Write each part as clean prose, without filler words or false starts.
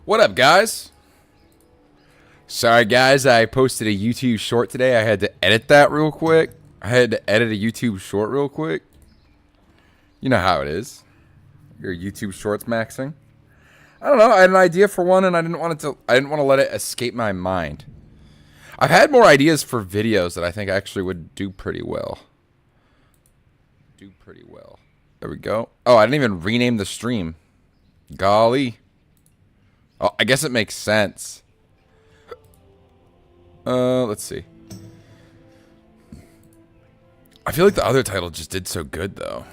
What up, guys? Sorry, guys, I posted a YouTube short today. I had to edit that real quick. I had to edit a YouTube short real quick. You know how it is. Your YouTube shorts maxing. I don't know. I had an idea for one, and I didn't want to let it escape my mind. I've had more ideas for videos that I think actually would do pretty well. There we go. Oh, I didn't even rename the stream. Golly. Oh, I guess it makes sense. Let's see. I feel like the other title just did so good, though.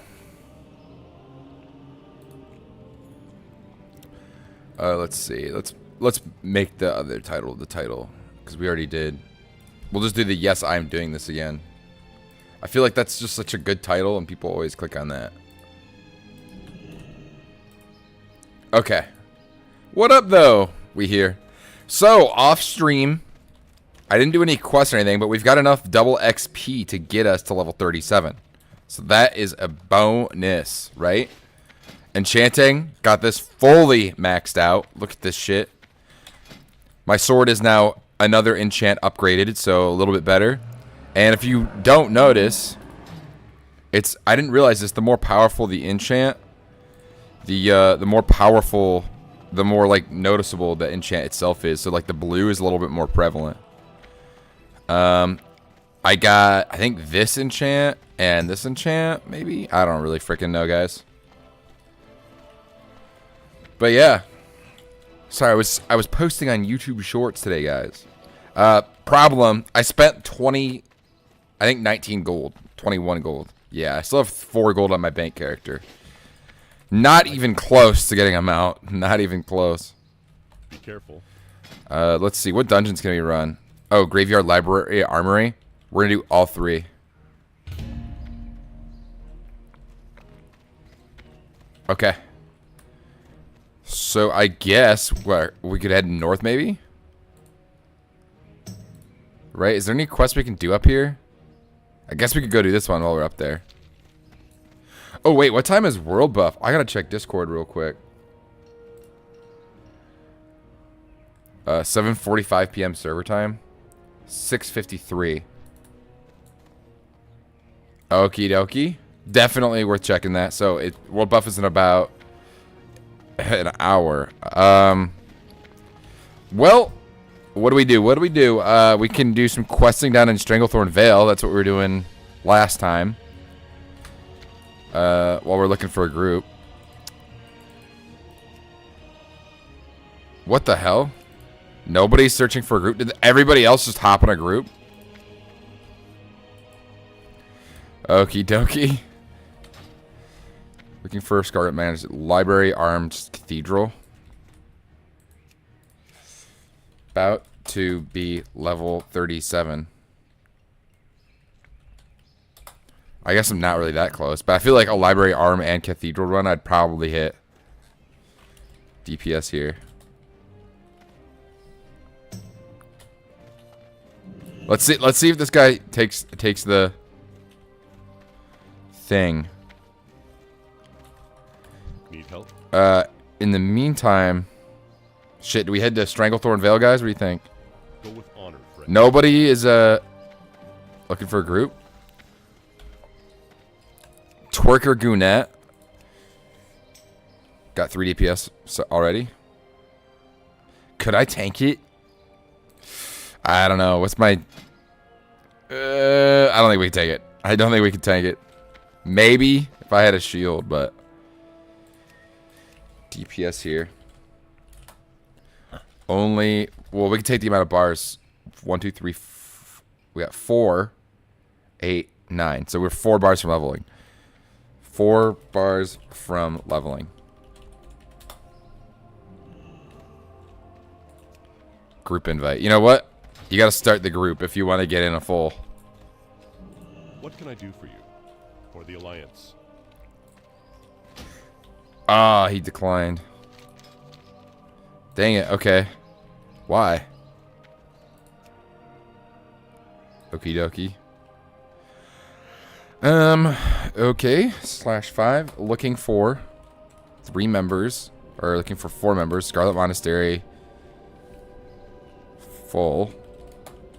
Let's see. Let's make the other title the title, because we already did. We'll just do the yes, I'm doing this again. I feel like that's just such a good title, and people always click on that. Okay. What up, though? We here. So, off stream, I didn't do any quests or anything, but we've got enough double XP to get us to level 37. So that is a bonus, right? Enchanting, got this fully maxed out. Look at this shit. My sword is now another enchant upgraded, so a little bit better. And if you don't notice, I didn't realize this, the more powerful the enchant, the more powerful, the more like noticeable the enchant itself is. So like the blue is a little bit more prevalent. I got, I think, this enchant and this enchant, maybe? I don't really freaking know, guys. But yeah. Sorry, I was posting on YouTube Shorts today, guys. Problem, I spent 19 gold. 21 gold. Yeah, I still have 4 gold on my bank character. Not even close to getting them out. Not even close. Be careful. Let's see. What dungeons can we run? Oh, Graveyard, Library, Armory. We're going to do all 3. Okay. So I guess we could head north, maybe? Right? Is there any quests we can do up here? I guess we could go do this one while we're up there. Oh, wait. What time is World Buff? I got to check Discord real quick. 7:45 p.m. server time. 6:53. Okie dokie. Definitely worth checking that. So World Buff is in about an hour. Well, what do we do? We can do some questing down in Stranglethorn Vale. That's what we were doing last time. While we're looking for a group. What the hell? Nobody's searching for a group? Did everybody else just hop on a group? Okie dokie. Looking for a Scarlet Manager. Library, Armed, Cathedral. About to be level 37. I guess I'm not really that close, but I feel like a Library, Arm, and Cathedral run, I'd probably hit DPS here. Let's see if this guy takes the thing. Need help? In the meantime, shit, do we head to Stranglethorn Vale, guys? What do you think? Go with honor, friend. Nobody is looking for a group. Twerker Goonette. Got 3 DPS already. Could I tank it? I don't know. What's my... I don't think we can take it. I don't think we can tank it. Maybe if I had a shield, but... DPS here. Only... Well, we can take the amount of bars. 1, 2, 3... We got 4, 8, 9. So we're 4 bars from leveling. 4 bars from leveling. Group invite. You know what? You gotta start the group if you want to get in a full. What can I do for you? For the Alliance? Ah, he declined. Dang it. Okay. Why? Okie dokie. Okay. /5. Looking for 3 members Or looking for 4 members. Scarlet Monastery. Full.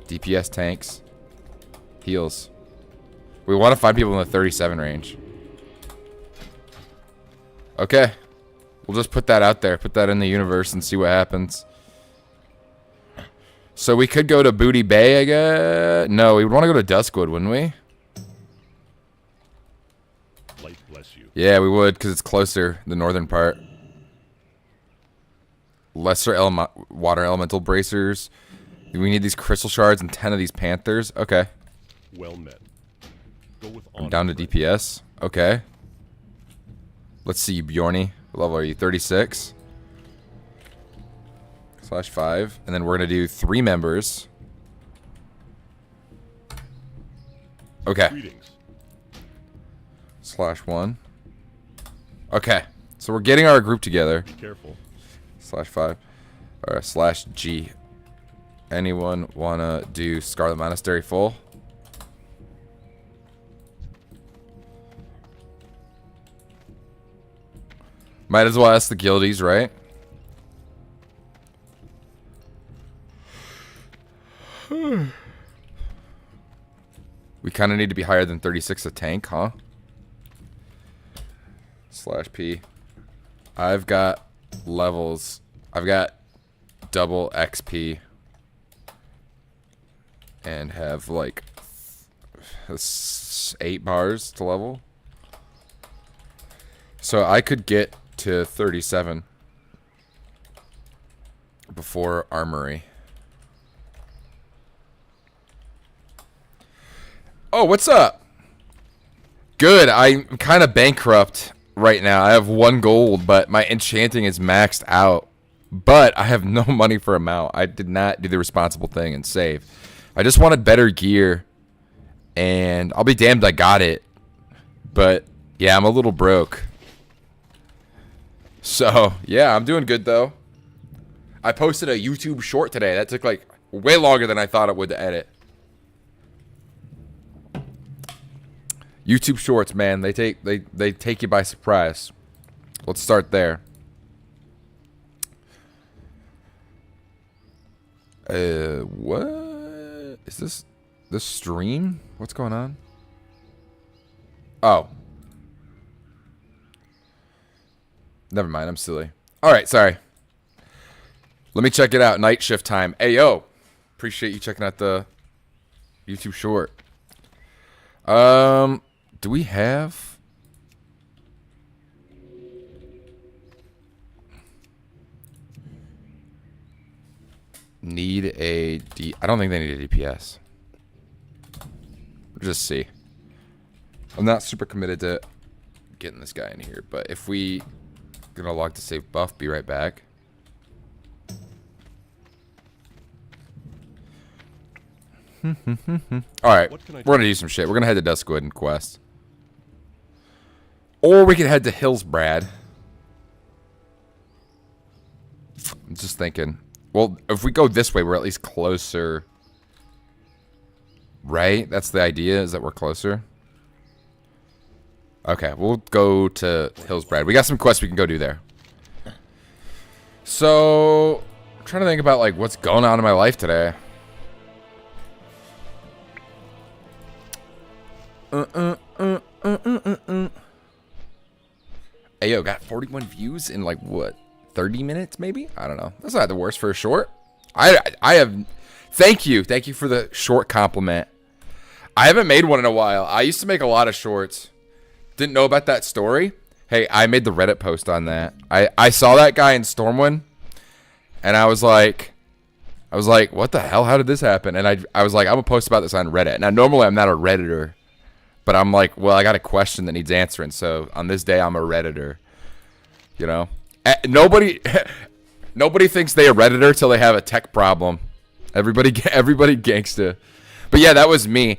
DPS tanks. Heals. We want to find people in the 37 range. Okay. We'll just put that out there. Put that in the universe and see what happens. So we could go to Booty Bay, I guess. No, we would want to go to Duskwood, wouldn't we? Light bless you. Yeah, we would, because it's closer, the northern part. Lesser water elemental bracers. We need these crystal shards and 10 of these panthers. Okay. Well met. Go with I'm honor, down to friend. DPS. Okay. Let's see, Bjorny. What level are you? 36. /5. And then we're going to do 3 members. Okay. Greetings. /1. Okay. So we're getting our group together. Be careful. /5. Or /G. Anyone want to do Scarlet Monastery full? Might as well ask the guildies, right? We kind of need to be higher than 36 a tank, huh? /P. I've got levels. I've got double XP. And have like 8 bars to level. So I could get to 37 before Armory. Oh, what's up? Good. I'm kind of bankrupt right now. I have 1 gold, but my enchanting is maxed out. But I have no money for a mount. I did not do the responsible thing and save. I just wanted better gear. And I'll be damned I got it. But yeah, I'm a little broke. So, yeah, I'm doing good, though. I posted a YouTube short today. That took, like, way longer than I thought it would to edit. YouTube shorts, man, they take you by surprise. Let's start there. What? Is this stream? What's going on? Oh. Never mind, I'm silly. Alright, sorry. Let me check it out. Night shift time. Hey, yo. Appreciate you checking out the YouTube short. Do we have... Need a D... I don't think they need a DPS. We'll just see. I'm not super committed to getting this guy in here, but if we... Gonna log to save buff, be right back. Alright, we're gonna do some shit. We're gonna head to Duskwood and quest. Or we could head to Hillsbrad. I'm just thinking. Well, if we go this way, we're at least closer. Right? That's the idea, is that we're closer. Okay, we'll go to Hillsbrad. We got some quests we can go do there. So, I'm trying to think about, like, what's going on in my life today. Hey, yo, got 41 views in, like, what, 30 minutes, maybe? I don't know. That's not the worst for a short. I have... Thank you. Thank you for the short compliment. I haven't made one in a while. I used to make a lot of shorts. Didn't know about that story. Hey, I made the Reddit post on that. I saw that guy in Stormwind, and I was like, what the hell? How did this happen? And I was like, I'm gonna post about this on Reddit. Now, normally I'm not a Redditor, but I'm like, well, I got a question that needs answering. So on this day, I'm a Redditor. You know, nobody thinks they a Redditor till they have a tech problem. Everybody gangsta. But yeah, that was me.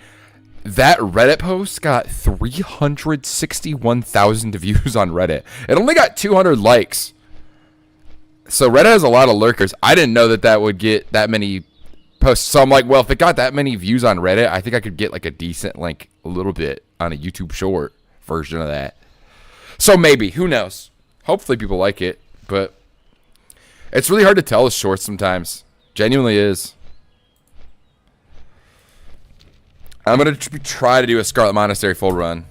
That Reddit post got 361,000 views on Reddit. It only got 200 likes. So Reddit has a lot of lurkers. I didn't know that would get that many posts. So I'm like, well, if it got that many views on Reddit, I think I could get like a decent, like a little bit on a YouTube short version of that. So maybe, who knows? Hopefully people like it. but it's really hard to tell with shorts sometimes. Genuinely is. I'm going to try to do a Scarlet Monastery full run.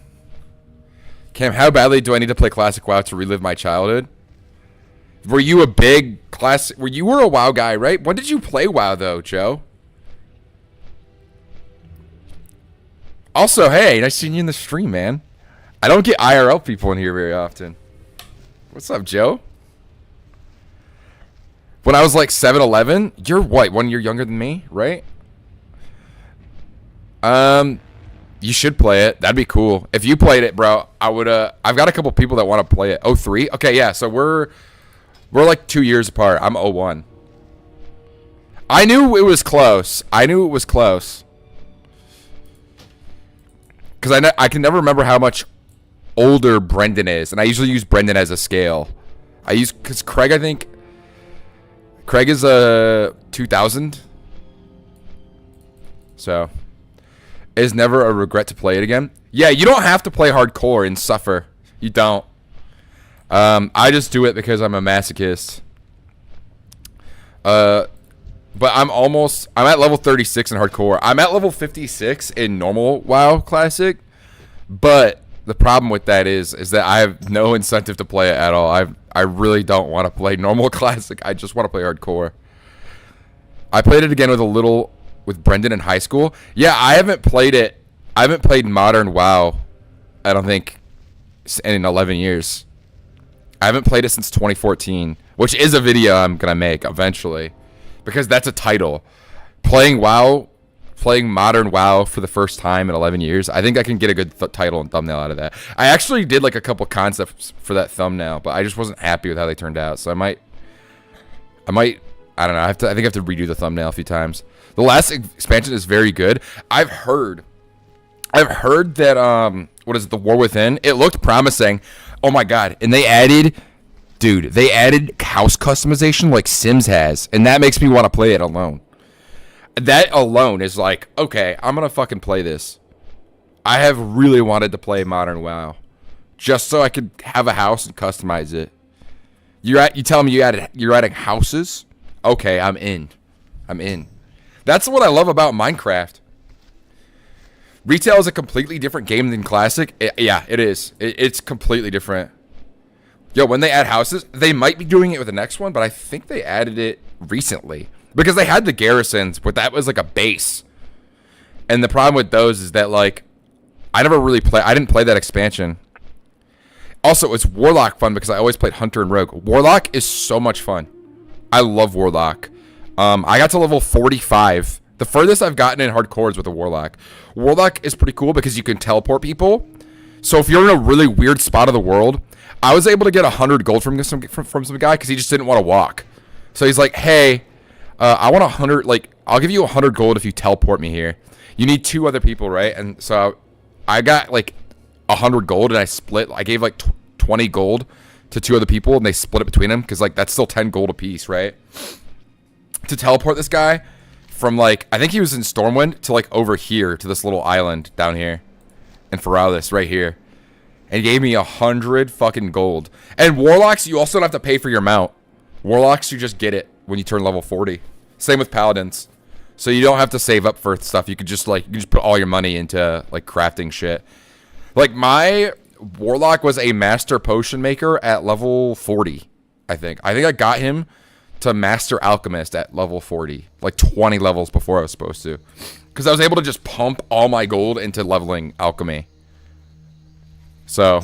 Cam, how badly do I need to play Classic WoW to relive my childhood? Were you a big classic? You were a WoW guy, right? When did you play WoW, though, Joe? Also, hey, nice seeing you in the stream, man. I don't get IRL people in here very often. What's up, Joe? When I was like 7-11, you're what, 1 year younger than me, right? You should play it. That'd be cool. If you played it, bro, I would, I've got a couple people that want to play it. 03? Okay, yeah, so we're like 2 years apart. I'm 01. I knew it was close. Because I can never remember how much older Brendan is, and I usually use Brendan as a scale. Because Craig, I think, Craig is a 2000. So, it's never a regret to play it again. Yeah, you don't have to play hardcore and suffer. You don't. I just do it because I'm a masochist. But I'm at level 36 in hardcore. I'm at level 56 in normal WoW Classic. But the problem with that is that I have no incentive to play it at all. I really don't want to play normal Classic. I just want to play hardcore. I played it again with Brendan in high school. Yeah, I haven't played it. I haven't played modern WoW, I don't think, in 11 years. I haven't played it since 2014, which is a video I'm going to make eventually, because that's a title. Playing modern WoW for the first time in 11 years, I think I can get a good title and thumbnail out of that. I actually did like a couple concepts for that thumbnail, but I just wasn't happy with how they turned out. So I might, I don't know. I think I have to redo the thumbnail a few times. The last expansion is very good. I've heard that what is it, the War Within? It looked promising. Oh my god! And they added house customization like Sims has, and that makes me want to play it alone. That alone is like, okay, I'm gonna fucking play this. I have really wanted to play modern WoW, just so I could have a house and customize it. You tell me you're adding houses? Okay, I'm in. That's what I love about Minecraft. Retail is a completely different game than Classic. Yeah, it is. It's completely different. Yo, when they add houses, they might be doing it with the next one, but I think they added it recently. Because they had the garrisons, but that was like a base. And the problem with those is that, like, I didn't play that expansion. Also, it's Warlock fun because I always played Hunter and Rogue. Warlock is so much fun. I love Warlock. I got to level 45. The furthest I've gotten in hardcore is with a Warlock. Warlock is pretty cool because you can teleport people. So if you're in a really weird spot of the world, I was able to get 100 gold from some guy because he just didn't want to walk. So he's like, hey, I want 100, like, I'll give you 100 gold if you teleport me here. You need 2 other people, right? And so I got like 100 gold and I gave like 20 gold to 2 other people and they split it between them because like that's still 10 gold apiece, right? To teleport this guy from like, I think he was in Stormwind to like over here to this little island down here in Feralis right here. And he gave me 100 fucking gold. And Warlocks, you also don't have to pay for your mount. Warlocks, you just get it when you turn level 40. Same with Paladins. So you don't have to save up for stuff. You could just put all your money into like crafting shit. Like my Warlock was a master potion maker at level 40, I think. I think I got him to Master Alchemist at level 40. Like 20 levels before I was supposed to. Because I was able to just pump all my gold into leveling alchemy. So,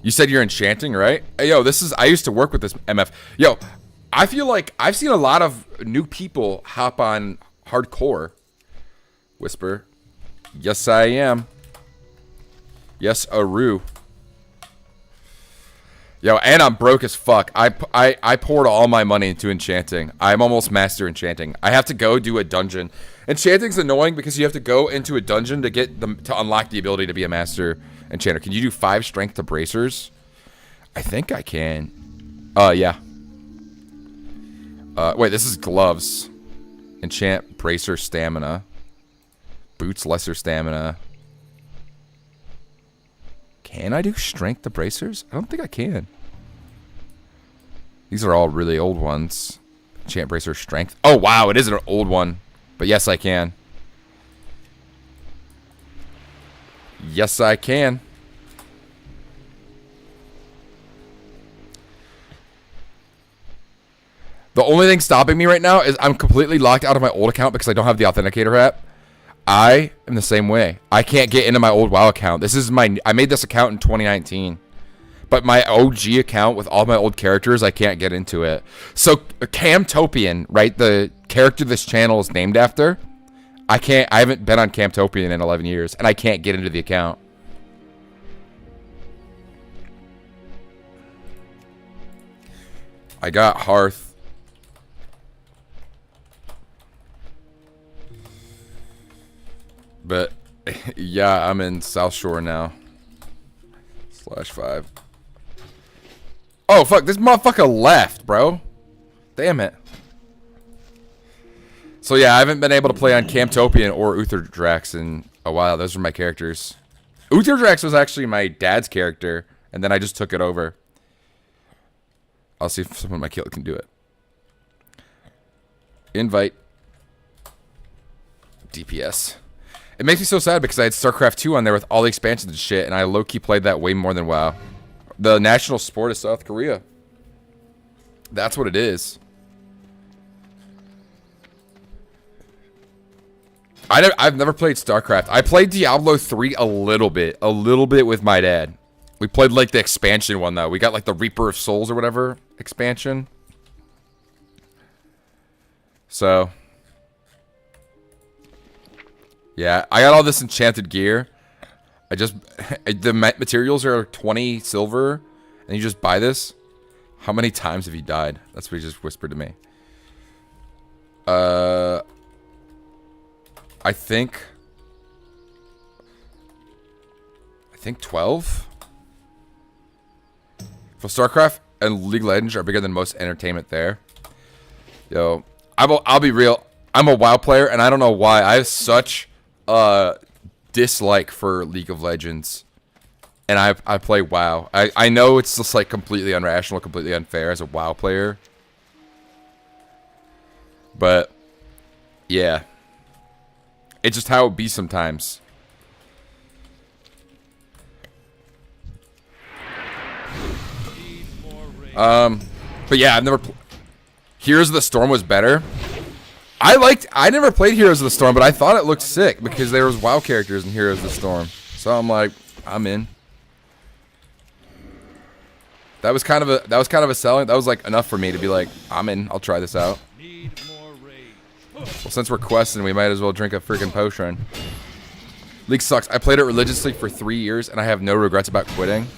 you said you're enchanting, right? Hey, yo, I used to work with this MF. Yo, I feel like I've seen a lot of new people hop on hardcore. Whisper. Yes, I am. Yes, Aru. Yo, and I'm broke as fuck. I poured all my money into enchanting. I'm almost master enchanting. I have to go do a dungeon. Enchanting's annoying because you have to go into a dungeon to unlock the ability to be a master enchanter. Can you do 5 strength to bracers? I think I can. Yeah. Wait, this is gloves. Enchant bracer stamina. Boots lesser stamina. Can I do strength to bracers? I don't think I can. These are all really old ones. Enchant Bracer Strength. Oh, wow, it is an old one. But yes, I can. Yes, I can. The only thing stopping me right now is I'm completely locked out of my old account because I don't have the Authenticator app. I am the same way. I can't get into my old WoW account. This is I made this account in 2019. But my OG account with all my old characters, I can't get into it. So Camtopian, right? The character this channel is named after. I haven't been on Camtopian in 11 years, and I can't get into the account. I got Hearth. But yeah, I'm in South Shore now. /5. Oh, fuck. This motherfucker left, bro. Damn it. So, yeah, I haven't been able to play on Camtopian or Utherdrax in a while. Those are my characters. Utherdrax was actually my dad's character, and then I just took it over. I'll see if someone in my kill can do it. Invite. DPS. It makes me so sad because I had StarCraft 2 on there with all the expansions and shit, and I low-key played that way more than WoW. The national sport is South Korea. That's what it is. I've never played StarCraft. I played Diablo 3 a little bit with my dad. We played like the expansion one though. We got like the Reaper of Souls or whatever expansion. So, yeah, I got all this enchanted gear. The materials are 20 silver, and you just buy this. How many times have you died? That's what he just whispered to me. I think 12. So StarCraft and League of Legends are bigger than most entertainment there. Yo, I'll be real. I'm a WoW player, and I don't know why. I have such dislike for League of Legends, and I play WoW. I know it's just like completely irrational, completely unfair as a WoW player, but yeah, it's just how it be sometimes. But yeah, I've never. Heroes of the Storm was better. I never played Heroes of the Storm, but I thought it looked sick because there was WoW characters in Heroes of the Storm. So I'm like, I'm in. That was kind of a selling. That was like enough for me to be like, I'm in. I'll try this out. Well, since we're questing, we might as well drink a freaking potion. League sucks. I played it religiously for 3 years, and I have no regrets about quitting.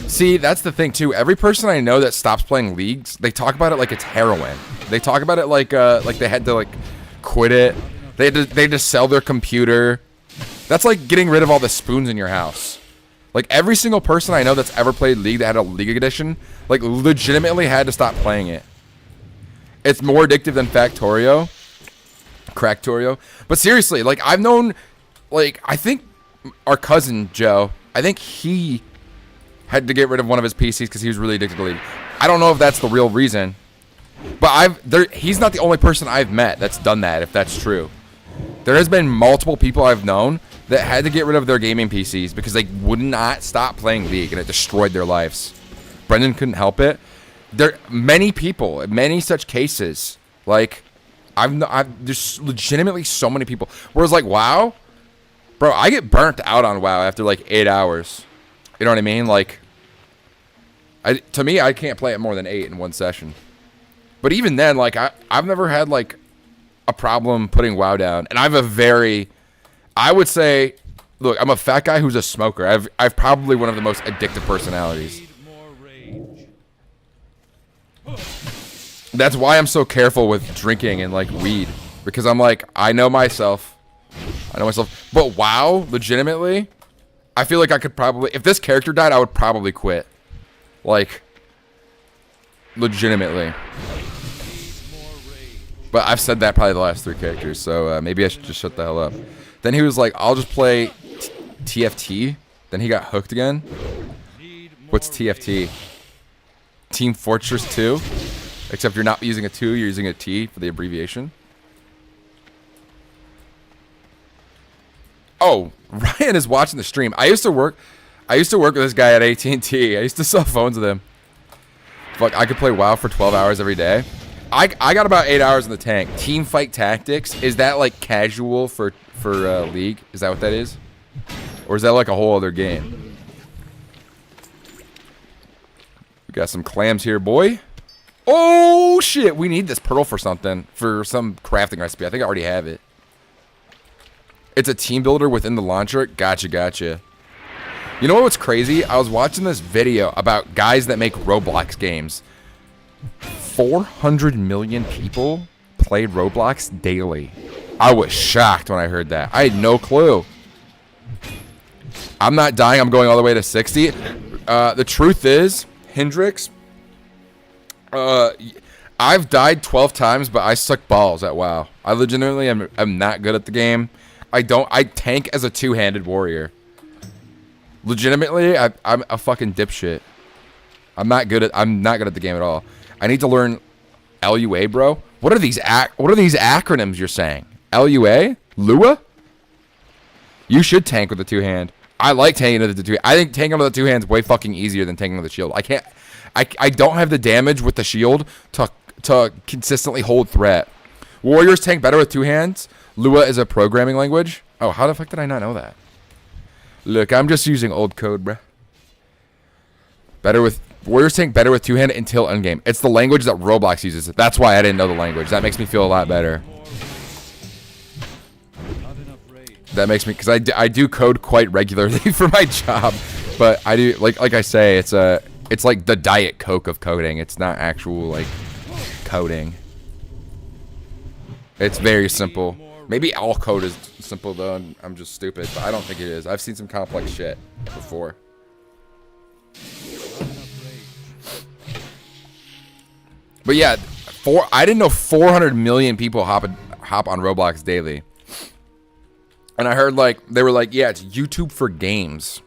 See, that's the thing too. Every person I know that stops playing leagues, they talk about it like it's heroin. They talk about it like they had to like quit it. They had to sell their computer. That's like getting rid of all the spoons in your house. Like every single person I know that's ever played League that had a League edition, like legitimately had to stop playing it. It's more addictive than Cracktorio. But seriously, like I've known, like I think our cousin Joe, I think he had to get rid of one of his PCs because he was really addicted to League. I don't know if that's the real reason, but he's not the only person I've met that's done that, if that's true. There has been multiple people I've known that had to get rid of their gaming PCs because they would not stop playing League, and it destroyed their lives. Brendan couldn't help it. There many people, many such cases. Like, there's legitimately so many people. Whereas like WoW, bro, I get burnt out on WoW after like 8 hours. You know what I mean? Like, to me, I can't play it more than 8 in one session. But even then, like, I've never had, like, a problem putting WoW down. And I would say, look, I'm a fat guy who's a smoker. I've probably one of the most addictive personalities. That's why I'm so careful with drinking and, like, weed. Because I'm like, I know myself. But WoW, legitimately, I feel like I could probably, if this character died, I would probably quit. Like, legitimately. But I've said that probably the last 3 characters, so maybe I should just shut the hell up. Then he was like, I'll just play TFT. Then he got hooked again. What's TFT? Team Fortress 2? Except you're not using a 2, you're using a T for the abbreviation. Oh, Ryan is watching the stream. I used to work with this guy at AT&T. I used to sell phones with him. Fuck, I could play WoW for 12 hours every day. I got about 8 hours in the tank. Team fight tactics, is that like casual for League? Is that what that is? Or is that like a whole other game? We got some clams here, boy. Oh shit, we need this pearl for something, for some crafting recipe. I think I already have it. It's a team builder within the launcher. Gotcha. You know what's crazy? I was watching this video about guys that make Roblox games. 400 million people played Roblox daily. I was shocked when I heard that. I had no clue. I'm not dying. I'm going all the way to 60. The truth is, Hendrix, I've died 12 times, but I suck balls at WoW. I legitimately am not good at the game. I tank as a two-handed warrior. Legitimately, I'm a fucking dipshit. I'm not good at the game at all. I need to learn LUA, bro. What are these acronyms you're saying? LUA? Lua? You should tank with the two hand. I like tanking with the two. I think tanking with the two hands way fucking easier than tanking with the shield. I don't have the damage with the shield to consistently hold threat. Warriors tank better with two hands. Lua is a programming language. Oh, how the fuck did I not know that? Look, I'm just using old code, bruh. Warriors tank better with two-hand until endgame. It's the language that Roblox uses. That's why I didn't know the language. That makes me feel a lot better. That makes me, because I do code quite regularly for my job, but I do like I say, it's like the Diet Coke of coding. It's not actual like coding. It's very simple. Maybe all code is simple though, and I'm just stupid, but I don't think it is. I've seen some complex shit before. But yeah, I didn't know 400 million people hop on Roblox daily. And I heard they were like, yeah, it's YouTube for games.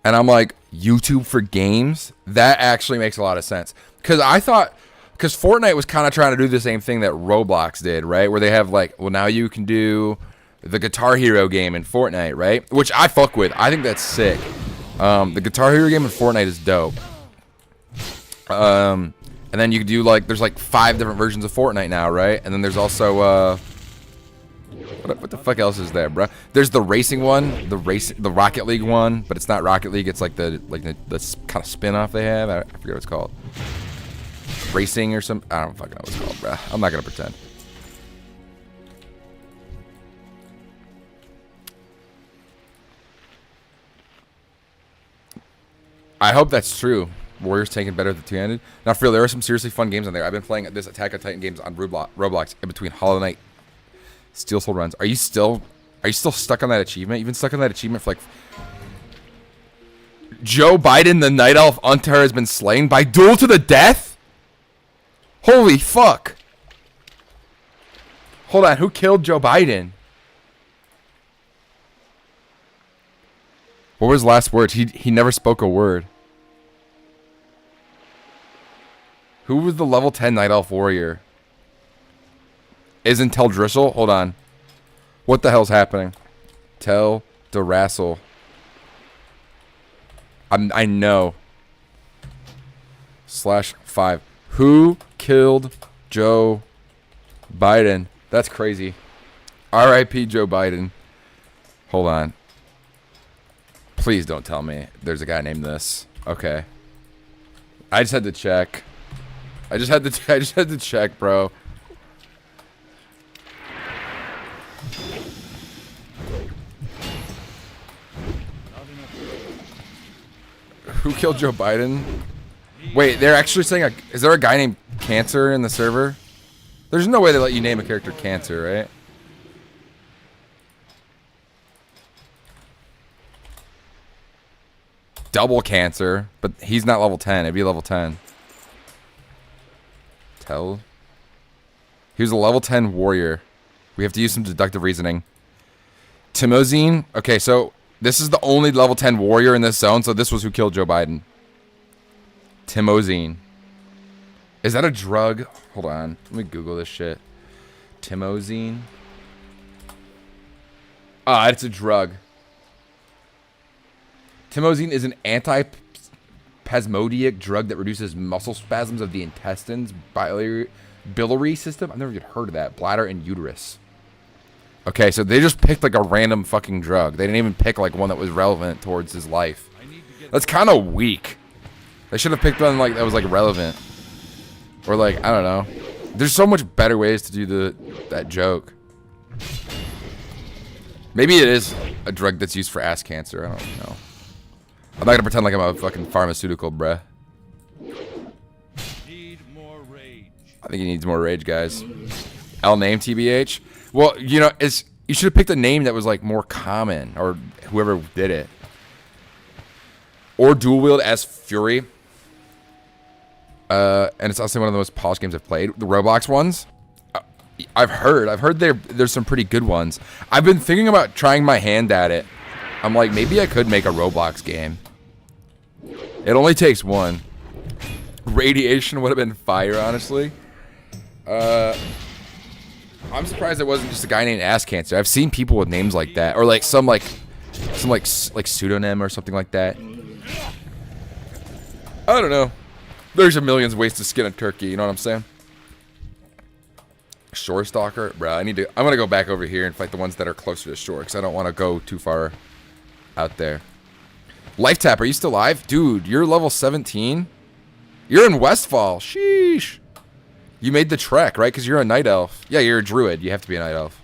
And I'm like, YouTube for games? That actually makes a lot of sense. Because Fortnite was kind of trying to do the same thing that Roblox did, right? Where they have now you can do the Guitar Hero game in Fortnite, right? Which I fuck with. I think that's sick. The Guitar Hero game in Fortnite is dope. And then you can do there's 5 different versions of Fortnite now, right? And then there's also what the fuck else is there, bro? There's the racing one, the Rocket League one, but it's not Rocket League. It's the kind of spin-off they have. I forget what it's called. Racing or some. I don't fucking know what it's called, bro. I'm not gonna pretend. I hope that's true. Warriors tanking better than two-handed. Now, for real, there are some seriously fun games on there. I've been playing this Attack on Titan games on Roblox in between Hollow Knight, Steel Sword runs. Are you still stuck on that achievement? You've been stuck on that achievement for Joe Biden, the Night Elf Unter, has been slain by duel to the death? Holy fuck. Hold on, who killed Joe Biden? What was his last words? He never spoke a word. Who was the level 10 Night Elf warrior? Isn't Tel Drissel? Hold on. What the hell's happening? Tel Darassel. I know. /5. Who killed Joe Biden? That's crazy. R.I.P. Joe Biden. Hold on. Please don't tell me there's a guy named this. Okay. I just had to check. I just had to check, bro. Who killed Joe Biden? Wait, they're actually saying is there a guy named Cancer in the server? There's no way they let you name a character Cancer, right? Double Cancer, but he's not level 10. It'd be level 10. He was a level 10 warrior. We have to use some deductive reasoning. Timozine. Okay, so this is the only level 10 warrior in this zone, so this was who killed Joe Biden. Timozine. Is that a drug? Hold on. Let me Google this shit. Timozine. Ah, it's a drug. Timozine is an anti-spasmodic drug that reduces muscle spasms of the intestines, biliary system. I've never even heard of that. Bladder and uterus. Okay, so they just picked like a random fucking drug. They didn't even pick like one that was relevant towards his life. That's kind of weak. They should have picked one like that was like relevant. Or like, I don't know. There's so much better ways to do that joke. Maybe it is a drug that's used for ass cancer. I don't know. I'm not gonna pretend like I'm a fucking pharmaceutical, bruh. Need more rage. I think he needs more rage, guys. L name TBH. Well, you know, you should have picked a name that was like more common, or whoever did it. Or dual wield as Fury. And it's also one of the most polished games I've played. The Roblox ones, I've heard there's some pretty good ones. I've been thinking about trying my hand at it. I'm like, maybe I could make a Roblox game. It only takes one. Radiation would have been fire, honestly. I'm surprised it wasn't just a guy named Ass Cancer. I've seen people with names like that, or like some pseudonym or something like that. I don't know. There's a million ways to skin a turkey. You know what I'm saying? Shore Stalker, bro. I'm gonna go back over here and fight the ones that are closer to shore, because I don't want to go too far out there. Life Tap, are you still alive, dude? You're level 17. You're in Westfall. Sheesh. You made the trek, right? Because you're a night elf. Yeah, you're a druid. You have to be a night elf.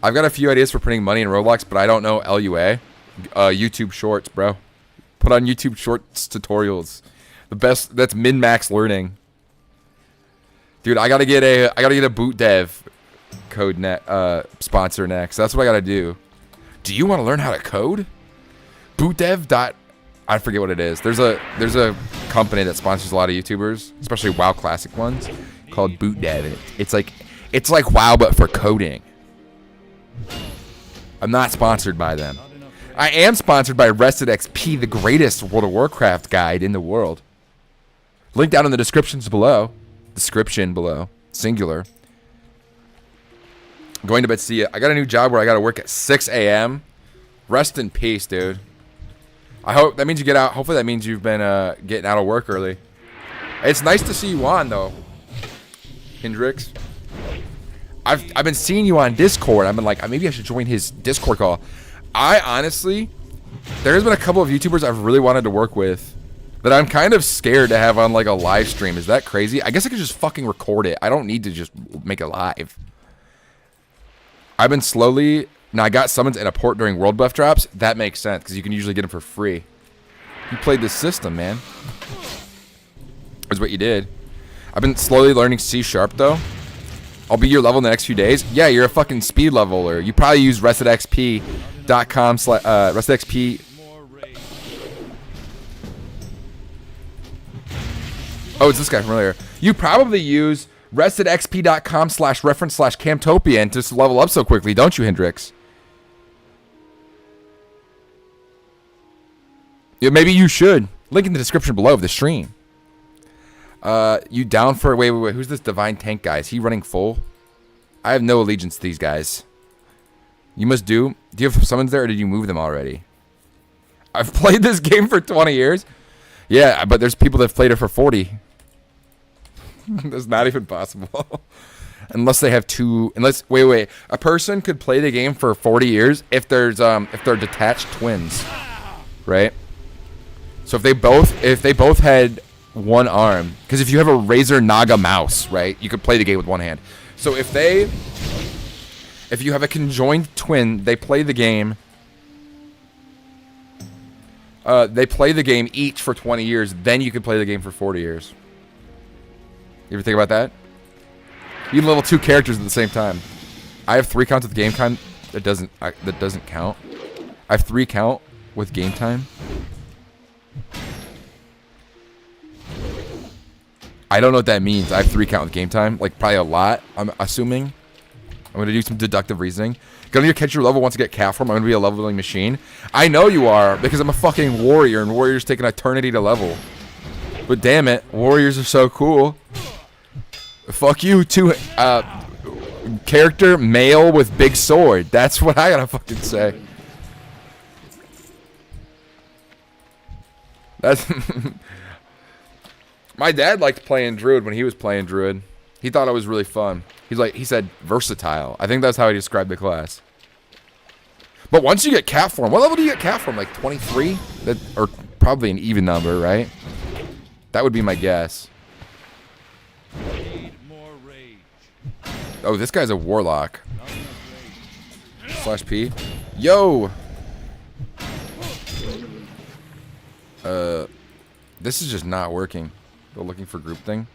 I've got a few ideas for printing money in Roblox, but I don't know LUA. YouTube Shorts, bro. Put on YouTube Shorts tutorials. The best. That's min-max learning. Dude, I gotta get a boot dev code sponsor next. That's what I gotta do. Do you want to learn how to code? Bootdev. I forget what it is. There's a company that sponsors a lot of YouTubers, especially WoW Classic ones, called Bootdev. It's like WoW but for coding. I'm not sponsored by them. I am sponsored by Rested XP, the greatest World of Warcraft guide in the world. Link down in the description below. Singular. Going to bed. See ya. I got a new job where I got to work at 6 a.m. Rest in peace, dude. I hope that means you get out. Hopefully that means you've been getting out of work early. It's nice to see you on though, Hendrix. I've been seeing you on Discord. I've been like, maybe I should join his Discord call. I honestly, there's been a couple of YouTubers I've really wanted to work with that I'm kind of scared to have on like a live stream. Is that crazy? I guess I could just fucking record it. I don't need to just make it live. I've been slowly. Now I got summons and a port during world buff drops. That makes sense because you can usually get them for free. You played this system, man. Is what you did. I've been slowly learning C# though. I'll be your level in the next few days. Yeah, you're a fucking speed leveler. You probably use resetxp.com resetxp. Oh, it's this guy from earlier. You probably use resetxp.com/reference/Camtopian to level up so quickly, don't you, Hendrix? Yeah, maybe you should. Link in the description below of the stream. You down for... Wait. Who's this Divine Tank guy? Is he running full? I have no allegiance to these guys. You must do... Do you have summons there, or did you move them already? I've played this game for 20 years. Yeah, but there's people that have played it for 40. That's not even possible. Unless they have two... Unless... Wait. A person could play the game for 40 years if they're detached twins. Right? So if they both had one arm, because if you have a Razer Naga mouse, right, you could play the game with one hand. So if you have a conjoined twin, they play the game. They play the game each for 20 years. Then you can play the game for 40 years. You ever think about that? You can level 2 characters at the same time. I have 3 counts with game time. That doesn't count. I have 3 count with game time. I don't know what that means. I have 3 count with game time. Like, probably a lot, I'm assuming. I'm going to do some deductive reasoning. Gonna catch your level once I get cat form. I'm going to be a leveling machine. I know you are, because I'm a fucking warrior, and warriors take an eternity to level. But damn it, warriors are so cool. Fuck you, character male with big sword. That's what I gotta fucking say. That's my dad liked playing druid when he was playing druid. He thought it was really fun. He said versatile. I think that's how he described the class. But once you get cat form, what level do you get cat form? Like 23? Or probably an even number, right? That would be my guess. Oh, this guy's a warlock. Slash P. Yo! This is just not working. Go looking for group thing.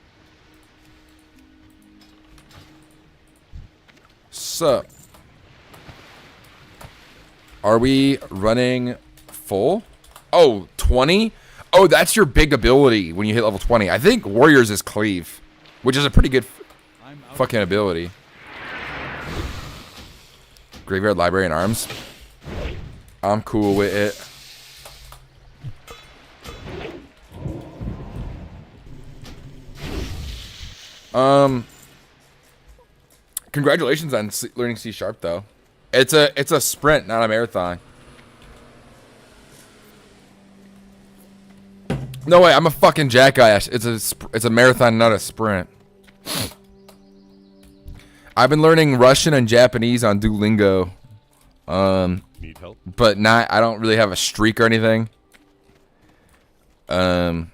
Sup? Are we running full? Oh, 20? Oh, that's your big ability when you hit level 20. I think Warriors is Cleave, which is a pretty good fucking ability. Graveyard, Library, and Arms. I'm cool with it. Congratulations on learning C# though. It's a sprint, not a marathon. No way, I'm a fucking jackass. It's a marathon, not a sprint. I've been learning Russian and Japanese on Duolingo. Need help? But I don't really have a streak or anything. Yeah,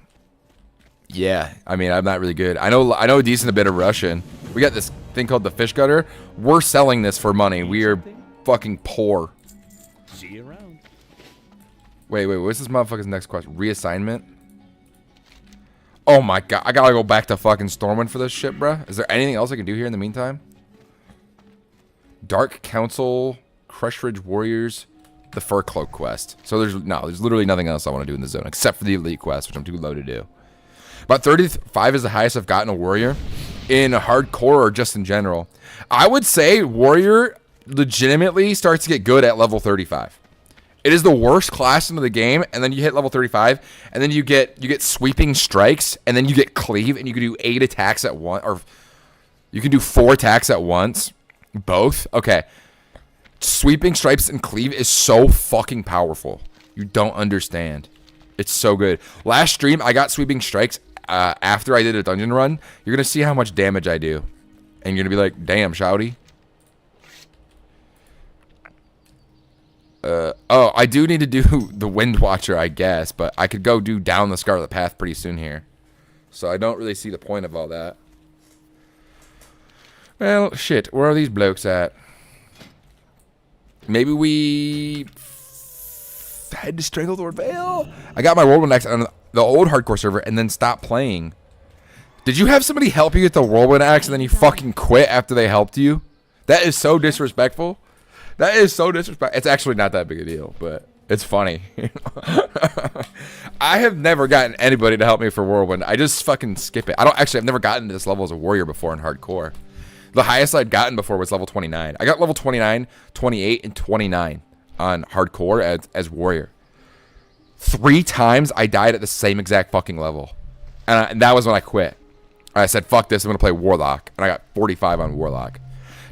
I mean, I'm not really good. I know a decent bit of Russian. We got this thing called the fish gutter. We're selling this for money. We are fucking poor. See you around. Wait, what's this motherfucker's next question? Reassignment? Oh my god, I gotta go back to fucking Stormwind for this shit, bruh. Is there anything else I can do here in the meantime? Dark Council, Crush Ridge Warriors, the Fur Cloak quest. So there's literally nothing else I want to do in the zone except for the Elite quest, which I'm too low to do. About 35 is the highest I've gotten a Warrior in a hardcore or just in general. I would say Warrior legitimately starts to get good at level 35. It is the worst class into the game, and then you hit level 35, and then you get sweeping strikes, and then you get cleave, and you can do 8 attacks at once, or you can do 4 attacks at once. Both? Okay. Sweeping strikes and cleave is so fucking powerful. You don't understand. It's so good. Last stream, I got sweeping strikes after I did a dungeon run. You're going to see how much damage I do. And you're going to be like, damn, shouty. Oh, I do need to do the Wind Watcher, I guess. But I could go do down the Scarlet Path pretty soon here. So I don't really see the point of all that. Well, shit. Where are these blokes at? Maybe we head to Stranglethorn Vale? I got my Whirlwind Axe on the old hardcore server and then stopped playing. Did you have somebody help you get the Whirlwind Axe and then you fucking quit after they helped you? That is so disrespectful. That is so disrespectful. It's actually not that big a deal, but it's funny. I have never gotten anybody to help me for Whirlwind. I just fucking skip it. I've never gotten to this level as a warrior before in hardcore. The highest I'd gotten before was level 29. I got level 29, 28, and 29 on hardcore as warrior. 3 times I died at the same exact fucking level. And that was when I quit. I said, fuck this, I'm going to play Warlock. And I got 45 on Warlock.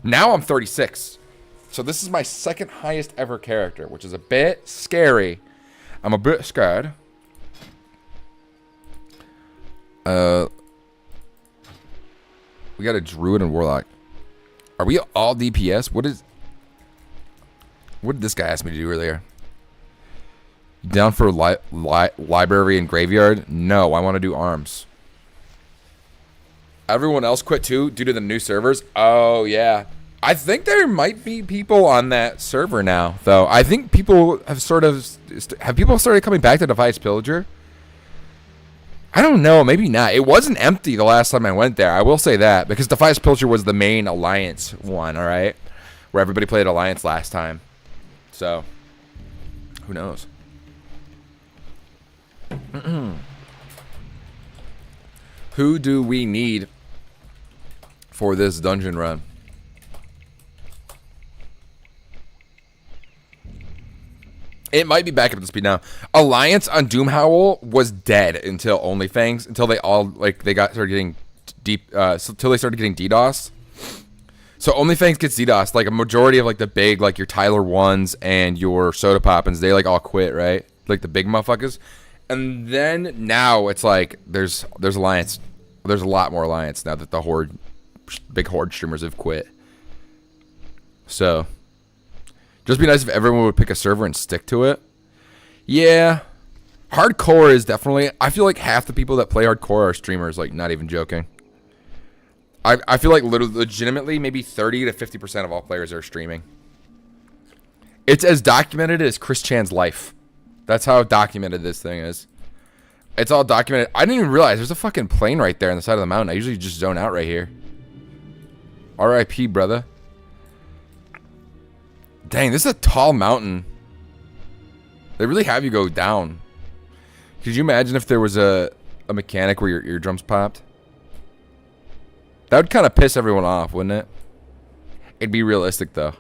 Now I'm 36. So this is my second highest ever character, which is a bit scary. I'm a bit scared. We got a Druid and Warlock. Are we all DPS? What did this guy ask me to do earlier? Down for library and graveyard? No, I want to do arms. Everyone else quit too due to the new servers? Oh, yeah. I think there might be people on that server now, though. I think people have have people started coming back to Defiance Pillager? I don't know, maybe not. It wasn't empty the last time I went there. I will say that, because Defiance Pillager was the main Alliance one, all right? Where everybody played Alliance last time. So, who knows? Who do we need for this dungeon run? It might be back up to speed now. Alliance on Doomhowl was dead until OnlyFans, until they all like they got started getting deep, until they started getting DDoS. So OnlyFans gets DDoS. Like a majority of like the big, like your Tyler Ones and your Soda Poppins, they like all quit, right? Like the big motherfuckers. And then now it's like there's Alliance. There's a lot more Alliance now that the big Horde streamers have quit. So. Just be nice if everyone would pick a server and stick to it. Yeah. Hardcore is definitely... I feel like half the people that play hardcore are streamers, like, not even joking. I feel like legitimately maybe 30 to 50% of all players are streaming. It's as documented as Chris Chan's life. That's how documented this thing is. It's all documented. I didn't even realize there's a fucking plane right there on the side of the mountain. I usually just zone out right here. R.I.P., brother. Dang, this is a tall mountain. They really have you go down. Could you imagine if there was a mechanic where your eardrums popped? That would kind of piss everyone off, wouldn't it? It'd be realistic, though.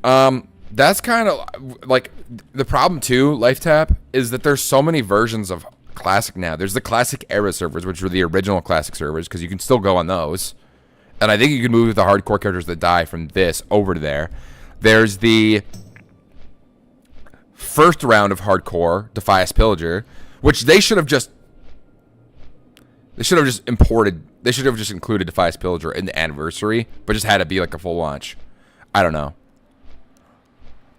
That's kind of like the problem too, Life Tap, is that there's so many versions of Classic now. There's the Classic era servers, which were the original Classic servers, because you can still go on those. And I think you can move the hardcore characters that die from this over to there. There's the first round of hardcore, Defias Pillager, which they should have just imported. They should have just included Defias Pillager in the anniversary, but just had it be like a full launch. I don't know.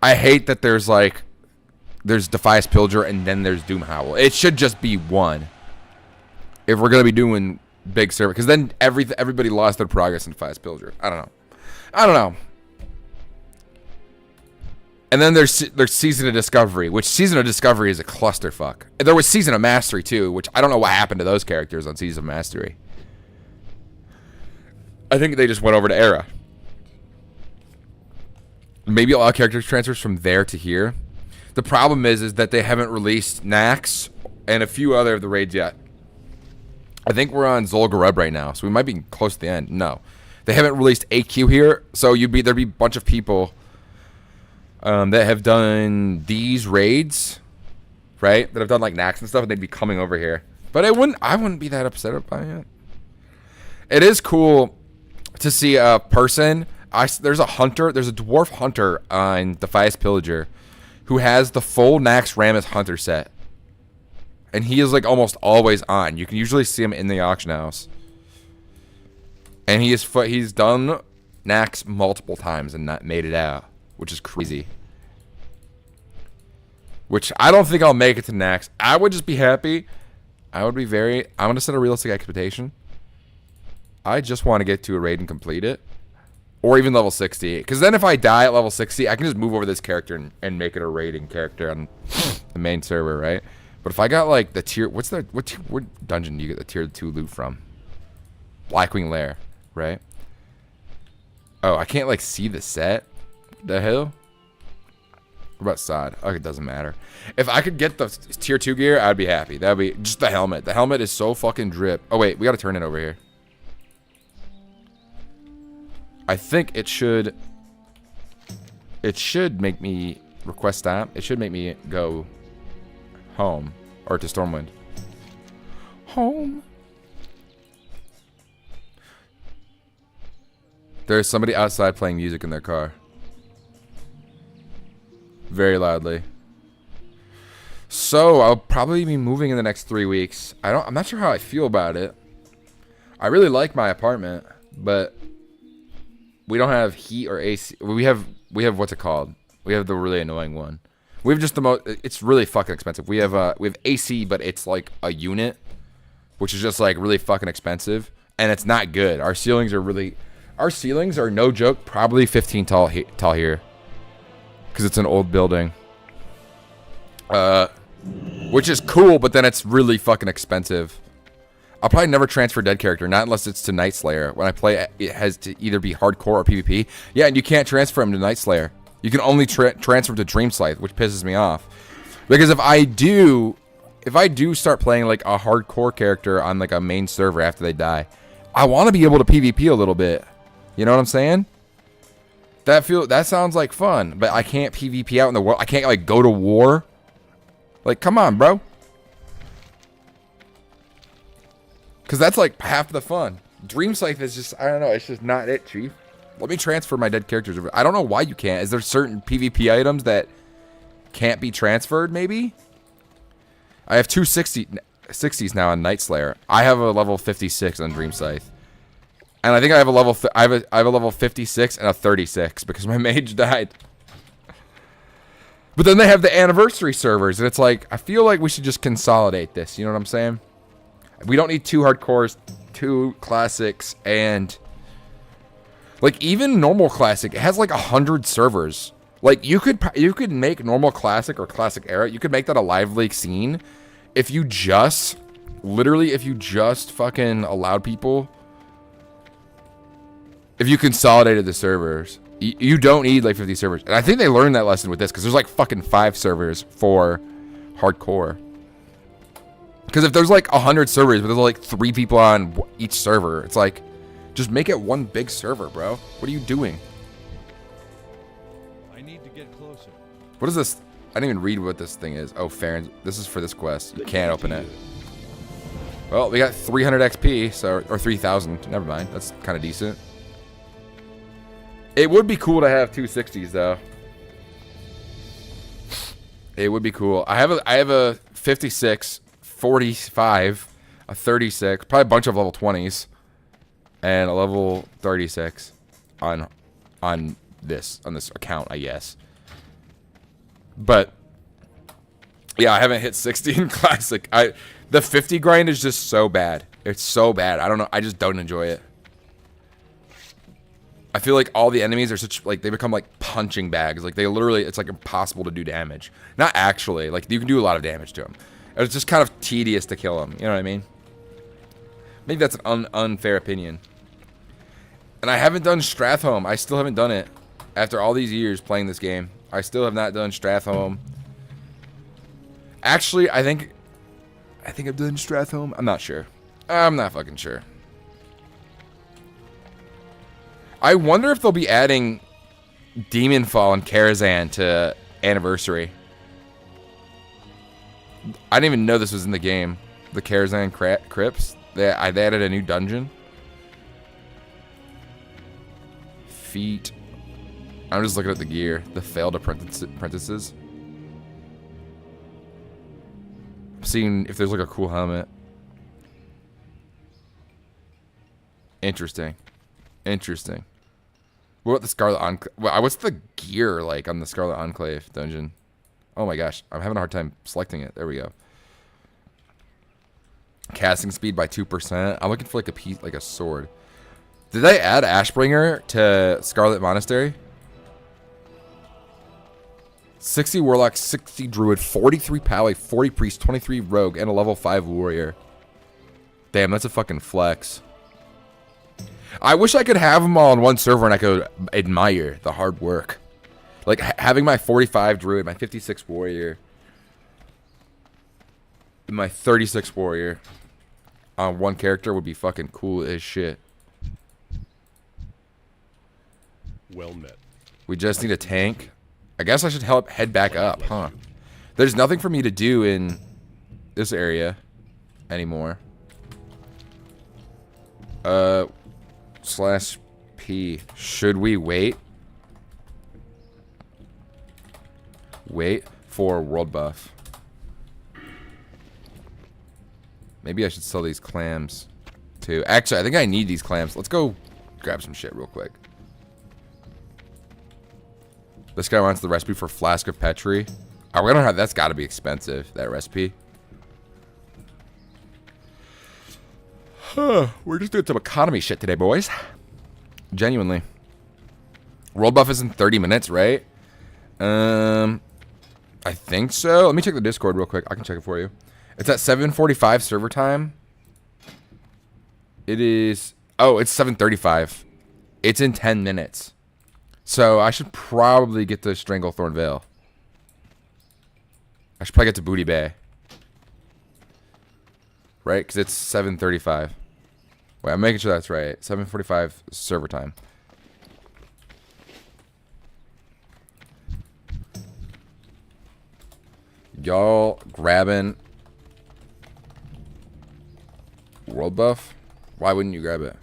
I hate that there's Defias Pillager and then there's Doomhowl. It should just be one. If we're gonna be doing big server, because then everybody lost their progress in Defias Pillager. I don't know. And then there's Season of Discovery, which Season of Discovery is a clusterfuck. There was Season of Mastery too, which I don't know what happened to those characters on Season of Mastery. I think they just went over to Era. Maybe all character transfers from there to here. The problem is that they haven't released Nax and a few other of the raids yet. I think we're on Zolgarub right now, so we might be close to the end. No. They haven't released AQ here, so there'd be a bunch of people that have done these raids, right? That have done like Nax and stuff, and they'd be coming over here. But I wouldn't be that upset by it. It is cool to see a person. There's a dwarf hunter on Defias Pillager who has the full Nax Rammus hunter set. And he is like almost always on. You can usually see him in the auction house. And he's done Nax multiple times and not made it out, which is crazy. Which I don't think I'll make it to Nax. I would just be happy. I'm going to set a realistic expectation. I just want to get to a raid and complete it. Or even level 60. Because then if I die at level 60, I can just move over this character and make it a raiding character on the main server, right? But if I got like the tier, what dungeon do you get the tier 2 loot from? Blackwing Lair, right? Oh, I can't like see the set. The hell? What about Sod? Oh, it doesn't matter. If I could get the tier 2 gear, I'd be happy. That'd be just the helmet. The helmet is so fucking drip. Oh wait, we gotta turn it over here. I think it should make me request that. It should make me go home or to Stormwind. Home. There's somebody outside playing music in their car. Very loudly. So I'll probably be moving in the next 3 weeks. I'm not sure how I feel about it. I really like my apartment, but we don't have heat or AC. We have what's it called? We have the really annoying one. We have just the most. It's really fucking expensive. We have AC, but it's like a unit, which is just like really fucking expensive, and it's not good. Our ceilings are no joke, probably 15 tall here, because it's an old building. Which is cool, but then it's really fucking expensive. I'll probably never transfer dead character, not unless it's to Night Slayer. When I play, it has to either be hardcore or PvP. Yeah, and you can't transfer him to Night Slayer. You can only transfer him to Dream Scythe, which pisses me off. Because if I do start playing like a hardcore character on like a main server after they die, I want to be able to PvP a little bit. You know what I'm saying? That sounds like fun, but I can't PvP out in the world. I can't like go to war. Like, come on, bro. Because that's like half the fun. Dream Scythe is just, I don't know, it's just not it, Chief. Let me transfer my dead characters over. I don't know why you can't. Is there certain PvP items that can't be transferred, maybe? I have 60s now on Night Slayer. I have a level 56 on Dream Scythe. And I think I have a level I have a level 56 and a 36 because my mage died. But then they have the anniversary servers, and it's like, I feel like we should just consolidate this. You know what I'm saying? We don't need 2 hardcores, 2 classics, and like even normal classic, it has like 100 servers. Like you could make normal classic or classic era. You could make that a live league scene if you just fucking allowed people. If you consolidated the servers, you don't need like 50 servers. And I think they learned that lesson with this because there's like fucking 5 servers for hardcore. Because if there's like 100 servers, but there's like 3 people on each server, it's like, just make it one big server, bro. What are you doing? I need to get closer. What is this? I didn't even read what this thing is. Oh, Farron. This is for this quest. You can't open it. Well, we got 300 XP, so or 3,000. Never mind. That's kind of decent. It would be cool to have 260s though. It would be cool. I have a 56, 45, a 36, probably a bunch of level 20s, and a level 36 on this account, I guess. But yeah, I haven't hit 60 in classic. The 50 grind is just so bad. It's so bad. I don't know. I just don't enjoy it. I feel like all the enemies are such, like, they become like punching bags. Like they literally, it's like impossible to do damage. Not actually, like you can do a lot of damage to them. It's just kind of tedious to kill them. You know what I mean? Maybe that's an unfair opinion. And I haven't done Stratholme. I still haven't done it. After all these years playing this game, I still have not done Stratholme. Actually, I think I've done Stratholme. I'm not sure. I'm not fucking sure. I wonder if they'll be adding Demonfall and Karazhan to Anniversary. I didn't even know this was in the game. The Karazhan Crypts. They added a new dungeon. Feet. I'm just looking at the gear. The failed apprentices. I'm seeing if there's like a cool helmet. Interesting. Interesting. What about the Scarlet Enclave? What's the gear like on the Scarlet Enclave dungeon? Oh my gosh, I'm having a hard time selecting it. There we go. Casting speed by 2%. I'm looking for like a piece, like a sword. Did they add Ashbringer to Scarlet Monastery? 60 Warlock, 60 Druid, 43 Pally, 40 Priest, 23 Rogue, and a level 5 Warrior. Damn, that's a fucking flex. I wish I could have them all on one server and I could admire the hard work. Like having my 45 Druid, my 56 Warrior, and my 36 Warrior on one character would be fucking cool as shit. Well met. We just need a tank. I guess I should head back up, huh? There's nothing for me to do in this area anymore. /P. Should we wait? Wait for a world buff. Maybe I should sell these clams too. Actually, I think I need these clams. Let's go grab some shit real quick. This guy wants the recipe for Flask of Petri. Oh, we don't have. That's got to be expensive. That recipe. We're just doing some economy shit today, boys. Genuinely. World buff is in 30 minutes, right? I think so. Let me check the Discord real quick. I can check it for you. It's at 7:45 server time. It is. Oh, it's 7:35. It's in 10 minutes. So I should probably get to Stranglethorn Vale. I should probably get to Booty Bay. Right? Because it's 7:35. Wait, I'm making sure that's right. 7:45 server time. Y'all grabbing world buff? Why wouldn't you grab it?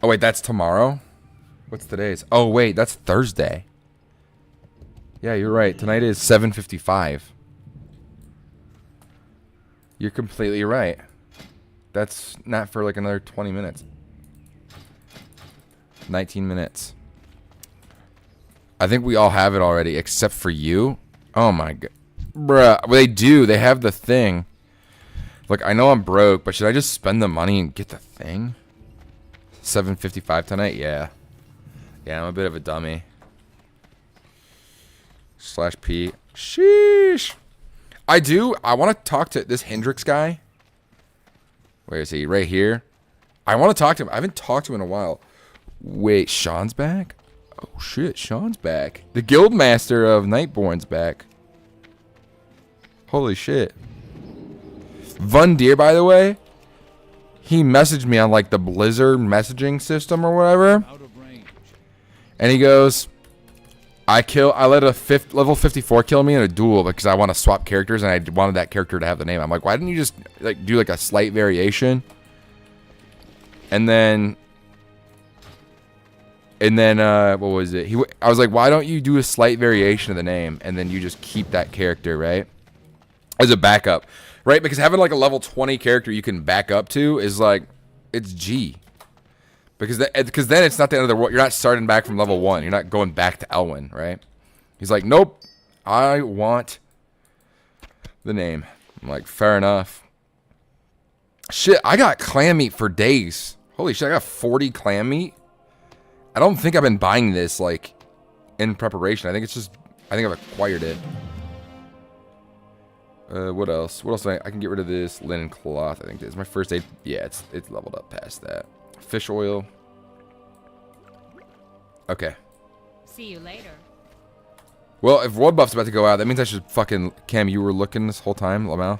Oh, wait, that's tomorrow? What's today's? Oh, wait, that's Thursday. Yeah, you're right. Tonight is 7:55. You're completely right. That's not for like another 20 minutes. 19 minutes. I think we all have it already, except for you. Oh my god. Bruh. Well, they do. They have the thing. Look, I know I'm broke, but should I just spend the money and get the thing? 7:55 tonight? Yeah. Yeah, I'm a bit of a dummy. /P. Sheesh. I want to talk to this Hendrix guy. Where is he? Right here. I want to talk to him. I haven't talked to him in a while. Wait, Sean's back? Oh shit, Sean's back. The Guildmaster of Nightborn's back. Holy shit. Vundir, by the way, he messaged me on like the Blizzard messaging system or whatever. And he goes, I let a level 54 kill me in a duel because I want to swap characters and I wanted that character to have the name. I'm like, why didn't you just like do like a slight variation? And then what was it? I was like, why don't you do a slight variation of the name and then you just keep that character, right? As a backup, right? Because having like a level 20 character you can back up to is like, it's G. Because then it's not the end of the world. You're not starting back from level 1. You're not going back to Elwyn, right? He's like, nope, I want the name. I'm like, fair enough. Shit, I got clam meat for days. Holy shit, I got 40 clam meat. I don't think I've been buying this, like, in preparation. I think I've acquired it. What else? What else? I can get rid of this linen cloth. I think this is my first aid. Yeah, it's leveled up past that. Fish oil. Okay. See you later. Well, if world buff's about to go out, that means I should fucking... Cam, you were looking this whole time, Lamau?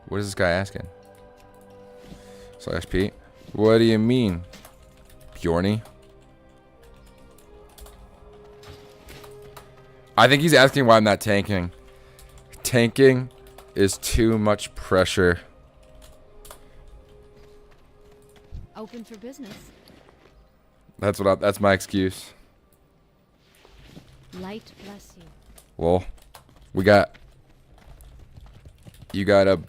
What is this guy asking? /P. What do you mean? Bjorny? I think he's asking why I'm not tanking. Tanking is too much pressure. Open for business. That's my excuse. Light bless you. Well, you got a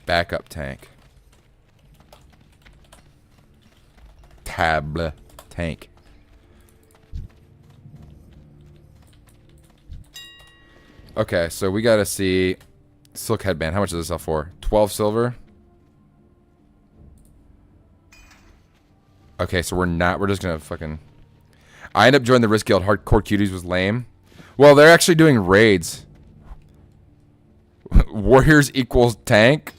backup tank. Table tank. Okay, so we gotta see silk headband. How much does this sell for? 12 silver. Okay, so we're just gonna fucking... I ended up joining the Risk Guild. Hardcore Cuties was lame. Well, they're actually doing raids. Warriors equals tank?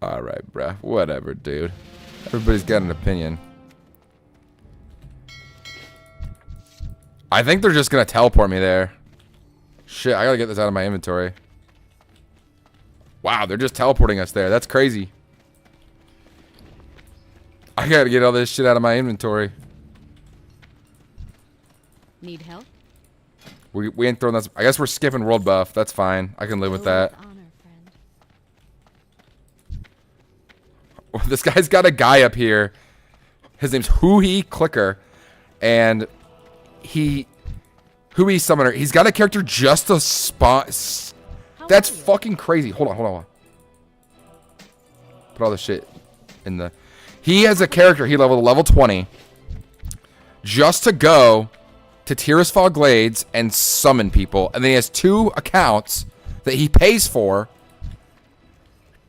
Alright, bruh. Whatever, dude. Everybody's got an opinion. I think they're just gonna teleport me there. Shit, I gotta get this out of my inventory. Wow, they're just teleporting us there. That's crazy. I gotta get all this shit out of my inventory. Need help? We ain't throwing that. I guess we're skipping world buff. That's fine. I can live with that. Honor, friend. This guy's got a guy up here. His name's Hooey Clicker. And Hooey Summoner. He's got a character just to spawn. That's fucking crazy. Hold on. Put all this shit in the... He has a character he leveled to level 20 just to go to Tirisfal Glades and summon people. And then he has 2 accounts that he pays for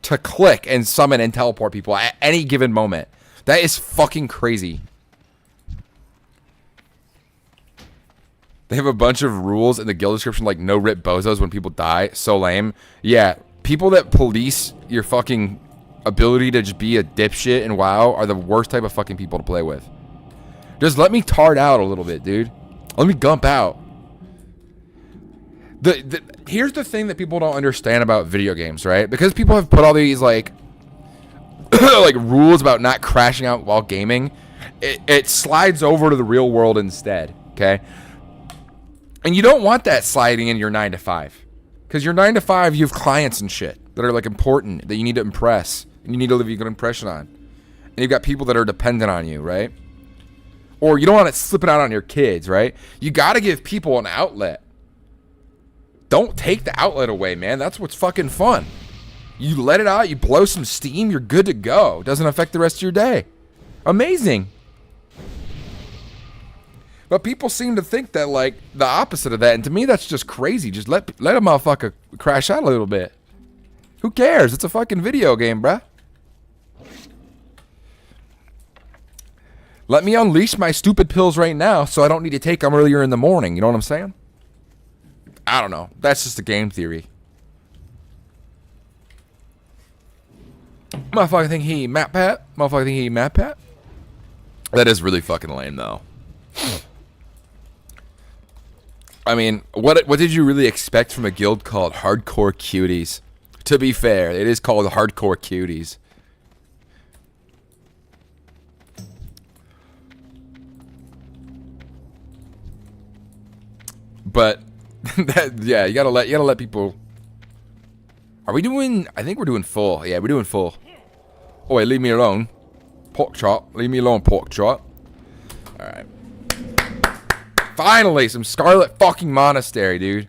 to click and summon and teleport people at any given moment. That is fucking crazy. They have a bunch of rules in the guild description, like no rip bozos when people die. So lame. Yeah, people that police your fucking ability to just be a dipshit and WoW are the worst type of fucking people to play with. Just let me tard out a little bit, dude. Let me gump out. Here's the thing that people don't understand about video games, right? Because people have put all these like like rules about not crashing out while gaming, it slides over to the real world instead, okay? And you don't want that sliding in your 9 to 5. Because your 9 to 5, you have clients and shit that are like important, that you need to impress, and you need to leave a good impression on. And you've got people that are dependent on you, right? Or you don't want it slipping out on your kids, right? You got to give people an outlet. Don't take the outlet away, man. That's what's fucking fun. You let it out, you blow some steam, you're good to go. Doesn't affect the rest of your day. Amazing. But people seem to think that, like, the opposite of that. And to me, that's just crazy. Just let a motherfucker crash out a little bit. Who cares? It's a fucking video game, bruh. Let me unleash my stupid pills right now so I don't need to take them earlier in the morning. You know what I'm saying? I don't know. That's just a game theory. Motherfucker think he Matt Pat? Motherfucker think he Matt Pat? That is really fucking lame, though. I mean, what did you really expect from a guild called Hardcore Cuties? To be fair, it is called Hardcore Cuties. But yeah, you gotta let people. Are we doing? I think we're doing full. Yeah, we're doing full. Oh wait, leave me alone. Pork chop. Leave me alone, pork chop. All right. Finally, some Scarlet fucking Monastery, dude.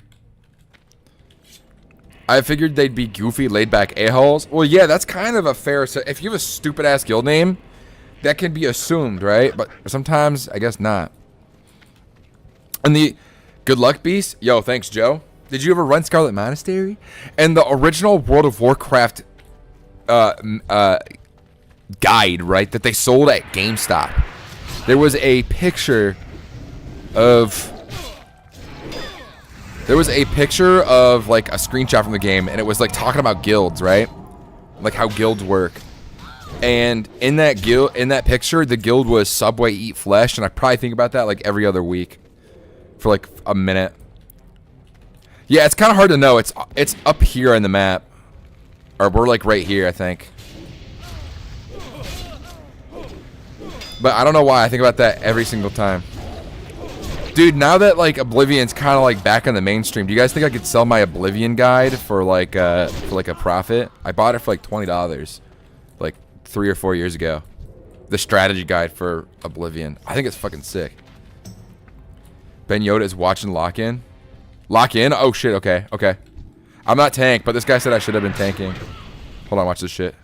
I figured they'd be goofy, laid-back a-holes. Well, yeah, that's kind of a fair... If you have a stupid-ass guild name, that can be assumed, right? But sometimes, I guess not. And the Good Luck Beast... Yo, thanks, Joe. Did you ever run Scarlet Monastery? And the original World of Warcraft guide, right, that they sold at GameStop. There was a picture... There was a picture of like a screenshot from the game, and it was like talking about guilds, right? Like how guilds work. And in that picture, the guild was Subway Eat Flesh, and I probably think about that like every other week for like a minute. Yeah, it's kind of hard to know. It's up here in the map, or we're like right here, I think. But I don't know why I think about that every single time. Dude, now that like Oblivion's kind of like back in the mainstream, do you guys think I could sell my Oblivion guide for like a profit? I bought it for like $20, like 3 or 4 years ago. The strategy guide for Oblivion. I think it's fucking sick. Ben Yoda is watching Lock In. Lock In? Oh shit. Okay. Okay. I'm not tank, but this guy said I should have been tanking. Hold on. Watch this shit.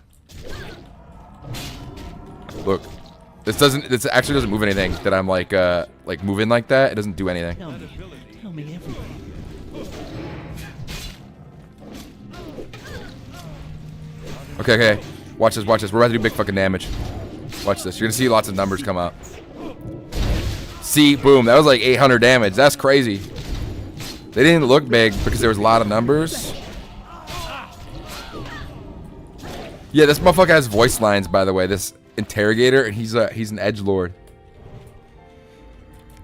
Look. This actually doesn't move anything that I'm like moving like that. It doesn't do anything. Tell me everything. Okay, okay. Watch this, watch this. We're about to do big fucking damage. Watch this. You're gonna see lots of numbers come up. See, boom. That was like 800 damage. That's crazy. They didn't look big because there was a lot of numbers. Yeah, this motherfucker has voice lines, by the way. This interrogator, and he's an edgelord.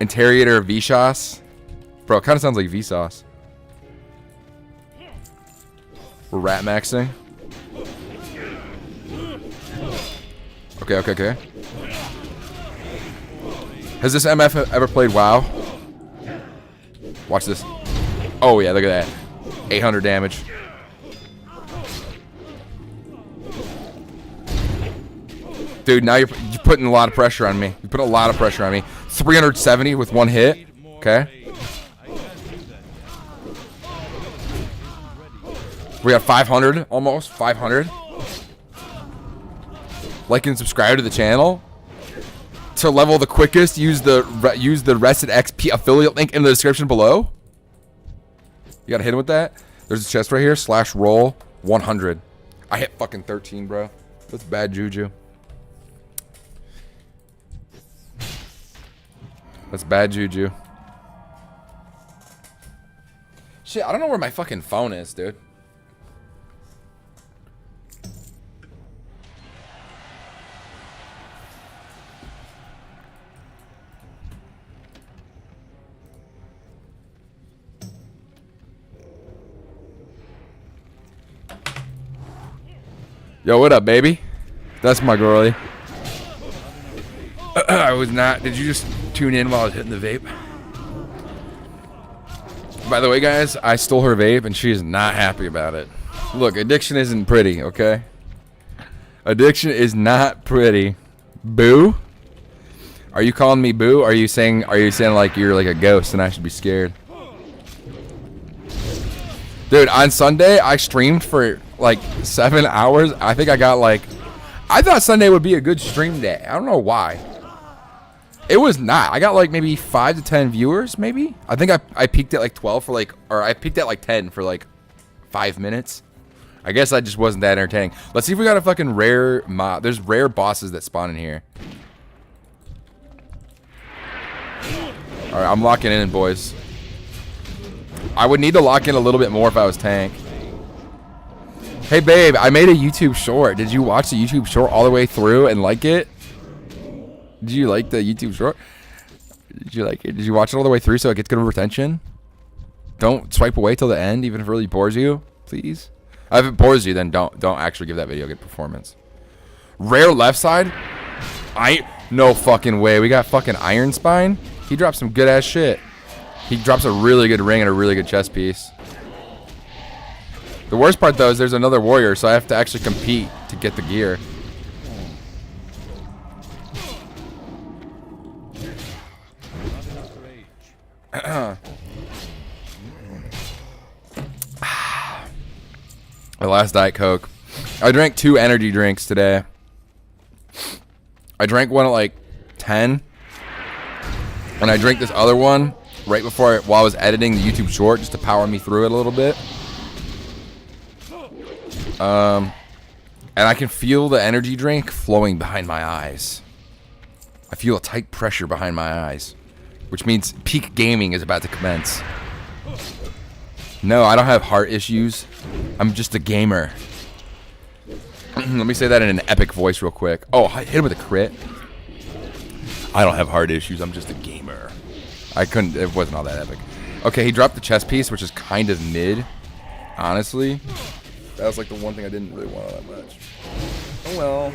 Interrogator Vsauce. Bro, it kind of sounds like Vsauce. We're rat maxing. Okay, okay, okay. Has this MF ever played WoW? Watch this. Oh yeah, look at that. 800 damage. Dude, now you're putting a lot of pressure on me. You put a lot of pressure on me. 370 with one hit. Okay. We got 500, almost 500. Like and subscribe to the channel. To level the quickest, use the Rested XP affiliate link in the description below. You gotta hit him with that. There's a chest right here. /roll 100. I hit fucking 13, bro. That's bad juju. That's bad juju. Shit, I don't know where my fucking phone is, dude. Yo, what up, baby? That's my girlie. I was not. Did you just tune in while I was hitting the vape? By the way, guys, I stole her vape, and she is not happy about it. Look, addiction isn't pretty, okay? Addiction is not pretty. Boo? Are you calling me boo? Are you saying like you're like a ghost and I should be scared? Dude, on Sunday, I streamed for like 7 hours. I think I got like... I thought Sunday would be a good stream day. I don't know why. It was not. I got like maybe 5 to 10 viewers, maybe. I think I peaked at like 12 for like... Or I peaked at like 10 for like 5 minutes. I guess I just wasn't that entertaining. Let's see if we got a fucking rare mob. There's rare bosses that spawn in here. Alright, I'm locking in, boys. I would need to lock in a little bit more if I was tank. Hey, babe, I made a YouTube short. Did you watch the YouTube short all the way through and like it? Did you like the YouTube short? Did you like it? Did you watch it all the way through so it gets good retention? Don't swipe away till the end, even if it really bores you, please. If it bores you, then don't actually give that video good performance. Rare left side? No fucking way. We got fucking Iron Spine. He dropped some good ass shit. He drops a really good ring and a really good chest piece. The worst part though is there's another warrior, so I have to actually compete to get the gear. My last Diet Coke. I drank 2 energy drinks today. I drank one at like 10. And I drank this other one right before while I was editing the YouTube short just to power me through it a little bit. And I can feel the energy drink flowing behind my eyes. I feel a tight pressure behind my eyes, which means peak gaming is about to commence. No, I don't have heart issues. I'm just a gamer. Let me say that in an epic voice real quick. Oh, I hit him with a crit. I don't have heart issues. I'm just a gamer. It wasn't all that epic. Okay, he dropped the chest piece, which is kind of mid. Honestly. That was like the one thing I didn't really want that much. Oh well.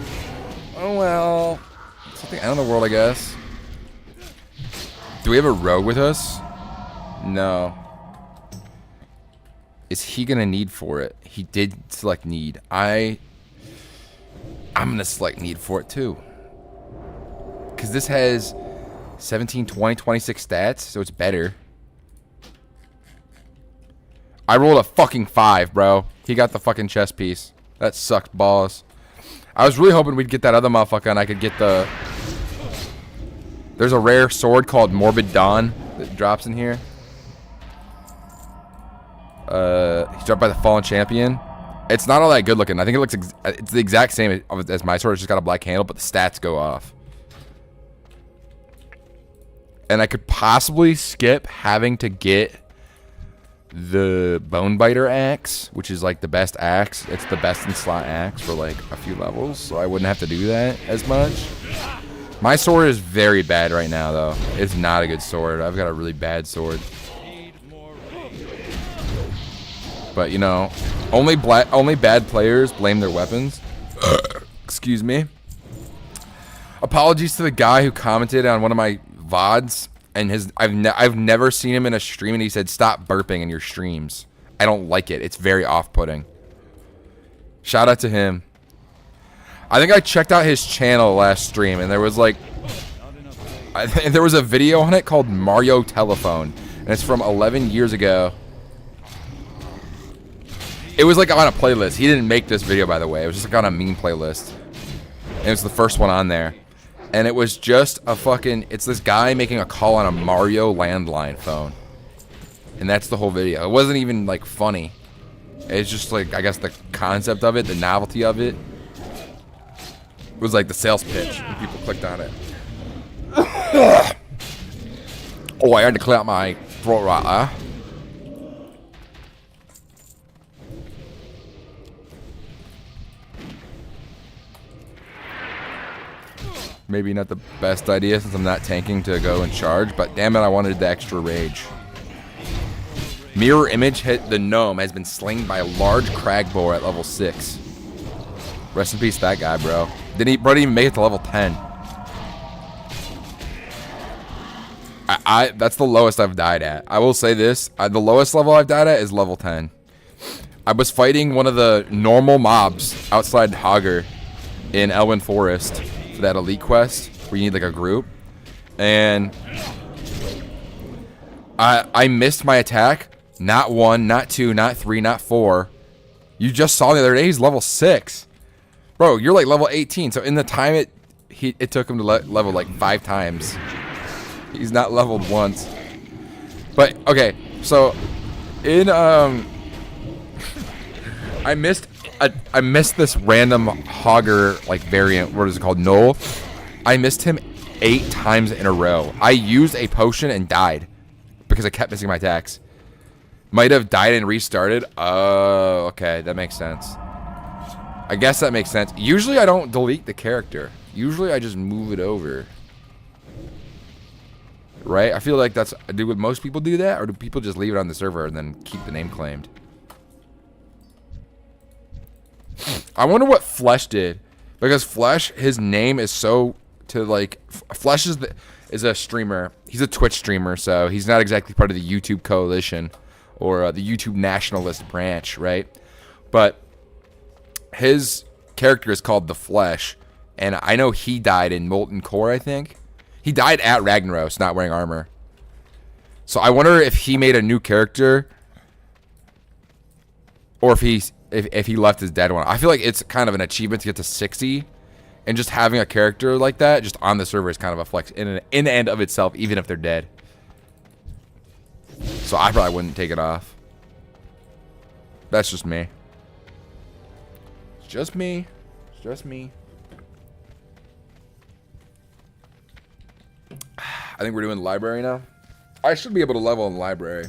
Oh well. It's like the end of the world, I guess. Do we have a rogue with us? No. Is he gonna need for it? He did select need. I'm gonna select need for it too. Because this has 17, 20, 26 stats, so it's better. I rolled a fucking 5, bro. He got the fucking chest piece. That sucked balls. I was really hoping we'd get that other motherfucker and I could get the... There's a rare sword called Morbid Dawn that drops in here. He's dropped by the Fallen Champion. It's not all that good looking. I think it looks it's the exact same as my sword. It's just got a black handle, but the stats go off. And I could possibly skip having to get the Bonebiter axe, which is like the best axe. It's the best in slot axe for like a few levels, so I wouldn't have to do that as much. My sword is very bad right now, though. It's not a good sword. I've got a really bad sword. But you know, only bad players blame their weapons. Excuse me. Apologies to the guy who commented on one of my VODs, and I've never seen him in a stream, and he said stop burping in your streams. I don't like it. It's very off-putting. Shout out to him. I think I checked out his channel last stream, and there was like, there was a video on it called Mario Telephone, and it's from 11 years ago. It was like on a playlist. He didn't make this video, by the way. It was just like on a meme playlist. And it was the first one on there. And it was just a fucking... It's this guy making a call on a Mario landline phone. And that's the whole video. It wasn't even, like, funny. It's just, like, I guess the concept of it, the novelty of it. It was like the sales pitch. And people clicked on it. Oh, I had to clear out my throat right there. Maybe not the best idea since I'm not tanking to go and charge, but damn it, I wanted the extra rage. Mirror image hit the gnome has been slain by a large crag boar at level 6. Rest in peace, that guy, bro. Didn't even make it to level 10. That's the lowest I've died at. I will say this. The lowest level I've died at is level 10. I was fighting one of the normal mobs outside Hogger in Elwyn Forest for that elite quest where you need like a group. And I missed my attack. Not 1, not 2, not 3, not 4. You just saw the other day he's level 6. Bro, you're like level 18. So in the time it took him to level like 5 times. He's not leveled once. But okay, so in I missed this random Hogger like variant. What is it called? Null. I missed him 8 times in a row. I used a potion and died because I kept missing my attacks. Might have died and restarted. Oh, okay, that makes sense. I guess that makes sense. Usually I don't delete the character. Usually I just move it over. Right? I feel like do most people do that, or do people just leave it on the server and then keep the name claimed? I wonder what Flesh did, because Flesh, his name is so Flesh is a streamer. He's a Twitch streamer, so he's not exactly part of the YouTube coalition or the YouTube nationalist branch, right? But his character is called the Flesh, and I know he died in Molten Core, I think. He died at Ragnaros, not wearing armor. So I wonder if he made a new character, or if he left his dead one. I feel like it's kind of an achievement to get to 60, and just having a character like that just on the server is kind of a flex in and of itself, even if they're dead. So I probably wouldn't take it off. That's just me. It's just me. It's just me. I think we're doing the library now. I should be able to level in the library.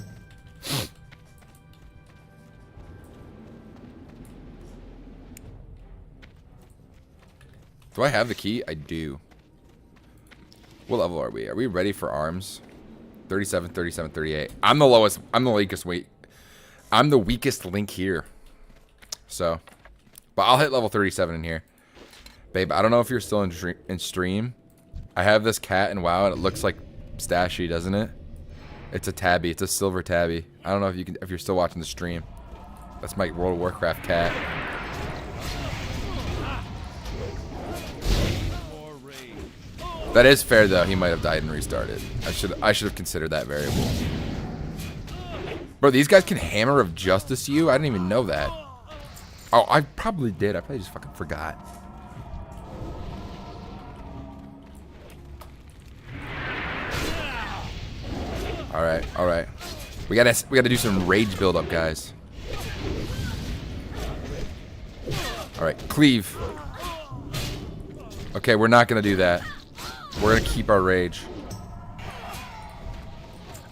Do I have the key? I do. What level are we? Are we ready for arms? 37, 37, 38. I'm the lowest. I'm the weakest weight. I'm the weakest link here. So, but I'll hit level 37 in here. Babe, I don't know if you're still in stream. I have this cat in WoW, and it looks like Stashy, doesn't it? It's a tabby. It's a silver tabby. I don't know if you're still watching the stream. That's my World of Warcraft cat. That is fair, though. He might have died and restarted. I should have considered that variable. Bro, these guys can Hammer of Justice you? I didn't even know that. Oh, I probably did. I probably just fucking forgot. Alright, alright. We gotta do some rage build up, guys. Alright, cleave. Okay, we're not gonna do that. We're gonna keep our rage.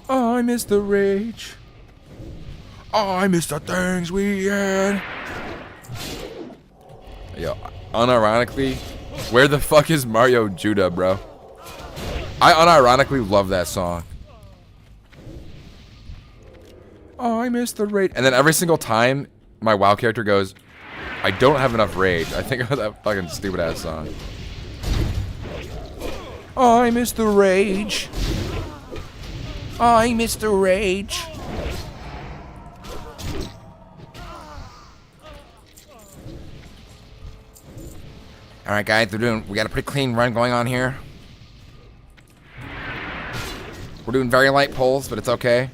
I miss the rage. I miss the things we had. Yo, unironically, where the fuck is Mario Judah, bro? I unironically love that song. I miss the rage. And then every single time my WoW character goes, I don't have enough rage, I think of that fucking stupid ass song. I miss the rage. I miss the rage. Alright guys, we got a pretty clean run going on here. We're doing very light pulls, but it's okay.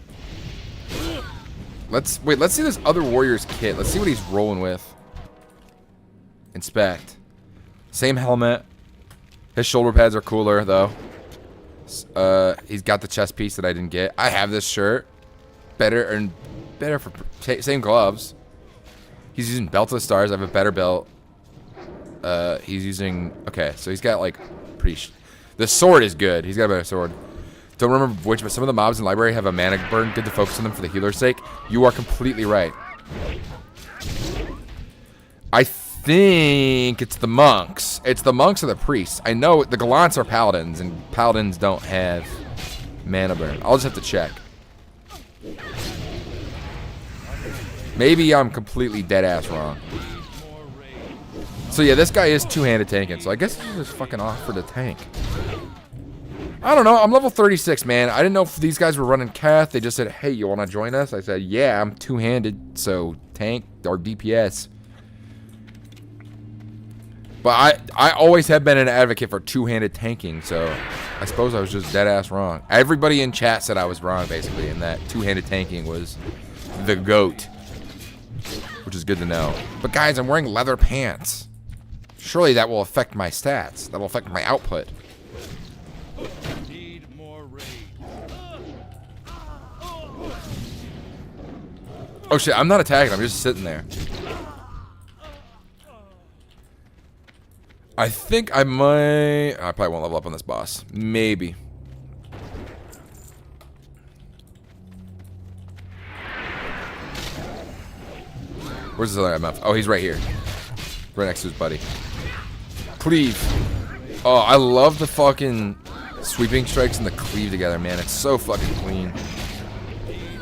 Let's see this other warrior's kit. Let's see what he's rolling with. Inspect. Same helmet. His shoulder pads are cooler, though. He's got the chest piece that I didn't get. I have this shirt. Better for same gloves. He's using Belt of the Stars. I have a better belt. He's using... Okay, so he's got, like, pretty... The sword is good. He's got a better sword. Don't remember which, but some of the mobs in the library have a mana burn. Good to focus on them for the healer's sake. You are completely right. I think it's the monks. It's the monks or the priests. I know the Gallants are paladins, and paladins don't have mana burn. I'll just have to check. Maybe I'm completely dead ass wrong. So yeah, this guy is two-handed tanking, so I guess he just fucking offered a tank. I don't know, I'm level 36, man. I didn't know if these guys were running Cath. They just said, hey, you want to join us? I said, yeah, I'm two-handed, so tank or DPS. But I always have been an advocate for two-handed tanking, so I suppose I was just dead-ass wrong. Everybody in chat said I was wrong, basically, and that two-handed tanking was the GOAT. Which is good to know. But guys, I'm wearing leather pants. Surely that will affect my stats. That will affect my output. Need more raid. Oh shit, I'm not attacking, I'm just sitting there. I think I might... I probably won't level up on this boss. Maybe. Where's this other MF? Oh, he's right here. Right next to his buddy. Cleave. Oh, I love the fucking sweeping strikes and the cleave together, man. It's so fucking clean.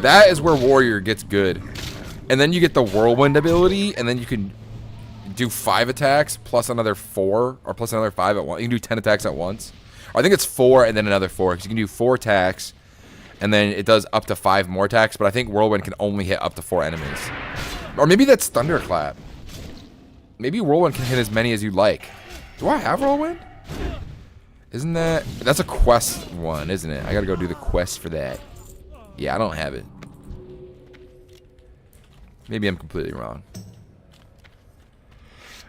That is where Warrior gets good. And then you get the Whirlwind ability, and then you can do 5 attacks plus another 4, or plus another 5 at once. You can do 10 attacks at once. Or I think it's 4 and then another 4, because you can do 4 attacks, and then it does up to 5 more attacks, but I think Whirlwind can only hit up to 4 enemies. Or maybe that's Thunderclap. Maybe Whirlwind can hit as many as you like. Do I have Whirlwind? Isn't that... That's a quest one, isn't it? I gotta go do the quest for that. Yeah, I don't have it. Maybe I'm completely wrong.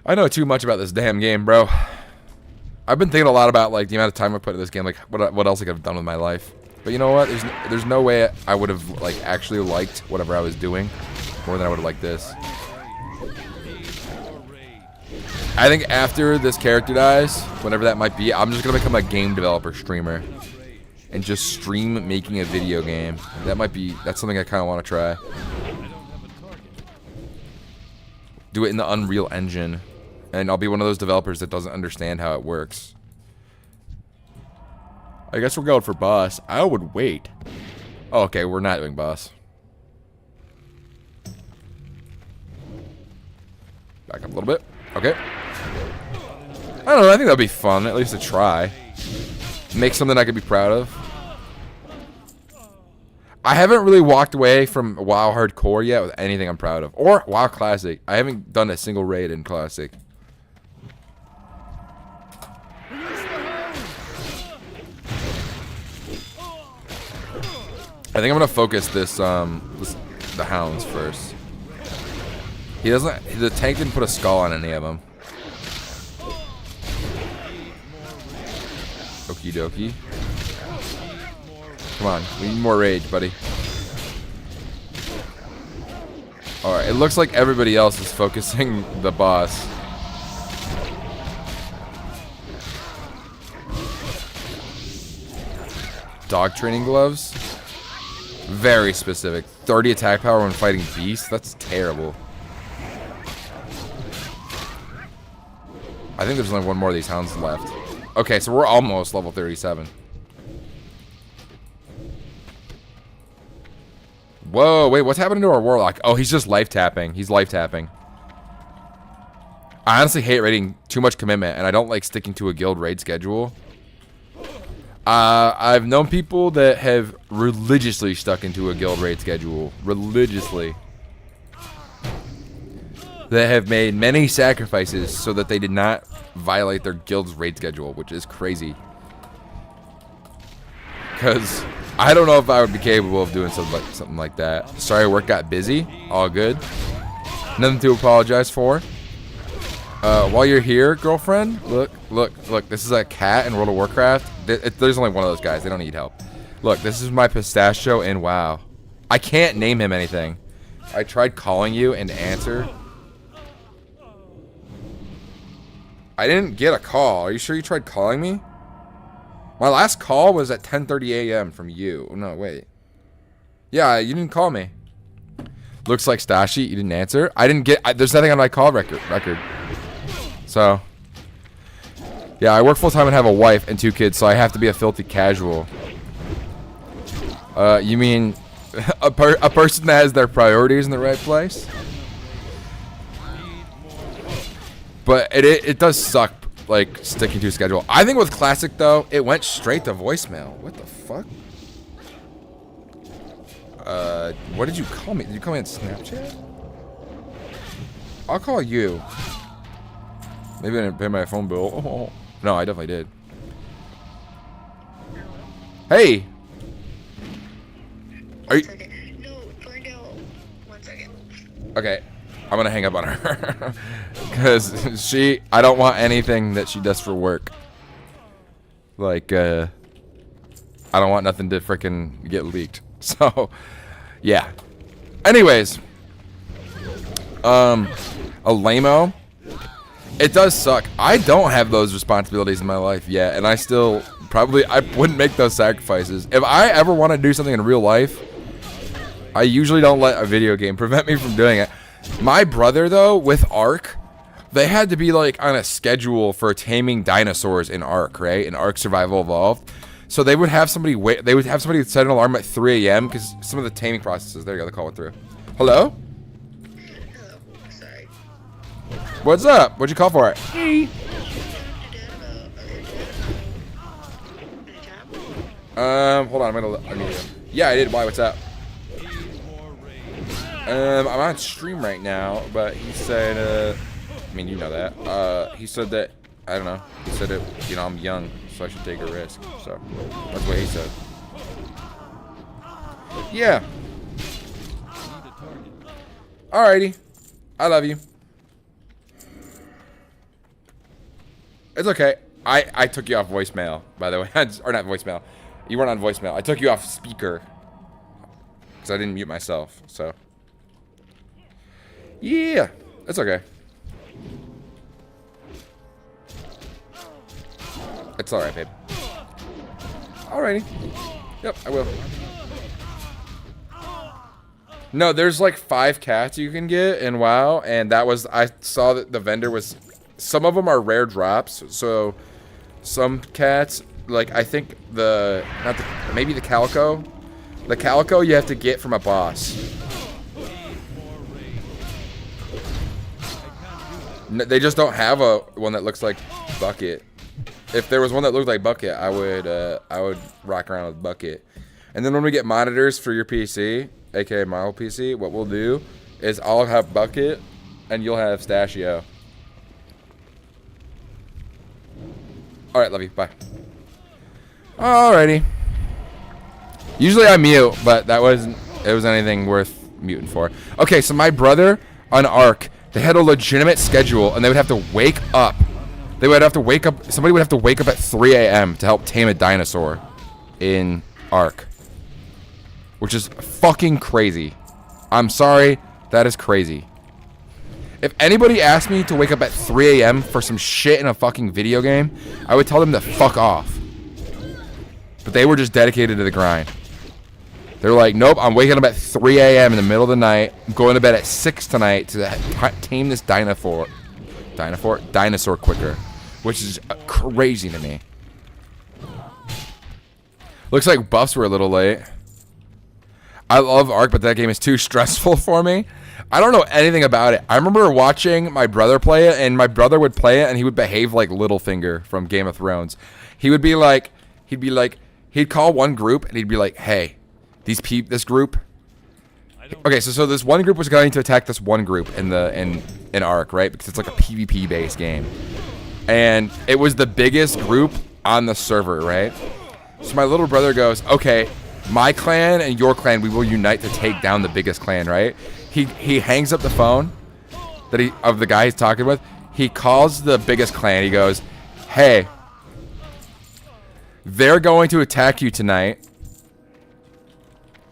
I know too much about this damn game, bro. I've been thinking a lot about like the amount of time I put in this game, like what else I could have done with my life. But you know what? There's no way I would have like actually liked whatever I was doing more than I would have liked this. I think after this character dies, whenever that might be, I'm just gonna become a game developer streamer and just stream making a video game. That's something I kind of want to try. Do it in the Unreal Engine, and I'll be one of those developers that doesn't understand how it works. I guess we're going for boss. I would wait. Oh, okay, we're not doing boss. Back up a little bit. Okay. I don't know, I think that'd be fun, at least to try. Make something I could be proud of. I haven't really walked away from WoW Hardcore yet with anything I'm proud of. Or WoW Classic. I haven't done a single raid in Classic. I think I'm gonna focus the hounds first. He doesn't. The tank didn't put a skull on any of them. Okie dokie. Come on, we need more rage, buddy. Alright, it looks like everybody else is focusing the boss. Dog training gloves? Very specific. 30 attack power when fighting beasts? That's terrible. I think there's only one more of these hounds left. Okay, so we're almost level 37. Whoa, wait, what's happening to our warlock? Oh, he's just life tapping. He's life tapping. I honestly hate raiding too much commitment, and I don't like sticking to a guild raid schedule. I've known people that have religiously stuck into a guild raid schedule. Religiously. That have made many sacrifices so that they did not violate their guild's raid schedule, which is crazy. Because I don't know if I would be capable of doing something like that. Sorry, work got busy. All good. Nothing to apologize for. While you're here, girlfriend, look. This is a cat in World of Warcraft. There's only one of those guys. They don't need help. Look, this is my pistachio in WoW. I can't name him anything. I tried calling you and answer. I didn't get a call. Are you sure you tried calling me? My last call was at 10:30 a.m. from you. No, wait. Yeah, you didn't call me. Looks like Stashi, you didn't answer. I didn't get... there's nothing on my call record. So... yeah, I work full-time and have a wife and 2 kids, so I have to be a filthy casual. You mean... a person that has their priorities in the right place? But it does suck, like, sticking to a schedule. I think with Classic, though, it went straight to voicemail. What the fuck? What did you call me? Did you call me on Snapchat? I'll call you. Maybe I didn't pay my phone bill. Oh. No, I definitely did. Hey! Are you... No, Ferndale. 1 second. Okay. I'm gonna hang up on her. Because I don't want anything that she does for work. Like, I don't want nothing to frickin' get leaked. So, yeah. Anyways. A lame-o. It does suck. I don't have those responsibilities in my life yet, and I still I wouldn't make those sacrifices. If I ever want to do something in real life, I usually don't let a video game prevent me from doing it. My brother, though, with Ark, they had to be like on a schedule for taming dinosaurs in Ark, right? In Ark Survival Evolved. So they would have somebody set an alarm at 3 a.m. because some of the taming processes. There you go, the call went through. Hello? Hello. Sorry. What's up? What'd you call for it? Hold on, I need to. Yeah, I did. Why? What's up? I'm on stream right now, but he said, I mean, you know that. He said that, I don't know. He said that, you know, I'm young, so I should take a risk. So, that's what he said. Yeah. Alrighty. I love you. It's okay. I took you off voicemail, by the way. Or not voicemail. You weren't on voicemail. I took you off speaker. Because I didn't mute myself, so. Yeah. It's okay. It's alright, babe. Alrighty. Yep, I will. No, there's like 5 cats you can get in WoW, and that was, I saw that the vendor was, some of them are rare drops, so some cats, like I think maybe the calico. The calico you have to get from a boss. They just don't have one that looks like Bucket. If there was one that looked like Bucket, I would rock around with Bucket. And then when we get monitors for your PC, aka my old PC, what we'll do is I'll have Bucket and you'll have Stashio. Alright, love you. Bye. Alrighty. Usually I mute, but it wasn't anything worth muting for. Okay, so my brother on Ark, they had a legitimate schedule and they would have to wake up. Somebody would have to wake up at 3 a.m. to help tame a dinosaur in Ark. Which is fucking crazy. I'm sorry, that is crazy. If anybody asked me to wake up at 3 a.m. for some shit in a fucking video game, I would tell them to fuck off. But they were just dedicated to the grind. They're like, nope, I'm waking up at 3 a.m. in the middle of the night. I'm going to bed at 6 tonight to tame this dinosaur quicker. Which is crazy to me. Looks like buffs were a little late. I love Ark, but that game is too stressful for me. I don't know anything about it. I remember watching my brother play it, and my brother would play it, and he would behave like Littlefinger from Game of Thrones. He'd call one group, and he'd be like, hey, this group. Okay, so this one group was going to attack this one group in Ark, right? Because it's like a PvP based game. And it was the biggest group on the server, right? So my little brother goes, okay, my clan and your clan, we will unite to take down the biggest clan, right? He hangs up the phone of the guy he's talking with. He calls the biggest clan. He goes, hey, they're going to attack you tonight.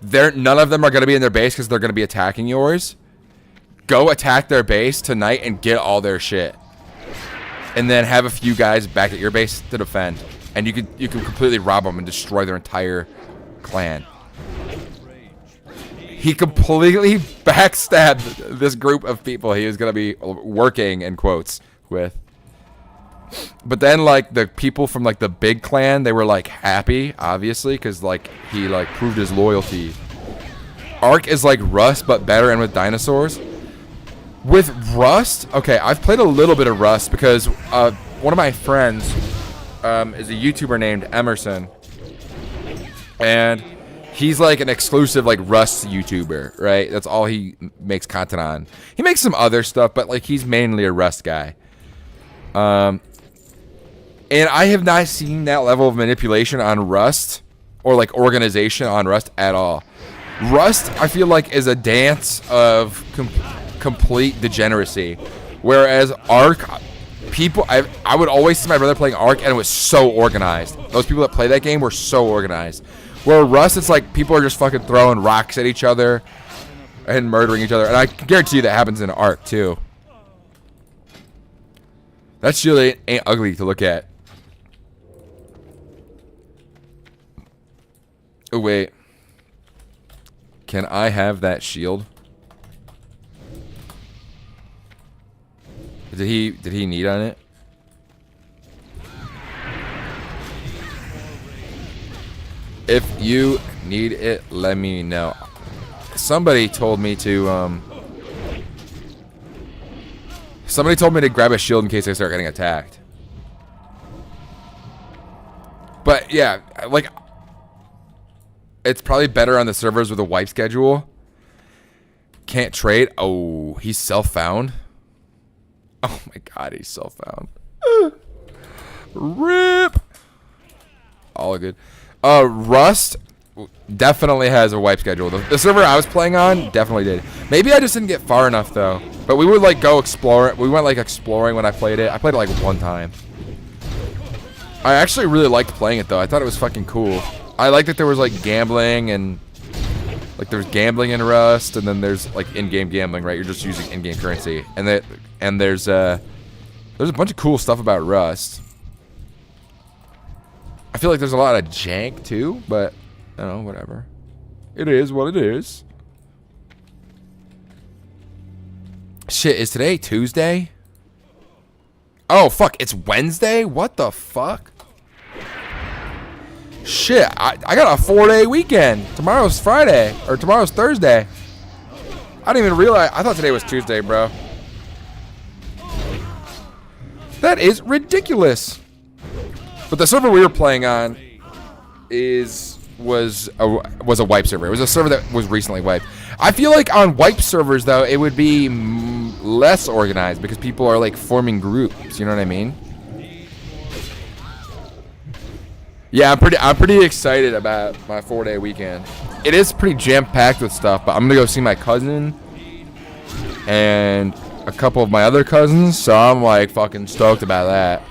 None of them are going to be in their base because they're going to be attacking yours. Go attack their base tonight and get all their shit. And then have a few guys back at your base to defend. And you can completely rob them and destroy their entire clan. He completely backstabbed this group of people he was going to be working, in quotes, with. But then, like, the people from, like, the big clan, they were, like, happy, obviously, because, like, he, like, proved his loyalty. Ark is like Rust, but better and with dinosaurs. With Rust, okay, I've played a little bit of Rust because one of my friends is a YouTuber named Emerson, and he's like an exclusive like Rust YouTuber, right? That's all he makes content on. He makes some other stuff, but like he's mainly a Rust guy. And I have not seen that level of manipulation on Rust or like organization on Rust at all. Rust, I feel like, is a dance of complete degeneracy, whereas Ark, people, I would always see my brother playing Ark, and it was so organized. Those people that play that game were so organized. Where Rust, it's like people are just fucking throwing rocks at each other and murdering each other, and I guarantee you that happens in Ark too. That shit ain't ugly to look at. Oh wait, can I have that shield? Did he need on it? If you need it, let me know. Somebody told me to grab a shield in case I start getting attacked. But yeah, like, it's probably better on the servers with a wipe schedule. Can't trade. Oh, he's self-found. Oh my god, he's self-found. RIP. All good. Rust definitely has a wipe schedule. The server I was playing on definitely did. Maybe I just didn't get far enough though. But we would like go explore it. We went like exploring when I played it. I played it like one time. I actually really liked playing it though. I thought it was fucking cool. I like that there was like gambling and like there's gambling in Rust, and then there's like in-game gambling, right? You're just using in-game currency, and there's a bunch of cool stuff about Rust. I feel like there's a lot of jank too, but I don't know, whatever. It is what it is. Shit, is today Tuesday? Oh fuck, it's Wednesday? What the fuck? Shit, I got a 4-day weekend. Tomorrow's Friday, or tomorrow's Thursday. I didn't even realize. I thought today was Tuesday, bro. That is ridiculous. But the server we were playing on was a wipe server. It was a server that was recently wiped. I feel like on wipe servers though, it would be less organized because people are like forming groups. You know what I mean? Yeah, I'm pretty excited about my 4-day weekend. It is pretty jam-packed with stuff, but I'm gonna go see my cousin and a couple of my other cousins, so I'm like fucking stoked about that.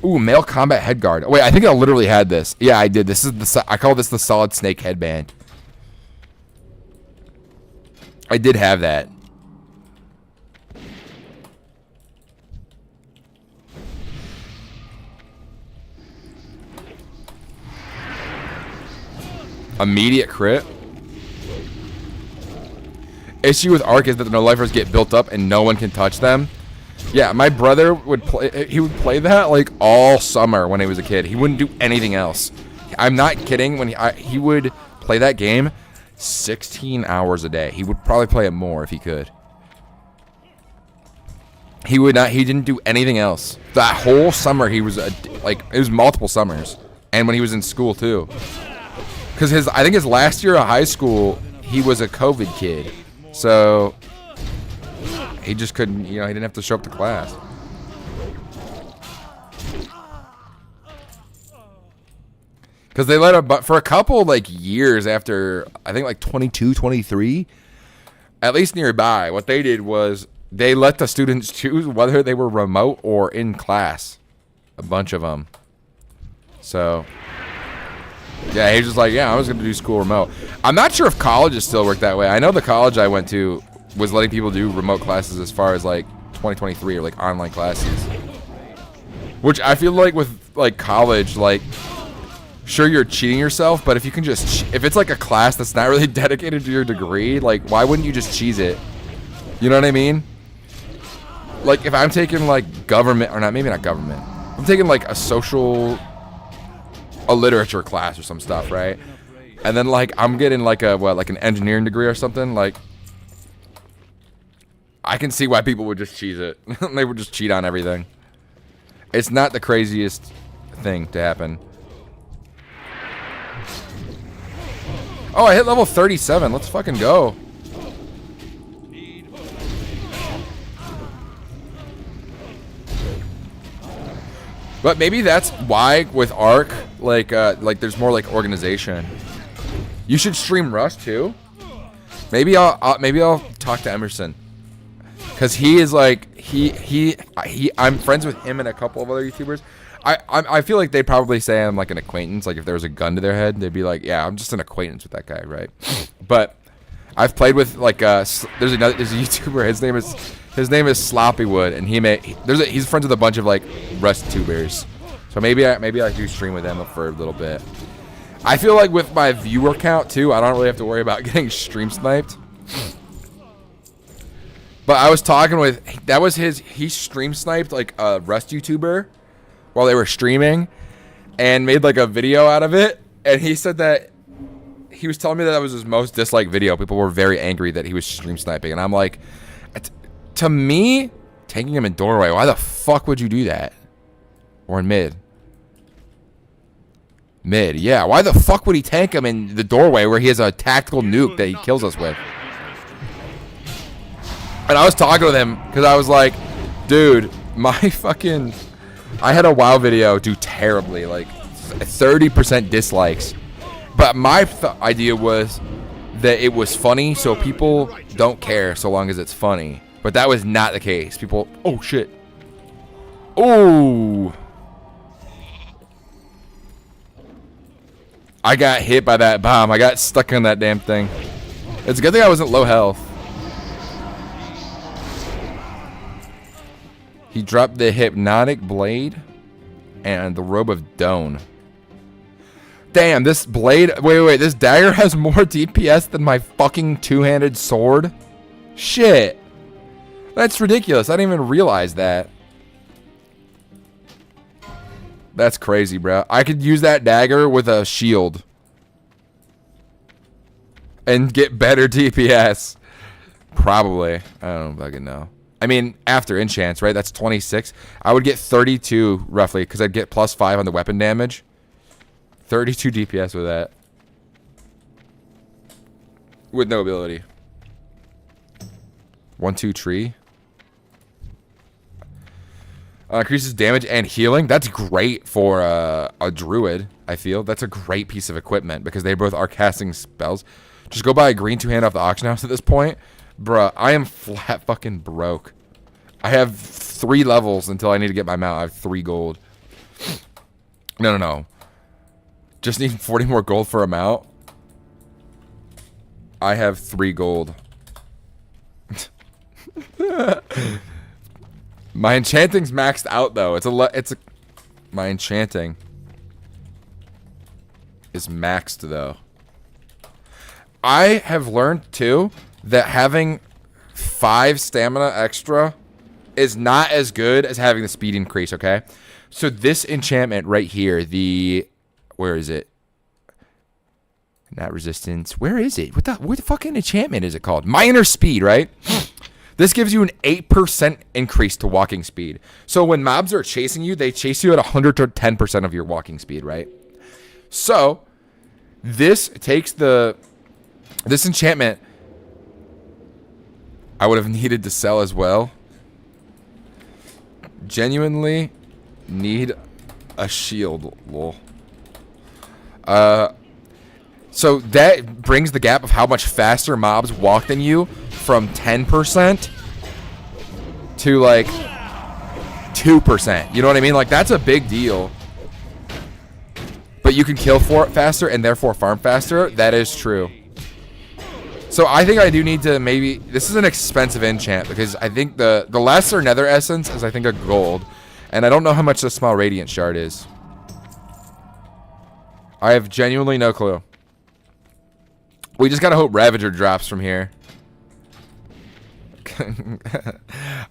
Ooh, male combat headguard. Wait, I think I literally had this. Yeah, I did. This is I call this the solid snake headband. I did have that. Immediate crit. Issue with Ark is that the no-lifers get built up and no one can touch them. Yeah, my brother would play. He would play that like all summer when he was a kid. He wouldn't do anything else. I'm not kidding. When he would play that game 16 hours a day. He would probably play it more if he could. He would not. He didn't do anything else. That whole summer he was like it was multiple summers, and when he was in school too. Because I think his last year of high school, he was a COVID kid. So, he just couldn't, he didn't have to show up to class. Because they let him, but for a couple, like, years after, I think, like, 22, 23, at least nearby, what they did was they let the students choose whether they were remote or in class. A bunch of them. So... yeah, he was just like, yeah, I was going to do school remote. I'm not sure if colleges still work that way. I know the college I went to was letting people do remote classes as far as, like, 2023 or, like, online classes. Which I feel like with, like, college, like, sure, you're cheating yourself, but if you can just, if it's, like, a class that's not really dedicated to your degree, like, why wouldn't you just cheese it? You know what I mean? Like, if I'm taking, like, government, or not, maybe not government. I'm taking, like, a literature class or some stuff, right? And then like I'm getting like an engineering degree or something, like I can see why people would just cheese it. They would just cheat on everything. It's not the craziest thing to happen. Oh, I hit level 37. Let's fucking go. But maybe that's why with Ark, like there's more like organization. You should stream Rust too. Maybe I'll talk to Emerson, cause he is like I'm friends with him and a couple of other YouTubers. I feel like they'd probably say I'm like an acquaintance. Like if there was a gun to their head, they'd be like, yeah, I'm just an acquaintance with that guy, right? But I've played with like there's a YouTuber. His name is Sloppywood, and he's friends with a bunch of like Rust tubers. So maybe I do stream with them for a little bit. I feel like with my viewer count too, I don't really have to worry about getting stream sniped. But I was talking with he stream sniped like a Rust YouTuber while they were streaming and made like a video out of it, and he said that he was telling me that was his most disliked video. People were very angry that he was stream sniping, and I'm like, to me, tanking him in doorway, why the fuck would you do that? Or in mid? Mid, yeah. Why the fuck would he tank him in the doorway where he has a tactical nuke that he kills us with? And I was talking with him because I was like, dude, I had a WoW video do terribly, like 30% dislikes. But my idea was that it was funny, so people don't care so long as it's funny. But that was not the case. People, oh shit. Oh. I got hit by that bomb. I got stuck on that damn thing. It's a good thing I wasn't low health. He dropped the hypnotic blade and the robe of Doan. Damn, this blade, wait, this dagger has more DPS than my fucking two-handed sword? Shit. That's ridiculous. I didn't even realize that. That's crazy, bro. I could use that dagger with a shield and get better DPS. Probably. I don't fucking know. I mean, after enchants, right? That's 26. I would get 32 roughly because I'd get +5 on the weapon damage. 32 DPS with that. With no ability. 1-2 tree. Increases damage and healing. That's great for a druid, I feel. That's a great piece of equipment because they both are casting spells. Just go buy a green two-hand off the auction house at this point. Bruh, I am flat fucking broke. I have 3 levels until I need to get my mount. I have 3 gold. No. Just need 40 more gold for a mount. I have 3 gold. My enchanting's maxed out though. My enchanting is maxed though. I have learned too that having 5 stamina extra is not as good as having the speed increase, okay? So this enchantment right here, where is it? Not resistance. Where is it? What the fucking enchantment is it called? Minor speed, right? This gives you an 8% increase to walking speed. So when mobs are chasing you, they chase you at 110% of your walking speed, right? So this takes this enchantment I would have needed to sell as well. Genuinely need a shield, lol. So that brings the gap of how much faster mobs walk than you from 10% to like 2%. You know what I mean? Like that's a big deal. But you can kill for it faster and therefore farm faster. That is true. So I think I do need to maybe... This is an expensive enchant because I think the lesser nether essence is I think a gold. And I don't know how much the small radiant shard is. I have genuinely no clue. We just gotta hope Ravager drops from here.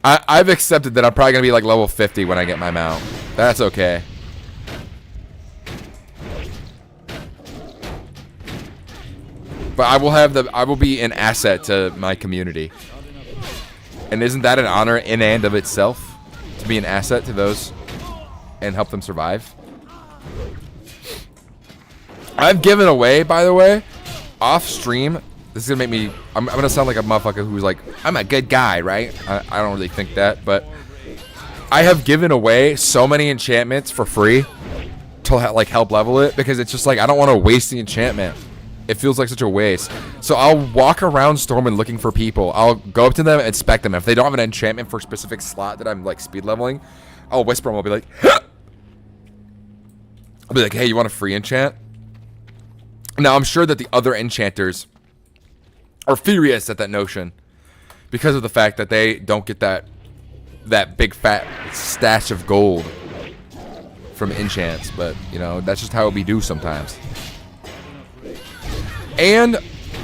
I've accepted that I'm probably gonna be like level 50 when I get my mount. That's okay. But I will be an asset to my community. And isn't that an honor in and of itself? To be an asset to those and help them survive? I've given away, by the way, off stream. This is gonna make me. I'm gonna sound like a motherfucker who's like, I'm a good guy, right? I don't really think that, but I have given away so many enchantments for free to like help level it because it's just like I don't want to waste the enchantment. It feels like such a waste. So I'll walk around Stormwind looking for people. I'll go up to them and inspect them. If they don't have an enchantment for a specific slot that I'm like speed leveling, I'll whisper them. I'll be like, hey, you want a free enchant? Now I'm sure that the other enchanters are furious at that notion because of the fact that they don't get that big fat stash of gold from enchants. But you know, that's just how we do sometimes. And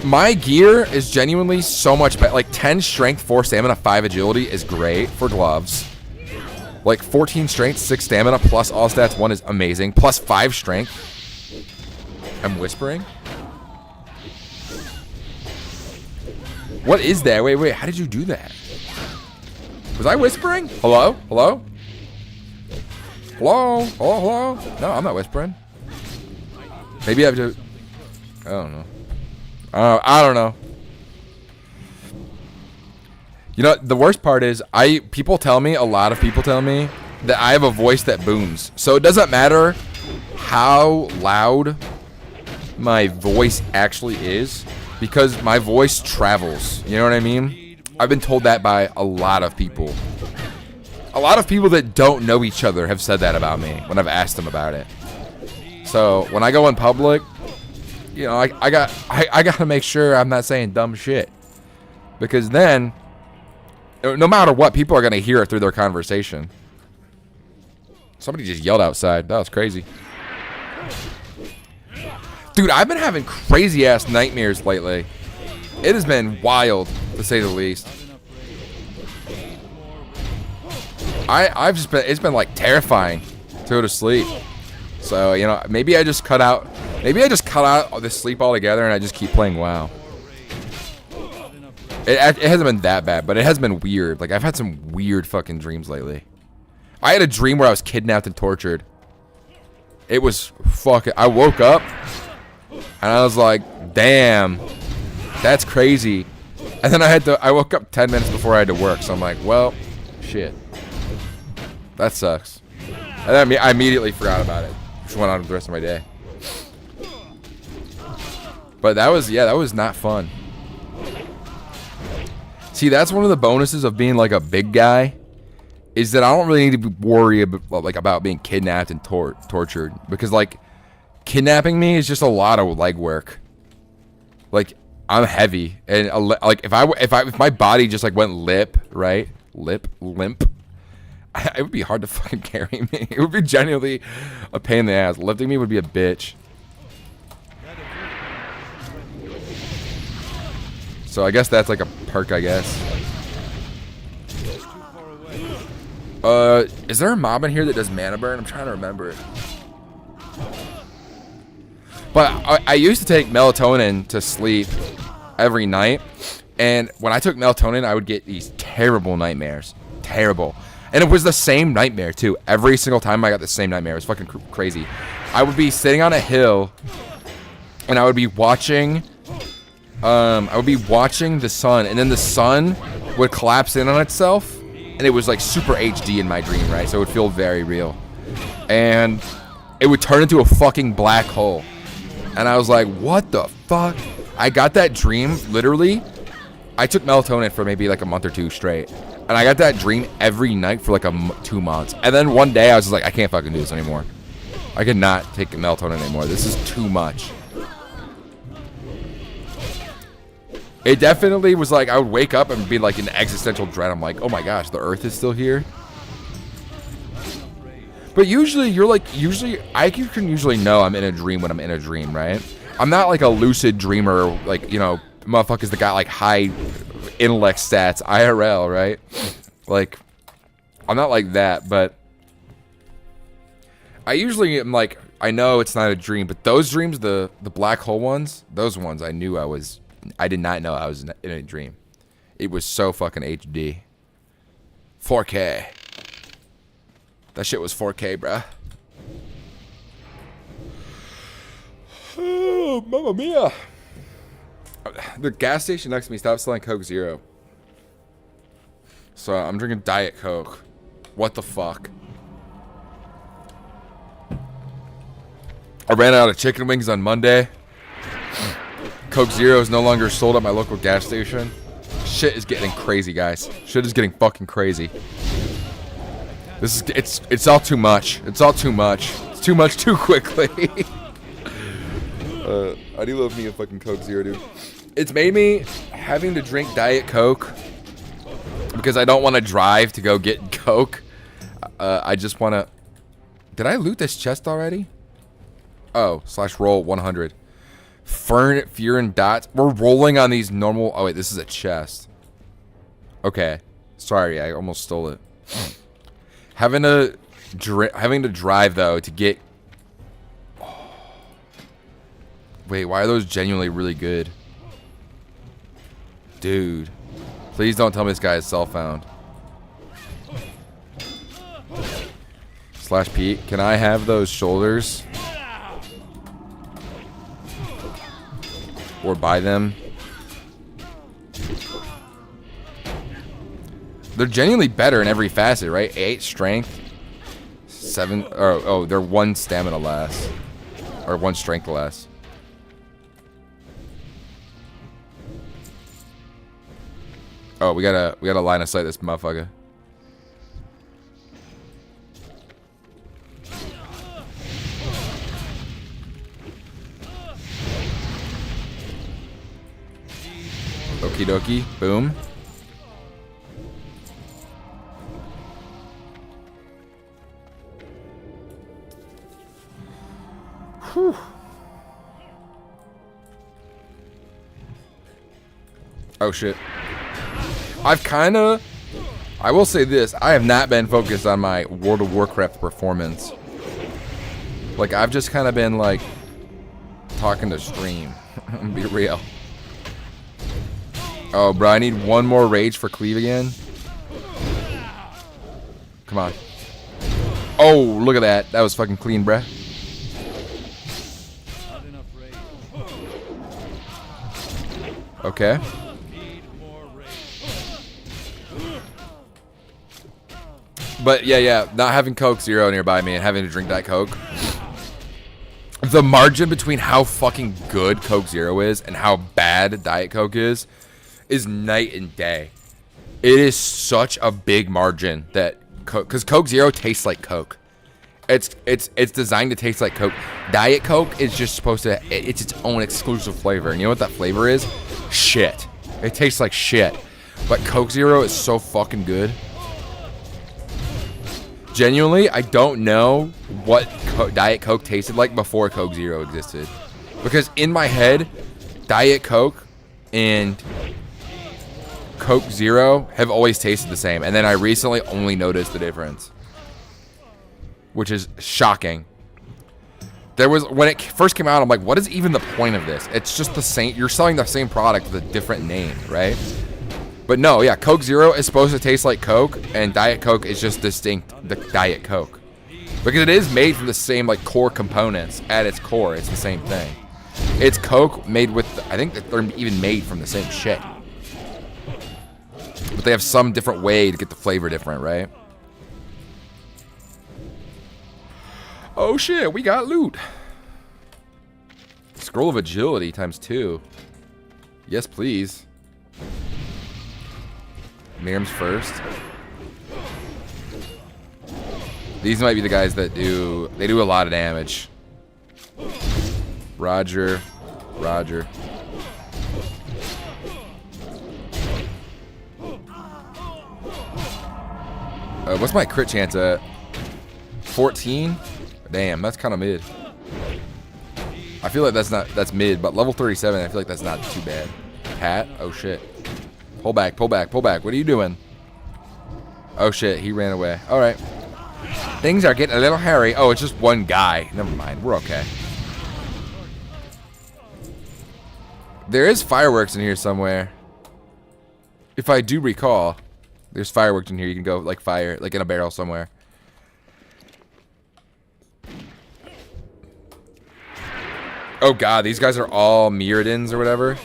my gear is genuinely so much better. Like 10 strength, 4 stamina, 5 agility is great for gloves. Like 14 strength, 6 stamina, plus all stats 1 is amazing. Plus 5 strength. I'm whispering. What is that? Wait, how did you do that? Was I whispering? Hello? Hello? Hello? Hello? No, I'm not whispering. Maybe I have to... I don't know. I don't know. You know, the worst part is, a lot of people tell me that I have a voice that booms. So it doesn't matter how loud my voice actually is, because my voice travels. You know what I mean? I've been told that by a lot of people. A lot of people that don't know each other have said that about me when I've asked them about it. So when I go in public, you know, I gotta make sure I'm not saying dumb shit, because then, no matter what, people are gonna hear it through their conversation. Somebody just yelled outside. That was crazy. Dude, I've been having crazy ass nightmares lately. It has been wild, to say the least. It's been like terrifying to go to sleep. So, you know, maybe I just cut out the sleep altogether and I just keep playing WoW. It hasn't been that bad, but it has been weird. Like, I've had some weird fucking dreams lately. I had a dream where I was kidnapped and tortured. It was fucking... I woke up and I was like, damn, that's crazy. And then I woke up 10 minutes before I had to work, so I'm like, well, shit. That sucks. And then I immediately forgot about it. Just went on with the rest of my day. But that was not fun. See, that's one of the bonuses of being like a big guy, is that I don't really need to worry about being kidnapped and tortured, because like kidnapping me is just a lot of legwork. Like, I'm heavy, and like if my body just like went limp, it would be hard to fucking carry me. It would be genuinely a pain in the ass. Lifting me would be a bitch. So I guess that's like a perk, I guess. Is there a mob in here that does mana burn? I'm trying to remember it. But I used to take melatonin to sleep every night, and when I took melatonin, I would get these terrible nightmares. Terrible. And it was the same nightmare, too. Every single time I got the same nightmare. It was fucking crazy. I would be sitting on a hill, and I would be watching... the sun, and then the sun would collapse in on itself, and it was like super HD in my dream, right? So it would feel very real. And it would turn into a fucking black hole. And I was like, what the fuck? I got that dream, literally. I took melatonin for maybe like a month or two straight. And I got that dream every night for like 2 months. And then one day I was just like, I can't fucking do this anymore. I could not take melatonin anymore. This is too much. It definitely was like, I would wake up and be like in existential dread. I'm like, oh my gosh, the earth is still here. But usually, I can usually know I'm in a dream when I'm in a dream, right? I'm not like a lucid dreamer, like, you know, motherfuckers that got like high intellect stats, IRL, right? Like, I'm not like that, but I usually am like, I know it's not a dream, but those dreams, the black hole ones, those ones I did not know I was in a dream. It was so fucking HD. 4K. That shit was 4K, bruh. Oh, mamma mia. The gas station next to me stopped selling Coke Zero. So I'm drinking Diet Coke. What the fuck? I ran out of chicken wings on Monday. Coke Zero is no longer sold at my local gas station. Shit is getting crazy, guys. Shit is getting fucking crazy. This is it's all too much. It's all too much. It's too much too quickly. I do love me a fucking Coke Zero, dude. It's made me having to drink Diet Coke because I don't want to drive to go get Coke. I just want to... Did I loot this chest already? Oh, /roll 100. Fear and dots. We're rolling on these normal... Oh, wait, this is a chest. Okay. Sorry, I almost stole it. Having to drive, though, to get... Wait, why are those genuinely really good? Dude. Please don't tell me this guy is self-found. /Pete, can I have those shoulders? Or buy them? They're genuinely better in every facet, right? 8 strength. 7... Oh, they're 1 stamina less. Or 1 strength less. Oh, we gotta line of sight this motherfucker. Okie dokie. Boom. Whew. Oh shit. I will say this, I have not been focused on my World of Warcraft performance. Like, I've just kind of been, like, talking to stream. Be real. Oh, bro, I need 1 more rage for cleave again. Come on. Oh, look at that. That was fucking clean, bruh. Okay. But yeah, not having Coke Zero nearby me and having to drink Diet Coke. The margin between how fucking good Coke Zero is and how bad Diet Coke is night and day. It is such a big margin that because Coke Zero tastes like Coke. It's designed to taste like Coke. Diet Coke is just supposed to... It's its own exclusive flavor. And you know what that flavor is? Shit. It tastes like shit. But Coke Zero is so fucking good. Genuinely, I don't know what Diet Coke tasted like before Coke Zero existed. Because in my head, Diet Coke and Coke Zero have always tasted the same. And then I recently only noticed the difference. Which is shocking. When it first came out, I'm like, what is even the point of this? It's just the same. You're selling the same product with a different name, right? But no, yeah, Coke Zero is supposed to taste like Coke, and Diet Coke is just distinct the Diet Coke. Because it is made from the same, like, core components. At its core, it's the same thing. It's Coke made with, I think that they're even made from the same shit. But they have some different way to get the flavor different, right? Oh shit, we got loot. Scroll of Agility ×2. Yes, please. Miriam's first. These might be the guys that do a lot of damage. Roger. What's my crit chance at? 14? Damn, that's kind of mid. I feel like that's mid, but level 37, I feel like that's not too bad. Cat? Oh shit. Pull back. What are you doing? Oh shit, he ran away. Alright. Things are getting a little hairy. Oh, it's just one guy. Never mind, we're okay. There is fireworks in here somewhere. If I do recall. There's fireworks in here. You can go like fire, like in a barrel somewhere. Oh god, these guys are all Mirrodins or whatever.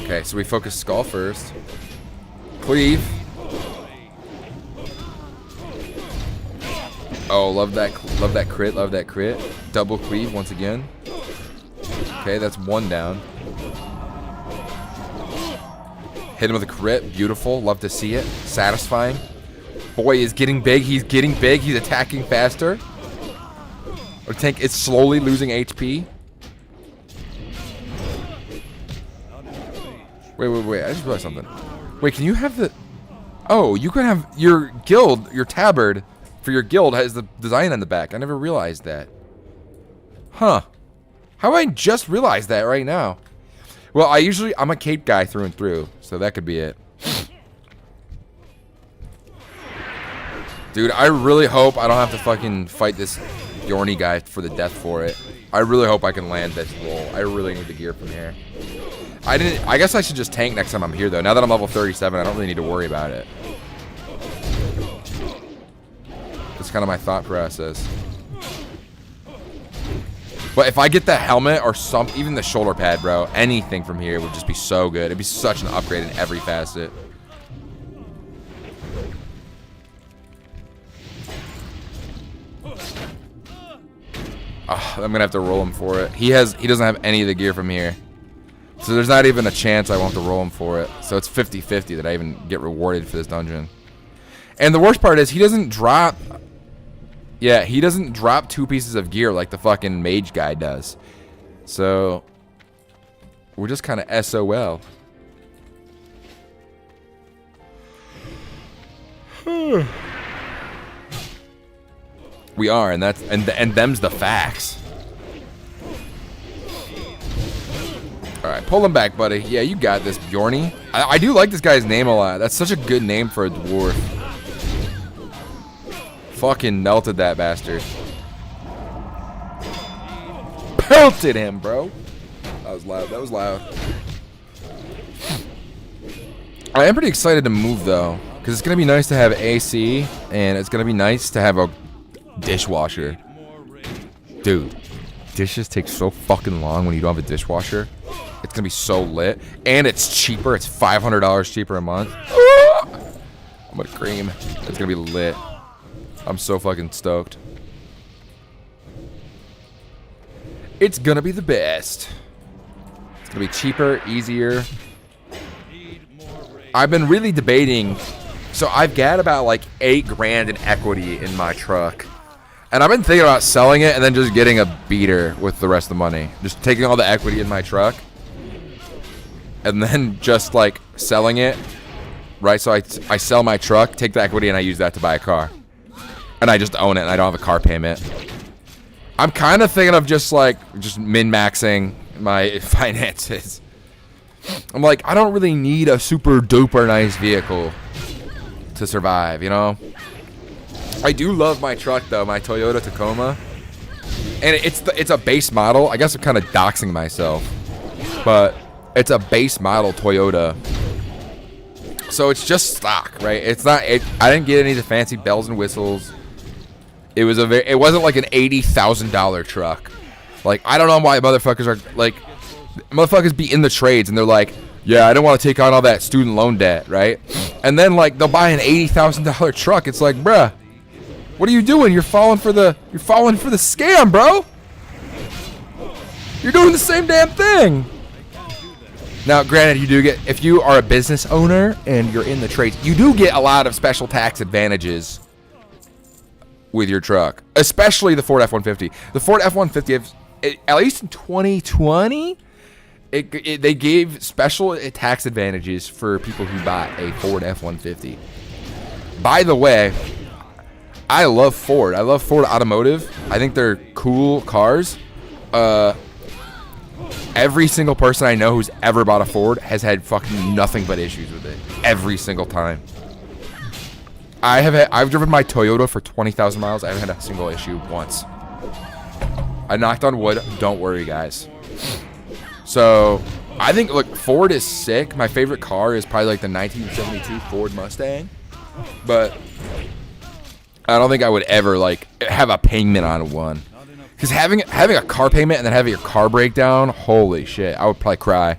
Okay, so we focus Skull first. Cleave. Oh, love that crit, love that crit. Double cleave once again. Okay, that's one down. Hit him with a crit, beautiful, love to see it. Satisfying. Boy is getting big, he's attacking faster. Our tank is slowly losing HP. Wait, I just realized something. Wait, can you have the... Oh, you can have your guild, your tabard for your guild has the design on the back. I never realized that. Huh. How I just realized that right now? Well, I'm a cape guy through and through, so that could be it. Dude, I really hope I don't have to fucking fight this Yorny guy for the death for it. I really hope I can land this roll. I really need the gear from here. I guess I should just tank next time I'm here, though. Now that I'm level 37, I don't really need to worry about it. That's kind of my thought process. But if I get the helmet or even the shoulder pad, bro, anything from here would just be so good. It'd be such an upgrade in every facet. I'm gonna have to roll him for it. He doesn't have any of the gear from here. So there's not even a chance I won't have to roll him for it. So it's 50-50 that I even get rewarded for this dungeon. And the worst part is he doesn't drop... Yeah, he doesn't drop 2 pieces of gear like the fucking mage guy does. So... we're just kind of SOL. We are, and that's... And them's the facts. Alright, pull him back, buddy. Yeah, you got this, Bjorny. I do like this guy's name a lot. That's such a good name for a dwarf. Fucking melted that bastard. Pelted him, bro. That was loud. That was loud. I am pretty excited to move, though. Because it's going to be nice to have AC. And it's going to be nice to have a dishwasher. Dude. Dishes take so fucking long when you don't have a dishwasher. It's gonna be so lit, and it's cheaper. It's $500 cheaper a month. I'm gonna cream. It's gonna be lit. I'm so fucking stoked. It's gonna be the best. It's gonna be cheaper, easier. I've been really debating. So I've got about like $8 grand in equity in my truck. And I've been thinking about selling it and then just getting a beater with the rest of the money. Just taking all the equity in my truck. And then just like selling it. Right, so I sell my truck, take the equity, and I use that to buy a car. And I just own it and I don't have a car payment. I'm kind of thinking of just min-maxing my finances. I'm like, I don't really need a super duper nice vehicle to survive, you know? I do love my truck though, my Toyota Tacoma, and it's a base model. I guess I'm kind of doxing myself, but it's a base model Toyota, so it's just stock, right? It's not. I didn't get any of the fancy bells and whistles. It wasn't like an $80,000 truck. Like I don't know why motherfuckers are like, motherfuckers be in the trades and they're like, yeah, I don't want to take on all that student loan debt, right? And then like they'll buy an $80,000 truck. It's like, bruh. What are you doing? You're falling for the scam, bro. You're doing the same damn thing. Now, granted, you do get, if you are a business owner and you're in the trades, you do get a lot of special tax advantages with your truck, especially the Ford F-150. The Ford F-150, at least in 2020, they gave special tax advantages for people who buy a Ford F-150. By the way, I love Ford. I love Ford Automotive. I think they're cool cars. Every single person I know who's ever bought a Ford has had fucking nothing but issues with it. Every single time. I've driven my Toyota for 20,000 miles. I haven't had a single issue once. I knocked on wood. Don't worry, guys. So, I think, look, Ford is sick. My favorite car is probably like the 1972 Ford Mustang. But I don't think I would ever like have a payment on one. Because having a car payment and then having your car break down, holy shit, I would probably cry.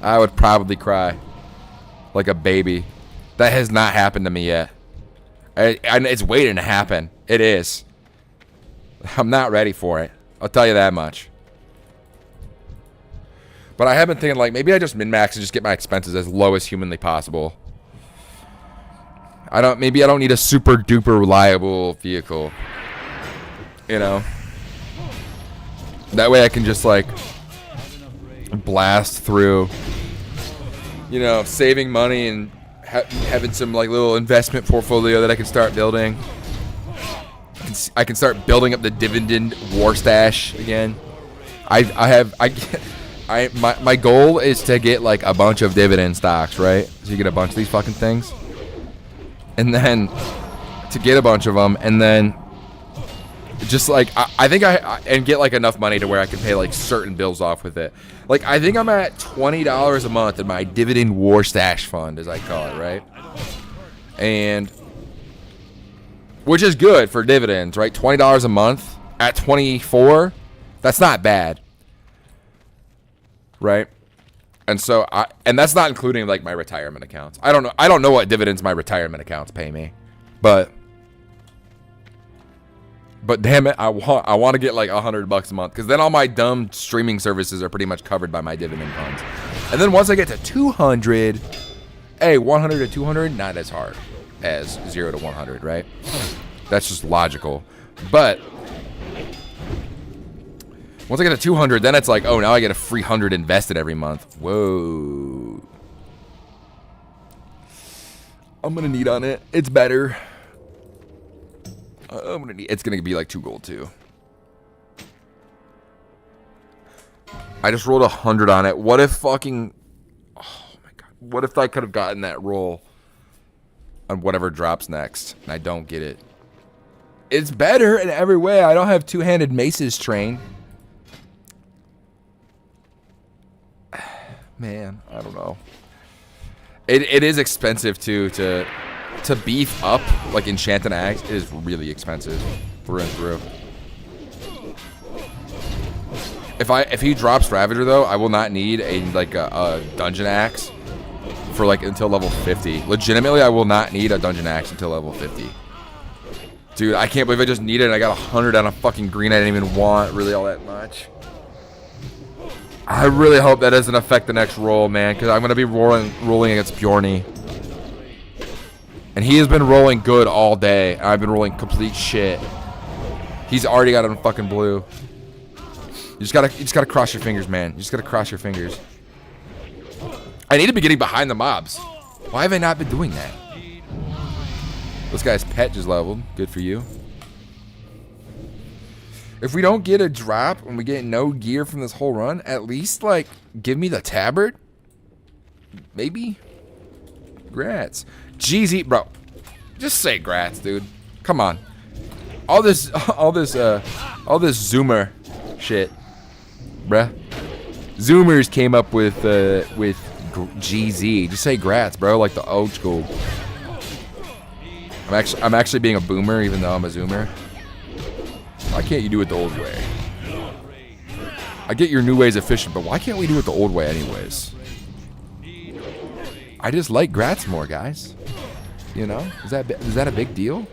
I would probably cry like a baby. That has not happened to me yet. And it's waiting to happen. It is. I'm not ready for it. I'll tell you that much. But I have been thinking, like, maybe I just min-max and just get my expenses as low as humanly possible. Maybe I don't need a super duper reliable vehicle. You know? That way I can just, like, blast through, you know, saving money and having some, like, little investment portfolio that I can start building. I can start building up the dividend war stash again. My goal is to get like a bunch of dividend stocks, right? So you get a bunch of these fucking things, and then to get a bunch of them, and then just like I think and get like enough money to where I can pay like certain bills off with it. Like I think I'm at $20 a month in my dividend war stash fund, as I call it, right? And which is good for dividends, right? $20 a month at 24, that's not bad. Right? And so and that's not including like my retirement accounts. I don't know what dividends my retirement accounts pay me. But damn it, I want to get like $100 a month, because then all my dumb streaming services are pretty much covered by my dividend funds. And then once I get to 200, 100 to 200, not as hard as 0 to 100, right? That's just logical. But once I get to 200, then it's like, oh, now I get a free 100 invested every month. Whoa. I'm going to need on it. It's better. It's going to be like 2 gold too. I just rolled 100 on it. What if fucking... Oh my god. What if I could have gotten that roll on whatever drops next and I don't get it? It's better in every way. I don't have two-handed maces trained. Man, I don't know. It is expensive too to beef up like enchanted axe. It is really expensive through and through. If he drops Ravager though, I will not need a dungeon axe for like until level 50. Legitimately, I will not need a dungeon axe until level 50. Dude, I can't believe I just needed it and I got 100 on a fucking green I didn't even want really all that much. I really hope that doesn't affect the next roll, man, because I'm going to be rolling against Bjorny. And he has been rolling good all day. I've been rolling complete shit. He's already got it on fucking blue. You just gotta cross your fingers, man. You just gotta cross your fingers. I need to be getting behind the mobs. Why have I not been doing that? This guy's pet just leveled. Good for you. If we don't get a drop and we get no gear from this whole run, at least, like, give me the tabard. Maybe. Grats. GZ, bro. Just say grats, dude. Come on. All this Zoomer shit, bruh. Zoomers came up with GZ. Just say grats, bro, like the old school. I'm actually being a boomer, even though I'm a Zoomer. Why can't you do it the old way? I get your new ways efficient, but why can't we do it the old way anyways? I just like grats more, guys. You know? Is that a big deal?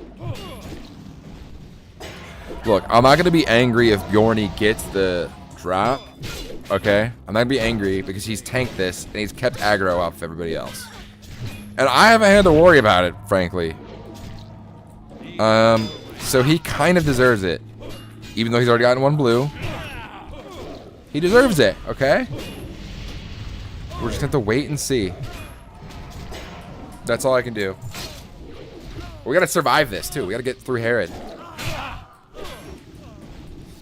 Look, I'm not going to be angry if Bjorny gets the drop. Okay? I'm not going to be angry because he's tanked this and he's kept aggro off of everybody else. And I haven't had to worry about it, frankly. So he kind of deserves it. Even though he's already gotten 1 blue. He deserves it, okay? We're just going to have to wait and see. That's all I can do. We got to survive this, too. We got to get through Herod.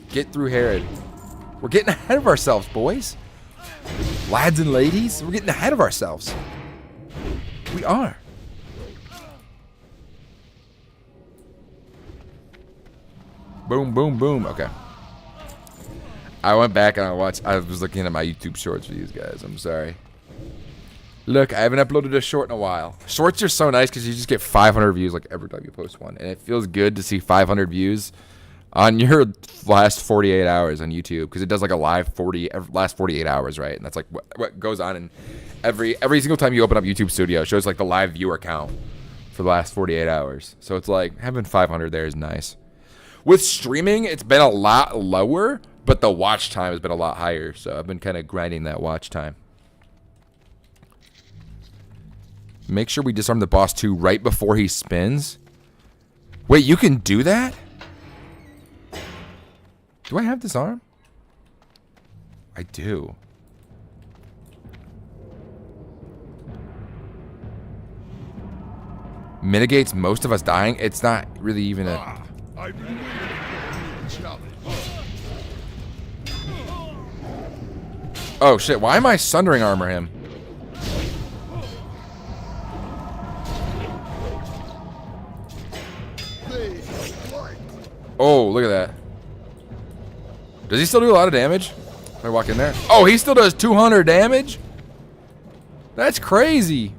Get through Herod. We're getting ahead of ourselves, boys. Lads and ladies, we're getting ahead of ourselves. We are. Boom, boom, boom. Okay. I went back and I was looking at my YouTube shorts for these guys. I'm sorry. Look, I haven't uploaded a short in a while. Shorts are so nice because you just get 500 views like every time you post one. And it feels good to see 500 views on your last 48 hours on YouTube because it does like a live last 48 hours, right? And that's like what goes on in every single time you open up YouTube Studio. It shows like the live viewer count for the last 48 hours. So it's like having 500 there is nice. With streaming, it's been a lot lower, but the watch time has been a lot higher. So I've been kind of grinding that watch time. Make sure we disarm the boss too right before he spins. Wait, you can do that? Do I have disarm? I do. Mitigates most of us dying? It's not really even a... I've been waiting for the challenge. Oh shit, why am I sundering armor him? Oh, look at that. Does he still do a lot of damage? Can I walk in there? Oh, he still does 200 damage? That's crazy.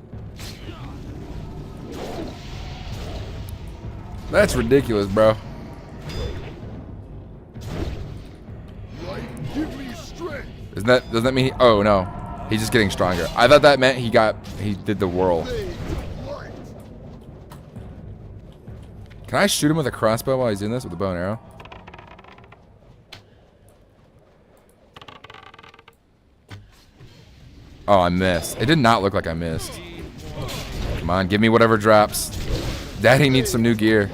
That's ridiculous, bro. Doesn't that mean oh no. He's just getting stronger. I thought that meant he did the whirl. Can I shoot him with a crossbow while he's doing this with a bow and arrow? Oh, I missed. It did not look like I missed. Come on, give me whatever drops. Daddy needs some new gear.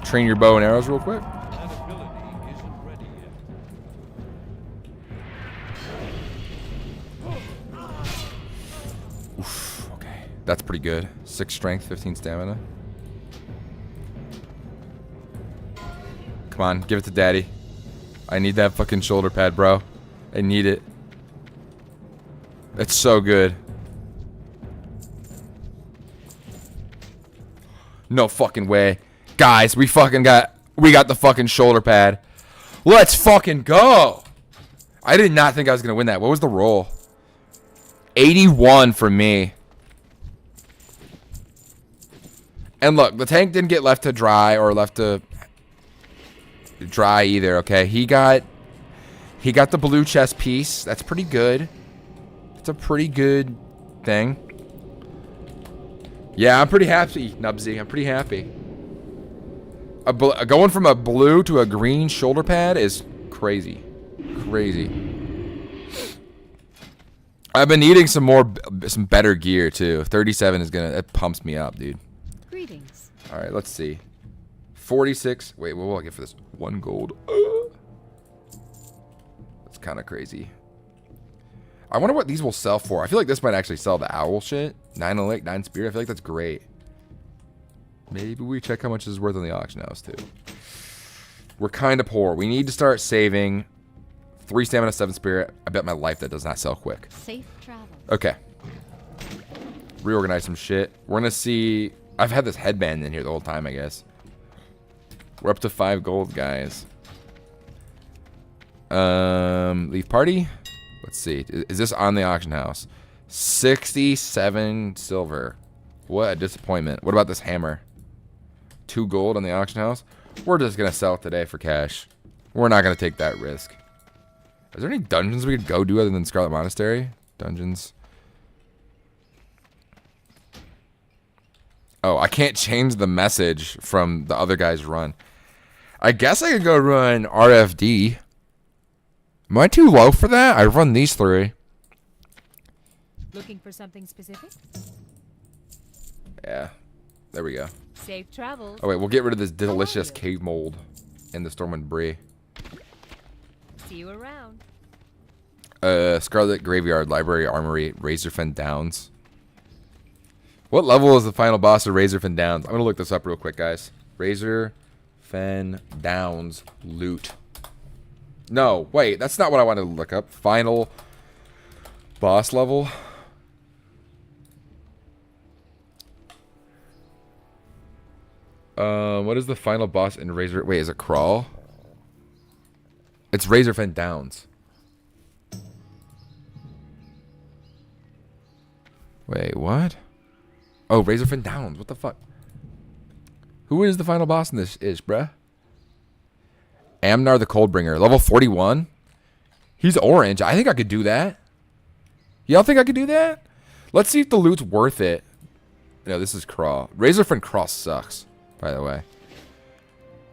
Train your bow and arrows real quick. Oof, okay. That's pretty good. 6 strength, 15 stamina. Come on, give it to Daddy. I need that fucking shoulder pad, bro. I need it. It's so good. No fucking way. Guys, we got the fucking shoulder pad. Let's fucking go. I did not think I was going to win that. What was the roll? 81 for me. And look, the tank didn't get left to dry or left to dry either, okay? He got the blue chest piece. That's pretty good. It's a pretty good thing. Yeah, I'm pretty happy, Nubsy. I'm pretty happy. Going from a blue to a green shoulder pad is crazy. Crazy. I've been needing some better gear too. 37 is it pumps me up, dude. Greetings. All right, let's see. 46. Wait, what will I get for this? 1 gold. That's kind of crazy. I wonder what these will sell for. I feel like this might actually sell the owl shit. 9 elect, 9 spirit. I feel like that's great. Maybe we check how much this is worth on the auction house too. We're kind of poor. We need to start saving. 3 stamina, 7 spirit. I bet my life that does not sell quick. Safe travel. Okay. Reorganize some shit. We're gonna see. I've had this headband in here the whole time, I guess. We're up to 5 gold, guys. Leave party. Let's see. Is this on the auction house? 67 silver. What a disappointment. What about this hammer? 2 gold on the auction house. We're just gonna sell it today for cash. We're not gonna take that risk. Is there any dungeons we could go do other than Scarlet Monastery? Dungeons. Oh, I can't change the message from the other guy's run. I guess I could go run RFD. Am I too low for that? I run these 3. Looking for something specific? Yeah. There we go. Safe travels. Oh, wait. We'll get rid of this delicious cave mold in the Stormwind Brie. See you around. Scarlet Graveyard, Library, Armory, Razorfen Downs. What level is the final boss of Razorfen Downs? I'm going to look this up real quick, guys. Razorfen Downs loot. No, wait. That's not what I wanted to look up. Final boss level. What is the final boss in Razor? Wait, is it Crawl? It's Razorfen Downs. Wait, what? Oh, Razorfen Downs. What the fuck? Who is the final boss in this ish, bruh? Amnar the Coldbringer. Level 41? He's orange. I think I could do that. Y'all think I could do that? Let's see if the loot's worth it. No, this is Crawl. Razorfen Crawl sucks, by the way.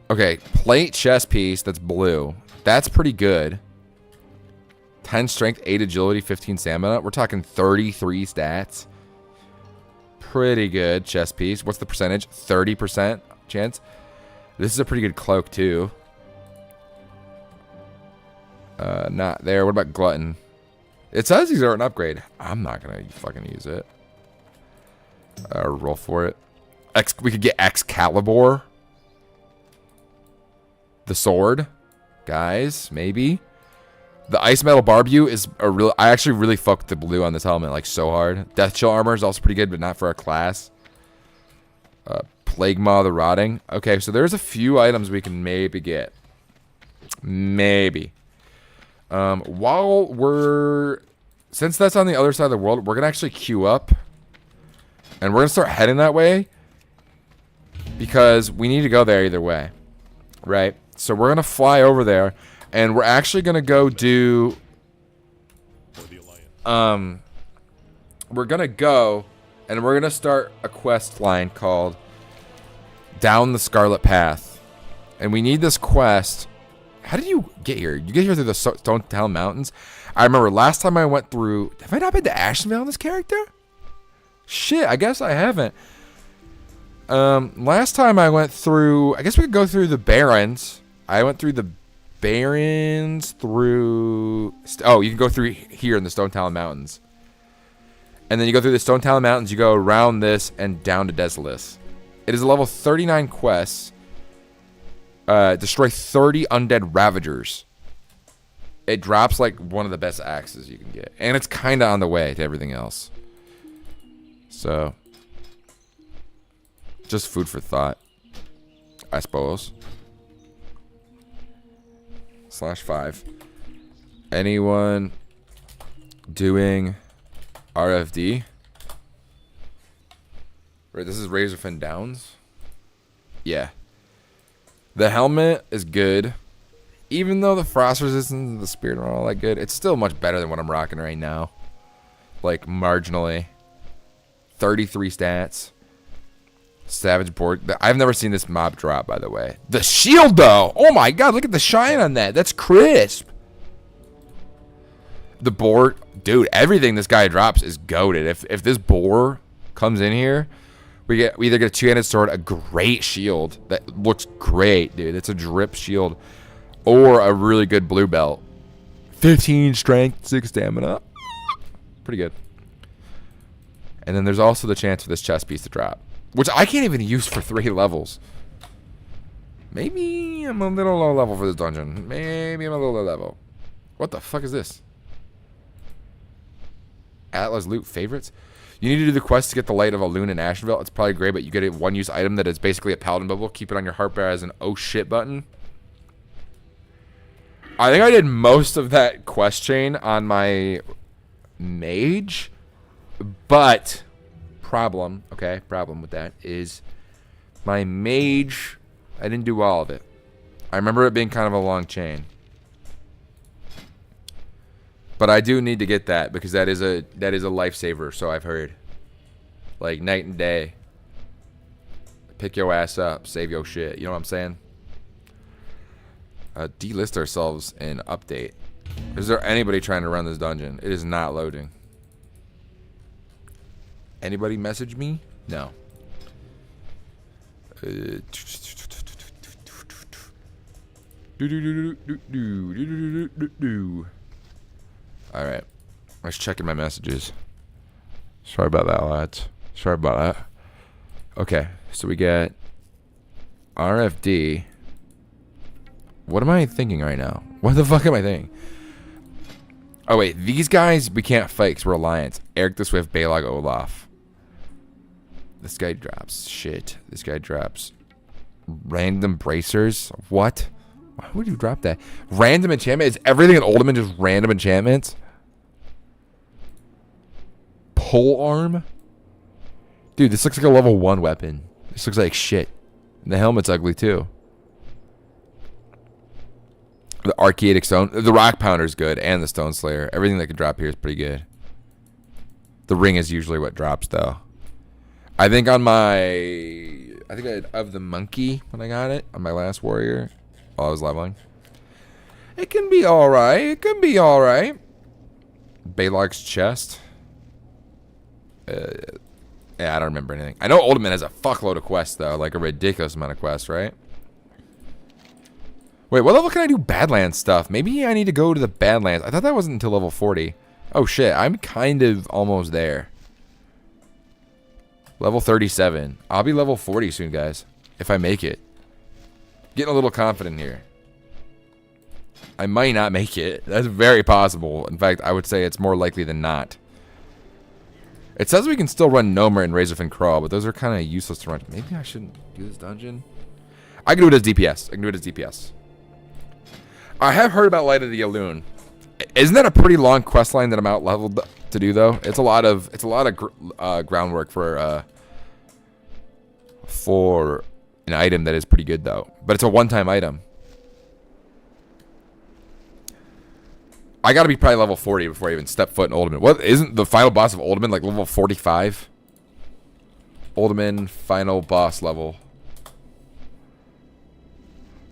Okay, plate chest piece that's blue. That's pretty good. 10 strength, 8 agility, 15 stamina. We're talking 33 stats. Pretty good chest piece. What's the percentage? 30% chance. This is a pretty good cloak, too. Not there. What about Glutton? It says these are an upgrade. I'm not going to fucking use it. Roll for it. We could get Excalibur. The sword. Guys, maybe. The Ice Metal Barbu is a real... I actually really fucked the blue on this helmet, like, so hard. Death Chill Armor is also pretty good, but not for our class. Plague Maw the Rotting. Okay, so there's a few items we can maybe get. Maybe. While we're... Since that's on the other side of the world, we're going to actually queue up. And we're going to start heading that way. Because we need to go there either way. Right? So we're going to fly over there. And we're actually going to go do... We're going to go... And we're going to start a quest line called... Down the Scarlet Path. And we need this quest... How did you get here? You get here through the Stone Town Mountains? I remember last time I went through... Have I not been to Ashenvale in this character? Shit, I guess I haven't. Last time I went through... I guess we could go through the Barrens. I went through the Barrens through... Oh, you can go through here in the Stone Town Mountains. And then you go through the Stone Town Mountains. You go around this and down to Desolus. It is a level 39 quest. Destroy 30 undead Ravagers. It drops like one of the best axes you can get. And it's kind of on the way to everything else. So, just food for thought, I suppose. /5. Anyone doing RFD? Right, this is Razorfen Downs. Yeah. The helmet is good. Even though the frost resistance and the spirit are all that good, it's still much better than what I'm rocking right now. Like, marginally. 33 stats. Savage board. I've never seen this mob drop, by the way. The shield, though! Oh my god, look at the shine on that. That's crisp. The boar... Dude, everything this guy drops is goated. If this boar comes in here... We either get a two-handed sword, a great shield that looks great, dude. It's a drip shield, or a really good blue belt. 15 strength, 6 stamina. Pretty good. And then there's also the chance for this chest piece to drop, which I can't even use for 3 levels. Maybe I'm a little low level for this dungeon. Maybe I'm a little low level. What the fuck is this? Atlas loot favorites? You need to do the quest to get the Light of Elune in Ashenvale. It's probably great, but you get a one-use item that is basically a paladin bubble. Keep it on your heart bar as an oh shit button. I think I did most of that quest chain on my mage, but problem with that is my mage, I didn't do all of it. I remember it being kind of a long chain. But I do need to get that because that is a lifesaver, so I've heard. Like night and day. Pick your ass up, save your shit. You know what I'm saying? Delist ourselves and update. Is there anybody trying to run this dungeon? It is not loading. Anybody message me? No. Alright. I was checking my messages. Sorry about that, lads. Sorry about that. Okay, so we get RFD. What am I thinking right now? What the fuck am I thinking? Oh, wait. These guys we can't fight because we're Alliance. Eric the Swift, Balog, Olaf. This guy drops shit. This guy drops Random bracers? What? Why would you drop that? Random enchantment? Is everything in Ultimate just random enchantments? Pole arm? Dude, this looks like a level 1 weapon. This looks like shit. And the helmet's ugly too. The Archaetic Stone. The Rock Pounder's good. And the Stone Slayer. Everything that can drop here is pretty good. The ring is usually what drops though. I think on my... I think I had of the monkey when I got it. On my last warrior. While I was leveling. It can be alright. It can be alright. Balog's chest. Yeah, I don't remember anything. I know Ultimate has a fuckload of quests though. Like a ridiculous amount of quests, right? Wait, what level can I do Badlands stuff? Maybe I need to go to the Badlands. I thought that wasn't until level 40. Oh shit, I'm kind of almost there. Level 37. I'll be level 40 soon, guys. If I make it. Getting a little confident here. I might not make it. That's very possible. In fact, I would say it's more likely than not. It says we can still run Nomer and Razorfin Crawl, but those are kind of useless to run. Maybe I shouldn't do this dungeon. I can do it as DPS. I can do it as DPS. I have heard about Light of the Elune. Isn't that a pretty long quest line that I'm out leveled to do though? It's a lot of groundwork for an item that is pretty good though. But it's a one-time item. I gotta be probably level 40 before I even step foot in Ultimate. What isn't the final boss of Ultimate like level 45? Ultimate final boss level.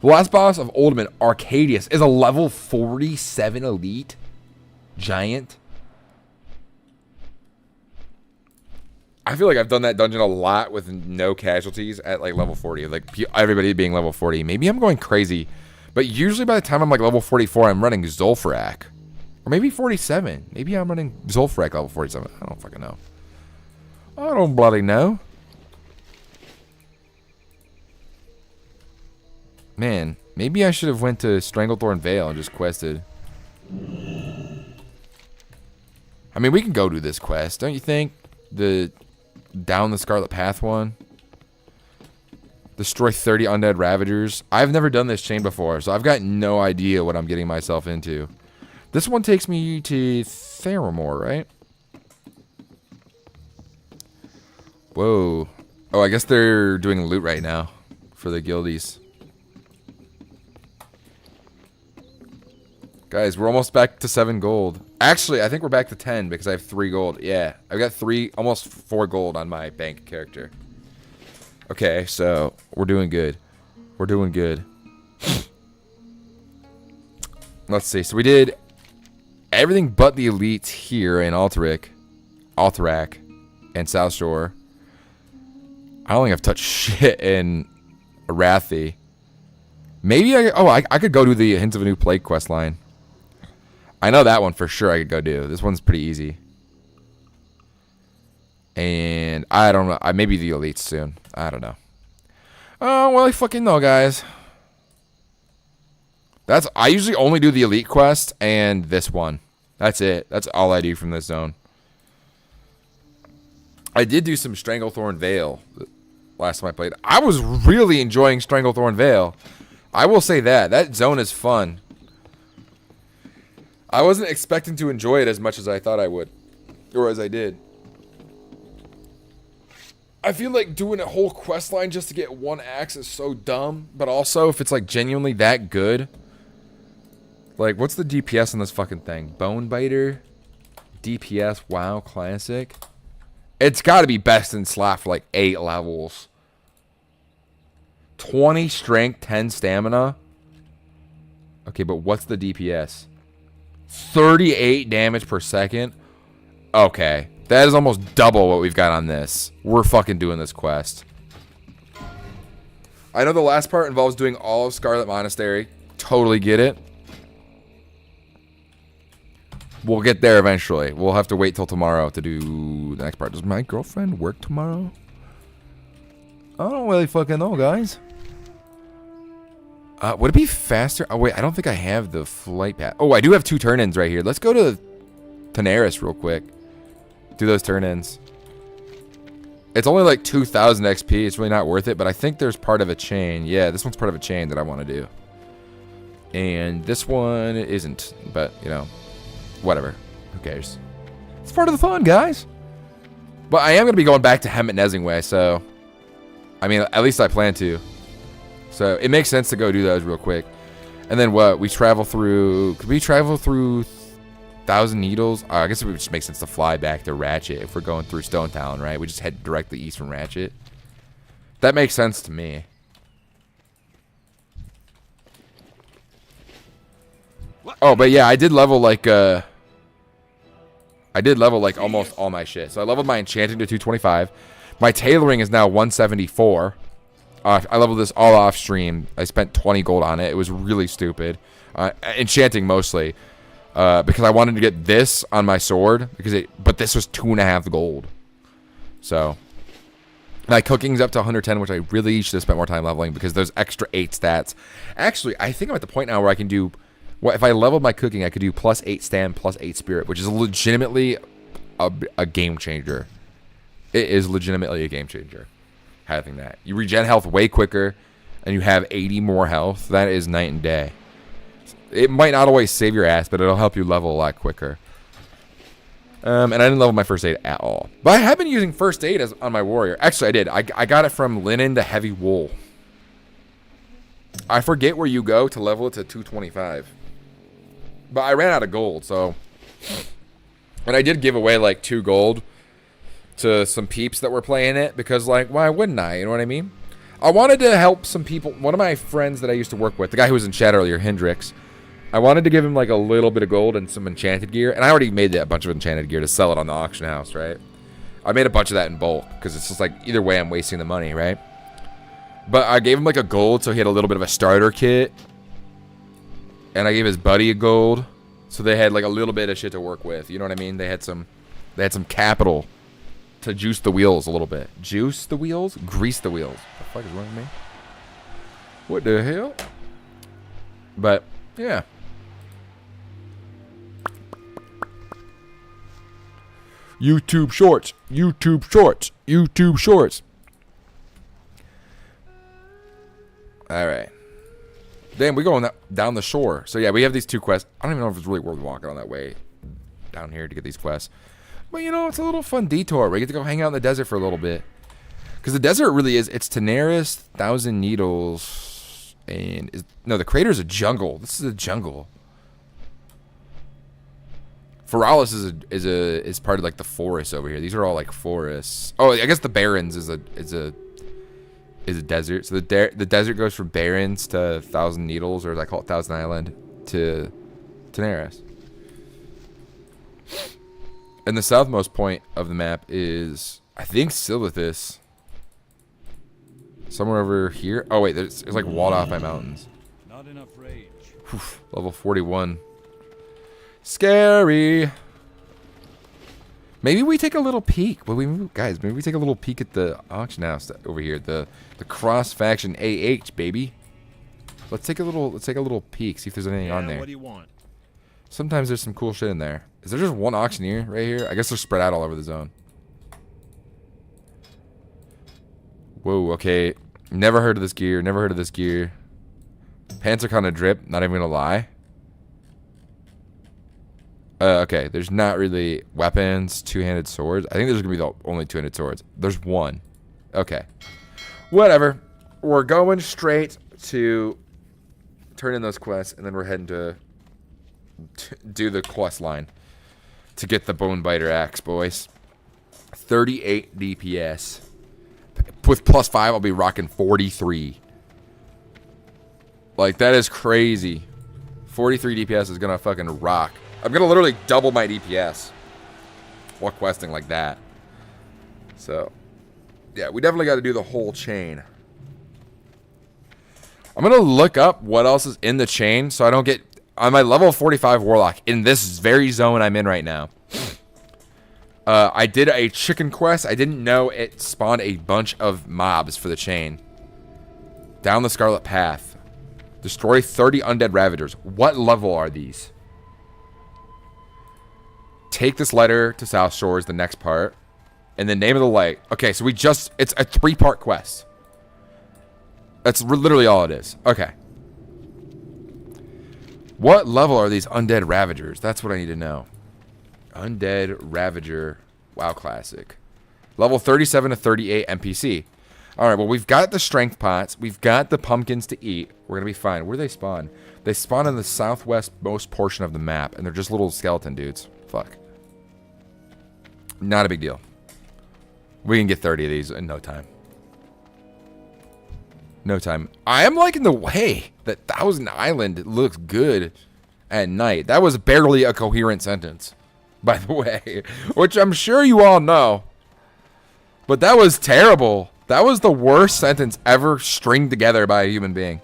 The last boss of Ultimate, Arcadius, is a level 47 elite giant. I feel like I've done that dungeon a lot with no casualties at like level 40. Like everybody being level 40. Maybe I'm going crazy. But usually by the time I'm like level 44, I'm running Zul'Farrak. Or maybe 47. Maybe I'm running Zul'Farrak level 47. I don't fucking know. I don't bloody know. Man, maybe I should have went to Stranglethorn Vale and just quested. I mean, we can go do this quest, don't you think? The down the Scarlet Path one. Destroy 30 undead Ravagers. I've never done this chain before, so I've got no idea what I'm getting myself into. This one takes me to Theramore, right? Whoa. Oh, I guess they're doing loot right now for the guildies. Guys, we're almost back to 7 gold. Actually, I think we're back to 10 because I have 3 gold. Yeah, I've got almost 4 gold on my bank character. Okay, so we're doing good. We're doing good. Let's see. So we did everything but the elites here in Alterac, and South Shore. I don't think I've touched shit in Arathi. Maybe I could go do the Hints of a New Plague quest line. I know that one for sure I could go do. This one's pretty easy. And I don't know. Maybe the elites soon. I don't know. Oh, well, I fucking know, guys. I usually only do the elite quest and this one. That's it. That's all I do from this zone. I did do some Stranglethorn Vale last time I played. I was really enjoying Stranglethorn Vale. I will say that. That zone is fun. I wasn't expecting to enjoy it as much as I thought I would. Or as I did. I feel like doing a whole quest line just to get one axe is so dumb. But also, if it's like genuinely that good. Like, what's the DPS on this fucking thing? Bonebiter? DPS, WoW, Classic? It's gotta be best in slot for like 8 levels. 20 strength, 10 stamina. Okay, but what's the DPS? 38 damage per second. Okay, that is almost double what we've got on this. We're fucking doing this quest. I know the last part involves doing all of Scarlet Monastery. Totally get it. We'll get there eventually. We'll have to wait till tomorrow to do the next part. Does my girlfriend work tomorrow? I don't really fucking know, guys. Would it be faster? Oh, wait. I don't think I have the flight path. Oh, I do have 2 turn-ins right here. Let's go to Tanaris real quick. Do those turn-ins. It's only like 2,000 XP. It's really not worth it, but I think there's part of a chain. Yeah, this one's part of a chain that I want to do. And this one isn't, but, you know, whatever. Who cares? It's part of the fun, guys. But I am going to be going back to Hemet Nesingway, so... I mean, at least I plan to. So, it makes sense to go do those real quick. And then what? We travel through... Could we travel through 1,000 Needles? I guess it would just make sense to fly back to Ratchet if we're going through Stone Town, right? We just head directly east from Ratchet. That makes sense to me. Oh, but yeah, I did level like almost all my shit. So I leveled my enchanting to 225. My tailoring is now 174. I leveled this all off stream. I spent 20 gold on it. It was really stupid. Enchanting mostly. Because I wanted to get this on my sword. But this was 2.5 gold. So my cooking's up to 110, which I really should have spent more time leveling because those extra 8 stats. Actually, I think I'm at the point now where I can do... Well, if I leveled my cooking, I could do plus 8 stam, plus 8 spirit, which is legitimately a game changer. It is legitimately a game changer, having that. You regen health way quicker, and you have 80 more health. That is night and day. It might not always save your ass, but it'll help you level a lot quicker. And I didn't level my first aid at all. But I have been using first aid on my warrior. Actually, I did. I got it from linen to heavy wool. I forget where you go to level it to 225. But I ran out of gold, so... And I did give away, like, 2 gold to some peeps that were playing it. Because, like, why wouldn't I? You know what I mean? I wanted to help some people. One of my friends that I used to work with, the guy who was in chat earlier, Hendrix, I wanted to give him, like, a little bit of gold and some enchanted gear. And I already made a bunch of enchanted gear to sell it on the auction house, right? I made a bunch of that in bulk. Because it's just, like, either way I'm wasting the money, right? But I gave him, like, a gold so he had a little bit of a starter kit. And I gave his buddy a gold, so they had like a little bit of shit to work with. You know what I mean? They had some capital to juice the wheels a little bit. Juice the wheels? Grease the wheels. What the fuck is wrong with me? What the hell? But yeah. YouTube Shorts. YouTube Shorts. YouTube Shorts. All right. Damn, we're going down the shore. So, yeah, we have these 2 quests. I don't even know if it's really worth walking on that way down here to get these quests. But, you know, it's a little fun detour. We get to go hang out in the desert for a little bit. Because the desert really is... It's Daenerys, 1,000 Needles, and... No, the crater is a jungle. This is a jungle. Feralis is part of, like, the forest over here. These are all, like, forests. Oh, I guess the Barrens is a desert. So the desert goes from Barrens to 1,000 Needles, or as I call it, 1,000 Island, to Daenerys. And the southmost point of the map is, I think, Silithus. Somewhere over here. Oh wait, it's like walled off by mountains. Not enough rage. Whew, level 41. Scary. Maybe we take a little peek. Well, guys, maybe we take a little peek at the auction house over here. The cross faction AH, baby. Let's take a little peek. See if there's anything on there. What do you want? Sometimes there's some cool shit in there. Is there just one auctioneer right here? I guess they're spread out all over the zone. Whoa. Okay. Never heard of this gear. Never heard of this gear. Pants are kind of drip. Not even gonna lie. Okay, there's not really weapons, 2-handed swords. I think there's going to be the only 2-handed swords. There's one. Okay. Whatever. We're going straight to turn in those quests, and then we're heading to do the quest line to get the Bone Biter Axe, boys. 38 DPS. With +5, I'll be rocking 43. Like, that is crazy. 43 DPS is going to fucking rock. I'm going to literally double my DPS while questing like that. So, yeah, we definitely got to do the whole chain. I'm going to look up what else is in the chain so I don't get... On my level 45 Warlock, in this very zone I'm in right now, I did a chicken quest. I didn't know it spawned a bunch of mobs for the chain. Down the Scarlet Path. Destroy 30 undead Ravagers. What level are these? Take this letter to South Shores, the next part. In the name of the light. Okay, so it's a 3-part quest. That's literally all it is. Okay. What level are these undead ravagers? That's what I need to know. Undead Ravager WoW Classic. Level 37 to 38 NPC. Alright, well, we've got the strength pots. We've got the pumpkins to eat. We're going to be fine. Where do they spawn? They spawn in the southwest most portion of the map, and they're just little skeleton dudes. Fuck. Not a big deal. We can get 30 of these in no time. No time. I am liking the way that Thousand Island looks good at night. That was barely a coherent sentence, by the way, which I'm sure you all know. But that was terrible. That was the worst sentence ever stringed together by a human being.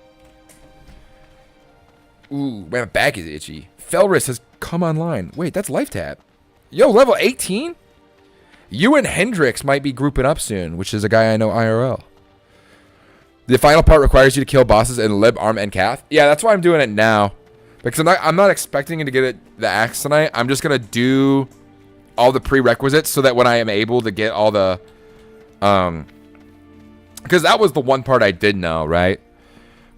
Ooh, my back is itchy. Felris has come online. Wait, that's Life Tab. Yo, level 18? You and Hendrix might be grouping up soon, which is a guy I know IRL. The final part requires you to kill bosses in lib, arm, and calf. Yeah, that's why I'm doing it now. Because I'm not expecting to get the axe tonight. I'm just going to do all the prerequisites so that when I am able to get all the... Because that was the one part I did know, right?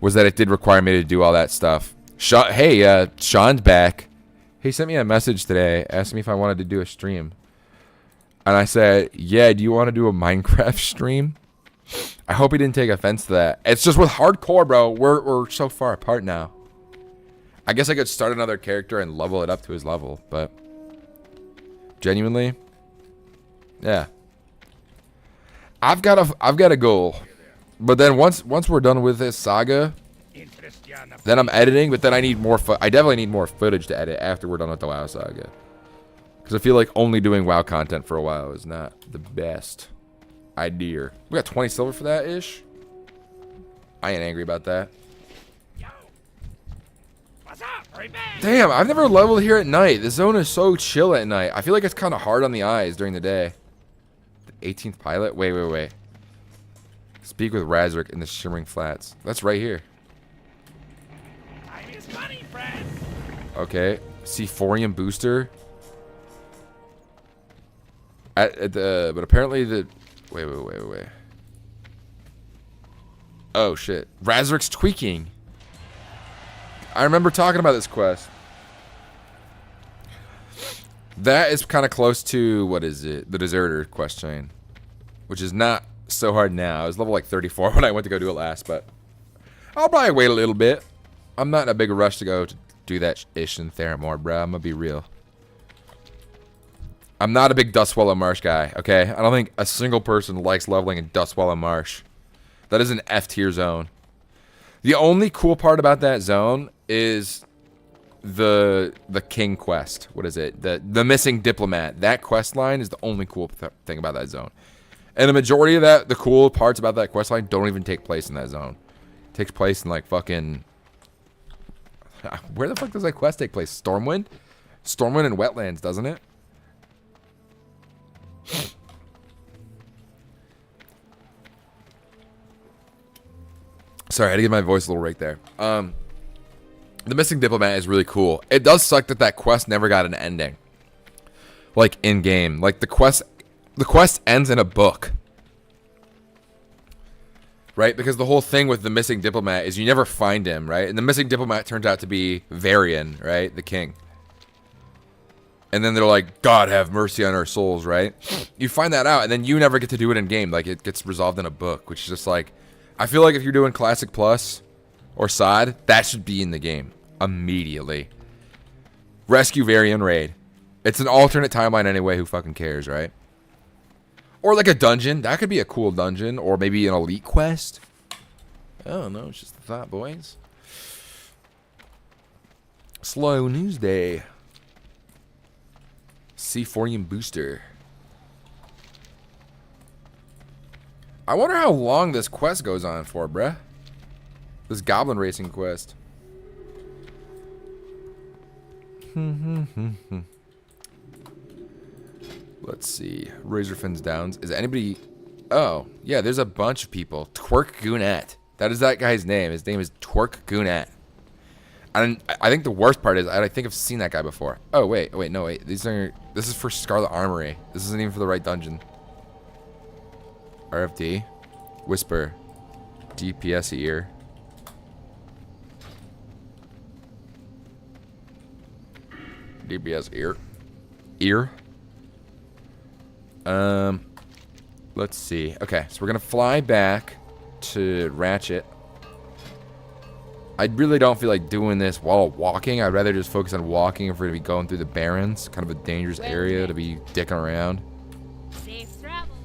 Was that it did require me to do all that stuff. Hey, Sean's back. He sent me a message today asking me if I wanted to do a stream. And I said, yeah, do you want to do a Minecraft stream? I hope he didn't take offense to that. It's just with hardcore, bro. We're so far apart now. I guess I could start another character and level it up to his level, but genuinely, yeah. I've got a goal, but then once we're done with this saga, then I'm editing. But then I need more. I definitely need more footage to edit after we're done with the WoW saga, because I feel like only doing WoW content for a while is not the best idea. We got 20 silver for that ish. I ain't angry about that. Damn, I've never leveled here at night. The zone is so chill at night. I feel like it's kind of hard on the eyes during the day. The 18th pilot? Wait. Speak with Razric in the Shimmering Flats. That's right here. Time is money, friend. Okay. Sephorium booster. But apparently the... Wait. Oh, shit. Razric's tweaking. I remember talking about this quest. That is kind of close to, what is it? The Deserter quest chain. Which is not so hard now. I was level like 34 when I went to go do it last, but I'll probably wait a little bit. I'm not in a big rush to go to do that ish in Theramore, bro. I'm gonna be real. I'm not a big Dustwallow Marsh guy, okay? I don't think a single person likes leveling in Dustwallow Marsh. That is an F tier zone. The only cool part about that zone is the King quest. What is it? The Missing Diplomat. That quest line is the only cool thing about that zone. And the majority of the cool parts about that quest line don't even take place in that zone. It takes place in like fucking... Where the fuck does that quest take place? Stormwind? Stormwind and Wetlands, doesn't it? Sorry, I had to give my voice a little right there. The Missing Diplomat is really cool. It does suck that quest never got an ending. Like, in-game. Like, the quest ends in a book. Right? Because the whole thing with the Missing Diplomat is you never find him, right? And the Missing Diplomat turns out to be Varian, right? The king. And then they're like, God have mercy on our souls, right? You find that out, and then you never get to do it in-game. Like, it gets resolved in a book, which is just like... I feel like if you're doing Classic Plus or SOD, that should be in the game immediately. Rescue Varian Raid. It's an alternate timeline anyway, who fucking cares, right? Or like a dungeon. That could be a cool dungeon. Or maybe an elite quest. I don't know. It's just a thought, boys. Slow news day. Sephorium booster. I wonder how long this quest goes on for, bruh. This goblin racing quest. Let's see. Razorfin's Downs. Is anybody... Oh, yeah, there's a bunch of people. Twerk Goonet. That is that guy's name. His name is Twerk Goonet. And I think the worst part is I think I've seen that guy before. Oh, wait. This is for Scarlet Armory. This isn't even for the right dungeon. RFD. Whisper. DPS ear. DPS ear. Ear. Let's see. Okay, so we're gonna fly back to Ratchet. I really don't feel like doing this while walking. I'd rather just focus on walking if we're gonna be going through the Barrens. Kind of a dangerous area to be dicking around. Safe travel.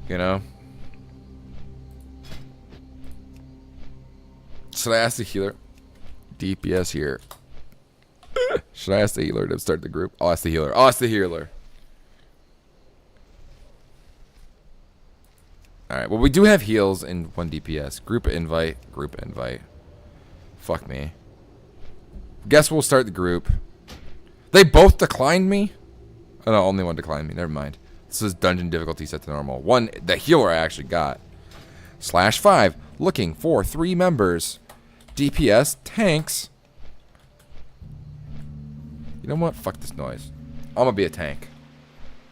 You know? Should I ask the healer? DPS here. Should I ask the healer to start the group? I'll ask the healer. I'll ask the healer. Alright, well we do have heals in 1 DPS. Group invite. Group invite. Fuck me. Guess we'll start the group. They both declined me? Oh no, only one declined me. Never mind. This is dungeon difficulty set to normal. One, the healer I actually got. /5. Looking for 3 members. DPS. Tanks. You know what? Fuck this noise. I'm gonna be a tank.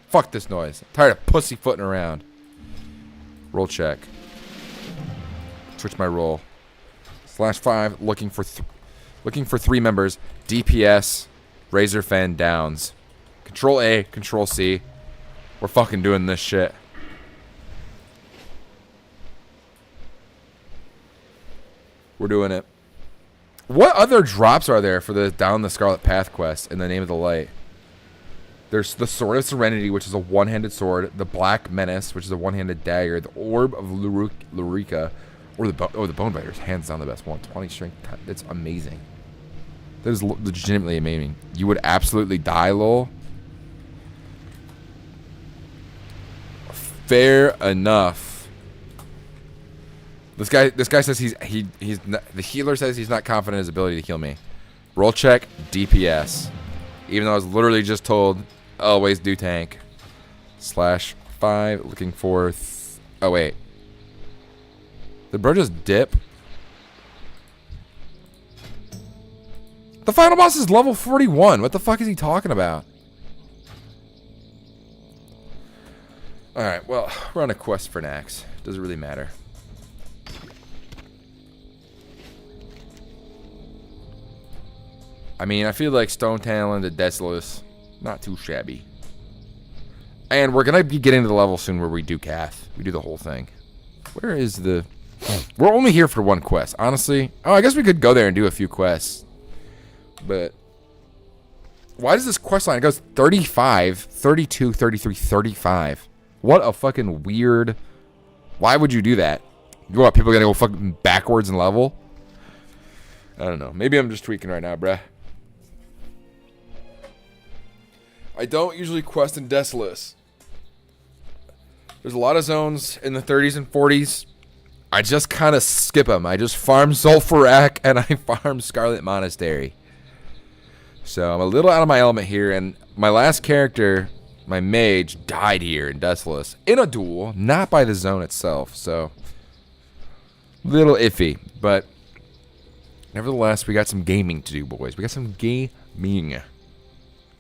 Fuck this noise. I'm tired of pussyfooting around. Roll check. Switch my roll. /5. Looking for 3 members. DPS. Razor Fan Downs. Control A. Control C. We're fucking doing this shit. We're doing it. What other drops are there for the Down the Scarlet Path quest in the Name of the Light? There's the Sword of Serenity, which is a one-handed sword. The Black Menace, which is a one-handed dagger. The Orb of Lurica. Or the Bone Biter's hands down the best one. 20 strength. It's amazing. That is legitimately amazing. You would absolutely die, lol. Fair enough. This guy says he's not, the healer says he's not confident in his ability to heal me. Roll check DPS. Even though I was literally just told always do tank. /5 looking for oh wait. Did bro just dip? The final boss is level 41. What the fuck is he talking about? Alright, well, we're on a quest for Nax. Doesn't really matter. I mean, I feel like Stone Talon to Desolus, not too shabby. And we're going to be getting to the level soon where we do Cath. We do the whole thing. Where is the... We're only here for 1 quest, honestly. Oh, I guess we could go there and do a few quests. But... Why does this quest line... It goes 35, 32, 33, 35. What a fucking weird... Why would you do that? You want people are going to go fucking backwards in level? I don't know. Maybe I'm just tweaking right now, bruh. I don't usually quest in Desolus. There's a lot of zones in the 30s and 40s. I just kind of skip them. I just farm Sulfurak and I farm Scarlet Monastery. So I'm a little out of my element here. And my last character, my mage, died here in Desolus. In a duel, not by the zone itself. So, little iffy. But, nevertheless, we got some gaming to do, boys. We got some gaming.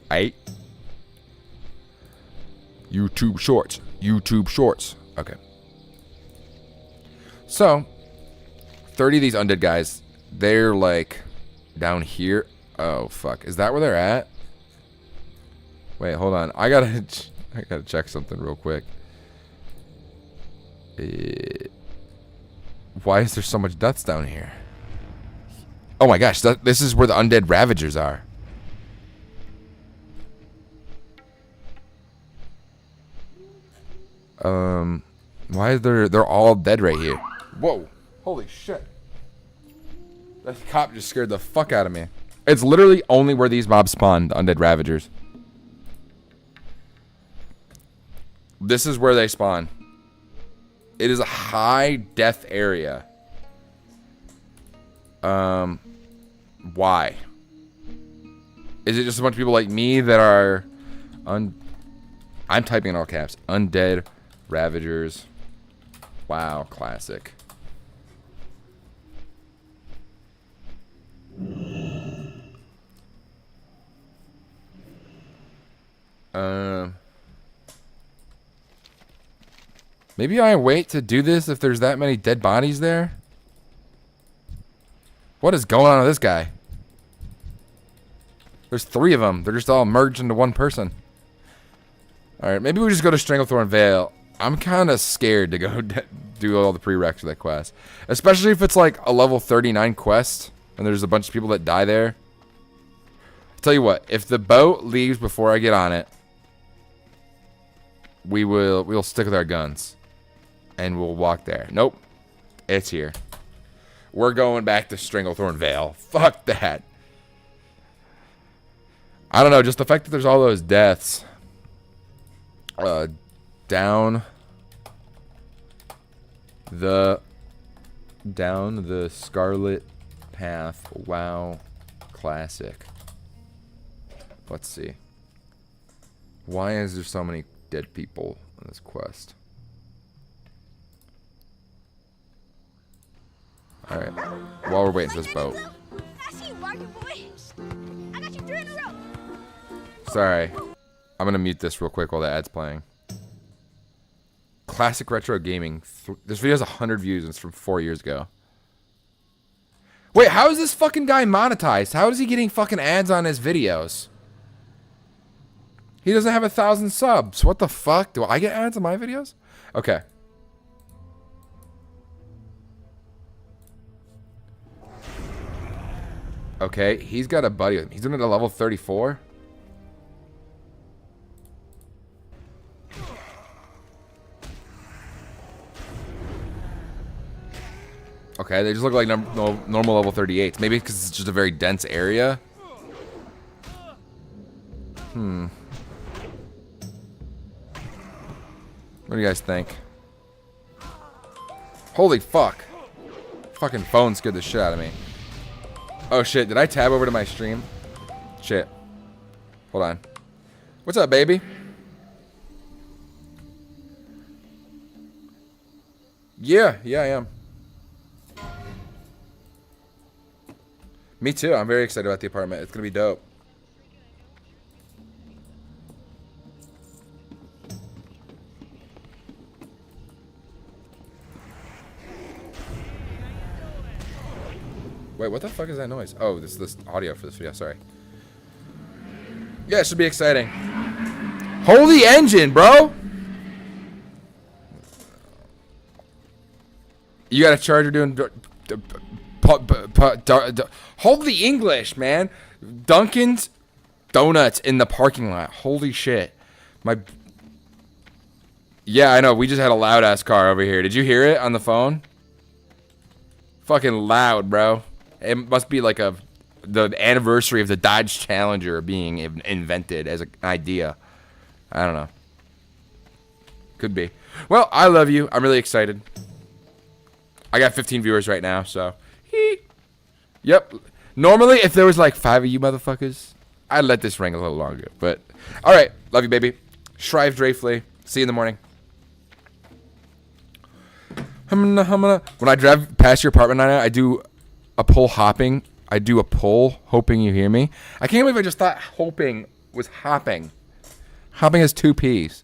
Aight. YouTube Shorts. YouTube Shorts. Okay. So, 30 of these undead guys, they're like down here. Oh, fuck. Is that where they're at? Wait, hold on. I gotta check something real quick. Why is there so much deaths down here? Oh my gosh, this is where the undead Ravagers are. Why is they're all dead right here? Whoa. Holy shit. That cop just scared the fuck out of me. It's literally only where these mobs spawn, the undead Ravagers. This is where they spawn. It is a high death area. Why? Is it just a bunch of people like me that are I'm typing in all caps. Undead Ravagers. Wow, classic. Maybe I wait to do this if there's that many dead bodies there? What is going on with this guy? There's 3 of them. They're just all merged into one person. Alright, maybe we just go to Stranglethorn Vale. I'm kind of scared to go do all the prereqs for that quest. Especially if it's like a level 39 quest and there's a bunch of people that die there. I'll tell you what, if the boat leaves before I get on it, we'll stick with our guns. And we'll walk there. Nope. It's here. We're going back to Stranglethorn Vale. Fuck that. I don't know, just the fact that there's all those deaths. Down the Scarlet Path. WoW Classic. Let's see. Why is there so many dead people in this quest? Alright. While we're waiting for this boat. I see you barking, boy. I got you 3 in a row. Sorry. I'm gonna mute this real quick while the ad's playing. Classic retro gaming. This video has 100 views and it's from 4 years ago. Wait, how is this fucking guy monetized? How is he getting fucking ads on his videos? He doesn't have 1,000 subs. What the fuck? Do I get ads on my videos? Okay. Okay, he's got a buddy with him. He's doing it at level 34. Okay, they just look like normal level 38s. Maybe because it's just a very dense area. What do you guys think? Holy fuck. Fucking phone scared the shit out of me. Oh shit, did I tab over to my stream? Shit. Hold on. What's up, baby? Yeah, I am. Me too. I'm very excited about the apartment. It's gonna be dope. Wait, what the fuck is that noise? Oh, this is this audio for this video. Sorry. Yeah, it should be exciting. Hold the engine, bro. You got a charger doing. Hold the English, man. Dunkin's Donuts in the parking lot. Holy shit. Yeah, I know. We just had a loud ass car over here. Did you hear it on the phone? Fucking loud, bro. It must be like the anniversary of the Dodge Challenger being invented as an idea. I don't know. Could be. Well, I love you. I'm really excited. I got 15 viewers right now, so. Yep. Normally, if there was like 5 of you motherfuckers, I'd let this ring a little longer. But, all right. Love you, baby. Shrive Drafley. See you in the morning. When I drive past your apartment right now, I do a pull hopping. I do a pull, hoping you hear me. I can't believe I just thought hoping was hopping. Hopping has 2 P's.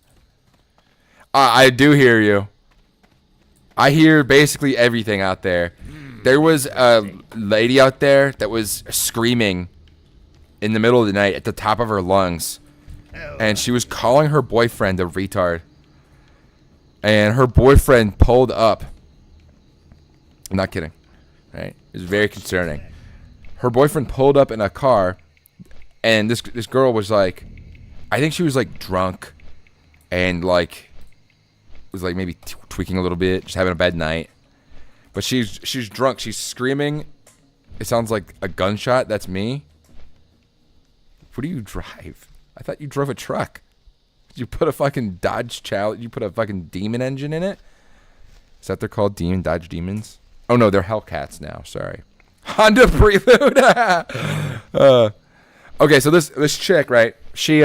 I do hear you. I hear basically everything out there. There was a lady out there that was screaming in the middle of the night at the top of her lungs. And she was calling her boyfriend a retard. And her boyfriend pulled up. I'm not kidding. Right? It was very concerning. Her boyfriend pulled up in a car. And this girl was like, I think she was like drunk. And like, was like maybe tweaking a little bit. Just having a bad night. But she's drunk. She's screaming. It sounds like a gunshot. That's me. What do you drive? I thought you drove a truck. Did you put a fucking Dodge Challenger? You put a fucking demon engine in it? Is that they're called Dodge Demons? Oh no, they're Hellcats now. Sorry. Honda Prelude. Okay, so this chick, right? She's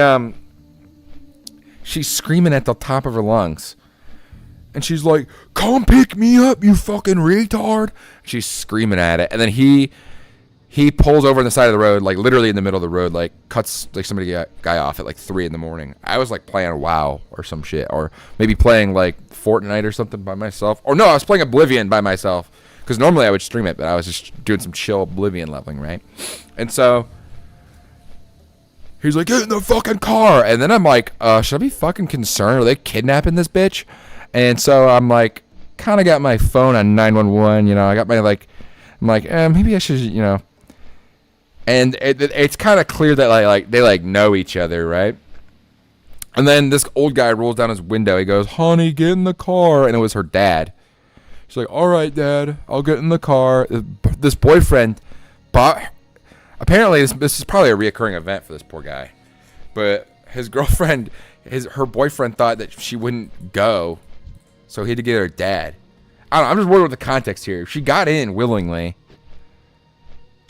screaming at the top of her lungs. And she's like, come pick me up, you fucking retard. She's screaming at it. And then he He pulls over on the side of the road, like literally in the middle of the road, like cuts like somebody guy off at like 3 a.m. I was like playing WoW or some shit, or maybe playing like Fortnite or something by myself. Or no, I was playing Oblivion by myself, because normally I would stream it, but I was just doing some chill Oblivion leveling, right? And so he's like, get in the fucking car. And then I'm like, should I be fucking concerned? Are they kidnapping this bitch? And so I'm like, kind of got my phone on 911, you know. I got my like, I'm like, maybe I should, you know. And it's kind of clear that like they like know each other, right? And then this old guy rolls down his window. He goes, honey, get in the car. And it was her dad. She's like, all right, Dad, I'll get in the car. This boyfriend bought. Apparently, this is probably a reoccurring event for this poor guy. But his girlfriend, her boyfriend thought that she wouldn't go, so he had to get her dad. I don't know, I'm just worried with the context here. She got in willingly.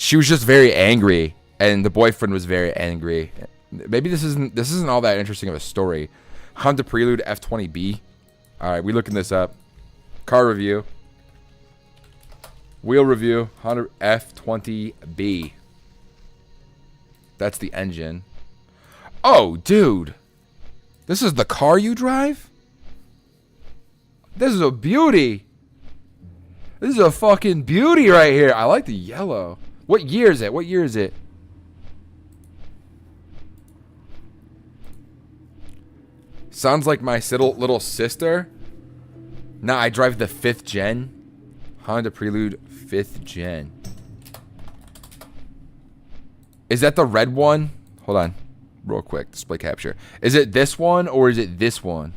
She was just very angry, and the boyfriend was very angry. Maybe this isn't all that interesting of a story. Honda Prelude F20B. All right, we looking this up. Car review. Wheel review. Honda F20B. That's the engine. Oh, dude. This is the car you drive? This is a beauty. This is a fucking beauty right here. I like the yellow. What year is it? What year is it? Sounds like my little sister. Nah, I drive the 5th gen. Honda Prelude 5th gen. Is that the red one? Hold on. Real quick. Display capture. Is it this one or is it this one?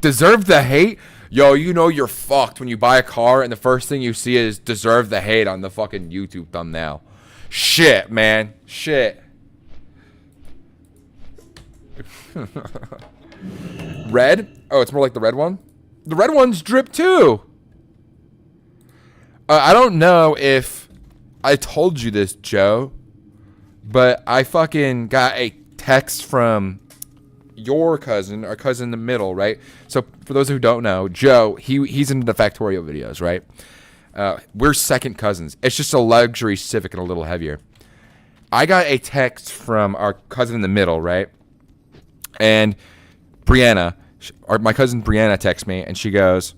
Deserve the hate? Yo, you know you're fucked when you buy a car and the first thing you see is deserve the hate on the fucking YouTube thumbnail. Shit, man. Shit. Red? Oh, it's more like the red one? The red one's drip too. I don't know if I told you this, Joe, but I fucking got a text from your cousin, our cousin in the middle, right? So for those who don't know, Joe, he's into the Factorio videos, right? We're second cousins. It's just a luxury Civic and a little heavier. I got a text from our cousin in the middle, right? And Brianna, my cousin Brianna texts me, and she goes,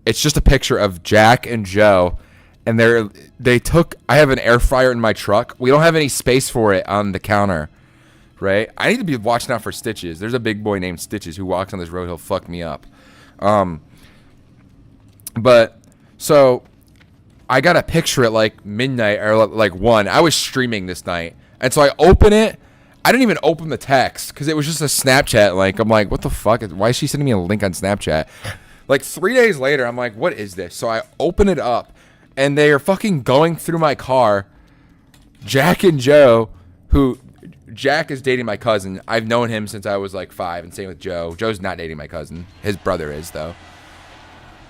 it's just a picture of Jack and Joe, and I have an air fryer in my truck. We don't have any space for it on the counter. Right? I need to be watching out for Stitches. There's a big boy named Stitches who walks on this road. He'll fuck me up. But so I got a picture at like midnight or like 1. I was streaming this night. And so I open it. I didn't even open the text because it was just a Snapchat link. I'm like, what the fuck? Why is she sending me a link on Snapchat? Like 3 days later, I'm like, what is this? So I open it up and they are fucking going through my car. Jack and Joe, who... Jack is dating my cousin. I've known him since I was like 5, and same with Joe. Joe's not dating my cousin. His brother is though.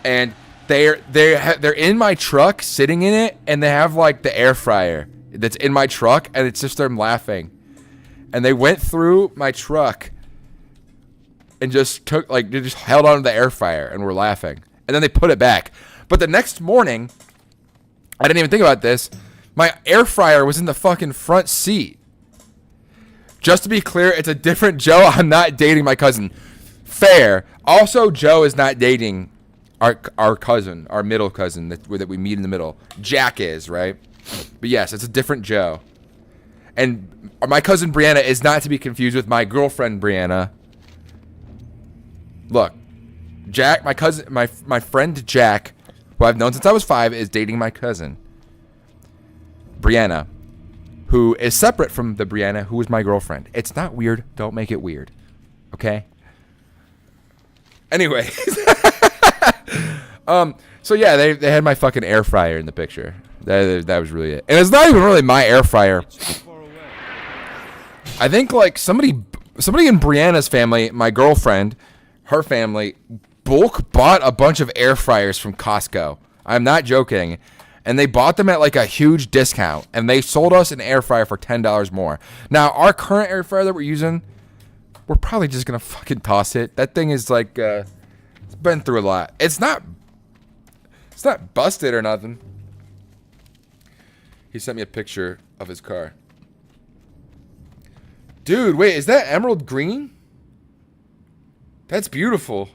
And they're in my truck, sitting in it, and they have like the air fryer that's in my truck, and it's just them laughing. And they went through my truck and just they just held on to the air fryer and were laughing. And then they put it back. But the next morning, I didn't even think about this. My air fryer was in the fucking front seat. Just to be clear, it's a different Joe. I'm not dating my cousin. Fair. Also, Joe is not dating our cousin, our middle cousin that we meet in the middle. Jack is, right? But yes, it's a different Joe. And my cousin Brianna is not to be confused with my girlfriend Brianna. Look, Jack, my cousin, my friend Jack, who I've known since I was 5, is dating my cousin Brianna, who is separate from the Brianna who was my girlfriend. It's not weird. Don't make it weird. Okay? Anyway. So yeah, they had my fucking air fryer in the picture. That was really it. And it's not even really my air fryer. I think like somebody in Brianna's family, my girlfriend, her family, bulk bought a bunch of air fryers from Costco. I'm not joking. And they bought them at like a huge discount. And they sold us an air fryer for $10 more. Now, our current air fryer that we're using, we're probably just going to fucking toss it. That thing is like, it's been through a lot. It's not It's not busted or nothing. He sent me a picture of his car. Dude, wait, is that emerald green? That's beautiful.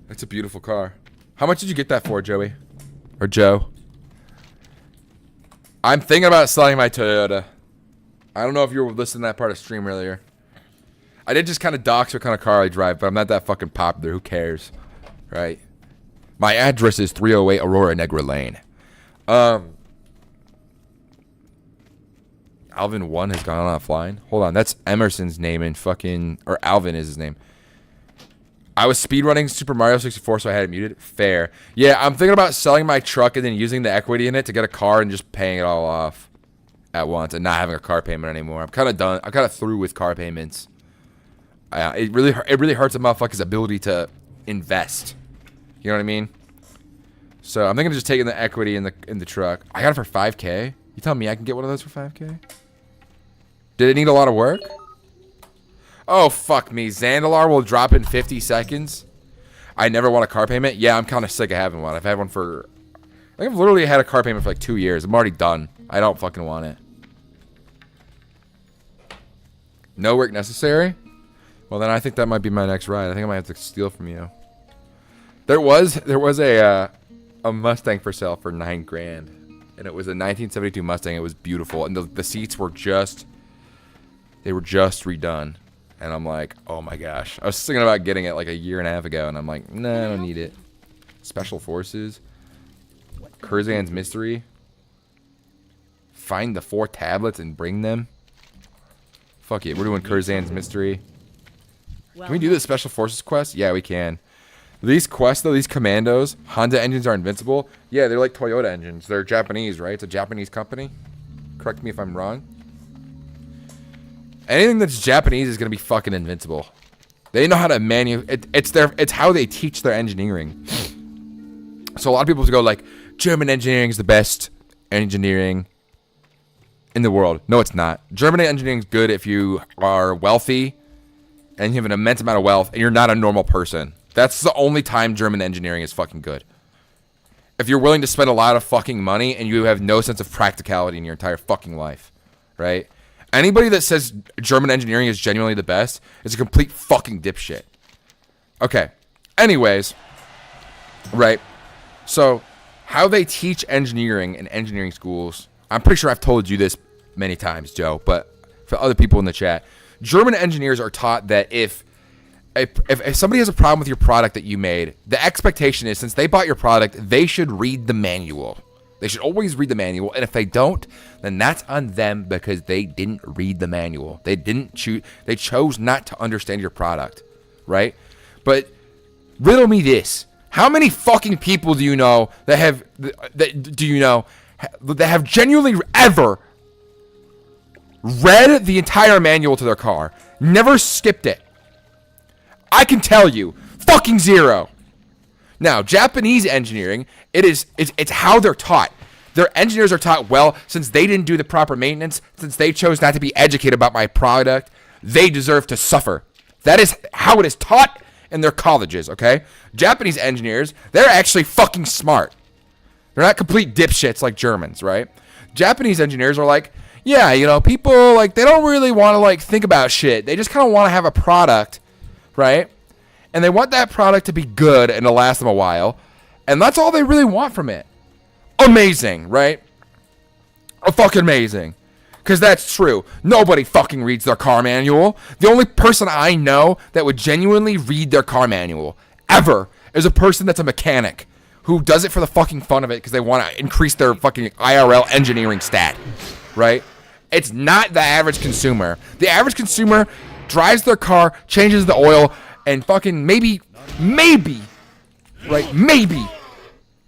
That's a beautiful car. How much did you get that for, Joey? Or Joe? I'm thinking about selling my Toyota. I don't know if you were listening to that part of stream earlier. I did just kind of dox what kind of car I drive, but I'm not that fucking popular. Who cares? Right? My address is 308 Aurora Negra Lane. Alvin 1 has gone offline. Hold on, that's Emerson's name in fucking... Or Alvin is his name. I was speedrunning Super Mario 64, so I had it muted. Fair. Yeah, I'm thinking about selling my truck and then using the equity in it to get a car and just paying it all off at once and not having a car payment anymore. I'm kind of done. I'm kind of through with car payments. It really hurts a motherfucker's ability to invest. You know what I mean? So I'm thinking of just taking the equity in the truck. I got it for 5K. You tell me I can get one of those for 5K? Did it need a lot of work? Oh, fuck me. Zandalar will drop in 50 seconds. I never want a car payment. Yeah, I'm kind of sick of having one. I've had one for... I think I've literally had a car payment for like 2 years. I'm already done. I don't fucking want it. No work necessary? Well, then I think that might be my next ride. I think I might have to steal from you. There was a Mustang for sale for $9,000. And it was a 1972 Mustang. It was beautiful. And the seats were just... They were just redone. And I'm like, oh my gosh. I was thinking about getting it like a year and a half ago. And I'm like, nah, I don't need it. Special Forces. Curzan's Mystery. Find the 4 tablets and bring them. Fuck it. We're doing Curzan's Mystery. Can we do the Special Forces quest? Yeah, we can. These quests, though, these commandos, Honda engines are invincible. Yeah, they're like Toyota engines. They're Japanese, right? It's a Japanese company. Correct me if I'm wrong. Anything that's Japanese is going to be fucking invincible. They know how to it's how they teach their engineering. So a lot of people go like, German engineering is the best engineering in the world. No, it's not. German engineering is good if you are wealthy and you have an immense amount of wealth and you're not a normal person. That's the only time German engineering is fucking good. If you're willing to spend a lot of fucking money and you have no sense of practicality in your entire fucking life, right? Anybody that says German engineering is genuinely the best is a complete fucking dipshit. Okay. Anyways, right? So, how they teach engineering in engineering schools, I'm pretty sure I've told you this many times, Joe, but for other people in the chat, German engineers are taught that if somebody has a problem with your product that you made, the expectation is since they bought your product, they should read the manual. They should always read the manual, and if they don't, then that's on them because they didn't read the manual. They chose not to understand your product, right? But riddle me this. How many fucking people do you know that have genuinely ever read the entire manual to their car, never skipped it? I can tell you, fucking zero. Now, Japanese engineering, it's how they're taught. Their engineers are taught well since they didn't do the proper maintenance, since they chose not to be educated about my product, they deserve to suffer. That is how it is taught in their colleges, okay? Japanese engineers, they're actually fucking smart. They're not complete dipshits like Germans, right? Japanese engineers are like, yeah, you know, people, like, they don't really want to, like, think about shit. They just kind of want to have a product, right? And they want that product to be good and to last them a while. And that's all they really want from it. Amazing, right? Fucking amazing. Because that's true. Nobody fucking reads their car manual. The only person I know that would genuinely read their car manual ever is a person that's a mechanic who does it for the fucking fun of it because they want to increase their fucking IRL engineering stat, right? It's not the average consumer. The average consumer drives their car, changes the oil, and fucking maybe, right, maybe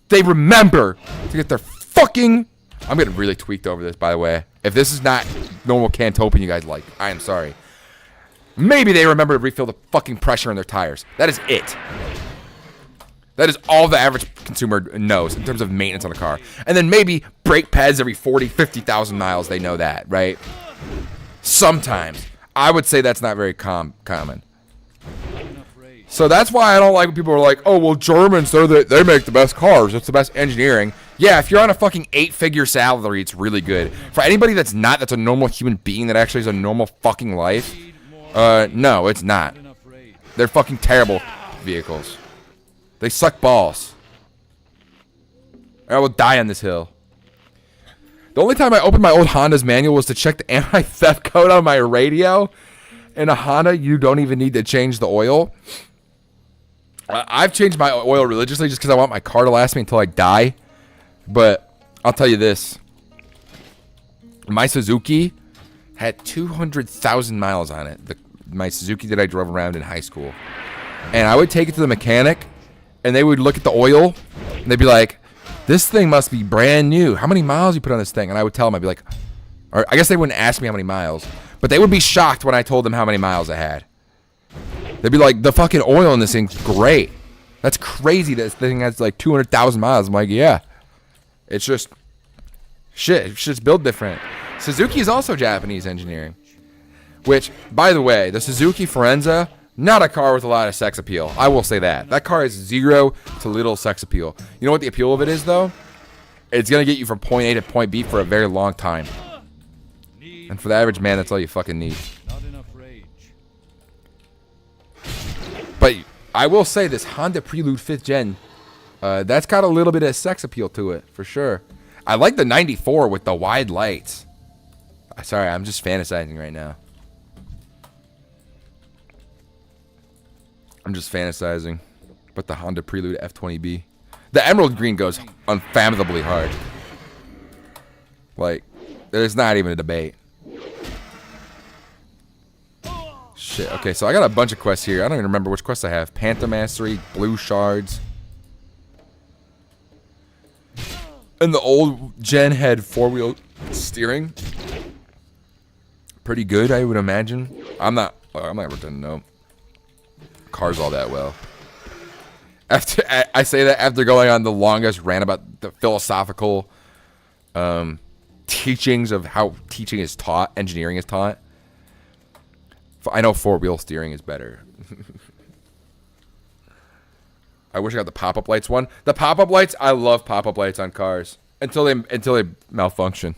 they remember to get their fucking... I'm getting really tweaked over this, by the way. If this is not normal Camtopian you guys like, I am sorry. Maybe they remember to refill the fucking pressure in their tires. That is it. That is all the average consumer knows in terms of maintenance on a car. And then maybe brake pads every 40, 50,000 miles, they know that, right? Sometimes. I would say that's not very common. So that's why I don't like when people are like, oh, well, Germans, they make the best cars. It's the best engineering. Yeah, if you're on a fucking 8-figure salary, it's really good. For anybody that's not, that's a normal human being that actually has a normal fucking life, no, it's not. They're fucking terrible vehicles. They suck balls. I will die on this hill. The only time I opened my old Honda's manual was to check the anti-theft code on my radio. In a Honda, you don't even need to change the oil. I've changed my oil religiously just because I want my car to last me until I die. But I'll tell you this. My Suzuki had 200,000 miles on it. My Suzuki that I drove around in high school. And I would take it to the mechanic, and they would look at the oil, and they'd be like, this thing must be brand new. How many miles you put on this thing? And I would tell them, I'd be like, or I guess they wouldn't ask me how many miles, but they would be shocked when I told them how many miles I had. They'd be like, the fucking oil in this thing's great. That's crazy that this thing has like 200,000 miles. I'm like, yeah. It's just shit. It's just built different. Suzuki is also Japanese engineering. Which, by the way, the Suzuki Forenza, not a car with a lot of sex appeal. I will say that. That car has 0 to little sex appeal. You know what the appeal of it is, though? It's going to get you from point A to point B for a very long time. And for the average man, that's all you fucking need. But I will say this Honda Prelude 5th Gen, that's got a little bit of sex appeal to it, for sure. I like the 94 with the wide lights. Sorry, I'm just fantasizing right now. I'm just fantasizing. But the Honda Prelude F20B. The emerald green goes unfathomably hard. Like, there's not even a debate. Shit, okay, so I got a bunch of quests here. I don't even remember which quests I have. Panther Mastery, Blue Shards. And the old gen had 4-wheel steering. Pretty good, I would imagine. I'm not pretending to know cars all that well. After I say that after going on the longest rant about the philosophical teachings of how teaching is taught, engineering is taught. I know 4-wheel steering is better. I wish I got the pop-up lights one. The pop-up lights, I love pop-up lights on cars until they malfunction.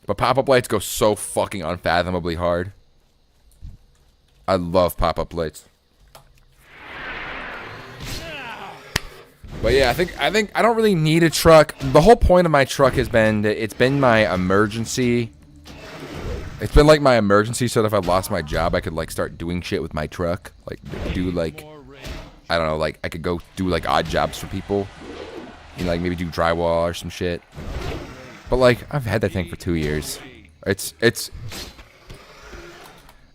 But pop-up lights go so fucking unfathomably hard. I love pop-up lights. But yeah, I think I don't really need a truck. The whole point of my truck has been that it's been my emergency. It's been like my emergency so that if I lost my job, I could like start doing shit with my truck. Like do like, I don't know, like I could go do like odd jobs for people. You know, like maybe do drywall or some shit. But like, I've had that thing for 2 years. It's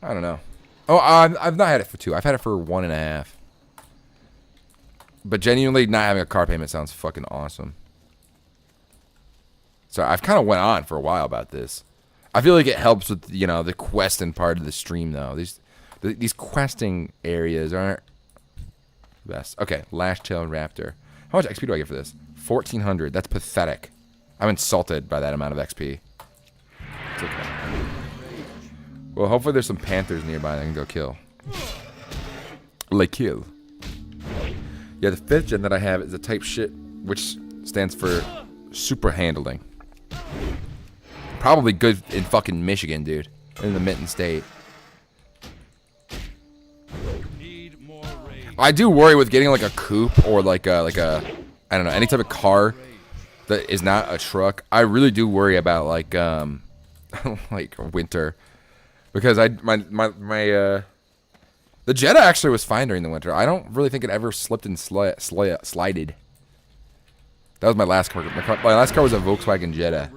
I don't know. Oh, I've not had it for 2. I've had it for 1.5. But genuinely, not having a car payment sounds fucking awesome. So I've kind of went on for a while about this. I feel like it helps with, you know, the questing part of the stream, though. These questing areas aren't the best. Okay, Lash-tailed Raptor. How much XP do I get for this? 1,400. That's pathetic. I'm insulted by that amount of XP. It's okay. Well, hopefully there's some panthers nearby that I can go kill. Like kill. Yeah, the 5th gen that I have is a type shit, which stands for super handling. Probably good in fucking Michigan, dude. In the Mitten State. I do worry with getting like a coupe or like a I don't know, any type of car that is not a truck. I really do worry about like like winter, because the Jetta actually was fine during the winter. I don't really think it ever slipped and slided. That was my last car. My last car was a Volkswagen Jetta.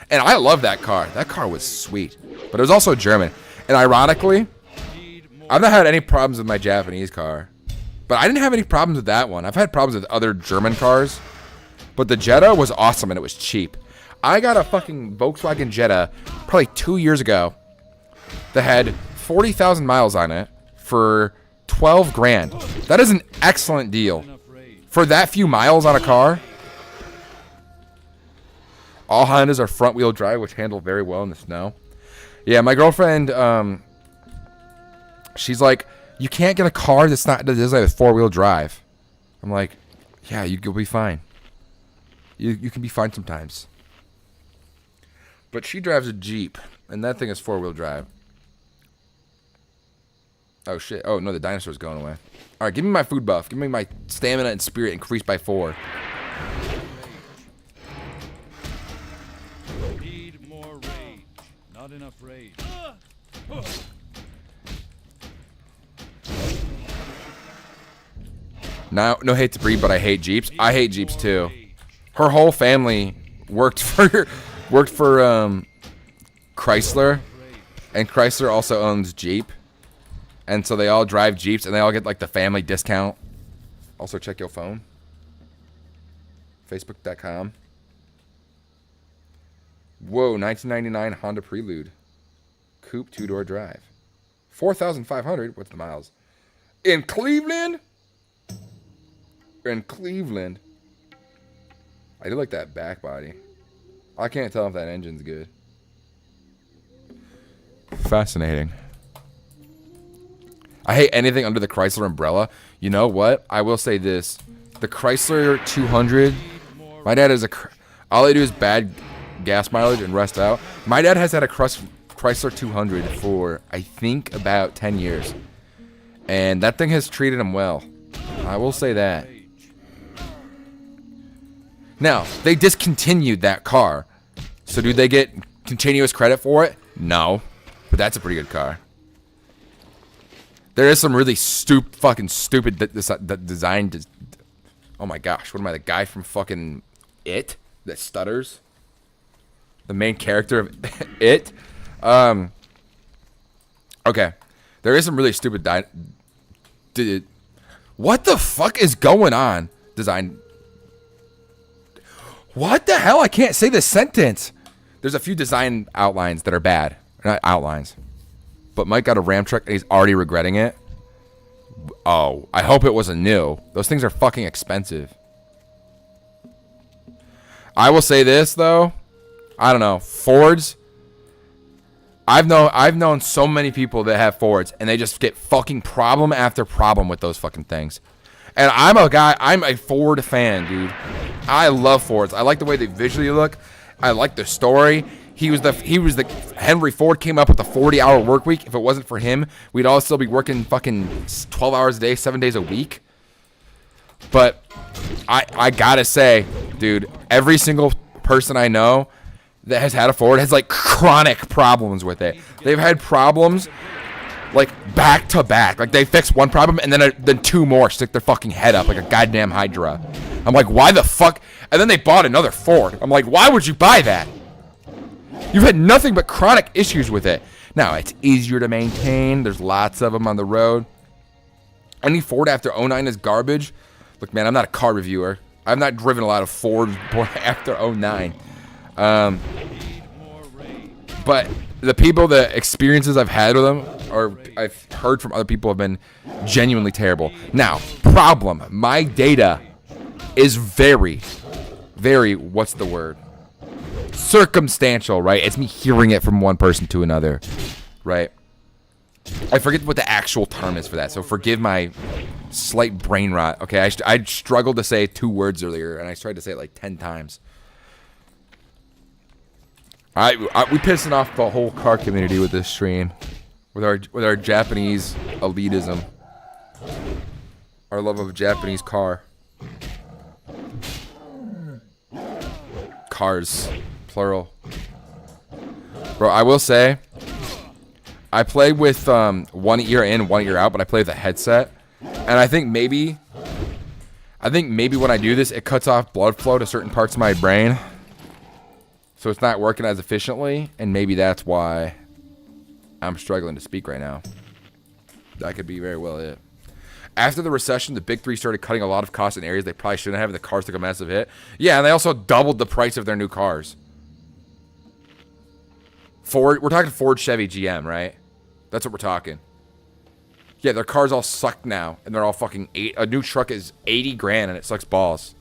And I love that car. That car was sweet. But it was also German. And ironically, I've not had any problems with my Japanese car. But I didn't have any problems with that one. I've had problems with other German cars. But the Jetta was awesome and it was cheap. I got a fucking Volkswagen Jetta probably 2 years ago that had 40,000 miles on it for 12 grand. That is an excellent deal. For that few miles on a car. All Hondas are front-wheel drive, which handle very well in the snow. Yeah, my girlfriend, she's like, You can't get a car that doesn't have a 4-wheel drive. I'm like, yeah, you'll be fine. You can be fine sometimes. But she drives a Jeep, and that thing is 4-wheel drive. Oh, shit. Oh, no, the dinosaur's going away. All right, give me my food buff. Give me my stamina and spirit increased by 4. Need more rage. Not enough rage. Now, no hate to Bree, but I hate Jeeps. I hate Jeeps too. Her whole family worked for Chrysler, and Chrysler also owns Jeep, and so they all drive Jeeps, and they all get like the family discount. Also, check your phone. Facebook.com. Whoa, 1999 Honda Prelude, coupe 2-door drive, 4,500. What's the miles? In Cleveland. In Cleveland. I do like that back body. I can't tell if that engine's good. Fascinating. I hate anything under the Chrysler umbrella. You know what? I will say this. The Chrysler 200, my dad is all I do is bad gas mileage and rust out. My dad has had a Chrysler 200 for, I think, about 10 years. And that thing has treated him well. I will say that. Now, they discontinued that car. So do they get continuous credit for it? No. But that's a pretty good car. There is some really fucking stupid design. Oh my gosh, what am I, the guy from fucking It that stutters? The main character of It? Okay. There is some really stupid what the fuck is going on? Design. What the hell? I can't say this sentence. There's a few design outlines that are bad. Not outlines. But Mike got a Ram truck and he's already regretting it. Oh, I hope it wasn't new. Those things are fucking expensive. I will say this though. I don't know. Fords. I've known so many people that have Fords and they just get fucking problem after problem with those fucking things. And I'm a Ford fan, dude. I love Fords. I like the way they visually look. I like the story. Henry Ford came up with the 40-hour work week. If it wasn't for him, we'd all still be working fucking 12 hours a day, 7 days a week. But I gotta say, dude, every single person I know that has had a Ford has like chronic problems with it. They've had problems like back to back. Like they fix one problem and then two more stick their fucking head up like a goddamn Hydra. I'm like, why the fuck? And then they bought another Ford. I'm like, why would you buy that? You've had nothing but chronic issues with it. Now, it's easier to maintain. There's lots of them on the road. Any Ford after 09 is garbage. Look, man, I'm not a car reviewer. I've not driven a lot of Fords after 09. But the the experiences I've had with them, or I've heard from other people, have been genuinely terrible. Now, problem. My data is very, very, what's the word? Circumstantial, right? It's me hearing it from one person to another, right? I forget what the actual term is for that, so forgive my slight brain rot. Okay, I struggled to say 2 words earlier, and I tried to say it like 10 times. We pissing off the whole car community with this stream, with our Japanese elitism, our love of a Japanese car. Cars, plural. Bro, I will say, I play with 1 ear in, 1 ear out, but I play with a headset, and I think maybe when I do this, it cuts off blood flow to certain parts of my brain, so it's not working as efficiently, and maybe that's why I'm struggling to speak right now. That could be very well it. After the recession, the big three started cutting a lot of costs in areas they probably shouldn't have, and the cars took a massive hit. Yeah, and they also doubled the price of their new cars. Ford, we're talking Ford, Chevy, GM, right? That's what we're talking. Yeah, their cars all suck now, and they're all fucking a new truck is 80 grand, and it sucks balls.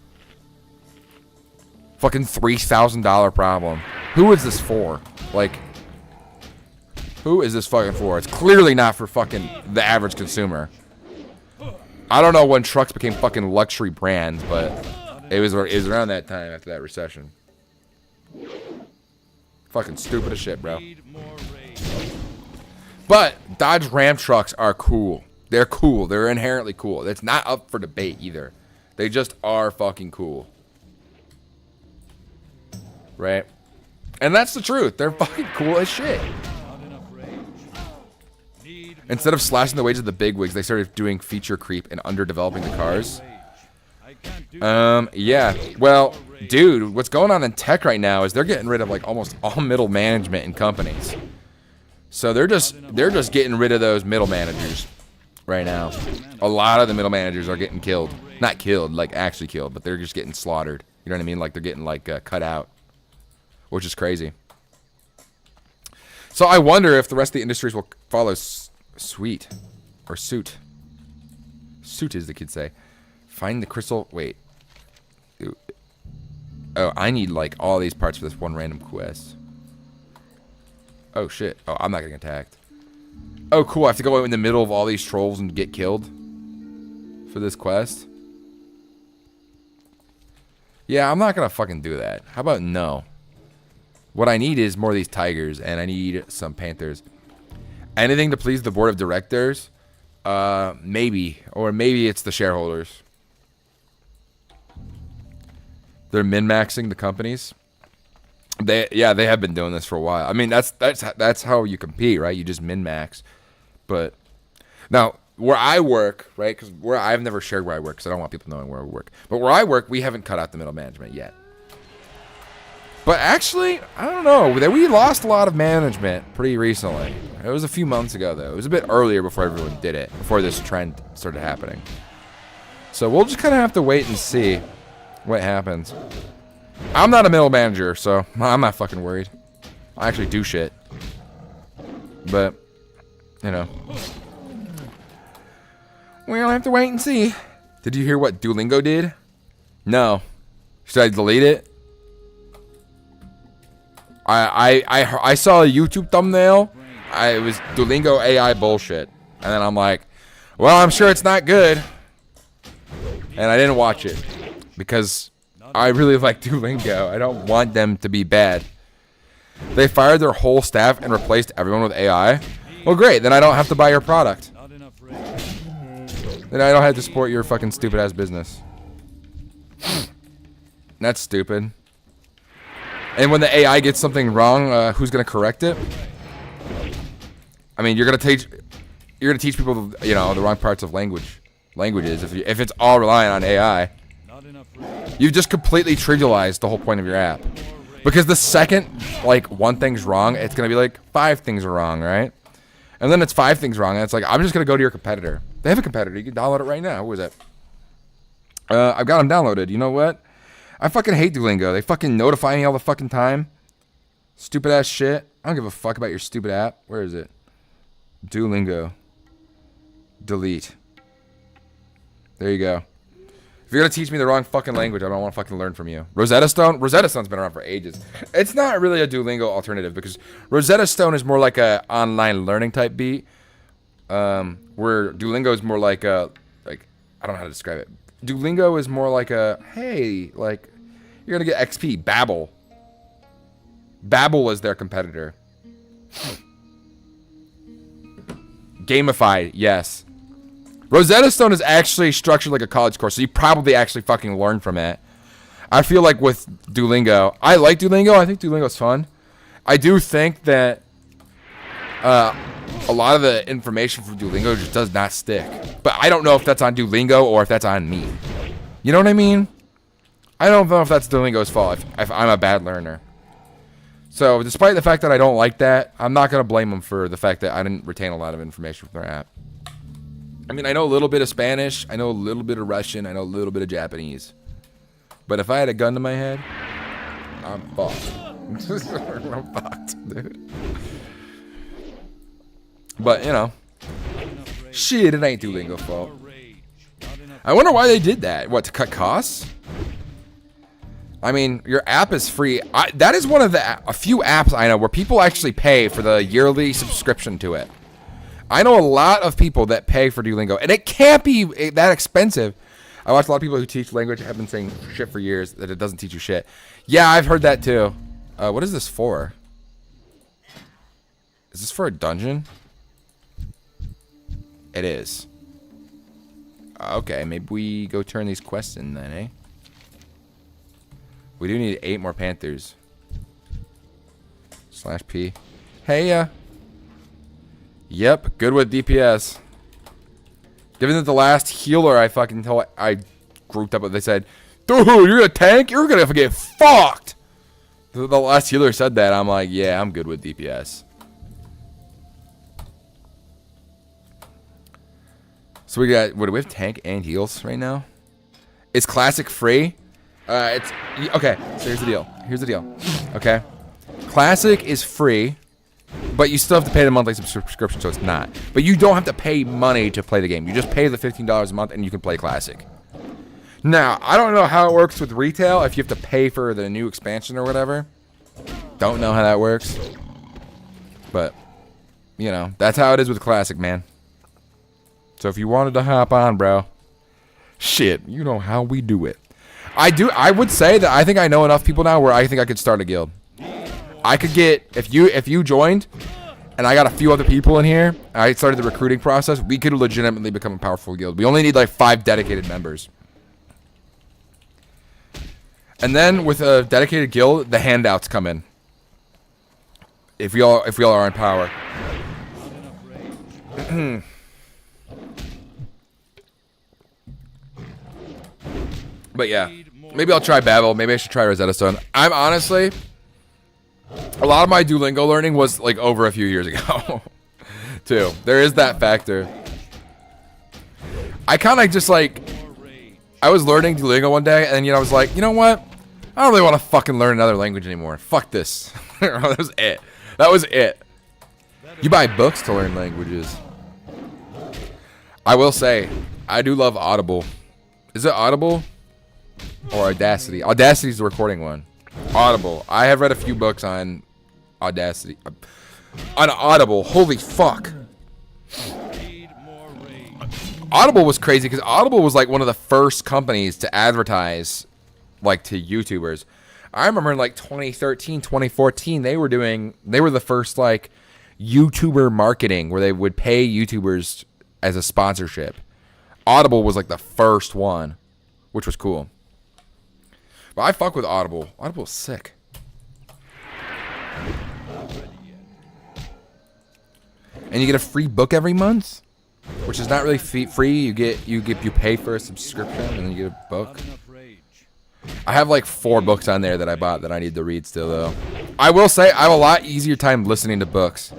Fucking $3,000 problem. Who is this for? Like, Who is this fucking for? It's clearly not for fucking the average consumer. I don't know when trucks became fucking luxury brands, but it was around that time after that recession. Fucking stupid as shit, bro. Need more rage. But Dodge Ram trucks are cool. They're cool. They're inherently cool. It's not up for debate either. They just are fucking cool. Right? And that's the truth. They're fucking cool as shit. Not enough rage. Need Instead of slashing the wages of the bigwigs, they started doing feature creep and underdeveloping the cars. rage. I can't do Yeah. Well, dude, what's going on in tech right now is they're getting rid of like almost all middle management in companies. So they're just getting rid of those middle managers right now. A lot of the middle managers are getting killed. Not killed, like actually killed, but they're just getting slaughtered. You know what I mean? Like they're getting like cut out, which is crazy. So I wonder if the rest of the industries will follow suit. Suit is the kids say. Find the crystal. Wait. Oh, I need like all these parts for this one random quest. Oh shit. Oh, I'm not getting attacked. Oh cool, I have to go in the middle of all these trolls and get killed for this quest. Yeah, I'm not gonna fucking do that. How about no? What I need is more of these tigers, and I need some panthers. Anything to please the board of directors? Maybe. Or maybe it's the shareholders. They're min-maxing the companies. They have been doing this for a while. I mean, that's how you compete, right? You just min-max. But now where I work, right? Because I've never shared where I work, because I don't want people knowing where I work. But where I work, we haven't cut out the middle management yet. But actually, I don't know. We lost a lot of management pretty recently. It was a few months ago, though. It was a bit earlier before everyone did it, before this trend started happening. So we'll just kind of have to wait and see what happens. I'm not a middle manager, so I'm not fucking worried. I actually do shit. But, you know. We'll have to wait and see. Did you hear what Duolingo did? No. Should I delete it? I saw a YouTube thumbnail. It was Duolingo AI bullshit. And then I'm like, well, I'm sure it's not good. And I didn't watch it. Because I really like Duolingo. I don't want them to be bad. They fired their whole staff and replaced everyone with AI. Well, great. Then I don't have to buy your product. not enough rage. Then I don't have to support your fucking stupid ass business. That's stupid. And when the AI gets something wrong, who's gonna correct it? I mean, you're gonna teach people, you know, the wrong parts of languages. If it's all relying on AI, Not enough rage. you've just completely trivialized the whole point of your app. Because the second like one thing's wrong, it's gonna be like 5 things are wrong, right? And then it's 5 things wrong, and it's like I'm just gonna go to your competitor. They have a competitor. You can download it right now. Who is it? I've got them downloaded. You know what? I fucking hate Duolingo. They fucking notify me all the fucking time. Stupid ass shit. I don't give a fuck about your stupid app. Where is it? Duolingo. Delete. There you go. If you're gonna teach me the wrong fucking language, I don't want to fucking learn from you. Rosetta Stone? Rosetta Stone's been around for ages. It's not really a Duolingo alternative because Rosetta Stone is more like a online learning type beat. Where Duolingo is more like a, I don't know how to describe it. Duolingo is more like a, hey, like, you're gonna get XP. Babbel. Babbel is their competitor. Gamified, yes. Rosetta Stone is actually structured like a college course, so you probably actually fucking learn from it. I feel like with Duolingo, I like Duolingo. I think Duolingo's fun. I do think that a lot of the information from Duolingo just does not stick. But I don't know if that's on Duolingo or if that's on me. You know what I mean? I don't know if that's Duolingo's fault if I'm a bad learner. So despite the fact that I don't like that, I'm not going to blame them for the fact that I didn't retain a lot of information from their app. I mean, I know a little bit of Spanish. I know a little bit of Russian. I know a little bit of Japanese. But if I had a gun to my head, I'm fucked. I'm fucked, dude. But, you know. Shit, it ain't Duolingo's fault. I wonder why they did that. What, to cut costs? I mean, your app is free. That is one of a few apps I know where people actually pay for the yearly subscription to it. I know a lot of people that pay for Duolingo, and it can't be that expensive. I watch a lot of people who teach language have been saying shit for years that it doesn't teach you shit. Yeah, I've heard that too. What is this for? Is this for a dungeon? It is. Okay, maybe we go turn these quests in then, eh? We do need 8 more Panthers. /P. Hey, Yep, good with DPS. Given that the last healer I grouped up with, they said, dude, you're a tank? You're gonna get fucked! The last healer said that, I'm like, yeah, I'm good with DPS. So we got, what do we have, tank and heals right now? Is Classic free? Okay, so here's the deal. Okay. Classic is free, but you still have to pay the monthly subscription, so it's not. But you don't have to pay money to play the game. You just pay the $15 a month and you can play Classic. Now, I don't know how it works with retail, if you have to pay for the new expansion or whatever. Don't know how that works. But, you know, that's how it is with Classic, man. So if you wanted to hop on, bro, shit, you know how we do it. I would say that I think I know enough people now where I think I could start a guild. I could get, if you joined, and I got a few other people in here, I started the recruiting process, we could legitimately become a powerful guild. We only need like 5 dedicated members. And then with a dedicated guild, the handouts come in. If we all are in power. But yeah, maybe I'll try Babel. Maybe I should try Rosetta Stone. I'm honestly, a lot of my Duolingo learning was like over a few years ago, too. There is that factor. I kind of just like, I was learning Duolingo one day, and I was like, you know what? I don't really want to fucking learn another language anymore. Fuck this. That was it. That was it. You buy books to learn languages. I will say, I do love Audible. Is it Audible? Or Audacity? Audacity is the recording one. Audible. I have read a few books on Audacity. On Audible. Holy fuck. Audible was crazy because Audible was like one of the first companies to advertise like to YouTubers. I remember in like 2013, 2014, they were the first like YouTuber marketing where they would pay YouTubers as a sponsorship. Audible was like the first one, which was cool. But I fuck with Audible. Audible's sick. And you get a free book every month, which is not really free. You pay for a subscription and then you get a book. I have like 4 books on there that I bought that I need to read still though. I will say I have a lot easier time listening to books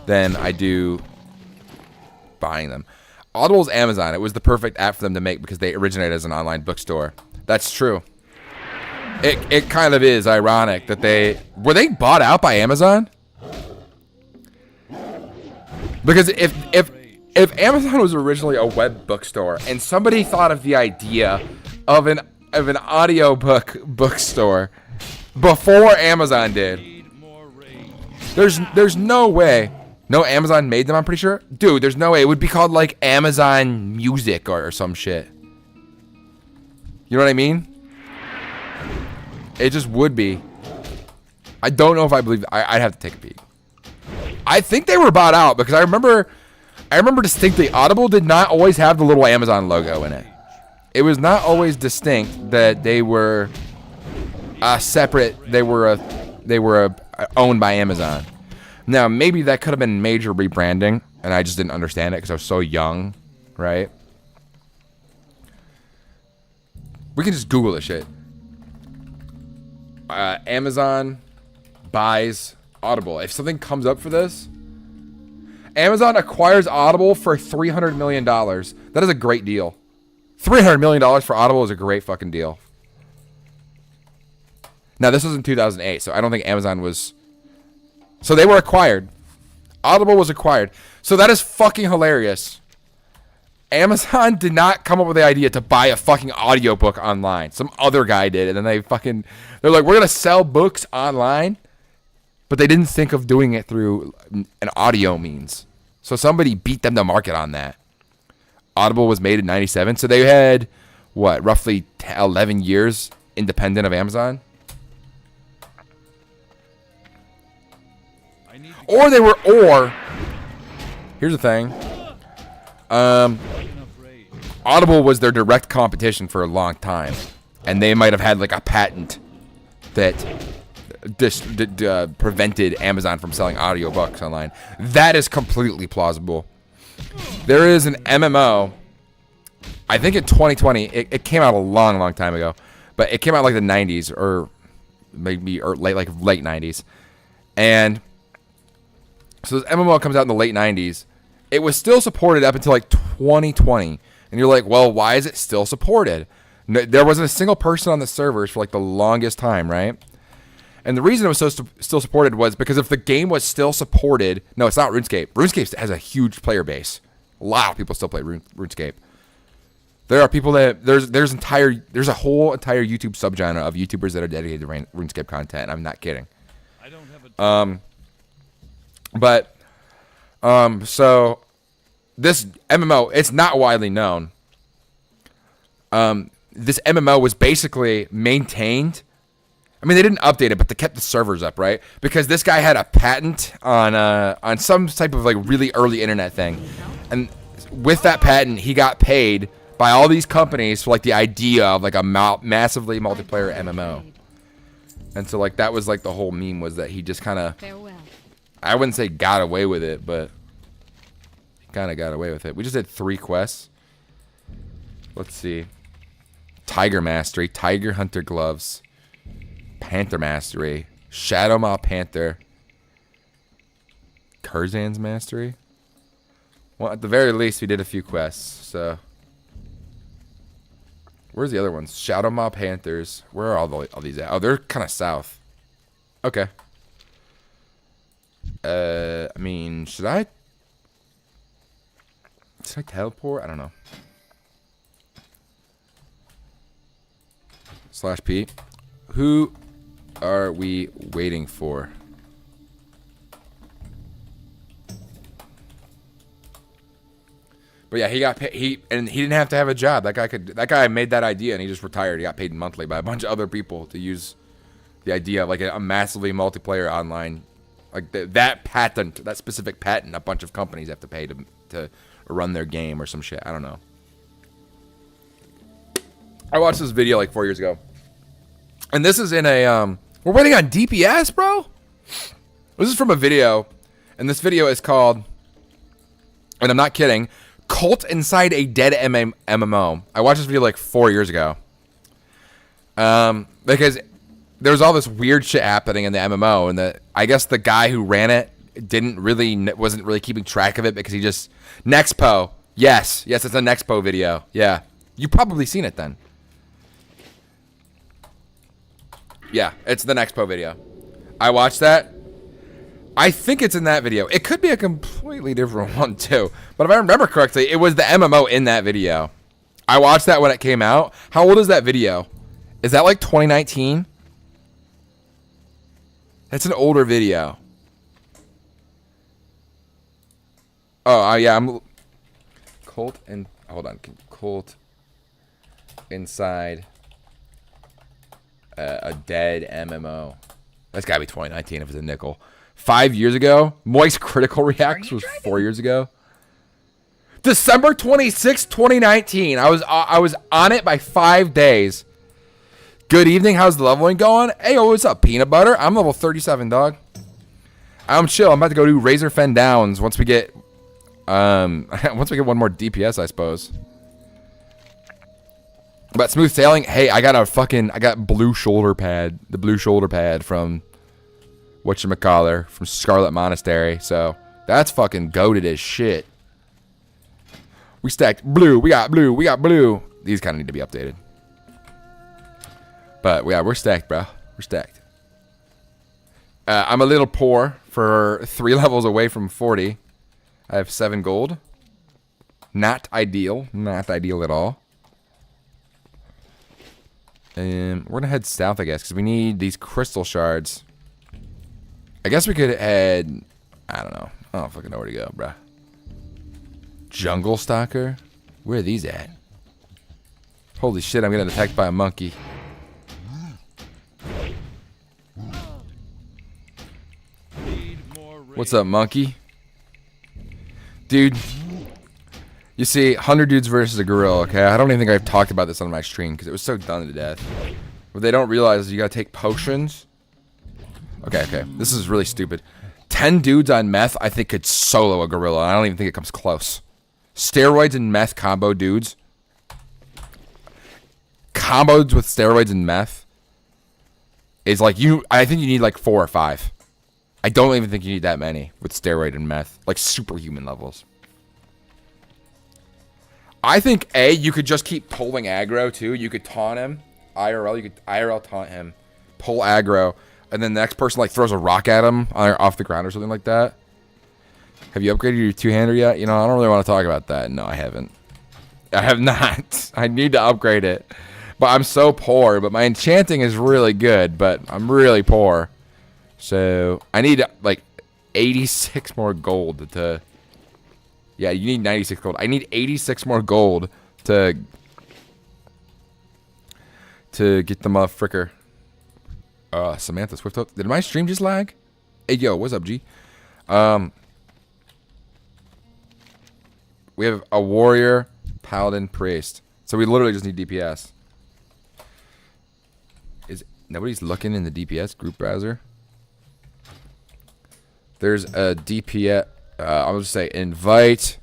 than I do buying them. Audible's Amazon. It was the perfect app for them to make because they originated as an online bookstore. That's true. It kind of is ironic that were they bought out by Amazon? Because if Amazon was originally a web bookstore and somebody thought of the idea of an audiobook bookstore before Amazon did, there's no way. No, Amazon made them, I'm pretty sure. Dude, there's no way. It would be called like Amazon Music or some shit. You know what I mean? It just would be. I don't know if I believe. I'd have to take a peek. I think they were bought out because I remember distinctly Audible did not always have the little Amazon logo in it. It was not always distinct that they were separate. They were owned by Amazon. Now maybe that could have been major rebranding, and I just didn't understand it because I was so young, right? We can just Google this shit. Amazon buys Audible. If something comes up for this, Amazon acquires Audible for $300 million. That is a great deal. $300 million for Audible is a great fucking deal. Now, this was in 2008, so I don't think Amazon was... So they were acquired. Audible was acquired. So that is fucking hilarious. Amazon did not come up with the idea to buy a fucking audiobook online. Some other guy did, and then they're like, we're gonna sell books online, but they didn't think of doing it through an audio means. So somebody beat them to market on that. Audible was made in 97, so they had what, roughly 11 years independent of Amazon. Or here's the thing. Audible was their direct competition for a long time, and they might have had like a patent that prevented Amazon from selling audiobooks online. That is completely plausible. There is an MMO, I think in 2020, it came out a long time ago, but it came out like the 90s or maybe late 90s. And so this MMO comes out in the late 90s. It was still supported up until like 2020. And you're like, well, why is it still supported? No, there wasn't a single person on the servers for like the longest time, right? And the reason it was still supported was because if the game was still supported, no, it's not RuneScape. RuneScape has a huge player base. A lot of people still play RuneScape. There are people that there's a whole entire YouTube subgenre of YouTubers that are dedicated to RuneScape content. I'm not kidding. I don't have a So this MMO, it's not widely known. This MMO was basically maintained. I mean, they didn't update it, but they kept the servers up, right? Because this guy had a patent on some type of like really early internet thing, and with that patent, he got paid by all these companies for like the idea of like a massively multiplayer MMO. And so like that was like the whole meme, was that he just kind of, I wouldn't say got away with it, but he kind of got away with it. We just did 3 quests. Let's see. Tiger Mastery, Tiger Hunter Gloves, Panther Mastery, Shadow Maw Panther, Curzan's Mastery. Well, at the very least, we did a few quests, so. Where's the other ones? Shadow Maw Panthers. Where are all these at? Oh, they're kind of south. Okay. I mean, should I teleport? I don't know. /P. Who are we waiting for? But yeah, he got paid. He didn't have to have a job. That guy made that idea, and he just retired. He got paid monthly by a bunch of other people to use the idea of like a massively multiplayer online, like that patent, that specific patent. A bunch of companies have to pay to run their game or some shit. I don't know. I watched this video like 4 years ago, and this is in a we're waiting on DPS, bro. This is from a video, and this video is called, and I'm not kidding, Cult Inside a Dead MMO. I watched this video like 4 years ago. Because there was all this weird shit happening in the MMO, and I guess the guy who ran it wasn't really keeping track of it, because he just Nexpo. Yes, it's a Nexpo video. Yeah, you probably seen it then. Yeah, it's the Nexpo video. I watched that. I think it's in that video. It could be a completely different one too. But if I remember correctly, it was the MMO in that video. I watched that when it came out. How old is that video? Is that like 2019? That's an older video. Oh, yeah. Cult and... Hold on. Cult Inside a Dead MMO. That's got to be 2019 if it's a nickel. 5 years ago. Moist Critical Reacts was 4 years ago. December 26, 2019. I was on it by 5 days. Good evening. How's the leveling going? Hey, what's up, Peanut Butter? I'm level 37, dog. I'm chill. I'm about to go do Razor Fen Downs once we get once we get one more DPS, I suppose. But smooth sailing. Hey, I got blue shoulder pad. The blue shoulder pad from whatchamacallit, from Scarlet Monastery. So that's fucking goated as shit. We stacked blue. We got blue. We got blue. These kind of need to be updated. But yeah, we're stacked, bro. We're stacked. I'm a little poor for 3 levels away from 40. I have 7 gold. Not ideal. Not ideal at all. And we're going to head south, I guess, because we need these crystal shards. I guess we could head... I don't know. I don't fucking know where to go, bruh. Jungle Stalker? Where are these at? Holy shit, I'm getting attacked by a monkey. What's up, monkey? Dude. You see, 100 dudes versus a gorilla, okay? I don't even think I've talked about this on my stream because it was so done to death. What they don't realize is you gotta take potions. Okay. This is really stupid. 10 dudes on meth, I think, could solo a gorilla. I don't even think it comes close. Steroids and meth combo dudes. Combos with steroids and meth is like I think you need like 4 or 5. I don't even think you need that many with steroid and meth. Like superhuman levels. I think you could just keep pulling aggro too. You could taunt him. IRL, you could IRL taunt him. Pull aggro. And then the next person like throws a rock at him off the ground or something like that. Have you upgraded your two-hander yet? You know, I don't really want to talk about that. No, I haven't. I have not. I need to upgrade it. But I'm so poor. But my enchanting is really good. But I'm really poor. So I need like 86 more gold to... Yeah, you need 96 gold. I need 86 more gold to get the motherfricker. Samantha Swift. Did my stream just lag? Hey, yo, what's up, G? We have a warrior, paladin, priest. So we literally just need DPS. Nobody's looking in the DPS group browser? There's a DPS. I'll just say invite.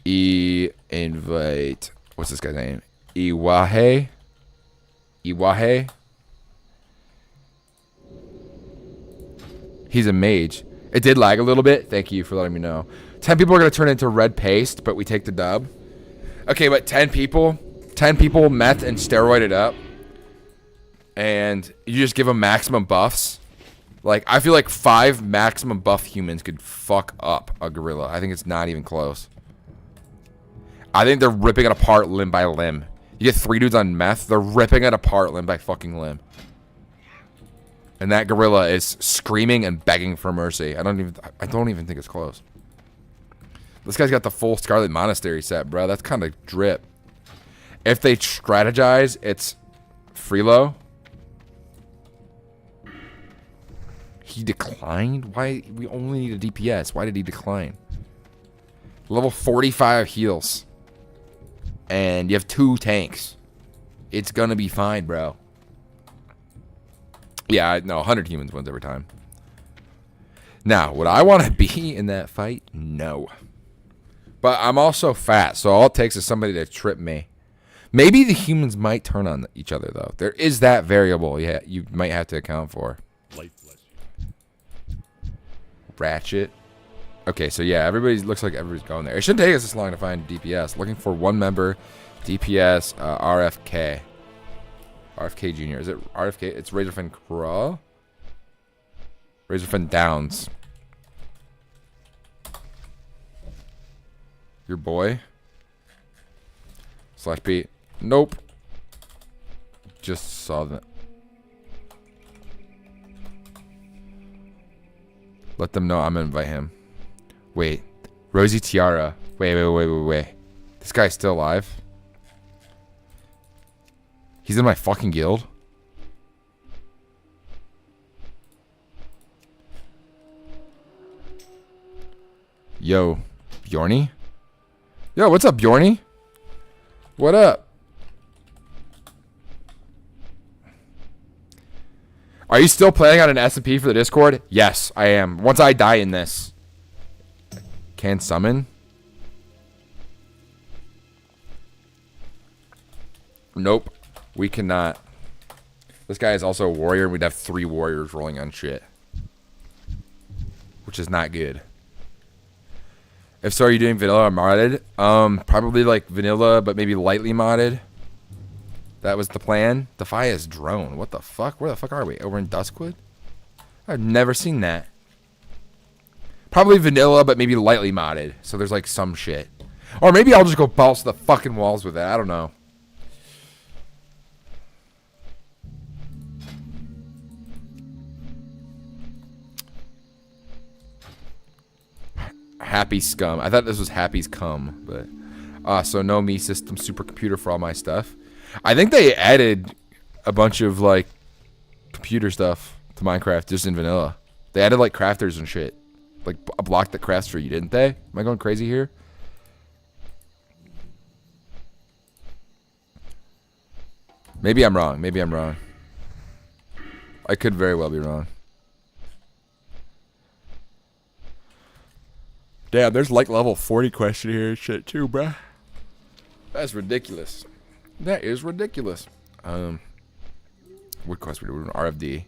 Invite. What's this guy's name? Iwahe. He's a mage. It did lag a little bit. Thank you for letting me know. 10 people are going to turn into red paste, but we take the dub. Okay, but 10 people meth and steroided up. And you just give them maximum buffs. Like, I feel like 5 maximum buff humans could fuck up a gorilla. I think it's not even close. I think they're ripping it apart limb by limb. You get 3 dudes on meth, they're ripping it apart limb by fucking limb. And that gorilla is screaming and begging for mercy. I don't even think it's close. This guy's got the full Scarlet Monastery set, bro. That's kind of drip. If they strategize, it's Freelo. He declined? Why? We only need a DPS. Why did he decline? Level 45 heals. And you have 2 tanks. It's gonna be fine, bro. Yeah, no, 100 humans wins every time. Now, would I want to be in that fight? No. But I'm also fat, so all it takes is somebody to trip me. Maybe the humans might turn on each other, though. There is that variable you might have to account for. Light bless you. Ratchet. Okay, so yeah, looks like everybody's going there. It shouldn't take us this long to find DPS. Looking for 1 member, DPS, RFK. RFK Jr. Is it RFK? It's Razorfin Craw? Razorfin Downs. Your boy? / P. Nope. Just saw that. Let them know I'm gonna invite him. Wait. Rosie Tiara. Wait. This guy's still alive? He's in my fucking guild? Yo. Bjorny? Yo, what's up, Bjorny? What up? Are you still planning on an SMP for the Discord? Yes, I am. Once I die in this. Can summon? Nope. We cannot. This guy is also a warrior, and we'd have 3 warriors rolling on shit. Which is not good. If so, are you doing vanilla or modded? Probably like vanilla, but maybe lightly modded. That was the plan. Defia's drone. What the fuck? Where the fuck are we? Over in Duskwood? I've never seen that. Probably vanilla, but maybe lightly modded. So there's like some shit. Or maybe I'll just go balls to the fucking walls with it. I don't know. Happy Scum. I thought this was Happy's Cum, but so no me system supercomputer for all my stuff. I think they added a bunch of like computer stuff to Minecraft just in vanilla. They added like crafters and shit. Like a block that crafts for you, didn't they? Am I going crazy here? Maybe I'm wrong. Maybe I'm wrong. I could very well be wrong. Damn, there's like level 40 question here and shit too, bruh. That's ridiculous. That is ridiculous. What quest we doing? RFD.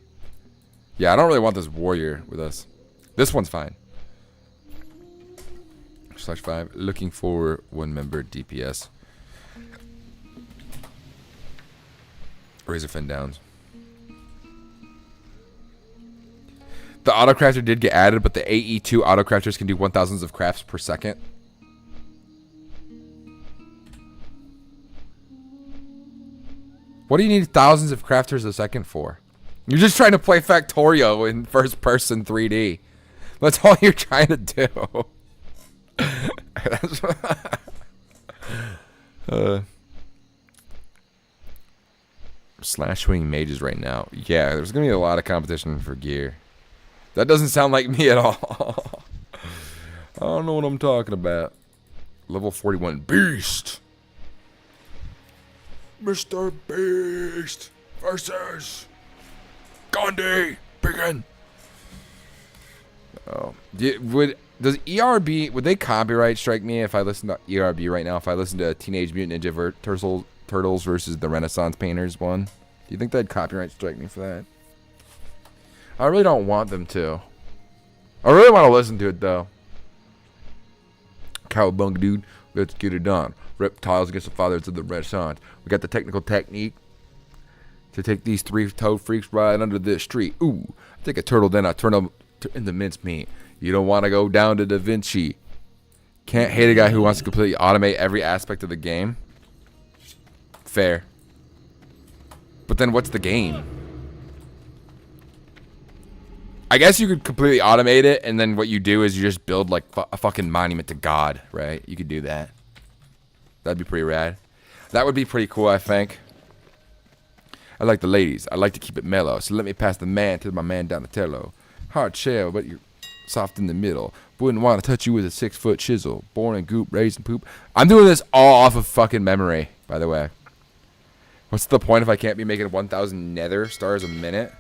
Yeah, I don't really want this warrior with us. This one's fine. /5. Looking for 1 member DPS. Razor fin downs. The autocrafter did get added, but the AE2 autocrafters can do 1,000s of crafts per second. What do you need thousands of crafters a second for? You're just trying to play Factorio in first person 3D. That's all you're trying to do. Slash swing mages right now. Yeah, there's gonna be a lot of competition for gear. That doesn't sound like me at all. I don't know what I'm talking about. Level 41 Beast. Mr. Beast versus Gandhi. Begin. Oh, does ERB, would they copyright strike me if I listen to ERB right now? If I listen to Teenage Mutant Ninja Turtles versus the Renaissance Painters one? Do you think they'd copyright strike me for that? I really don't want them to. I really want to listen to it though. Cowabunga, dude. Let's get it done. Reptiles against the fathers of the Renaissance. We got the technical technique to take these 3-toed freaks right under this street. Ooh, take a turtle, then I turn them into mincemeat. You don't want to go down to Da Vinci. Can't hate a guy who wants to completely automate every aspect of the game. Fair. But then what's the game? I guess you could completely automate it, and then what you do is you just build like a fucking monument to God, right? You could do that. That'd be pretty rad. That would be pretty cool, I think. I like the ladies. I like to keep it mellow, so let me pass the man to my man Donatello. Hard shell, but you're soft in the middle. Wouldn't want to touch you with a 6-foot chisel. Born in goop, raised in poop. I'm doing this all off of fucking memory, by the way. What's the point if I can't be making 1,000 nether stars a minute?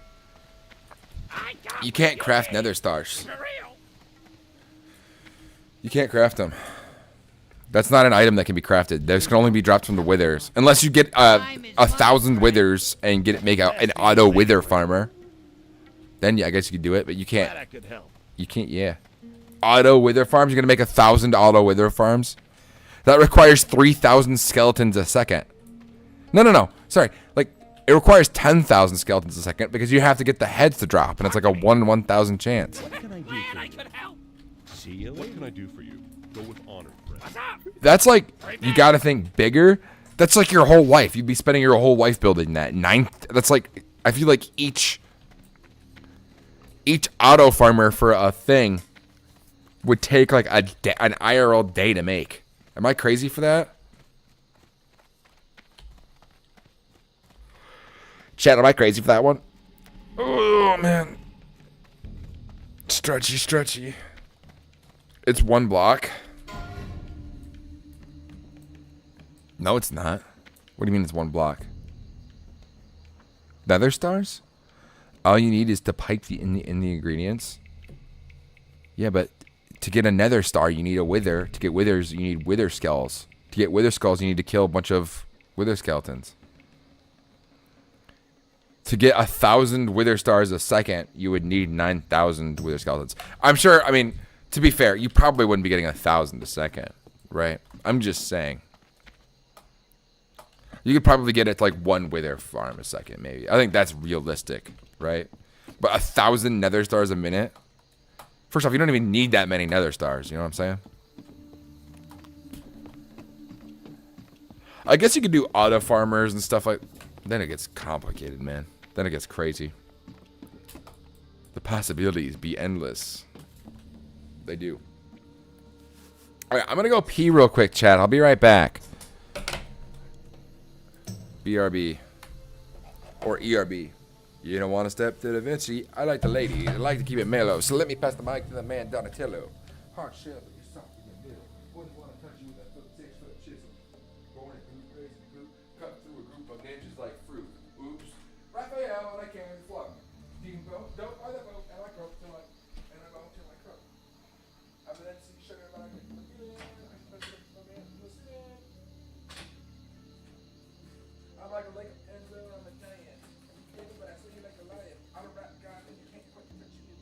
You can't craft nether stars. You can't craft them. That's not an item that can be crafted. Those can only be dropped from the withers. Unless you get 1,000 withers and make an auto wither farmer. Then yeah, I guess you could do it, but you can't. You can't, yeah. Auto wither farms? You're going to make 1,000 auto wither farms? That requires 3,000 skeletons a second. No. Sorry. Like, it requires 10,000 skeletons a second because you have to get the heads to drop, and it's like a 1 in 1,000 chance. What can I do for you? See you later. What can I do for you? Go with honor, friend. That's like, you got to think bigger. That's like your whole life. You'd be spending your whole life building that. That's like, I feel like each auto farmer for a thing would take like an IRL day to make. Am I crazy for that? Chat, am I crazy for that one? Oh, man. Stretchy. It's 1 block. No, it's not. What do you mean it's 1 block? Nether stars? All you need is to pipe in the ingredients. Yeah, but to get a nether star, you need a wither. To get withers, you need wither skulls. To get wither skulls, you need to kill a bunch of wither skeletons. To get 1,000 wither stars a second, you would need 9,000 wither skeletons. I'm sure, I mean, to be fair, you probably wouldn't be getting 1,000 a second, right? I'm just saying. You could probably get it to like 1 wither farm a second, maybe. I think that's realistic, right? But 1,000 nether stars a minute First off, you don't even need that many nether stars. You know what I'm saying? I guess you could do auto farmers and stuff like. Then it gets complicated, man. Then it gets crazy. The possibilities be endless. They do. All right, I'm gonna go pee real quick, chat. I'll be right back. BRB or ERB. You don't want to step to the Vinci. I like the lady. I like to keep it mellow. So let me pass the mic to the man Donatello. Hard shell, but you're soft in the middle. Wouldn't want to touch you with a 6-foot chisel. Born in boot, raised in boot, cut through a group of ninjas like fruit. Oops. Raphael, and I can't flug. Steamboat, don't buy the boat, and I croak till I croak. I'm an MC sugar, but I can look in. I can touch it, my man, listen in. I'm like a lake of Enzo, I'm Italian. But I see you like a lion. I'm a rap guy, and you can't quite touch me.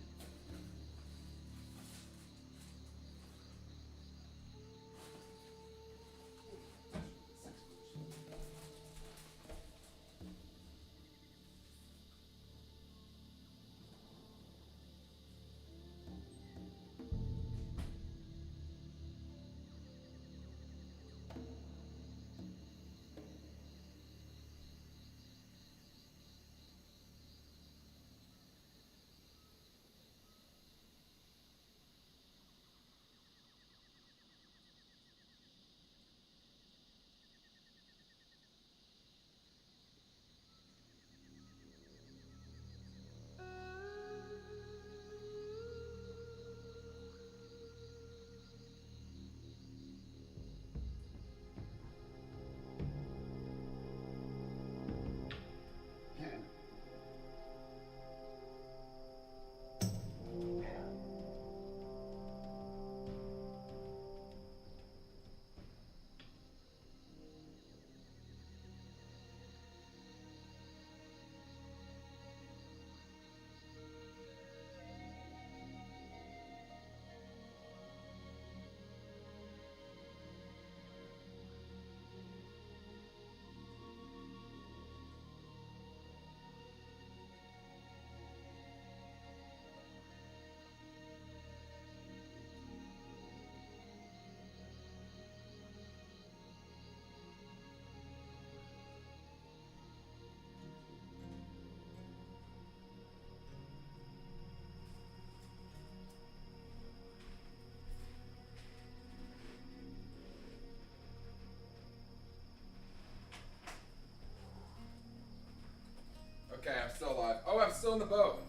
Okay, I'm still alive. Oh, I'm still in the boat.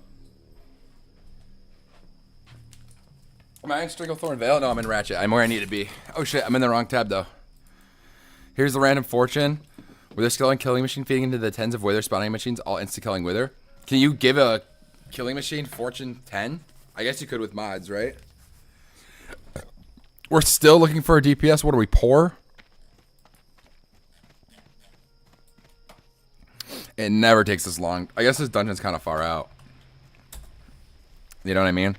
Am I in Strigglethorn Vale? No, I'm in Ratchet. I'm where I need to be. Oh shit, I'm in the wrong tab though. Here's the random fortune. Wither skeleton killing machine feeding into the tens of wither spawning machines, all insta-killing wither. Can you give a killing machine fortune 10? I guess you could with mods, right? We're still looking for a DPS. What are we, poor? It never takes this long. I guess this dungeon's kind of far out. You know what I mean?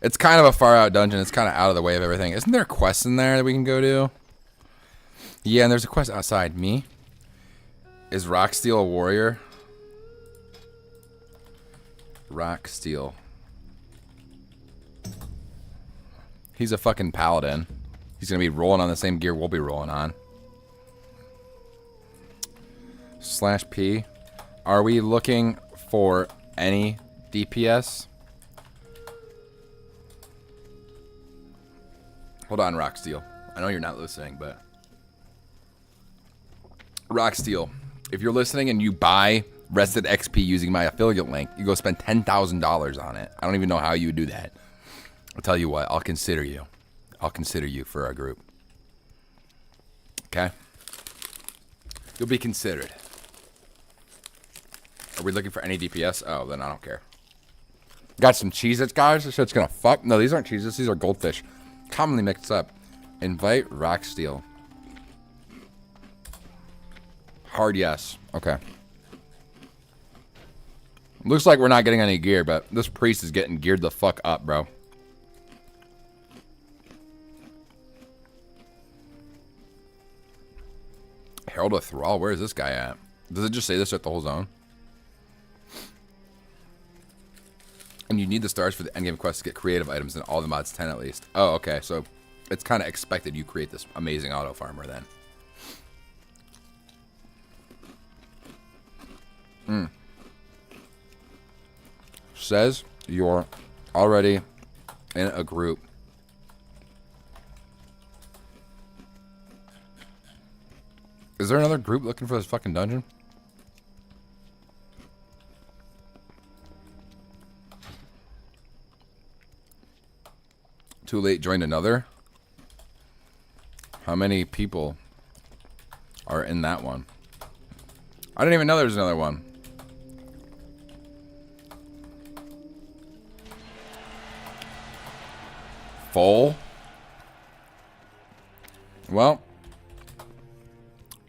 It's kind of a far out dungeon. It's kind of out of the way of everything. Isn't there a quest in there that we can go to? Yeah, and there's a quest outside. Me? Is Rocksteel a warrior? Rocksteel. He's a fucking paladin. He's going to be rolling on the same gear we'll be rolling on. /P. Are we looking for any DPS? Hold on, Rocksteel. I know you're not listening, but... Rocksteel, if you're listening and you buy Rested XP using my affiliate link, you go spend $10,000 on it. I don't even know how you would do that. I'll tell you what, I'll consider you. I'll consider you for our group. Okay? You'll be considered. Are we looking for any DPS? Oh, then I don't care. Got some Cheez-Its, guys? This shit's gonna fuck. No, these aren't Cheez-Its. These are goldfish. Commonly mixed up. Invite Rocksteel. Hard yes. Okay. Looks like we're not getting any gear, but this priest is getting geared the fuck up, bro. Herald of Thrall? Where is this guy at? Does it just say this at the whole zone? and you need the stars for the endgame quest to get creative items in all the mods 10 at least. Oh, okay. So it's kind of expected you create this amazing auto farmer then. Says you're already in a group. Is there another group looking for this fucking dungeon? Too late, joined another? How many people are in that one? I didn't even know there was another one. Full? Well,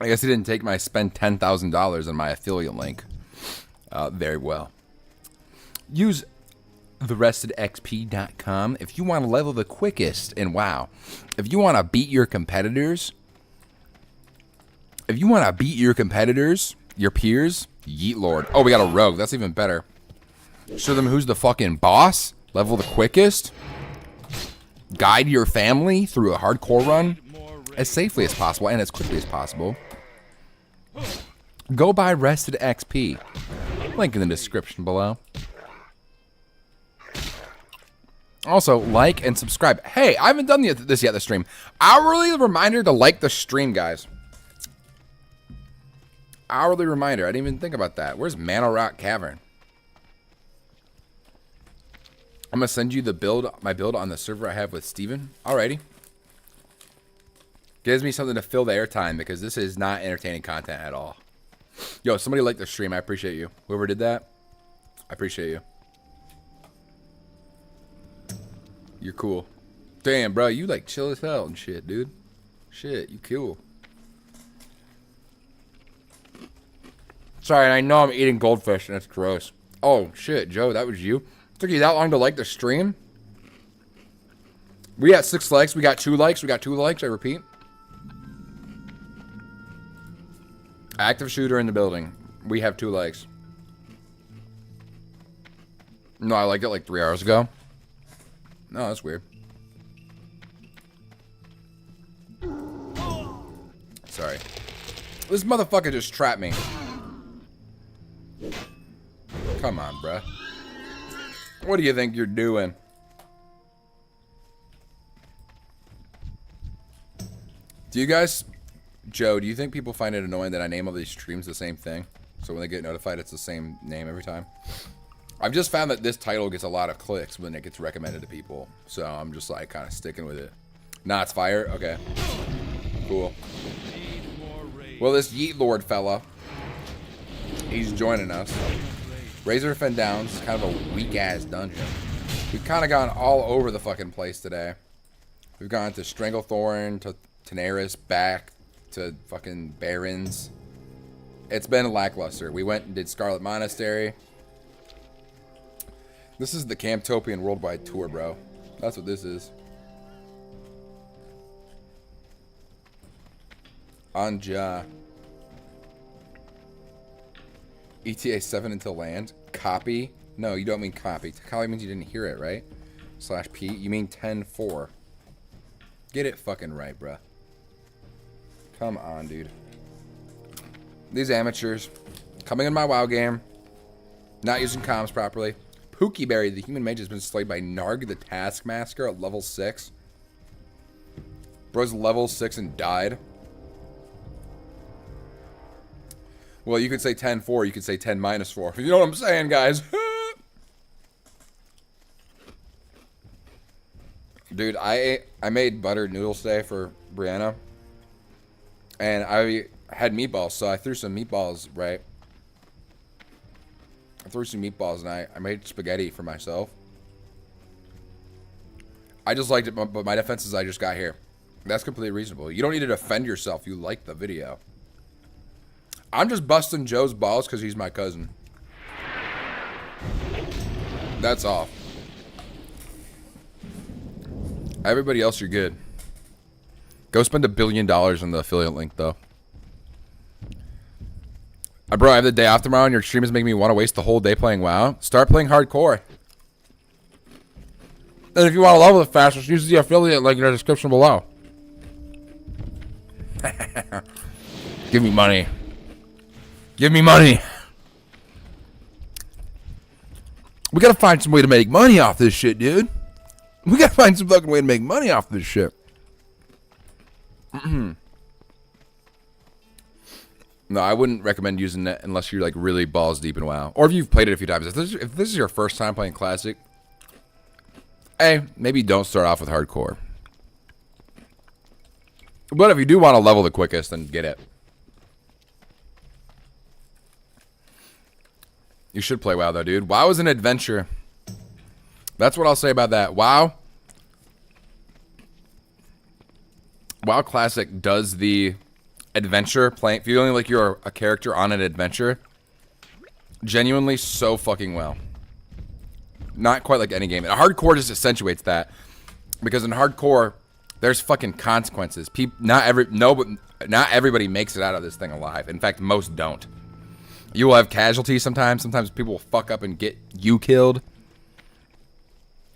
I guess he didn't take my spend $10,000 on my affiliate link very well. Use therestedxp.com if you want to level the quickest in WoW. If you want to beat your competitors, your peers, Yeet Lord. Oh, we got a rogue. That's even better. Show them who's the fucking boss. Level the quickest. Guide your family through a hardcore run as safely as possible and as quickly as possible. Go buy Rested XP. Link in the description below. Also, like and subscribe. Hey, I haven't done this yet, the stream. Hourly reminder to like the stream, guys. Hourly reminder. I didn't even think about that. Where's Mana Rock Cavern? I'm going to send you the my build on the server I have with Steven. Alrighty. Gives me something to fill the airtime because this is not entertaining content at all. Yo, somebody liked the stream. I appreciate you. Whoever did that, I appreciate you. You're cool. Damn, bro, you like chill as hell and shit, dude. Shit, you cool. Sorry, I know I'm eating goldfish and it's gross. Oh, shit, Joe, that was you? Took you that long to like the stream? We got 6 likes. We got 2 likes. We got 2 likes, I repeat. Active shooter in the building. We have 2 likes. No, I liked it like 3 hours ago. No, that's weird. Sorry. This motherfucker just trapped me. Come on, bruh. What do you think you're doing? Do you guys... Joe, do you think people find it annoying that I name all these streams the same thing? So when they get notified, it's the same name every time? I've just found that this title gets a lot of clicks when it gets recommended to people. So I'm just like kind of sticking with it. Nah, it's fire? Okay. Cool. Well, this Yeet Lord fella, he's joining us. Razor Fen Downs, kind of a weak-ass dungeon. We've kind of gone all over the fucking place today. We've gone to Stranglethorn, to Tenaris, back to fucking Barrens. It's been lackluster. We went and did Scarlet Monastery. This is the Camtopian Worldwide Tour, bro. That's what this is. Anja. ETA 7 until land. Copy. No, you don't mean copy. Copy means you didn't hear it, right? /P. You mean 10-4. Get it fucking right, bruh. Come on, dude. These amateurs coming in my WoW game, not using comms properly. Pookieberry, the human mage, has been slayed by Narg the Taskmaster at level 6. Bro's level 6 and died. Well, you could say 10-4, you could say 10-4. You know what I'm saying, guys? Dude, I made buttered noodles today for Brianna. And I had meatballs, so I threw some meatballs, right? I threw some meatballs and I made spaghetti for myself. I just liked it, but my defense is I just got here. That's completely reasonable. You don't need to defend yourself. You like the video. I'm just busting Joe's balls because he's my cousin. That's all. Everybody else, you're good. Go spend $1 billion on the affiliate link, though. Bro, I have the day off tomorrow, and your stream is making me want to waste the whole day playing WoW. Start playing hardcore. And if you want to level it fast, just use the affiliate link in the description below. Give me money. Give me money. We gotta find some way to make money off this shit, dude. We gotta find some fucking way to make money off this shit. No, I wouldn't recommend using it unless you're like really balls deep in WoW. Or if you've played it a few times. If this is your first time playing Classic, hey, maybe don't start off with hardcore. But if you do want to level the quickest, then get it. You should play WoW though, dude. WoW is an adventure. That's what I'll say about that. WoW Classic does the adventure, feeling like you're a character on an adventure, genuinely so fucking well. Not quite like any game. And hardcore just accentuates that, because in hardcore, there's fucking consequences. Not everybody makes it out of this thing alive. In fact, most don't. You will have casualties sometimes. Sometimes people will fuck up and get you killed.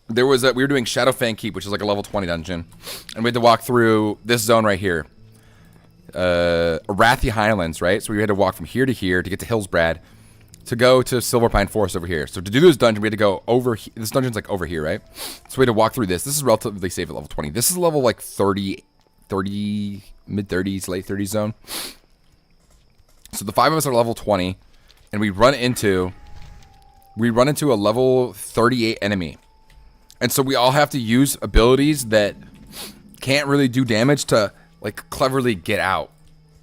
We were doing Shadowfang Keep, which is like a level 20 dungeon, and we had to walk through this zone right here. Arathi Highlands, right? So we had to walk from here to get to Hillsbrad, to go to Silverpine Forest over here. So to do this dungeon, we had to go over. This dungeon's like over here, right? So we had to walk through this. This is relatively safe at level 20. This is level like 30, mid 30s, late 30s zone. So the 5 of us are level 20, and we run into a level 38 enemy. And so we all have to use abilities that can't really do damage to like cleverly get out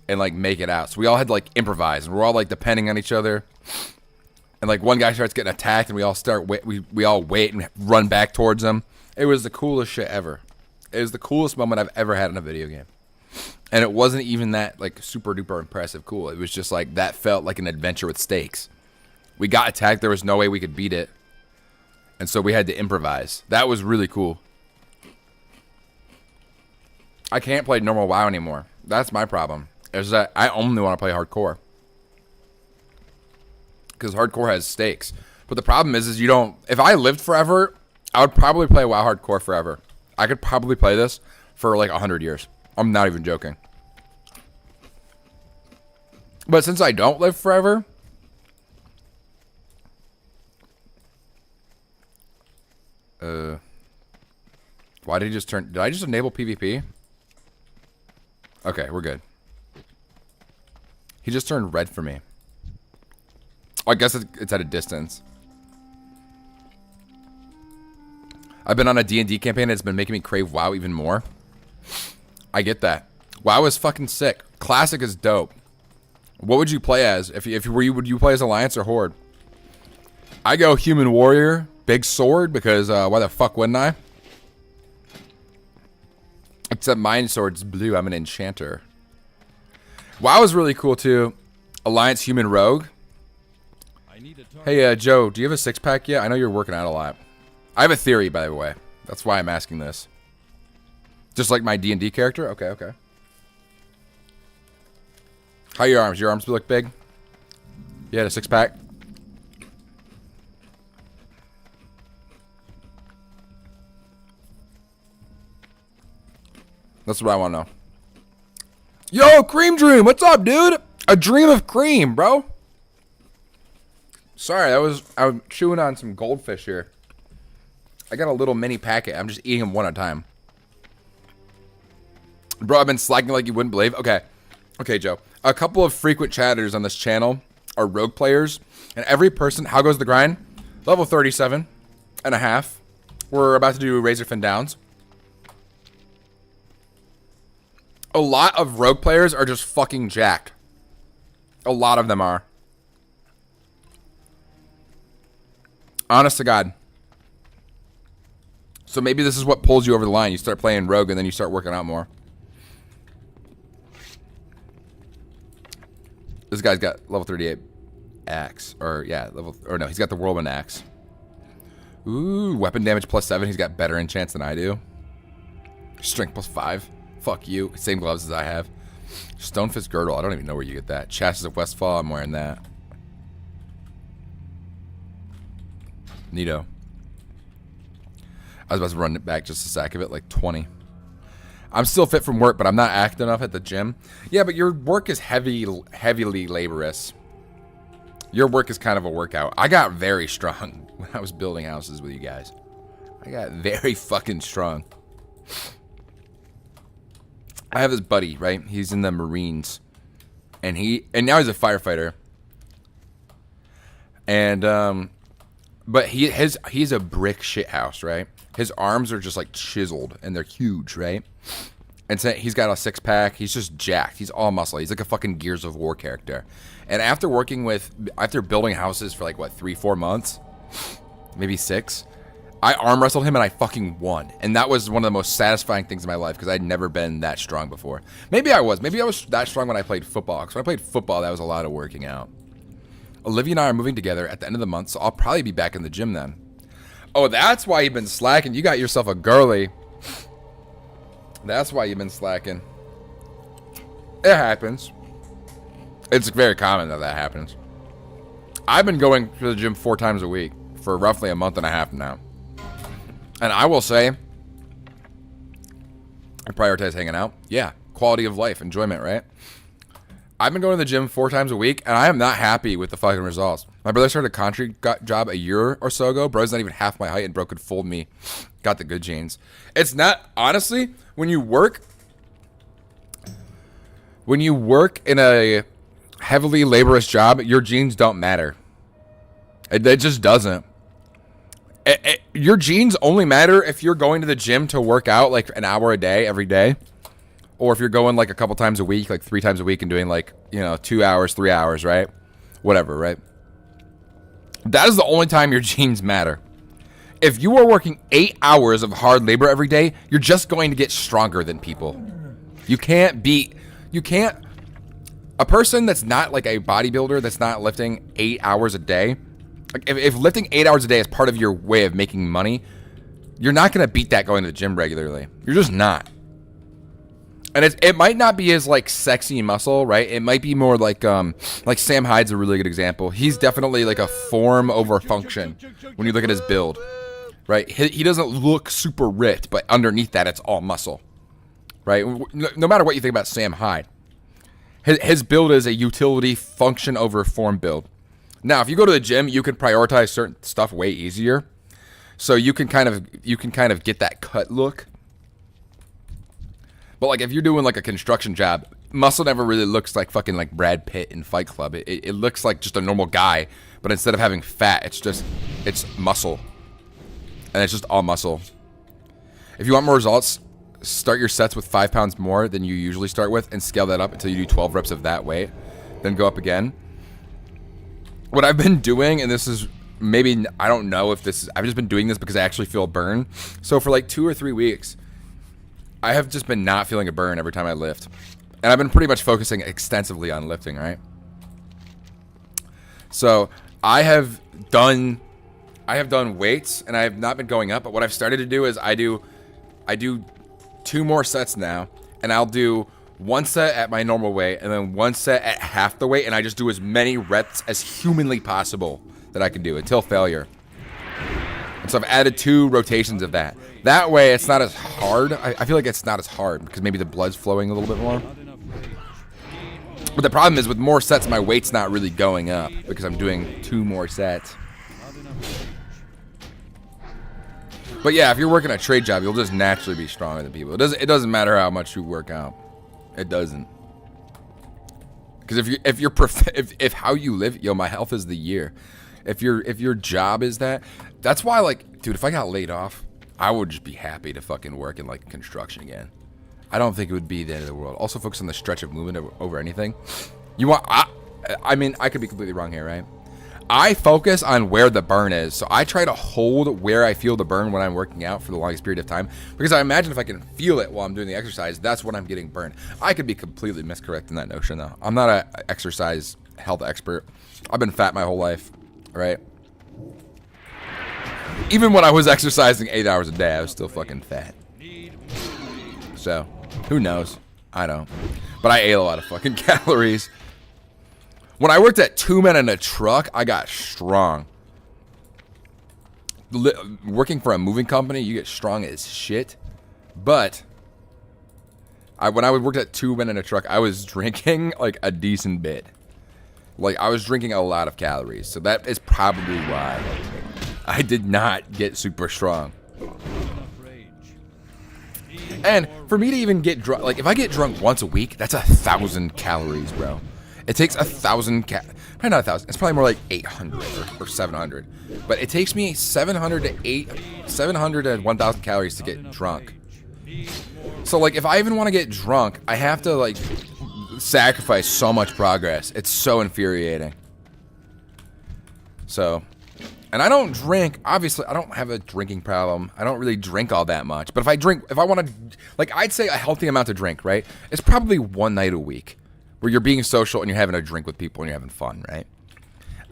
and like make it out. So we all had to like improvise, and we're all like depending on each other. And like one guy starts getting attacked, and we all wait and run back towards him. It was the coolest shit ever. It was the coolest moment I've ever had in a video game. And it wasn't even that like super duper impressive cool. It was just like that felt like an adventure with stakes. We got attacked, there was no way we could beat it. And so we had to improvise. That was really cool. I can't play normal WoW anymore. That's my problem. Is that I only want to play hardcore. Because hardcore has stakes. But the problem is you don't... If I lived forever, I would probably play WoW hardcore forever. I could probably play this for like 100 years. I'm not even joking. But since I don't live forever... Why did he just turn... Did I just enable PvP? Okay, we're good. He just turned red for me. Oh, I guess it's at a distance. I've been on a D&D campaign that's been making me crave WoW even more. I get that. WoW is fucking sick. Classic is dope. What would you play as? Would you play as Alliance or Horde? I go Human Warrior, big sword, because why the fuck wouldn't I? Except my sword's blue. I'm an enchanter. WoW is really cool too. Alliance Human Rogue. Hey, Joe, do you have a six-pack yet? I know you're working out a lot. I have a theory, by the way. That's why I'm asking this. Just like my D&D character? Okay, okay. How are your arms? Your arms look big? You had a six-pack? That's what I want to know. Yo, Cream Dream, what's up, dude? A dream of cream, bro. Sorry, I'm chewing on some goldfish here. I got a little mini packet. I'm just eating them one at a time. Bro, I've been slacking like you wouldn't believe. Okay. Okay, Joe. A couple of frequent chatters on this channel are rogue players. And every person... How goes the grind? Level 37 and a half. We're about to do Razorfin Downs. A lot of rogue players are just fucking jacked. A lot of them are. Honest to God. So maybe this is what pulls you over the line. You start playing rogue and then you start working out more. This guy's got level 38 axe. Or, yeah, no, he's got the whirlwind axe. Ooh, weapon damage +7. He's got better enchants than I do. Strength +5. Fuck you. Same gloves as I have. Stonefist Girdle. I don't even know where you get that. Chassis of Westfall. I'm wearing that. Neato. I was about to run it back just a sec of it, like 20. I'm still fit from work, but I'm not active enough at the gym. Yeah, but your work is heavily laborious. Your work is kind of a workout. I got very strong when I was building houses with you guys. I got very fucking strong. I have this buddy, right? He's in the Marines. And now he's a firefighter. And but he's a brick shit house, right? His arms are just like chiseled and they're huge, right? And so he's got a six pack. He's just jacked. He's all muscle. He's like a fucking Gears of War character. And after building houses for like what, 3-4 months, maybe 6, I arm wrestled him and I fucking won. And that was one of the most satisfying things in my life because I'd never been that strong before. Maybe I was that strong when I played football. Because when I played football, that was a lot of working out. Olivia and I are moving together at the end of the month, so I'll probably be back in the gym then. Oh, that's why you've been slacking. You got yourself a girly. That's why you've been slacking. It happens. It's very common that happens. I've been going to the gym 4 times a week for roughly a month and a half now. And I will say, I prioritize hanging out. Yeah, quality of life, enjoyment, right? I've been going to the gym 4 times a week, and I am not happy with the fucking results. My brother started a contract job a year or so ago. Bro's not even half my height, and bro could fold me. Got the good genes. It's not, honestly, when you work in a heavily laborious job, your genes don't matter. It just doesn't. Your genes only matter if you're going to the gym to work out like an hour a day, every day. Or if you're going like a couple times a week, like 3 times a week and doing like, 2 hours, 3 hours, right? Whatever, right? That is the only time your genes matter. If you are working 8 hours of hard labor every day, you're just going to get stronger than people. A person that's not like a bodybuilder that's not lifting 8 hours a day, like if lifting 8 hours a day is part of your way of making money, you're not going to beat that going to the gym regularly. You're just not. And it might not be as like sexy muscle, right? It might be more like Sam Hyde's a really good example. He's definitely like a form over function when you look at his build, right? He doesn't look super ripped, but underneath that it's all muscle, right? No matter what you think about Sam Hyde, his build is a utility function over form build. Now, if you go to the gym, you can prioritize certain stuff way easier, so you can kind of get that cut look. But like if you're doing like a construction job, muscle never really looks like fucking like Brad Pitt in Fight Club. It looks like just a normal guy, but instead of having fat, it's muscle. And it's just all muscle. If you want more results, start your sets with 5 pounds more than you usually start with and scale that up until you do 12 reps of that weight. Then go up again. What I've been doing, and this is maybe, I don't know if this is, I've just been doing this because I actually feel a burn. So for like 2 or 3 weeks, I have just been not feeling a burn every time I lift. And I've been pretty much focusing extensively on lifting, right? So I have done weights and I have not been going up, but what I've started to do is I do 2 more sets now, and I'll do 1 set at my normal weight and then 1 set at half the weight, and I just do as many reps as humanly possible that I can do until failure. And so I've added 2 rotations of that. That way, it's not as hard. I feel like it's not as hard because maybe the blood's flowing a little bit more. But the problem is with more sets, my weight's not really going up because I'm doing 2 more sets. But yeah, if you're working a trade job, you'll just naturally be stronger than people. It doesn't matter how much you work out. It doesn't. Because if how you live, my health is the year. If your job is that's why, like, dude, if I got laid off, I would just be happy to fucking work in like construction again. I don't think it would be the end of the world. Also focus on the stretch of movement over anything. I mean, I could be completely wrong here, right? I focus on where the burn is. So I try to hold where I feel the burn when I'm working out for the longest period of time. Because I imagine if I can feel it while I'm doing the exercise, that's when I'm getting burned. I could be completely miscorrect in that notion, though. I'm not an exercise health expert. I've been fat my whole life, right? Even when I was exercising 8 hours a day, I was still fucking fat. So, who knows? I don't. But I ate a lot of fucking calories. When I worked at 2 Men in a Truck, I got strong. working for a moving company, you get strong as shit. But when I worked at 2 men in a truck, I was drinking like a decent bit. Like I was drinking a lot of calories, so that is probably why I did not get super strong. And for me to even get drunk, like if I get drunk once a week, that's 1,000 calories, bro. It takes 1,000 probably not 1,000. It's probably more like 800 or 700. But it takes me 700 to 1,000 calories to get drunk. So like if I even want to get drunk, I have to like sacrifice so much progress. It's so infuriating. So, and I don't drink, obviously I don't have a drinking problem. I don't really drink all that much. But if I drink, if I want to, like I'd say a healthy amount to drink, right? It's probably one night a week where you're being social and you're having a drink with people and you're having fun, right?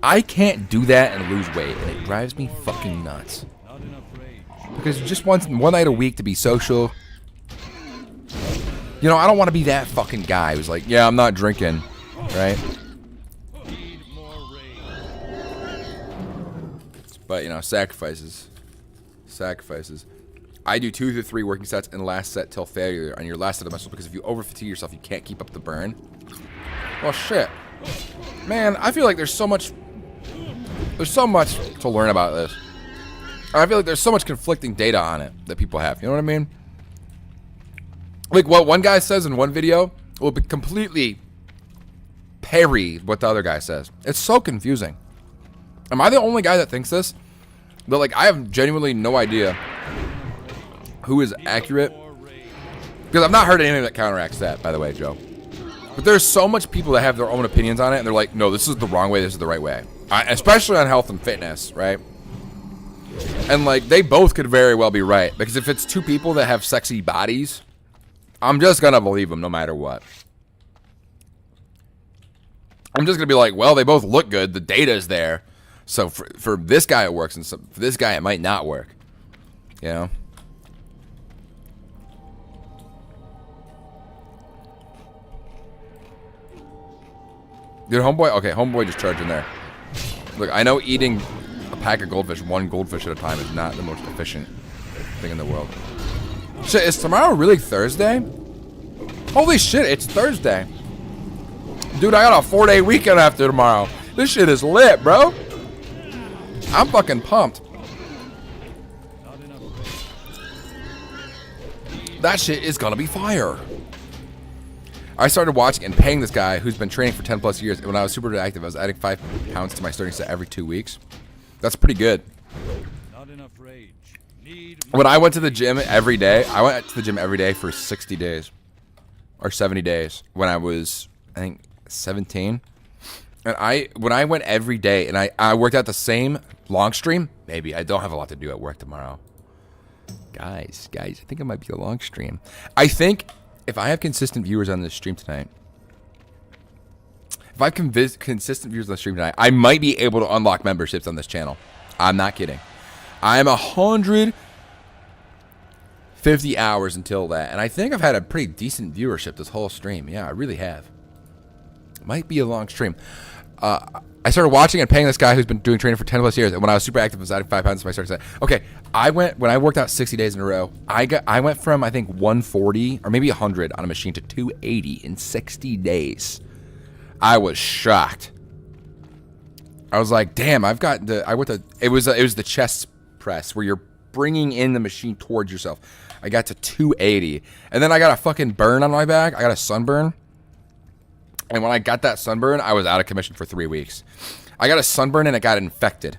I can't do that and lose weight, and it drives me fucking nuts. Because just one night a week to be social, you know, I don't want to be that fucking guy who's like, yeah, I'm not drinking, right? But, you know, sacrifices. I do 2 to 3 working sets and last set till failure on your last set of muscles, because if you over fatigue yourself, you can't keep up the burn. Well, shit. Man, I feel like there's so much to learn about this. I feel like there's so much conflicting data on it that people have. You know what I mean? Like what one guy says in one video will be completely parry what the other guy says. It's so confusing. Am I the only guy that thinks this? But like I have genuinely no idea who is accurate. Because I've not heard anything that counteracts that, by the way, Joe. But there's so much people that have their own opinions on it, and they're like, no, this is the wrong way, this is the right way. Especially on health and fitness, right? And like they both could very well be right, because if it's 2 people that have sexy bodies, I'm just gonna believe them no matter what. I'm just gonna be like, well, they both look good, the data's there, so for this guy it works, and for this guy it might not work, you know? Dude, homeboy, okay, homeboy just charged in there. Look, I know eating a pack of goldfish, 1 goldfish at a time, is not the most efficient thing in the world. Shit, is tomorrow really Thursday? Holy shit, it's Thursday. Dude, I got a 4-day weekend after tomorrow. This shit is lit, bro. I'm fucking pumped. That shit is gonna be fire. I started watching and paying this guy who's been training for 10 plus years. When I was super active, I was adding 5 pounds to my starting set every 2 weeks. That's pretty good. Not enough rage. When I went to the gym every day, I went to the gym every day for 60 days. Or 70 days. When I was, I think, 17. And when I went every day, and I worked out the same long stream, maybe. I don't have a lot to do at work tomorrow. Guys, I think it might be a long stream. I think if I have consistent viewers on this stream tonight, if I have consistent viewers on the stream tonight, I might be able to unlock memberships on this channel. I'm not kidding. I'm 150 hours until that, and I think I've had a pretty decent viewership this whole stream. Yeah, I really have. Might be a long stream. I started watching and paying this guy who's been doing training for 10 plus years, and when I was super active, I was adding 5 pounds to my starting set. Okay, when I worked out 60 days in a row, I went from, I think, 140 or maybe 100 on a machine to 280 in 60 days. I was shocked. I was like, damn, it was the chest press where you're bringing in the machine towards yourself. I got to 280, and then I got a fucking burn on my back. I got a sunburn. And when I got that sunburn, I was out of commission for 3 weeks. I got a sunburn and it got infected.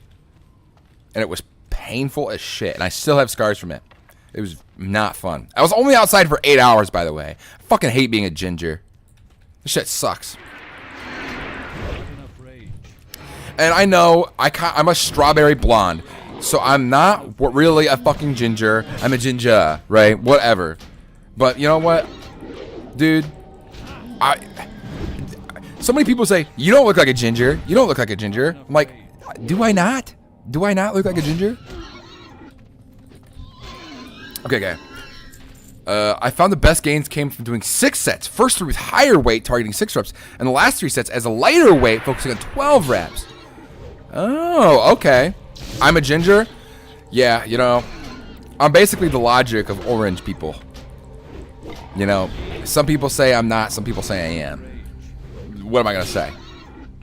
And it was painful as shit. And I still have scars from it. It was not fun. I was only outside for 8 hours, by the way. I fucking hate being a ginger. This shit sucks. And I know I'm a strawberry blonde. So I'm not really a fucking ginger. I'm a ginger, right? Whatever. But you know what? Dude, so many people say, you don't look like a ginger. You don't look like a ginger. I'm like, do I not? Do I not look like a ginger? Okay. I found the best gains came from doing 6 sets. First 3 with higher weight, targeting 6 reps. And the last 3 sets as a lighter weight, focusing on 12 reps. Oh, okay. I'm a ginger. Yeah, you know, I'm basically the logic of orange people. You know, some people say I'm not, some people say I am. What am I going to say?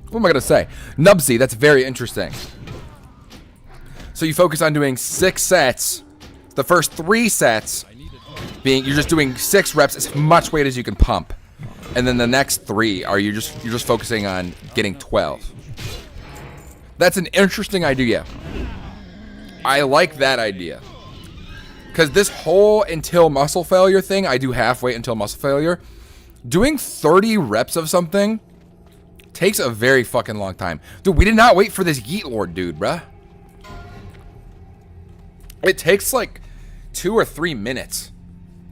What am I going to say? Nubsy, that's very interesting. So you focus on doing 6 sets. The first 3 sets being you're just doing 6 reps, as much weight as you can pump. And then the next 3 are you're just focusing on getting 12. That's an interesting idea. I like that idea. Because this whole until muscle failure thing, I do half weight until muscle failure. Doing 30 reps of something takes a very fucking long time. Dude, we did not wait for this Yeet Lord dude, bruh. It takes like 2 or 3 minutes.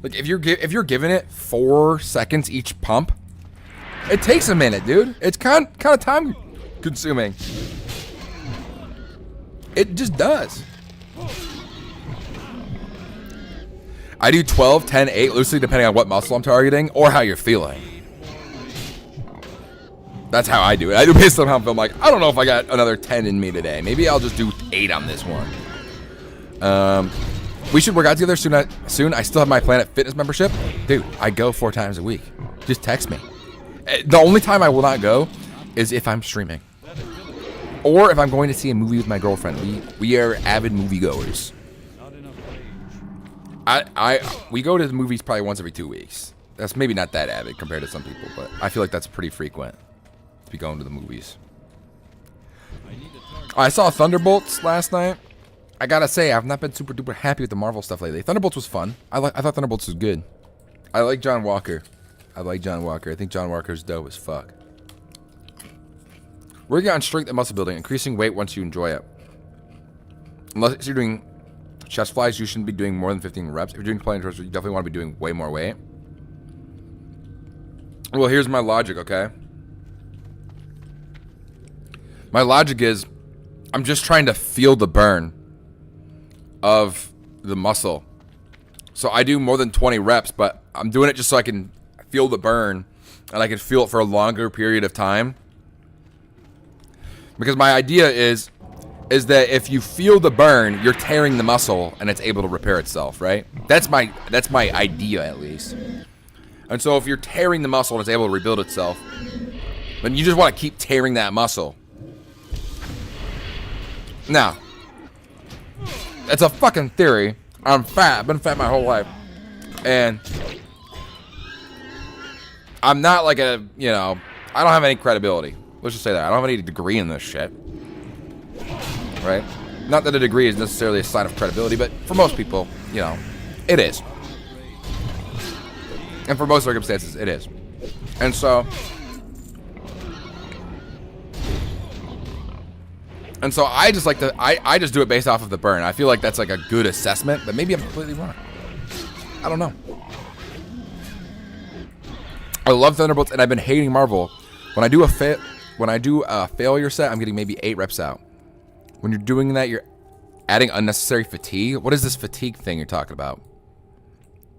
Like if you're giving it 4 seconds each pump, it takes a minute, dude. It's kind of time consuming. It just does. I do 12, 10, 8 loosely depending on what muscle I'm targeting or how you're feeling. That's how I do it. I do based on how I'm feeling. Like, I don't know if I got another 10 in me today. Maybe I'll just do 8 on this one. We should work out together soon. I still have my Planet Fitness membership. Dude, I go 4 times a week. Just text me. The only time I will not go is if I'm streaming. Or if I'm going to see a movie with my girlfriend. We are avid moviegoers. We go to the movies probably once every 2 weeks. That's maybe not that avid compared to some people, but I feel like that's pretty frequent to be going to the movies. I saw Thunderbolts last night. I gotta say, I've not been super duper happy with the Marvel stuff lately. Thunderbolts was fun. I thought Thunderbolts was good. I like John Walker. I think John Walker's dope as fuck. Working on strength and muscle building. Increasing weight once you enjoy it. Unless you're doing chest flies, you shouldn't be doing more than 15 reps. If you're doing planning thrusters, you definitely want to be doing way more weight. Well, here's my logic, okay? My logic is I'm just trying to feel the burn of the muscle. So I do more than 20 reps, but I'm doing it just so I can feel the burn and I can feel it for a longer period of time. Because my idea is that if you feel the burn, you're tearing the muscle and it's able to repair itself, right? That's my idea, at least. And so if you're tearing the muscle and it's able to rebuild itself, then you just want to keep tearing that muscle. Now, it's a fucking theory. I'm fat. I've been fat my whole life. And I'm not like I don't have any credibility. Let's just say that. I don't have any degree in this shit. Right? Not that a degree is necessarily a sign of credibility, but for most people, it is. And for most circumstances, it is. And so I just like I just do it based off of the burn. I feel like that's like a good assessment, but maybe I'm completely wrong. I don't know. I love Thunderbolts, and I've been hating Marvel. When I do a failure set, I'm getting maybe 8 reps out. When you're doing that, you're adding unnecessary fatigue. What is this fatigue thing you're talking about?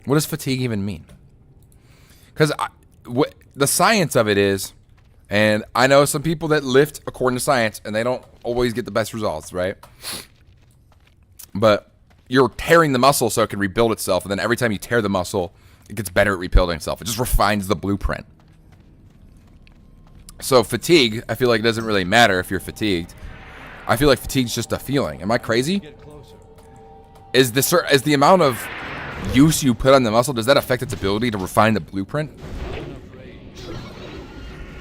What does fatigue even mean? Because the science of it is, and I know some people that lift according to science, and they don't always get the best results, right? But you're tearing the muscle so it can rebuild itself, and then every time you tear the muscle, it gets better at rebuilding itself. It just refines the blueprint. So fatigue, I feel like it doesn't really matter if you're fatigued. I feel like fatigue's just a feeling. Am I crazy? Is the amount of use you put on the muscle, does that affect its ability to refine the blueprint?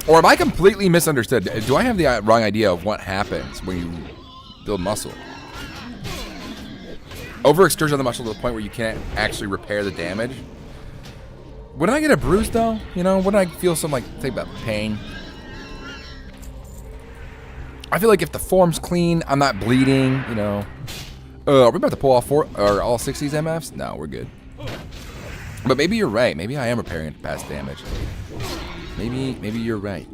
Or am I completely misunderstood? Do I have the wrong idea of what happens when you build muscle? Overexertion of the muscle to the point where you can't actually repair the damage. Wouldn't I get a bruise though? Wouldn't I feel some think about pain? I feel like if the form's clean, I'm not bleeding, are we about to pull all 6 of these MFs? No, we're good. But maybe you're right. Maybe I am repairing past damage. Maybe you're right.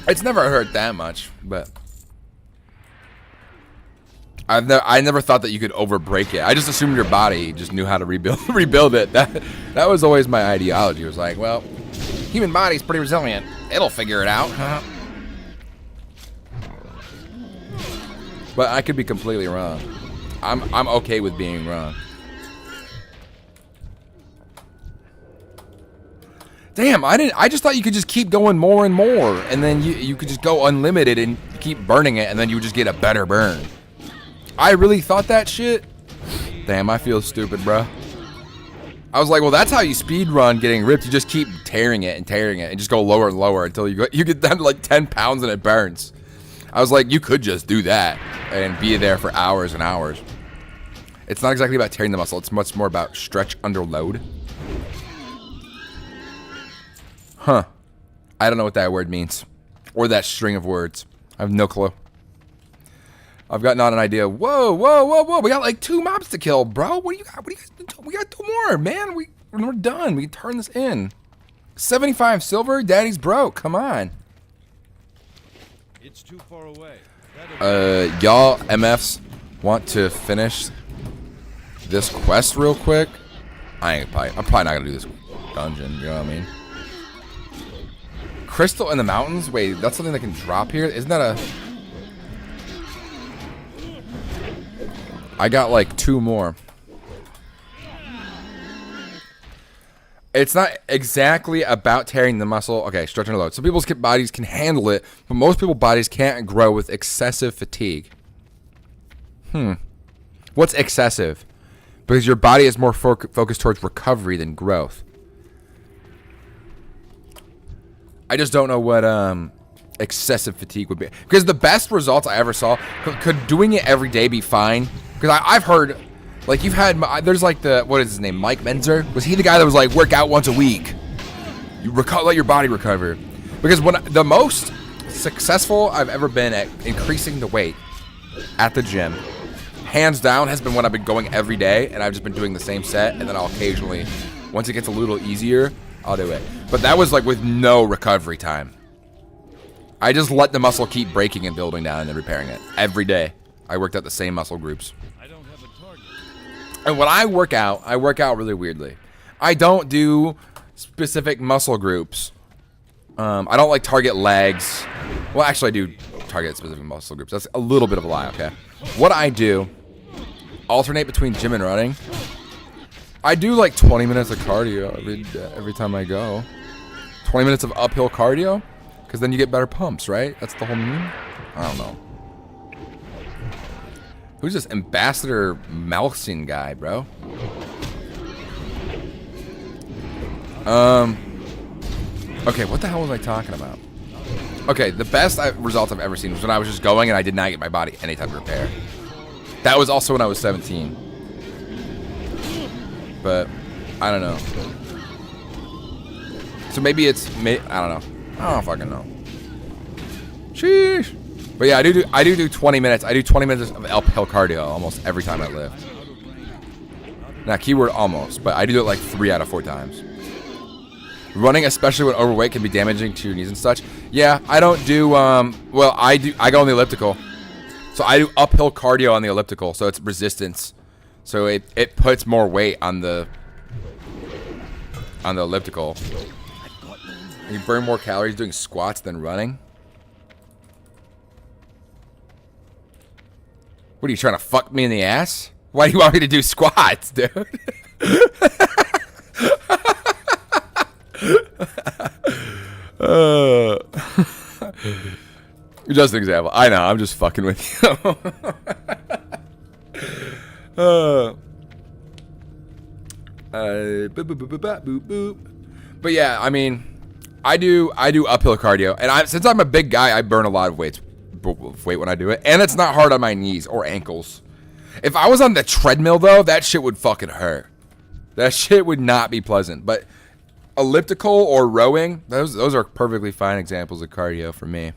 It's never hurt that much, but I never thought that you could overbreak it. I just assumed your body just knew how to rebuild it. That was always my ideology. It was like, well, human body's pretty resilient. It'll figure it out. But I could be completely wrong. I'm okay with being wrong. Damn, I just thought you could just keep going more and more, and then you could just go unlimited and keep burning it, and then you would just get a better burn. I really thought that shit. Damn, I feel stupid, bro. I was like, well, that's how you speed run getting ripped. You just keep tearing it, and just go lower and lower until you get down to like 10 pounds and it burns. I was like, you could just do that and be there for hours and hours. It's not exactly about tearing the muscle. It's much more about stretch under load. Huh. I don't know what that word means. Or that string of words. I have no clue. I've got not an idea. Whoa, whoa, whoa, whoa. We got like 2 mobs to kill, bro. What do you got? What do you guys do? We got 2 more, man. We're done. We can turn this in. 75 silver? Daddy's broke. Come on. It's too far away. Y'all MFs want to finish this quest real quick? I'm probably not gonna do this dungeon, you know what I mean? Crystal in the mountains? Wait, that's something that can drop here? Isn't that a... I got like 2 more. It's not exactly about tearing the muscle. Okay, stretch and load. Some people's bodies can handle it, but most people's bodies can't grow with excessive fatigue. What's excessive? Because your body is more focused towards recovery than growth. I just don't know what excessive fatigue would be. Because the best results I ever saw, could doing it every day be fine? Because I've heard, like you've had, there's like the, what is his name, Mike Menzer? Was he the guy that was like, work out once a week? You let your body recover. Because when the most successful I've ever been at increasing the weight at the gym, hands down, has been when I've been going every day and I've just been doing the same set, and then I'll occasionally, once it gets a little easier, I'll do it. But that was like with no recovery time. I just let the muscle keep breaking and building down and then repairing it every day. I worked out the same muscle groups. I don't have a target. And when I work out really weirdly. I don't do specific muscle groups. I don't like target legs. Well, actually, I do target specific muscle groups. That's a little bit of a lie, okay? What I do, alternate between gym and running. I do like 20 minutes of cardio every time I go. 20 minutes of uphill cardio, because then you get better pumps, right? That's the whole meaning? I don't know. Who's this Ambassador Malsin guy, bro? Okay, what the hell was I talking about? Okay, the best results I've ever seen was when I was just going and I did not get my body any type of repair. That was also when I was 17. But I don't know. So maybe it's I don't know. I don't fucking know. Sheesh. But yeah, I do 20 minutes. I do 20 minutes of uphill cardio almost every time I lift. Now, keyword almost, but I do it like 3 out of 4 times. Running, especially when overweight, can be damaging to your knees and such. Yeah, I don't do well, I go on the elliptical. So I do uphill cardio on the elliptical, so it's resistance. So it puts more weight on the elliptical. And you burn more calories doing squats than running. What are you trying to fuck me in the ass? Why do you want me to do squats, dude? Just an example. I know, I'm just fucking with you. But yeah, I mean, I do uphill cardio, and since I'm a big guy, I burn a lot of weight when I do it, and it's not hard on my knees or ankles. If I was on the treadmill though, that shit would fucking hurt. That shit would not be pleasant. But elliptical or rowing, those are perfectly fine examples of cardio for me.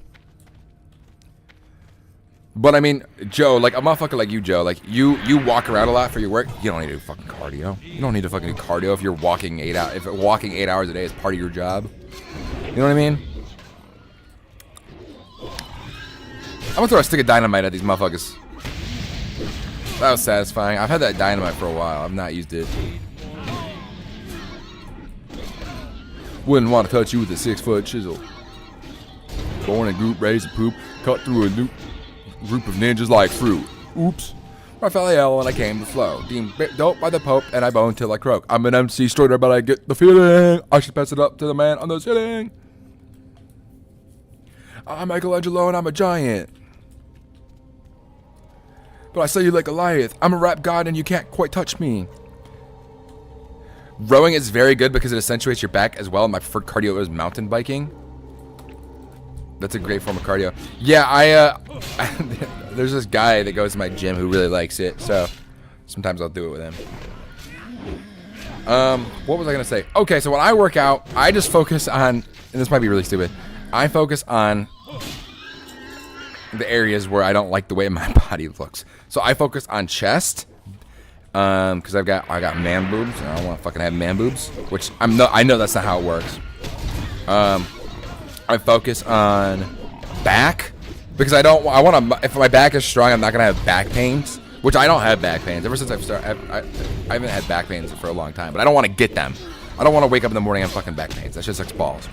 But I mean, Joe, like a motherfucker like you, Joe, like you walk around a lot for your work. You don't need to do fucking cardio. You don't need to fucking do cardio if you're walking 8 hours. If walking 8 hours a day is part of your job, you know what I mean? I'm gonna throw a stick of dynamite at these motherfuckers. That was satisfying. I've had that dynamite for a while. I've not used it. Wouldn't want to touch you with a 6-foot chisel. Born in group, raised to poop, cut through a loop. Group of ninjas like fruit. Oops. Raphael and I came to flow. Deemed dope by the Pope and I bone till I croak. I'm an MC stoner, but I get the feeling I should pass it up to the man on the ceiling. I'm Michelangelo and I'm a giant. But I say you like Goliath. I'm a rap god and you can't quite touch me. Rowing is very good because it accentuates your back as well. My preferred cardio is mountain biking. That's a great form of cardio. Yeah, there's this guy that goes to my gym who really likes it, so sometimes I'll do it with him. What was I gonna say? Okay, so when I work out, I just focus on, and this might be really stupid, I focus on the areas where I don't like the way my body looks. So I focus on chest, because I got man boobs, and I don't want to fucking have man boobs, which I know that's not how it works. I focus on back because I want to. If my back is strong, I'm not gonna have back pains, which I don't have back pains. Ever since I've started, I haven't had back pains for a long time, but I don't want to get them. I don't want to wake up in the morning and have fucking back pains. That's just like balls.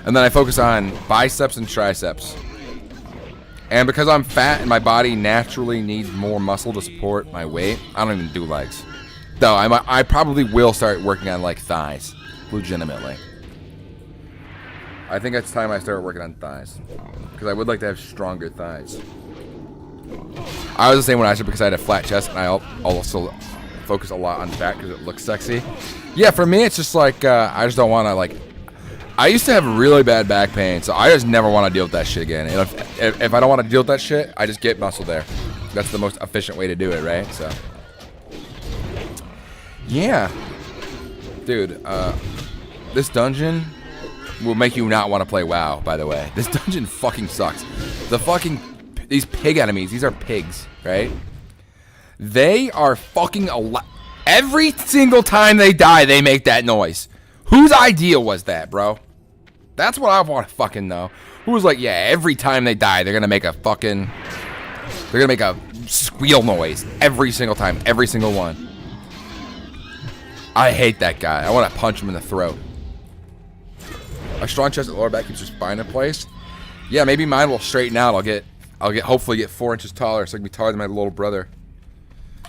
And then I focus on biceps and triceps. And because I'm fat and my body naturally needs more muscle to support my weight, I don't even do legs. Though I probably will start working on like thighs, legitimately. I think it's time I start working on thighs. Because I would like to have stronger thighs. I was the same when I said because I had a flat chest, and I also focus a lot on back because it looks sexy. Yeah, for me, it's just like, I just don't want to, like... I used to have really bad back pain, so I just never want to deal with that shit again. And if I don't want to deal with that shit, I just get muscle there. That's the most efficient way to do it, right? So... yeah. Dude, this dungeon... will make you not want to play WoW, by the way. This dungeon fucking sucks. These pig enemies, these are pigs, right? They are fucking every single time they die, they make that noise. Whose idea was that, bro? That's what I want to fucking know. Who was like, yeah, every time they die, they're gonna make a squeal noise every single time, every single one. I hate that guy. I want to punch him in the throat. A strong chest and lower back keeps your spine in place. Yeah, maybe mine will straighten out. I'll hopefully get 4 inches taller, so I can be taller than my little brother.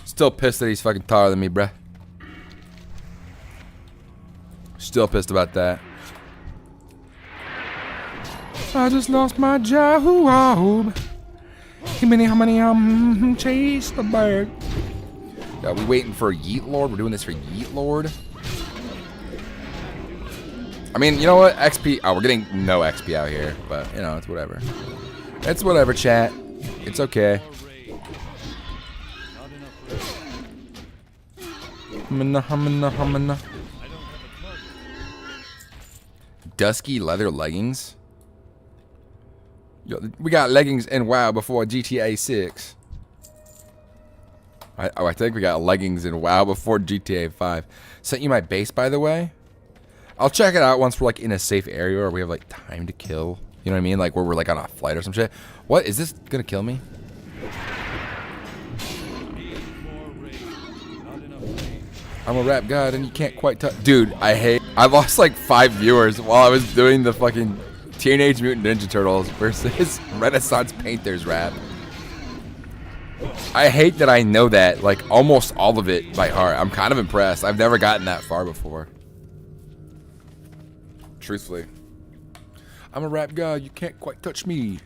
Still pissed that he's fucking taller than me, bruh. Still pissed about that. I just lost my job. Chase the bird. Yeah, we waiting for Yeet Lord? We're doing this for Yeet Lord? I mean, you know what? XP. Oh, we're getting no XP out here, but you know, it's whatever. It's whatever, chat. It's okay. Dusky leather leggings. Yo, we got leggings in WoW before GTA 6. I think we got leggings in WoW before GTA 5. Sent you my base, by the way. I'll check it out once we're like in a safe area or we have like time to kill. You know what I mean? Like where we're like on a flight or some shit. What? Is this gonna kill me? I'm a rap god and you can't quite touch. Dude, I lost like 5 viewers while I was doing the fucking Teenage Mutant Ninja Turtles versus Renaissance Painters rap. I hate that I know that, like almost all of it by heart. I'm kind of impressed. I've never gotten that far before. Truthfully. I'm a rap god, you can't quite touch me.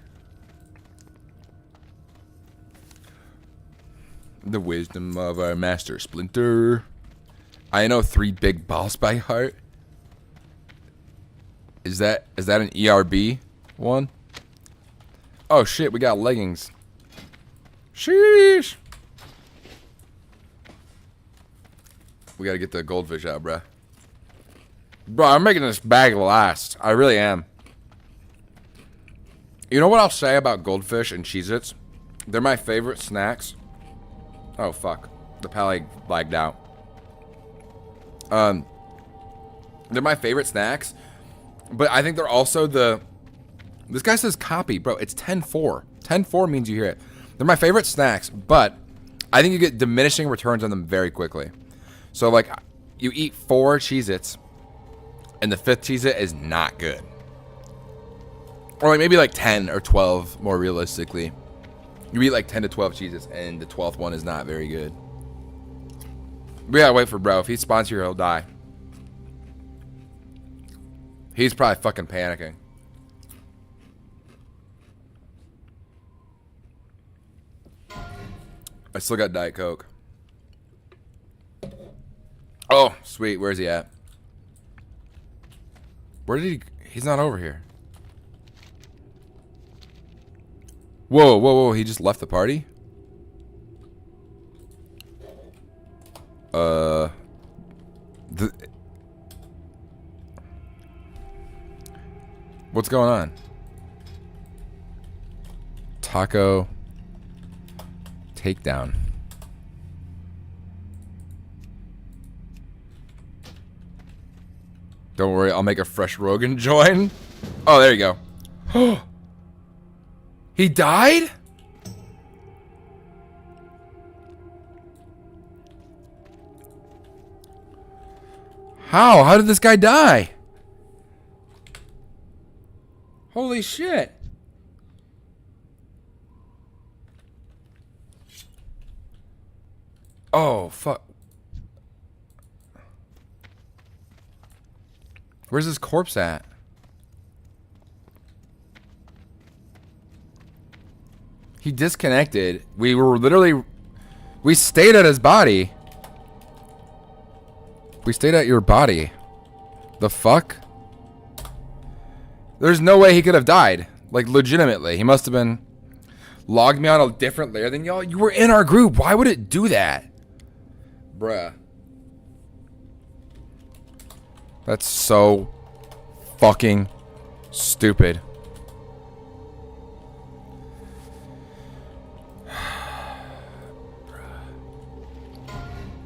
The wisdom of our master Splinter. I know 3 big balls by heart. Is that an ERB one? Oh shit, we got leggings. Sheesh. We gotta get the goldfish out, bruh. Bro, I'm making this bag last. I really am. You know what I'll say about goldfish and Cheez-Its? They're my favorite snacks. Oh, fuck. The palette lagged out. They're my favorite snacks. But I think they're also the... This guy says copy. Bro, it's 10-4. 10-4 means you hear it. They're my favorite snacks, but I think you get diminishing returns on them very quickly. So, like, you eat 4 Cheez-Its, and the 5th Cheez-It is not good. Or like maybe like 10 or 12, more realistically. You eat like 10 to 12 cheeses, and the 12th one is not very good. We gotta wait for bro. If he spawns here, he'll die. He's probably fucking panicking. I still got Diet Coke. Oh, sweet. Where's he at? Where did he... He's not over here. Whoa, whoa, whoa. He just left the party? What's going on? Taco takedown. Don't worry, I'll make a fresh Rogan join. Oh, there you go. He died? How? How did this guy die? Holy shit. Oh, fuck. Where's his corpse at? He disconnected. We were literally... We stayed at his body. We stayed at your body. The fuck? There's no way he could have died. Like, legitimately. He must have been... Logged me on a different layer than y'all. You were in our group. Why would it do that? Bruh. That's so fucking stupid.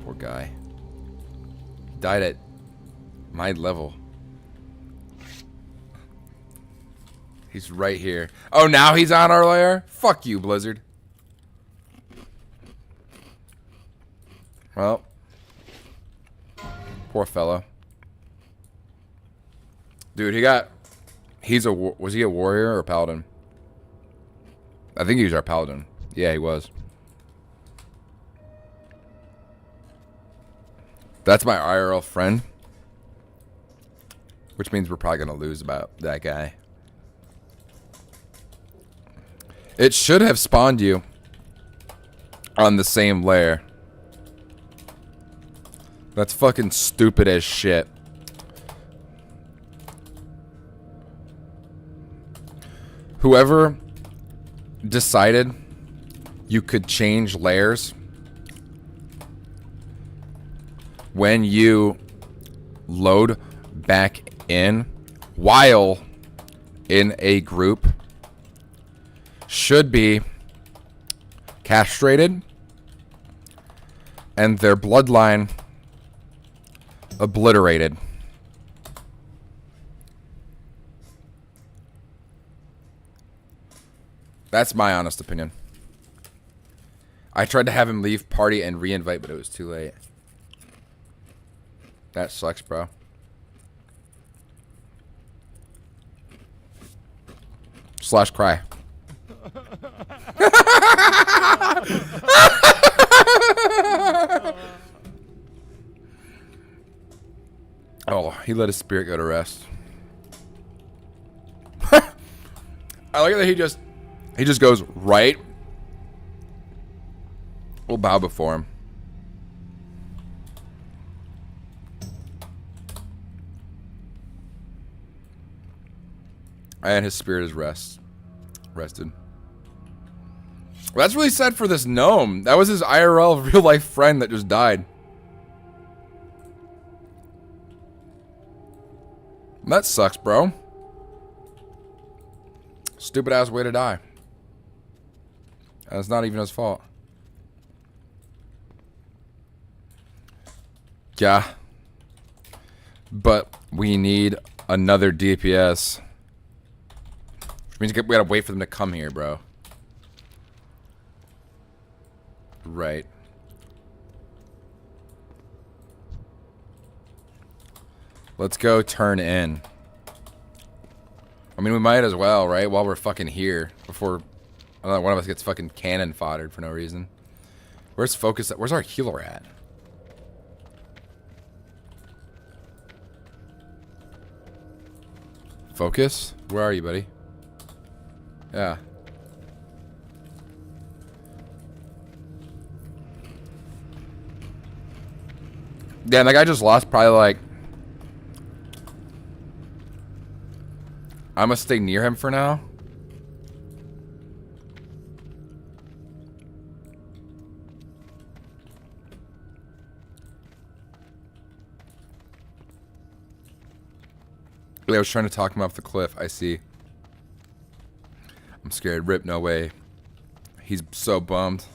Poor guy. Died at my level. He's right here. Oh, now he's on our layer? Fuck you, Blizzard. Well. Poor fellow. Dude, was he a warrior or a paladin? I think he was our paladin. Yeah, he was. That's my IRL friend. Which means we're probably going to lose about that guy. It should have spawned you on the same layer. That's fucking stupid as shit. Whoever decided you could change layers when you load back in while in a group should be castrated and their bloodline obliterated. That's my honest opinion. I tried to have him leave party and re-invite, but it was too late. That sucks, bro. Slash cry. Oh, he let his spirit go to rest. I like that he just goes right. We'll bow before him. And his spirit is rested. Well, that's really sad for this gnome. That was his IRL real life friend that just died. That sucks, bro. Stupid ass way to die. And it's not even his fault. Yeah. But we need another DPS. Which means we gotta wait for them to come here, bro. Right. Let's go turn in. I mean, we might as well, right? While we're fucking here. Before I don't know, one of us gets fucking cannon foddered for no reason. Where's Focus? Where's our healer at? Focus? Where are you, buddy? Yeah. Damn, that guy just lost probably like... I'm gonna stay near him for now. I was trying to talk him off the cliff. I see. I'm scared. Rip, no way. He's so bummed.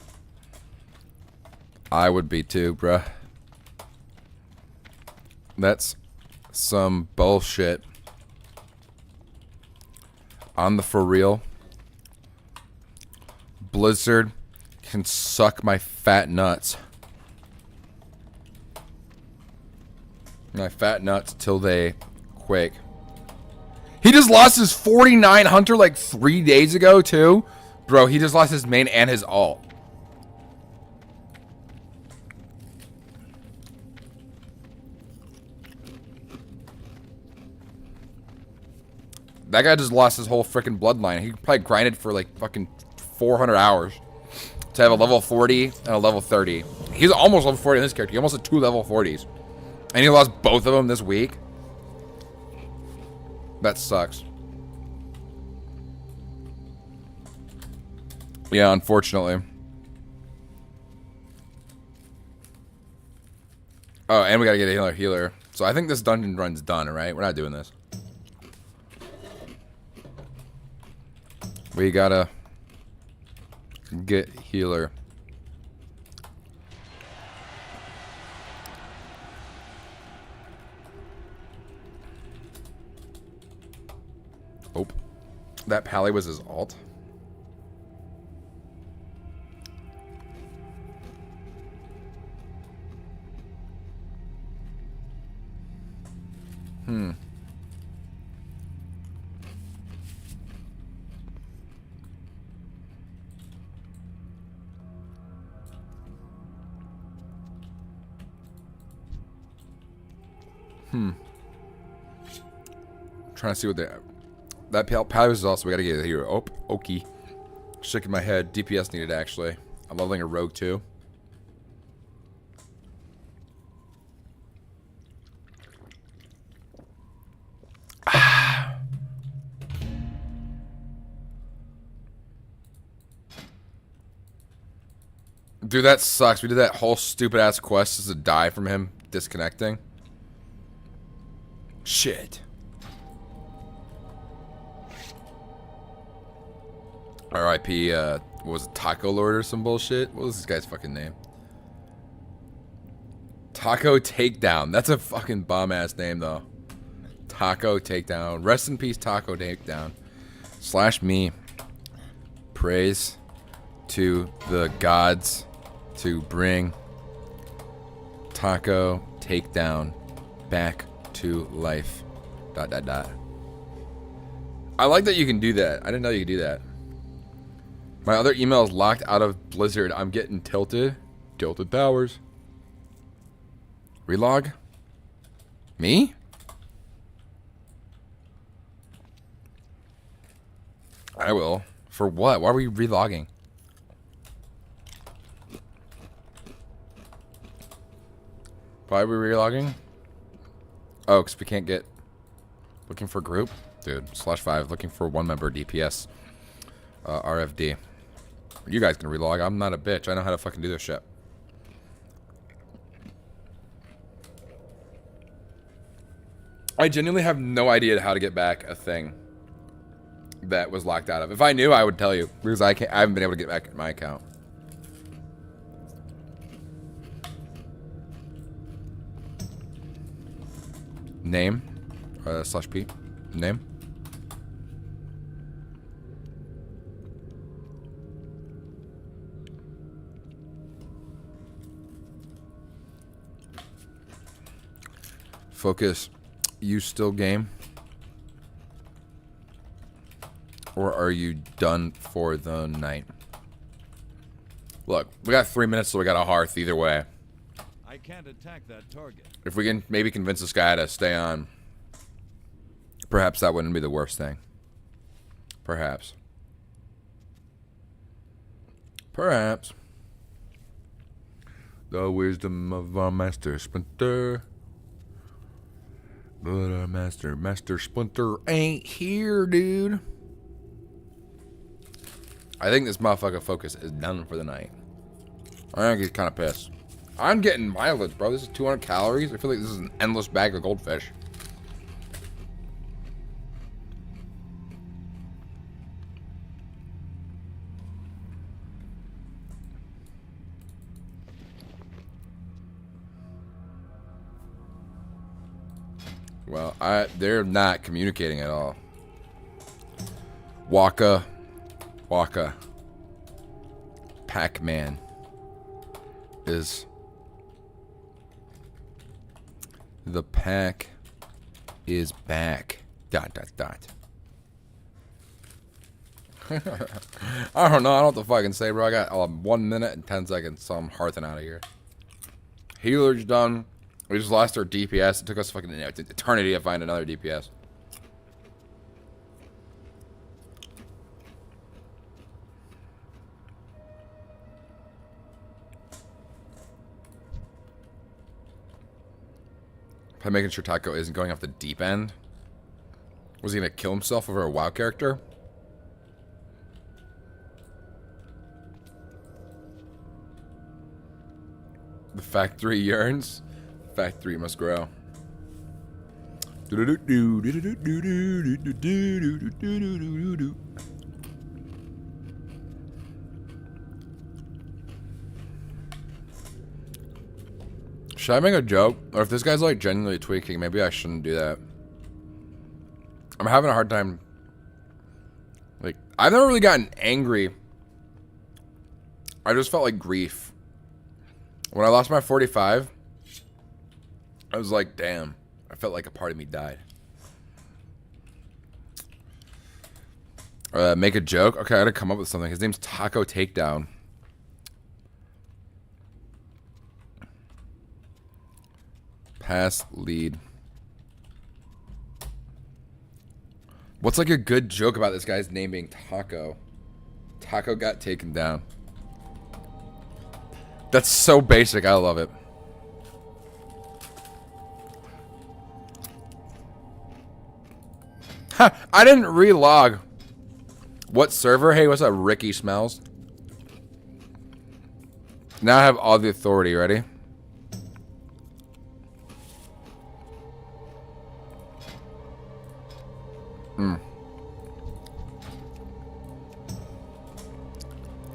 I would be too, bruh. That's some bullshit. On the for real. Blizzard can suck my fat nuts. My fat nuts till they quake. He just lost his 49 hunter like 3 days ago too. Bro, he just lost his main and his alt. That guy just lost his whole freaking bloodline. He probably grinded for like fucking 400 hours to have a level 40 and a level 30. He's almost level 40 in this character. He almost had 2 level 40s. And he lost both of them this week. That sucks. Yeah, unfortunately. Oh, and we gotta get a healer. So I think this dungeon run's done, right? We're not doing this. We gotta get healer. Oh, that Pally was his alt. Trying to see what they... That Pally was also... We gotta get it here. Oh, okay. Shaking my head. DPS needed, actually. I'm leveling a rogue, too. Dude, that sucks. We did that whole stupid-ass quest just to die from him disconnecting. Shit. R.I.P. What was it, Taco Lord or some bullshit? What was this guy's fucking name? Taco Takedown. That's a fucking bomb-ass name, though. Taco Takedown. Rest in peace, Taco Takedown. / me. Praise to the gods to bring Taco Takedown back to life. ... I like that you can do that. I didn't know you could do that. My other email is locked out of Blizzard. I'm getting tilted. Tilted Towers. Relog? Me? I will. For what? Why are we relogging? Why are we relogging? Oh, because we can't get... Looking for group? Dude, /5. Looking for one member DPS. RFD. You guys can relog. I'm not a bitch. I know how to fucking do this shit. I genuinely have no idea how to get back a thing that was locked out of. If I knew, I would tell you. Because I haven't been able to get back my account. Name. /P. Name. Focus. You still game? Or are you done for the night? Look, we got 3 minutes, so we got a hearth either way. I can't attack that target. If we can maybe convince this guy to stay on, perhaps that wouldn't be the worst thing. Perhaps. Perhaps. The wisdom of our Master Splinter. But our Master Splinter ain't here, dude. I think this motherfucker focus is done for the night. I'm gonna get kind of pissed. I'm getting mileage, bro. This is 200 calories. I feel like this is an endless bag of goldfish. Well, they're not communicating at all. Waka. Pac-Man is the pack is back. ... I don't know. I don't know what the fuck I can say, bro. I got 1 minute and 10 seconds, so I'm hearthing out of here. Healer's done. We just lost our DPS. It took us fucking an eternity to find another DPS. I'm making sure Taco isn't going off the deep end. Was he gonna kill himself over a WoW character? The factory yearns. Factory must grow. Should I make a joke? Or if this guy's like genuinely tweaking, maybe I shouldn't do that. I'm having a hard time. Like, I've never really gotten angry. I just felt like grief. When I lost my 45, I was like, damn. I felt like a part of me died. Make a joke? Okay, I gotta come up with something. His name's Taco Takedown. Pass lead. What's like a good joke about this guy's name being Taco? Taco got taken down. That's so basic. I love it. Ha! I didn't relog. What server? Hey, what's up, Ricky Smells? Now I have all the authority. Ready?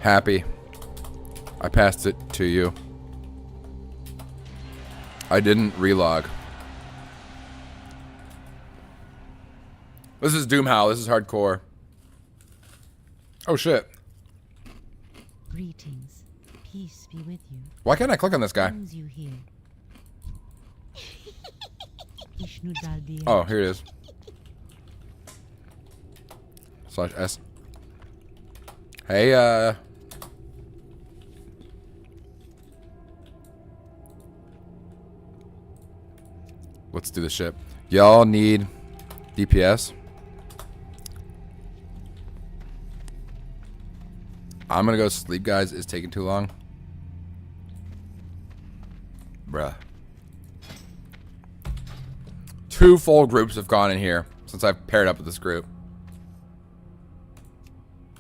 Happy. I passed it to you. I didn't relog. This is Doomhow. This is hardcore. Oh shit. Greetings. Peace be with you. Why can't I click on this guy? Brings you here. Oh, here it is. /S. Hey, let's do this shit. Y'all need DPS. I'm gonna go sleep, guys. It's taking too long. Bruh. 2 full groups have gone in here since I've paired up with this group.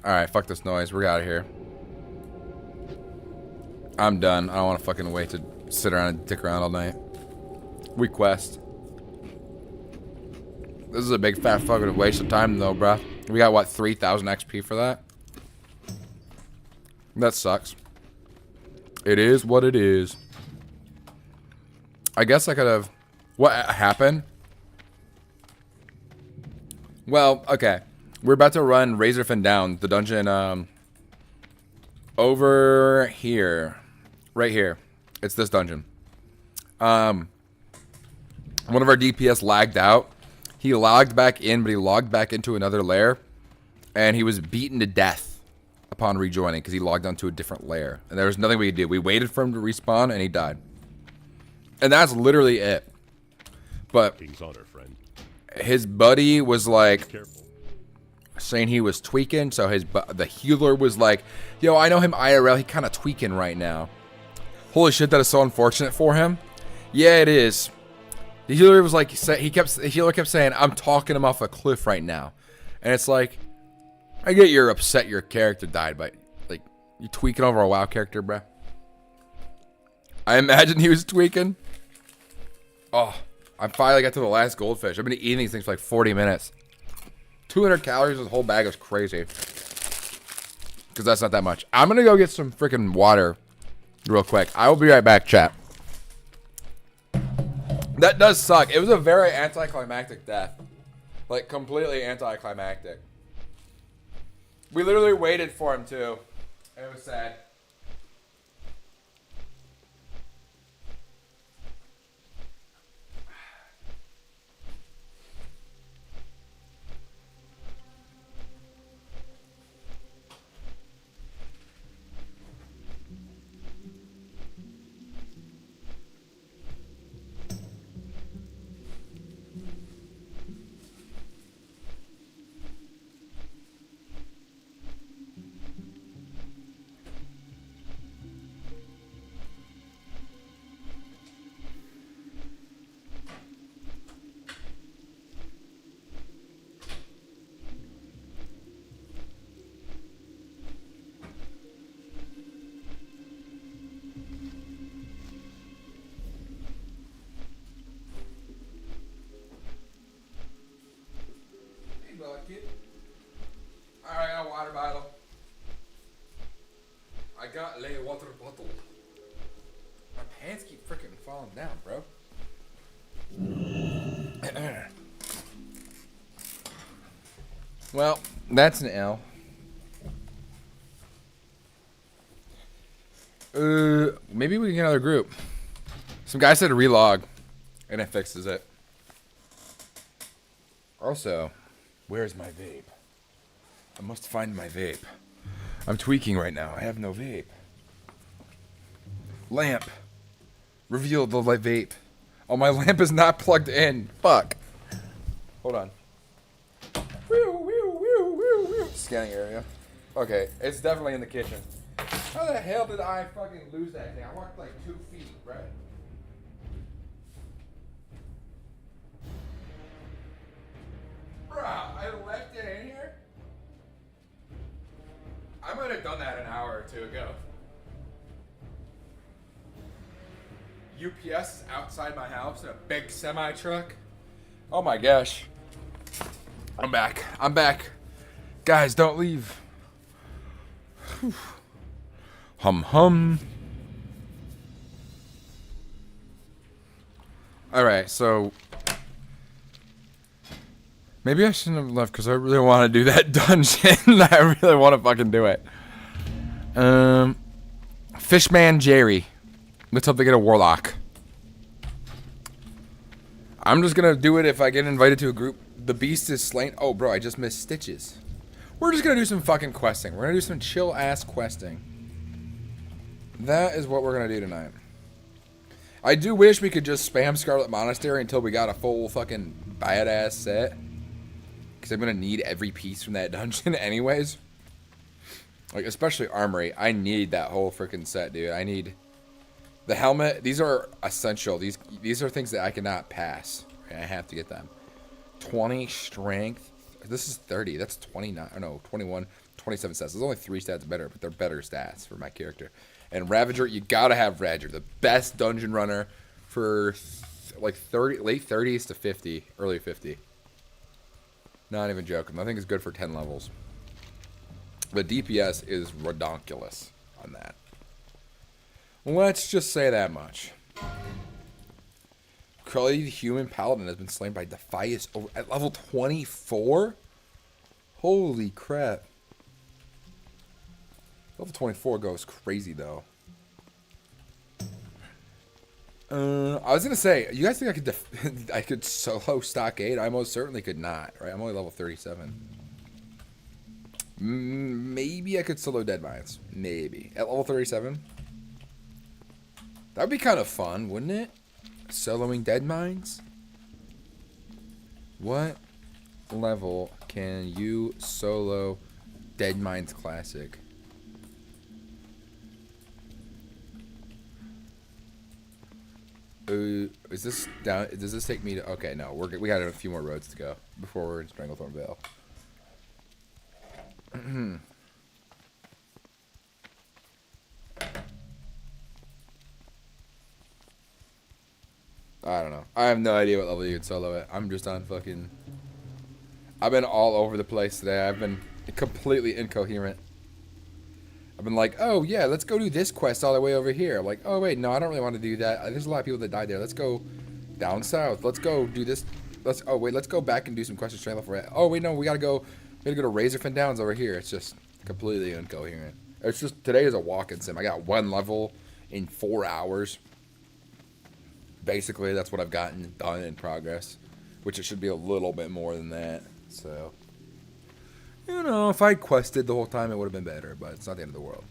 Alright, fuck this noise. We're out of here. I'm done. I don't want to fucking wait to sit around and dick around all night. We quest. This is a big fat fucking waste of time though, bruh. We got what, 3,000 XP for that? That sucks. It is what it is. I guess I could have... What happened? Well, okay. We're about to run Razorfin down, the dungeon, over here. Right here. It's this dungeon. One of our DPS lagged out. He logged back in, but he logged back into another lair. and he was beaten to death upon rejoining because he logged onto a different layer. And there was nothing we could do. We waited for him to respawn, and he died. And that's literally it. But King's honor, friend. his buddy was like Careful. saying he was tweaking, so the healer was like, yo, I know him IRL, he kind of tweaking right now. Holy shit, that is so unfortunate for him. Yeah, it is. The healer was like, the healer kept saying, I'm talking him off a cliff right now. And it's like, I get you're upset your character died, but like, you tweaking over a WoW character, bruh. I imagine he was tweaking. Oh, I finally got to the last goldfish. I've been eating these things for like 40 minutes. 200 calories with a whole bag is crazy. Because that's not that much. I'm going to go get some freaking water real quick. I will be right back, chat. That does suck. It was a very anticlimactic death. Like, completely anticlimactic. We literally waited for him, too. It was sad. Alright, I got a water bottle. I got a water bottle. My pants keep freaking falling down, bro. Well, that's an L. Maybe we can get another group. Some guy said relog, and it fixes it. Also, where's my vape? I must find my vape. I'm tweaking right now. I have no vape. Lamp. Reveal the vape. Oh, my lamp is not plugged in. Fuck. Hold on. Scanning area. Okay, it's definitely in the kitchen. How the hell did I fucking lose that thing? I walked like 2 feet, right? Bruh, I left it in here? I might have done that an hour or two ago. UPS is outside my house in a big semi truck. Oh my gosh. I'm back. I'm back. Guys, don't leave. Whew. Hum hum. Alright, so maybe I shouldn't have left because I really want to do that dungeon. I really want to fucking do it. Fishman Jerry. Let's hope they get a warlock. I'm just gonna do it if I get invited to a group. The beast is slain. Oh, bro, I just missed stitches. We're just gonna do some fucking questing. We're gonna do some chill ass questing. That is what we're gonna do tonight. I do wish we could just spam Scarlet Monastery until we got a full fucking badass set. Because I'm gonna need every piece from that dungeon anyways. Like, especially Armory. I need that whole freaking set, dude. I need the helmet. These are essential. These are things that I cannot pass. Right? I have to get them. 20 strength. This is 30. That's 29. Oh, no, 21. 27 stats. There's only 3 stats better, but they're better stats for my character. And Ravager, you gotta have Ravager. The best dungeon runner for like 30, late 30s to 50, early 50. Not even joking. I think it's good for 10 levels. The DPS is redonkulous on that. Let's just say that much. Crowley the Human Paladin has been slain by Defias at level 24? Holy crap. Level 24 goes crazy, though. I was going to say, you guys think I could I could solo stock 8? I most certainly could not, right? I'm only level 37. Maybe I could solo Dead Mines. Maybe. At level 37? That would be kind of fun, wouldn't it? Soloing Dead Mines? What level can you solo Dead Mines Classic? Is this down? Does this take me to? Okay, no, we got a few more roads to go before we're in Stranglethorn Vale. I don't know. I have no idea what level you can solo it. I'm just on fucking. I've been all over the place today. I've been completely incoherent. I've been like, oh yeah, let's go do this quest all the way over here. I'm like, oh wait, no, I don't really want to do that. There's a lot of people that died there. Let's go down south. Let's go do this. Let's go back and do some quests straight for it. Oh wait, no, we gotta go to Razorfin Downs over here. It's just completely incoherent. It's just today is a walk-in sim. I got one level in 4 hours. Basically, that's what I've gotten done in progress, which it should be a little bit more than that. So. You know, if I quested the whole time, it would have been better, but it's not the end of the world.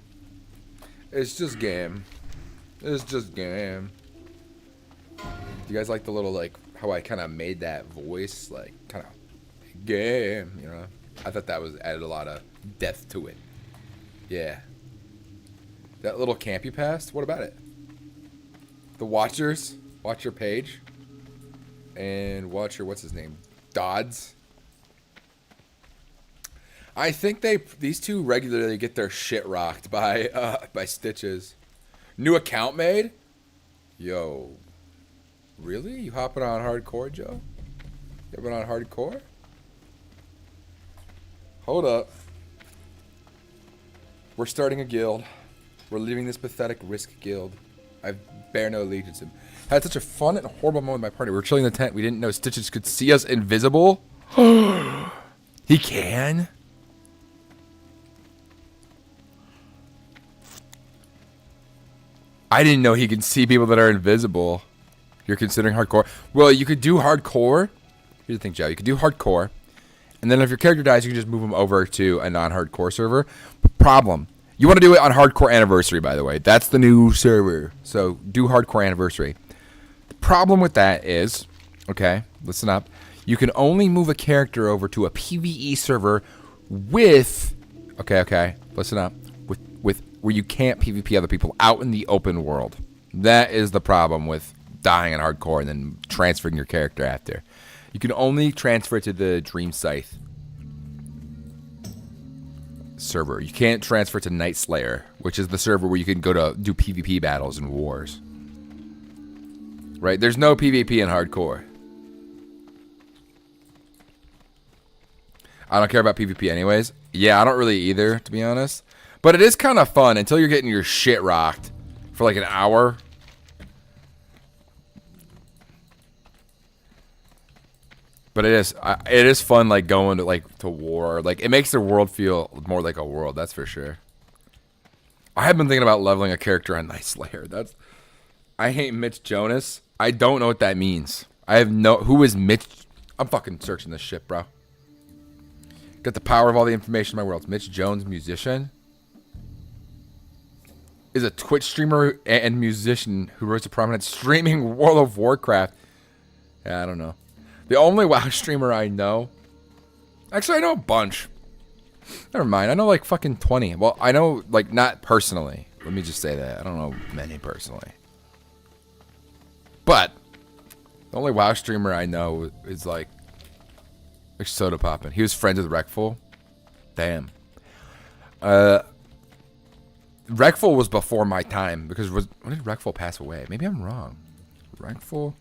It's just game. It's just game. Do you guys like the little, like, how I kind of made that voice, like, kind of game, you know? I thought that was added a lot of depth to it. Yeah. That little camp you passed, what about it? The Watchers, Watcher Page, and Watcher, what's his name? Dodds. I think these two regularly get their shit rocked by Stitches. New account made? Yo. Really? You hopping on hardcore, Joe? You hopping on hardcore? Hold up. We're starting a guild. We're leaving this pathetic risk guild. I bear no allegiance to him. Had such a fun and horrible moment with my party. We were chilling in the tent. We didn't know Stitches could see us invisible. He can? I didn't know he could see people that are invisible. You're considering hardcore. Well, you could do hardcore. Here's the thing, Joe. You could do hardcore. And then if your character dies, you can just move him over to a non-hardcore server. Problem. You want to do it on Hardcore Anniversary, by the way. That's the new server. So do Hardcore Anniversary. The problem with that is, okay, listen up. You can only move a character over to a PvE server with, okay, listen up. With where you can't PvP other people out in the open world. That is the problem with dying in hardcore and then transferring your character after. You can only transfer to the Dream Scythe server. You can't transfer to Night Slayer, which is the server where you can go to do PvP battles and wars. Right? There's no PvP in hardcore. I don't care about PvP anyways. Yeah, I don't really either, to be honest. But it is kind of fun until you're getting your shit rocked for like an hour. But it is fun, like going to war. Like it makes the world feel more like a world. That's for sure. I have been thinking about leveling a character on Night Slayer. I hate Mitch Jonas. I don't know what that means. Who is Mitch? I'm fucking searching this shit, bro. Got the power of all the information in my world. Mitch Jones, musician. Is a Twitch streamer and musician who rose to prominence streaming World of Warcraft. Yeah, I don't know. The only WoW streamer I know... Actually, I know a bunch. Never mind. I know like fucking 20. Well, I know like not personally. Let me just say that. I don't know many personally. But the only WoW streamer I know is like Soda Poppin'. He was friends with Wreckful. Damn. Wreckful was before my time because when did Wreckful pass away? Maybe I'm wrong. Wreckful.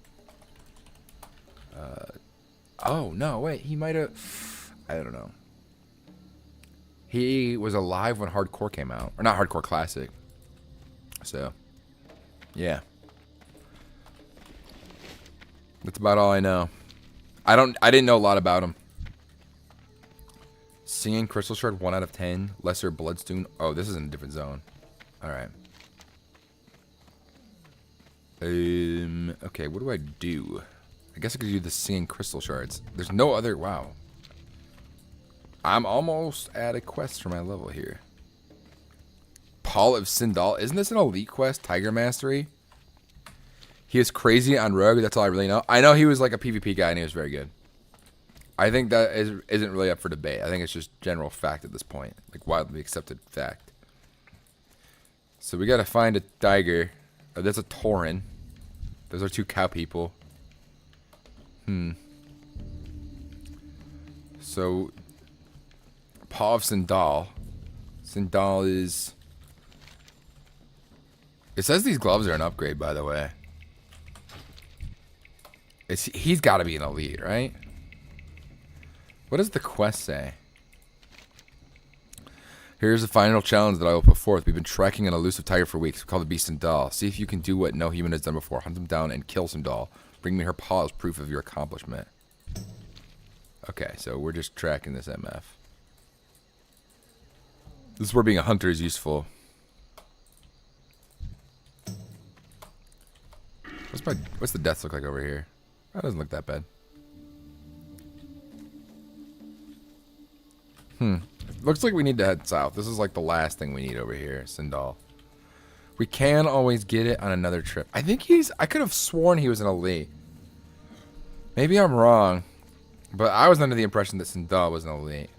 Oh no, wait. He might have. I don't know. He was alive when Hardcore came out, or not Hardcore Classic. So, yeah. That's about all I know. I didn't know a lot about him. Singing Crystal Shard 1 out of 10. Lesser Bloodstone. Oh, this is in a different zone. Alright. Okay, what do I do? I guess I could do the Singing Crystal Shards. There's no other... Wow. I'm almost at a quest for my level here. Paul of Sindal. Isn't this an elite quest? Tiger Mastery? He is crazy on Rogue. That's all I really know. I know he was like a PvP guy and he was very good. I think that isn't really up for debate. I think it's just general fact at this point. Like widely accepted fact. So we gotta find a tiger. Oh, there's a Tauren. Those are 2 cow people. So Paw of Sindal. Sindal is... It says these gloves are an upgrade, by the way. He's got to be an elite, right? What does the quest say? Here's the final challenge that I will put forth. We've been tracking an elusive tiger for weeks. We call the beast Sindal. See if you can do what no human has done before. Hunt him down and kill Sindal. Bring me her paw as proof of your accomplishment. Okay, so we're just tracking this MF. This is where being a hunter is useful. What's the deaths look like over here? That doesn't look that bad. Looks like we need to head south. This is like the last thing we need over here, Sindal. We can always get it on another trip. I think I could have sworn he was an elite. Maybe I'm wrong. But I was under the impression that Sindal was an elite.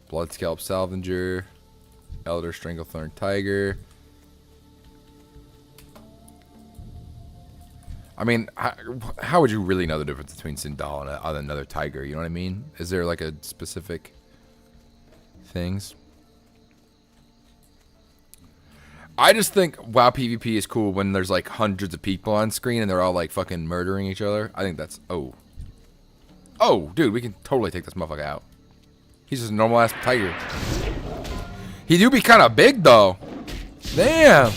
Blood Scalp Salvager. Elder Stranglethorn Tiger. I mean, how would you really know the difference between Sindal and another tiger? You know what I mean? Is there like a specific things? I just think WoW PvP is cool when there's like hundreds of people on screen and they're all like fucking murdering each other. I think that's... Oh, dude, we can totally take this motherfucker out. He's just a normal ass tiger. He do be kind of big though. Damn.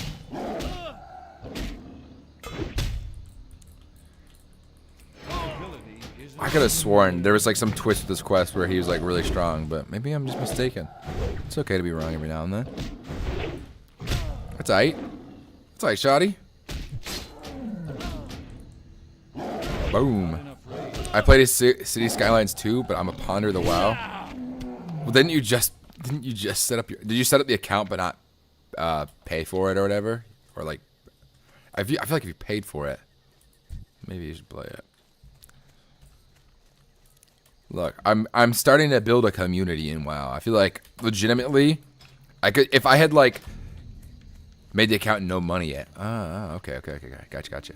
I could have sworn there was like some twist to this quest where he was like really strong, but maybe I'm just mistaken. It's okay to be wrong every now and then. That's aight. That's aight, shoddy. Boom. I played his City Skylines 2, but I'm a ponder of the WoW. Well, didn't you just set up your... Did you set up the account but not pay for it or whatever? Or like... I feel like if you paid for it, maybe you should play it. Look, I'm starting to build a community in WoW. I feel like legitimately, I could, if I had like made the account no money yet. Okay, gotcha.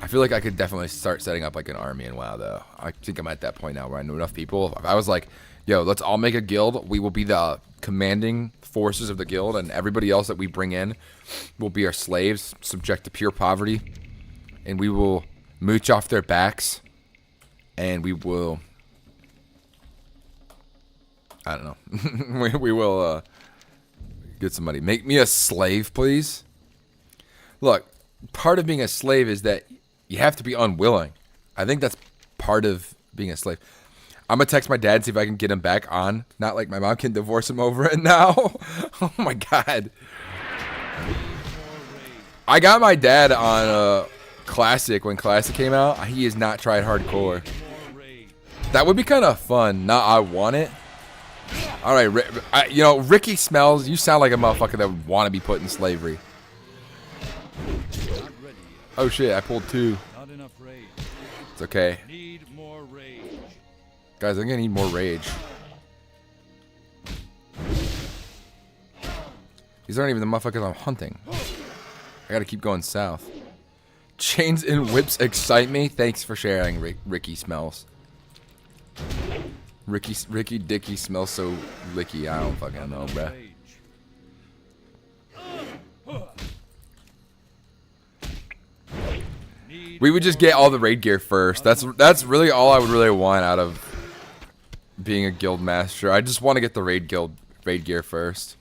I feel like I could definitely start setting up like an army in WoW though. I think I'm at that point now where I know enough people. If I was like, yo, let's all make a guild. We will be the commanding forces of the guild, and everybody else that we bring in will be our slaves, subject to pure poverty, and we will mooch off their backs, and we will... I don't know. we will get some money. Make me a slave, please. Look, part of being a slave is that you have to be unwilling. I think that's part of being a slave. I'm going to text my dad and see if I can get him back on. Not like my mom can divorce him over it now. Oh my God. I got my dad on Classic when Classic came out. He has not tried hardcore. That would be kind of fun. Now I want it. All right, you know, Ricky Smells, you sound like a motherfucker that would want to be put in slavery. Oh shit, I pulled 2. Not enough rage. It's okay. Need more rage. Guys, I'm gonna need more rage. These aren't even the motherfuckers I'm hunting. I gotta keep going south. Chains and whips excite me. Thanks for sharing, Ricky Smells. Ricky Dicky smells so licky. I don't fucking know, bruh. We would just get all the raid gear first. That's really all I would really want out of being a guild master. I just want to get the raid gear first.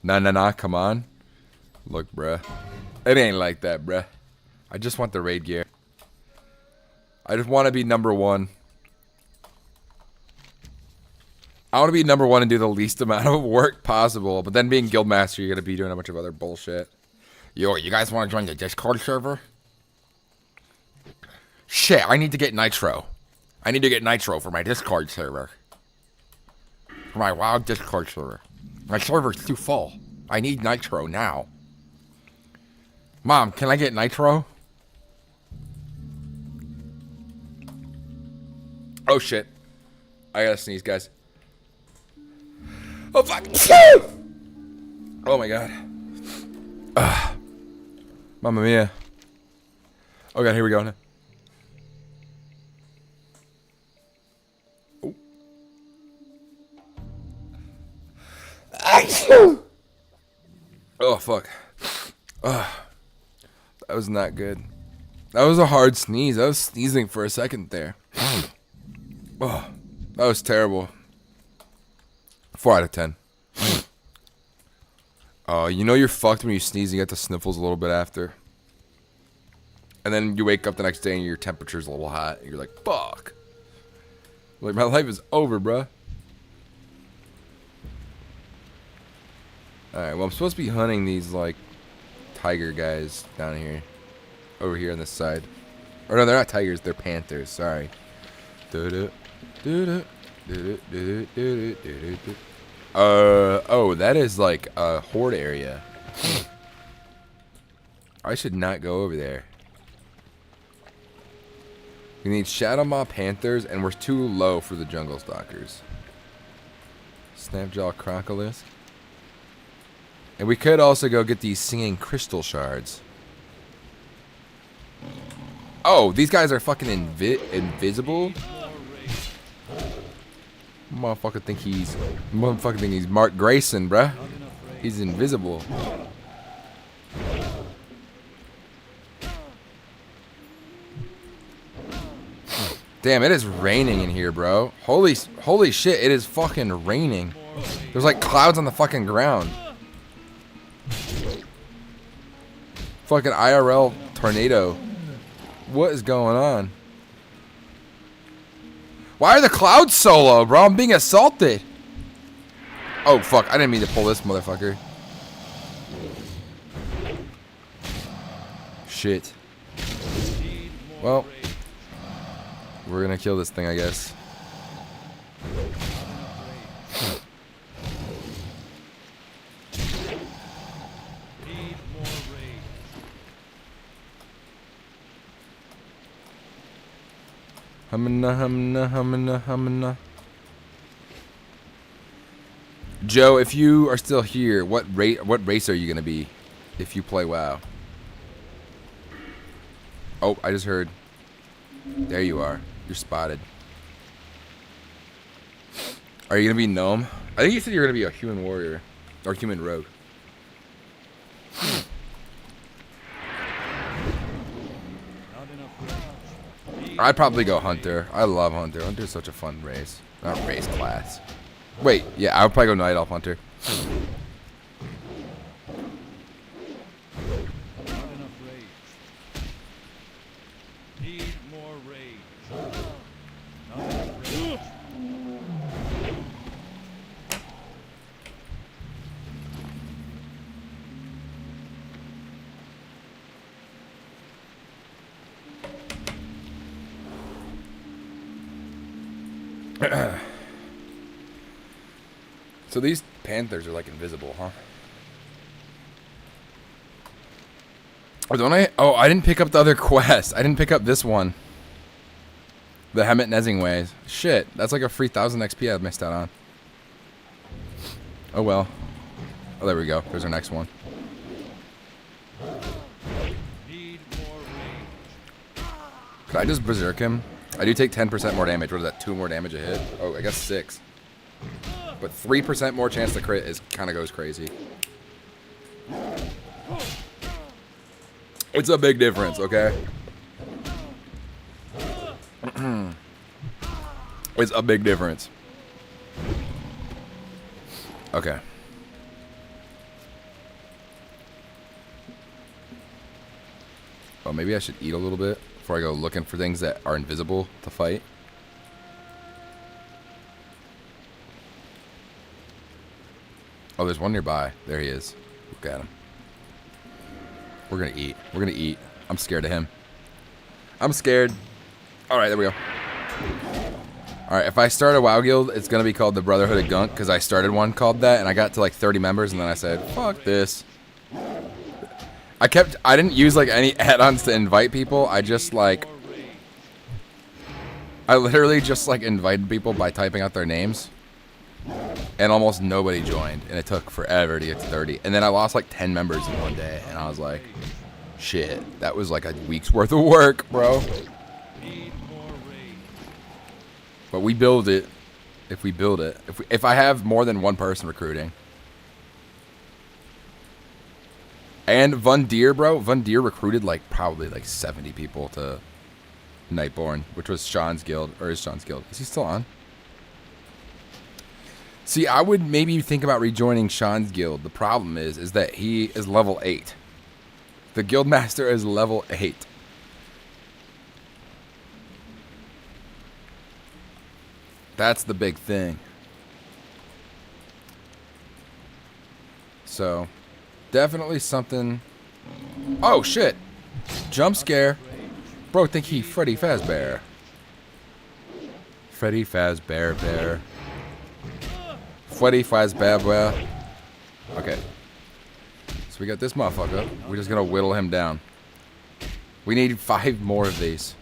Nah, come on. Look, bruh. It ain't like that, bruh. I just want the raid gear. I just want to be number 1. I want to be number 1 and do the least amount of work possible. But then being guild master, you're going to be doing a bunch of other bullshit. Yo, you guys want to join the Discord server? Shit, I need to get Nitro. I need to get nitro for my Discord server. For my WoW Discord server. My server's too full. I need nitro now. Mom, can I get nitro? Oh shit. I gotta sneeze, guys. Oh fuck! Oh my god. Mamma mia. Oh god, here we go now. Oh. Oh fuck. That was not good. That was a hard sneeze. I was sneezing for a second there. Oh, that was terrible. 4 out of 10. Oh, you know you're fucked when you sneeze and you get the sniffles a little bit after. And then you wake up the next day and your temperature's a little hot. And you're like, fuck. Like, my life is over, bruh. Alright, well, I'm supposed to be hunting these, like, tiger guys down here. Over here on this side. Or no, they're not tigers, they're panthers. Sorry. Oh, that is like a horde area. I should not go over there. We need Shadow Maw Panthers, and we're too low for the Jungle Stalkers. Snapjaw Crocolisk. And we could also go get these Singing Crystal Shards. Oh, these guys are fucking invisible? Motherfucker think he's Mark Grayson, bruh. He's invisible. Damn, it is raining in here, bro. Holy shit, it is fucking raining. There's like clouds on the fucking ground. Fucking IRL tornado. What is going on? Why are the clouds so low, bro? I'm being assaulted. Oh, fuck. I didn't mean to pull this motherfucker. Shit. Well, we're gonna kill this thing, I guess. Humana. Joe, if you are still here, what race are you gonna be if you play WoW? Oh, I just heard. There you are. You're spotted. Are you gonna be gnome? I think you said you're gonna be a human warrior or human rogue. I'd probably go Hunter. I love Hunter. Hunter's such a fun race. Not race, class. Wait, yeah, I would probably go Night Elf Hunter. So these panthers are like invisible, huh? Or don't I? Oh, I didn't pick up the other quest. I didn't pick up this one. The Hemet Nezing Ways. Shit, that's like a free 1000 XP I missed out on. Oh well. Oh, there we go. There's our next one. Could I just berserk him? I do take 10% more damage. What is that? 2 more damage a hit? Oh, I guess 6. But 3% more chance to crit is kind of goes crazy. It's a big difference, okay? It's a big difference. Okay. Oh, maybe I should eat a little bit before I go looking for things that are invisible to fight. Oh, there's one nearby. There he is. Look at him. We're gonna eat. We're gonna eat. I'm scared of him. I'm scared. Alright, there we go. Alright, if I start a WoW guild, it's going to be called the Brotherhood of Gunk, because I started one called that, and I got to like 30 members, and then I said, fuck this. I didn't use like any add-ons to invite people, I literally just like invited people by typing out their names. And almost nobody joined, and it took forever to get to 30. And then I lost like 10 members in one day, and I was like, shit, that was like a week's worth of work, bro. But we build it. If we build it. If I have more than one person recruiting. And Von Deer, bro. Von Deer recruited like probably like 70 people to Nightborn, which was Sean's guild, or is Sean's guild. Is he still on? See, I would maybe think about rejoining Sean's guild. The problem is that he is level 8. The guild master is level 8. That's the big thing. So, definitely something. Oh shit! Jump scare. Bro, think he Freddy Fazbear. Freddy Fazbear Bear. Freddy Fazbear. Okay. So we got this motherfucker. We're just gonna whittle him down. We need 5 more of these.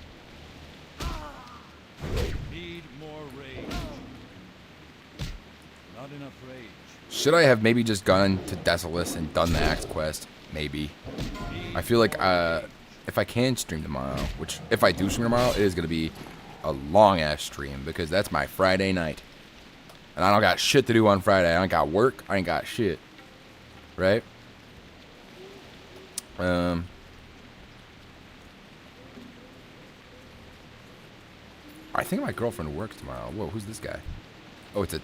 Need more rage. Not enough rage. Should I have maybe just gone to Desolus and done the Axe quest? Maybe. I feel like if I can stream tomorrow, which if I do stream tomorrow, it is gonna be a long ass stream because that's my Friday night. And I don't got shit to do on Friday. I ain't got work. I ain't got shit. Right? I think my girlfriend works tomorrow. Whoa, who's this guy? Oh, it's a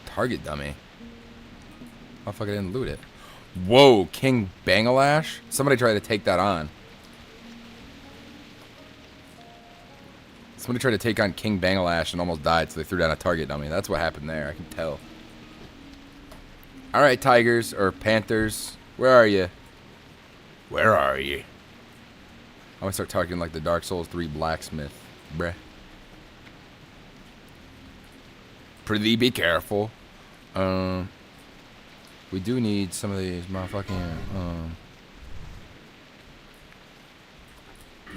target dummy. Oh, fuck, I didn't loot it. Whoa, King Bangalash? Somebody tried to take that on. Somebody tried to take on King Bangalash and almost died, so they threw down a target dummy. That's what happened there. I can tell. Alright, tigers, or panthers. Where are you? Where are you? I'm gonna start talking like the Dark Souls 3 blacksmith. Bruh. Pretty be careful. We do need some of these motherfucking,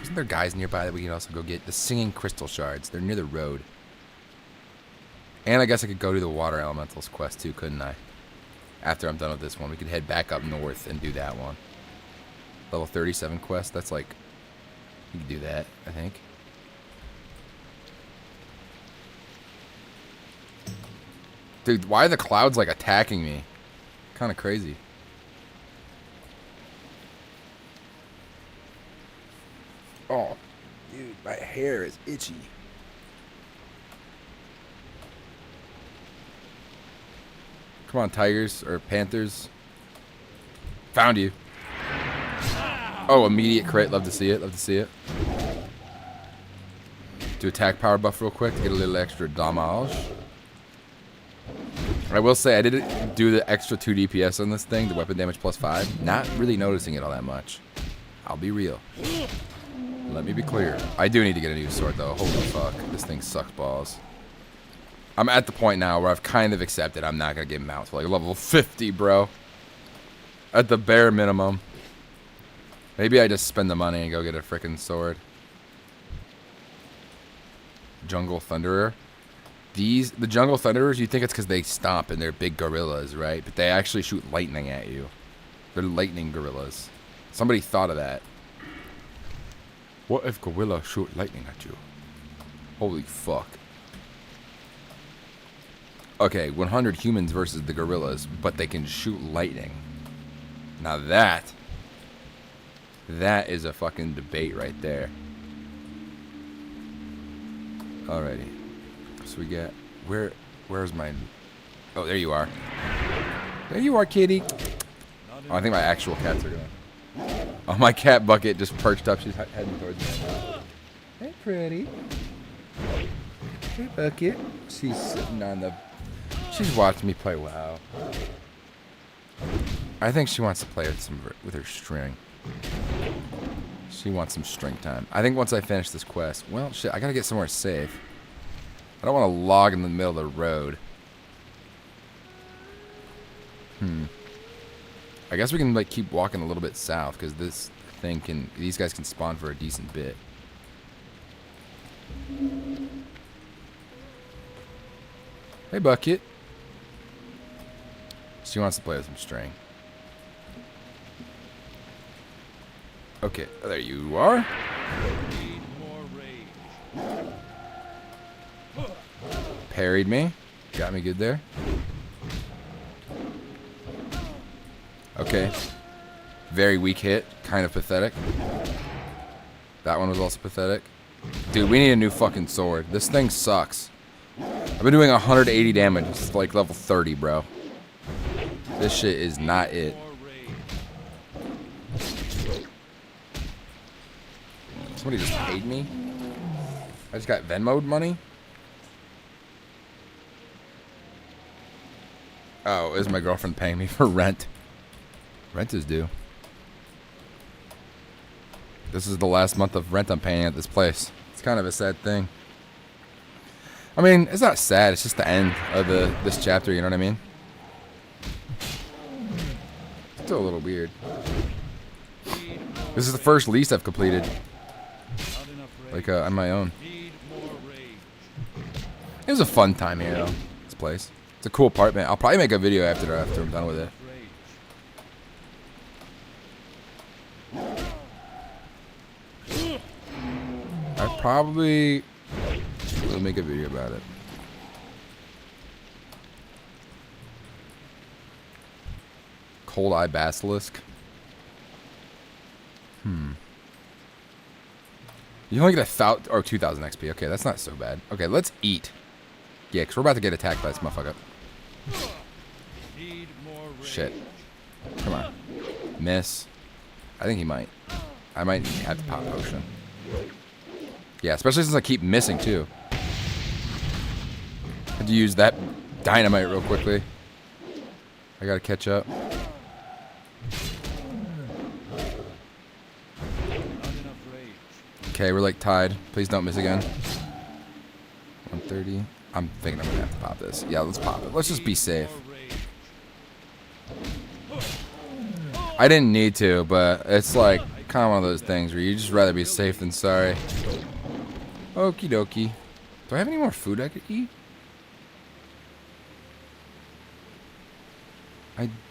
Isn't there guys nearby that we can also go get? The singing crystal shards. They're near the road. And I guess I could go to the water elementals quest too, couldn't I? After I'm done with this one, we could head back up north and do that one. Level 37 quest. That's like, you could do that, I think. Dude, why are the clouds like attacking me? Kind of crazy. Oh, dude, my hair is itchy. Come on, tigers or panthers. Found you. Oh, immediate crit. Love to see it. Love to see it. Do attack power buff real quick to get a little extra damage. I will say I did do the extra 2 DPS on this thing, the weapon damage plus 5. Not really noticing it all that much. I'll be real. Let me be clear. I do need to get a new sword though. Holy fuck. This thing sucks balls. I'm at the point now where I've kind of accepted I'm not going to get mount to like level 50, bro. At the bare minimum. Maybe I just spend the money and go get a frickin' sword. Jungle Thunderer. The Jungle Thunderers, you think it's because they stomp and they're big gorillas, right? But they actually shoot lightning at you. They're lightning gorillas. Somebody thought of that. What if gorillas shoot lightning at you? Holy fuck. Okay, 100 humans versus the gorillas, but they can shoot lightning. Now that is a fucking debate right there. Alrighty. So we got, where's my, oh, there you are. There you are, kitty. Oh, I think my actual cats are going. Oh, my cat Bucket just perched up. She's heading towards me right now. Hey, pretty. Hey, Bucket. She's sitting on the, she's watching me play WoW. I think she wants to play with her string. She wants some string time. I think once I finish this quest, well, shit, I gotta get somewhere safe. I don't want to log in the middle of the road. I guess we can like keep walking a little bit south because this thing can. These guys can spawn for a decent bit. Hey, Bucket. She wants to play with some string. Okay, there you are. Need more rage. Parried me. Got me good there. Okay. Very weak hit. Kind of pathetic. That one was also pathetic. Dude, we need a new fucking sword. This thing sucks. I've been doing 180 damage. It's like level 30, bro. This shit is not it. More rage. Somebody just paid me? I just got Venmo'd money? Oh, is my girlfriend paying me for rent? Rent is due. This is the last month of rent I'm paying at this place. It's kind of a sad thing. I mean, it's not sad. It's just the end of this chapter. You know what I mean? Still a little weird. This is the first lease I've completed, Not enough rage. like on my own. Need more rage. It was a fun time here, though. This place. It's a cool apartment. I'll probably make a video after I'm done with it. Rage. I probably will make a video about it. Cold Eye Basilisk. You only get 1,000 or 2,000 XP. Okay, that's not so bad. Okay, let's eat. Yeah, because we're about to get attacked by this motherfucker. Need more rage. Shit. Come on. Miss. I think he might. I might have to pop potion. Yeah, especially since I keep missing, too. Had to use that dynamite real quickly. I gotta catch up. Not enough rage. Okay, we're like tied. Please don't miss again. 130. I'm thinking I'm gonna have to pop this. Yeah, let's pop it. Let's just be safe. More rage. I didn't need to, but it's like kind of one of those things where you just rather be safe than sorry. Okie dokie. Do I have any more food I could eat?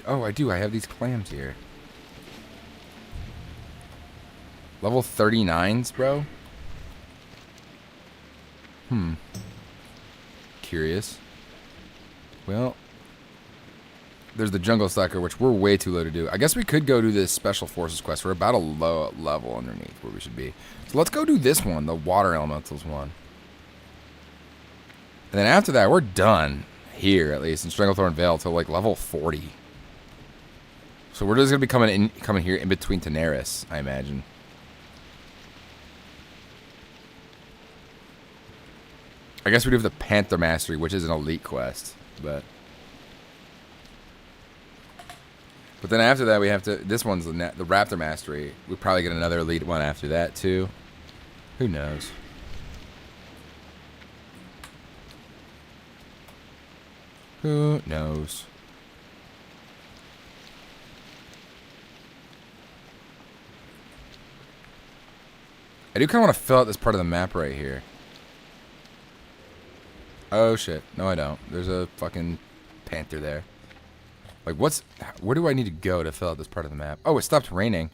Oh, I do. I have these clams here. Level 39s, bro? Curious. Well, there's the jungle sucker, which we're way too low to do. I guess we could go do this special forces quest. We're about a low level underneath where we should be. So let's go do this one, the water elementals one. And then after that, we're done here, at least in Stranglethorn Vale, till like level 40. So we're just gonna be coming here in between Daenerys, I imagine. I guess we do have the Panther Mastery, which is an elite quest, but then after that we have to. This one's the Raptor Mastery. We probably get another elite one after that too. Who knows? Who knows? I do kind of want to fill out this part of the map right here. Oh shit. No, I don't. There's a fucking panther there. Like, where do I need to go to fill out this part of the map? Oh, it stopped raining.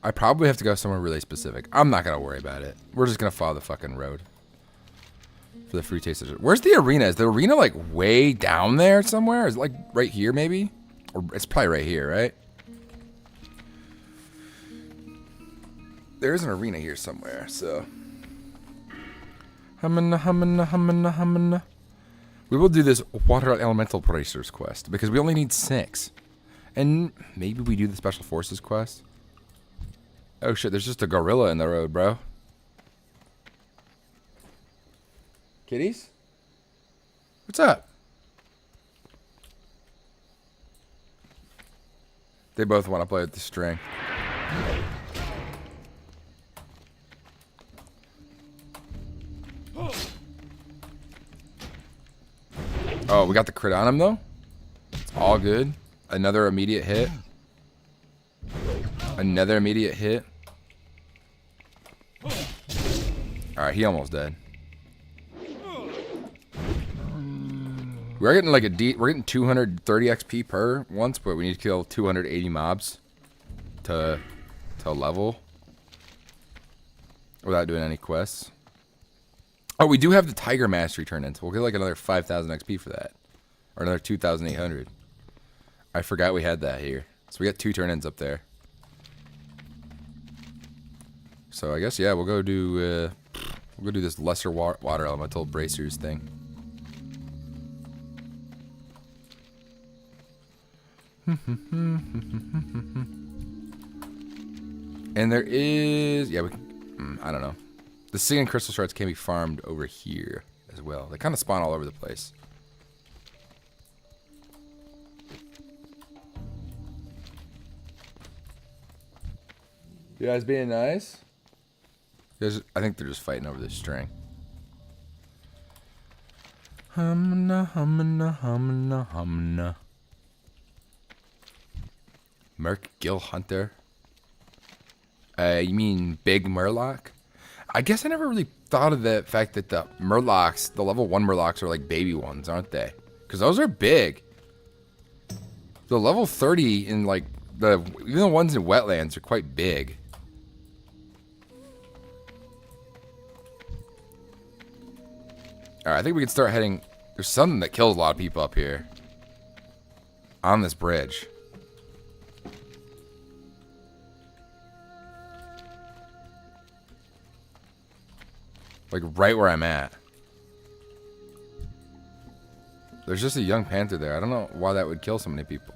I probably have to go somewhere really specific. I'm not going to worry about it. We're just going to follow the fucking road. For the free taste. Where's the arena? Is the arena like way down there somewhere? Is it like right here maybe? Or it's probably right here, right? There is an arena here somewhere, so. Humana. We will do this water elemental bracers quest because we only need 6. And maybe we do the special forces quest. Oh shit, there's just a gorilla in the road, bro. Kitties? What's up? They both want to play with the string. Oh, we got the crit on him though. It's all good. Another immediate hit. Another immediate hit. Alright, he almost dead. We're getting like we're getting 230 XP per once, but we need to kill 280 mobs to level without doing any quests. Oh, we do have the Tiger Mastery turn in, so we'll get like another 5,000 XP for that. Or another 2,800. I forgot we had that here. So we got 2 turn-ins up there. So I guess, yeah, we'll go do this lesser water elemental bracers thing. And there is, yeah, I don't know. The singing crystal shards can be farmed over here as well. They kind of spawn all over the place. You guys being nice? I think they're just fighting over this string. Humna, humna, humna, humna. Merc Gill Hunter. You mean Big Murloc? I guess I never really thought of the fact that the Murlocs, the level 1 Murlocs are like baby ones, aren't they? Because those are big. The level 30 in like, even the ones in wetlands are quite big. Alright, I think we can start heading. There's something that kills a lot of people up here. On this bridge. Like right where I'm at. There's just a young panther there. I don't know why that would kill so many people.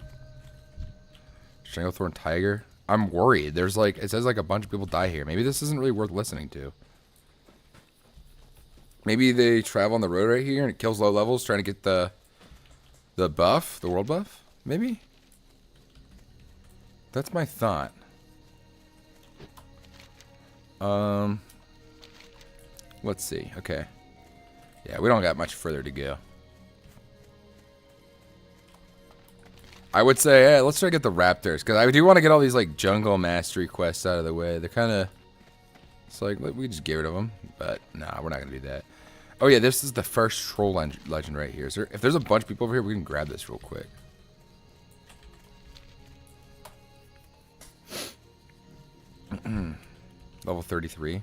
Stranglethorn tiger. I'm worried. There's like, it says like a bunch of people die here. Maybe this isn't really worth listening to. Maybe they travel on the road right here and it kills low levels trying to get the buff, the world buff. Maybe. That's my thought. Let's see. Okay. Yeah, we don't got much further to go. I would say, yeah, let's try to get the raptors. Because I do want to get all these, like, jungle mastery quests out of the way. They're kind of... It's like, we just get rid of them. But, nah, we're not going to do that. Oh, yeah, this is the first troll legend right here. If there's a bunch of people over here, we can grab this real quick. Level 33.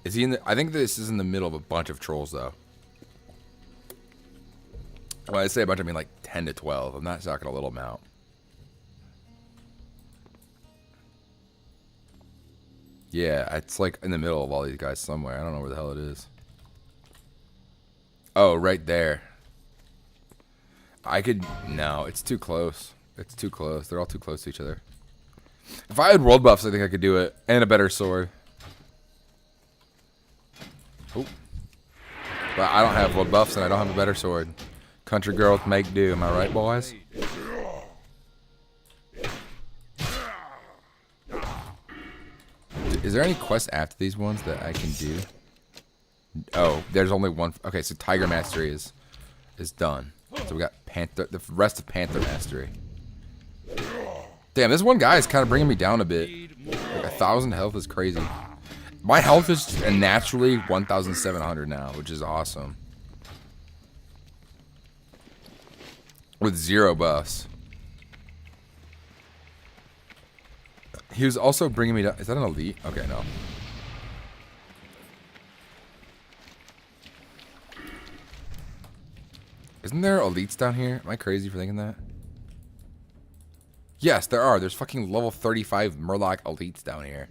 Is he in the... I think this is in the middle of a bunch of trolls, though. When I say a bunch, I mean like 10 to 12. I'm not talking a little amount. Yeah, it's like in the middle of all these guys somewhere. I don't know where the hell it is. Oh, right there. I could... No, it's too close. It's too close. They're all too close to each other. If I had world buffs, I think I could do it. And a better sword. Oh. But I don't have world buffs and I don't have a better sword. Country girls make do. Am I right, boys? Is there any quests after these ones that I can do? Oh, there's only one. Okay, so Tiger Mastery is done. So we got Panther, the rest of Panther Mastery. Damn, this one guy is kind of bringing me down a bit. Like 1,000 health is crazy. My health is naturally 1,700 now, which is awesome. With 0 buffs. He was also bringing me down. Is that an elite? Okay, no. Isn't there elites down here? Am I crazy for thinking that? Yes, there are. There's fucking level 35 Murloc elites down here.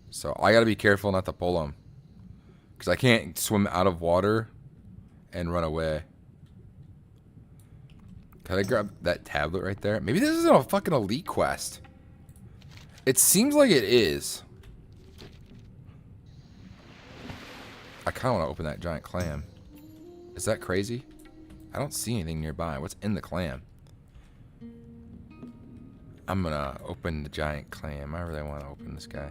So I gotta be careful not to pull them. Because I can't swim out of water and run away. Can I grab that tablet right there? Maybe this isn't a fucking elite quest. It seems like it is. I kind of want to open that giant clam. Is that crazy? I don't see anything nearby. What's in the clam? I'm gonna open the giant clam. I really want to open this guy.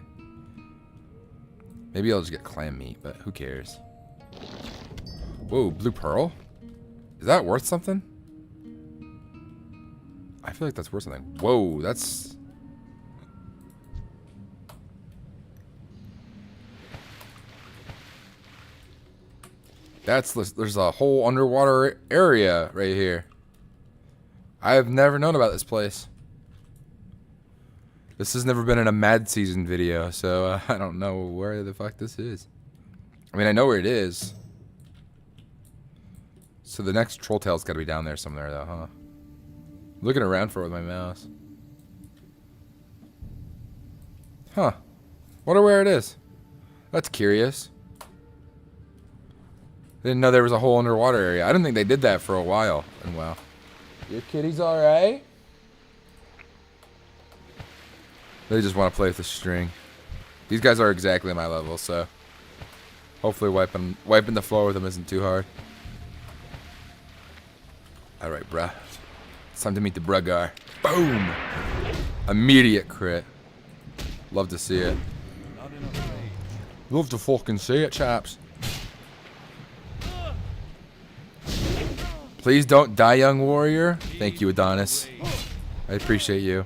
Maybe I'll just get clam meat, but who cares? Whoa, blue pearl? Is that worth something? I feel like that's worth something. Whoa, that's... There's a whole underwater area right here. I've never known about this place. This has never been in a Mad Season video, so I don't know where the fuck this is. I mean, I know where it is. So the next troll tail's got to be down there somewhere, though, huh? Looking around for it with my mouse. Huh. Wonder where it is. That's curious. Didn't know there was a whole underwater area. I didn't think they did that for a while. And wow. Your kitty's alright? They just want to play with the string. These guys are exactly my level, so hopefully wiping the floor with them isn't too hard. Alright, bruh. It's time to meet the Brugar. Boom! Immediate crit. Love to see it. Not enough rage. Love to fucking see it, chaps. Please don't die, young warrior. Thank you, Adonis. I appreciate you.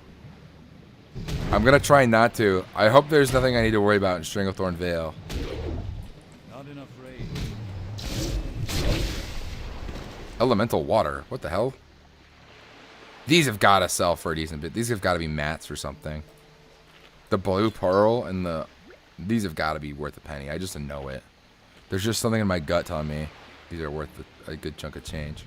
I'm gonna try not to. I hope there's nothing I need to worry about in Stranglethorn Vale. Not enough rage. Elemental water. What the hell? These have got to sell for a decent bit. These have got to be mats or something. The blue pearl and the... These have got to be worth a penny. I just know it. There's just something in my gut telling me these are worth a good chunk of change.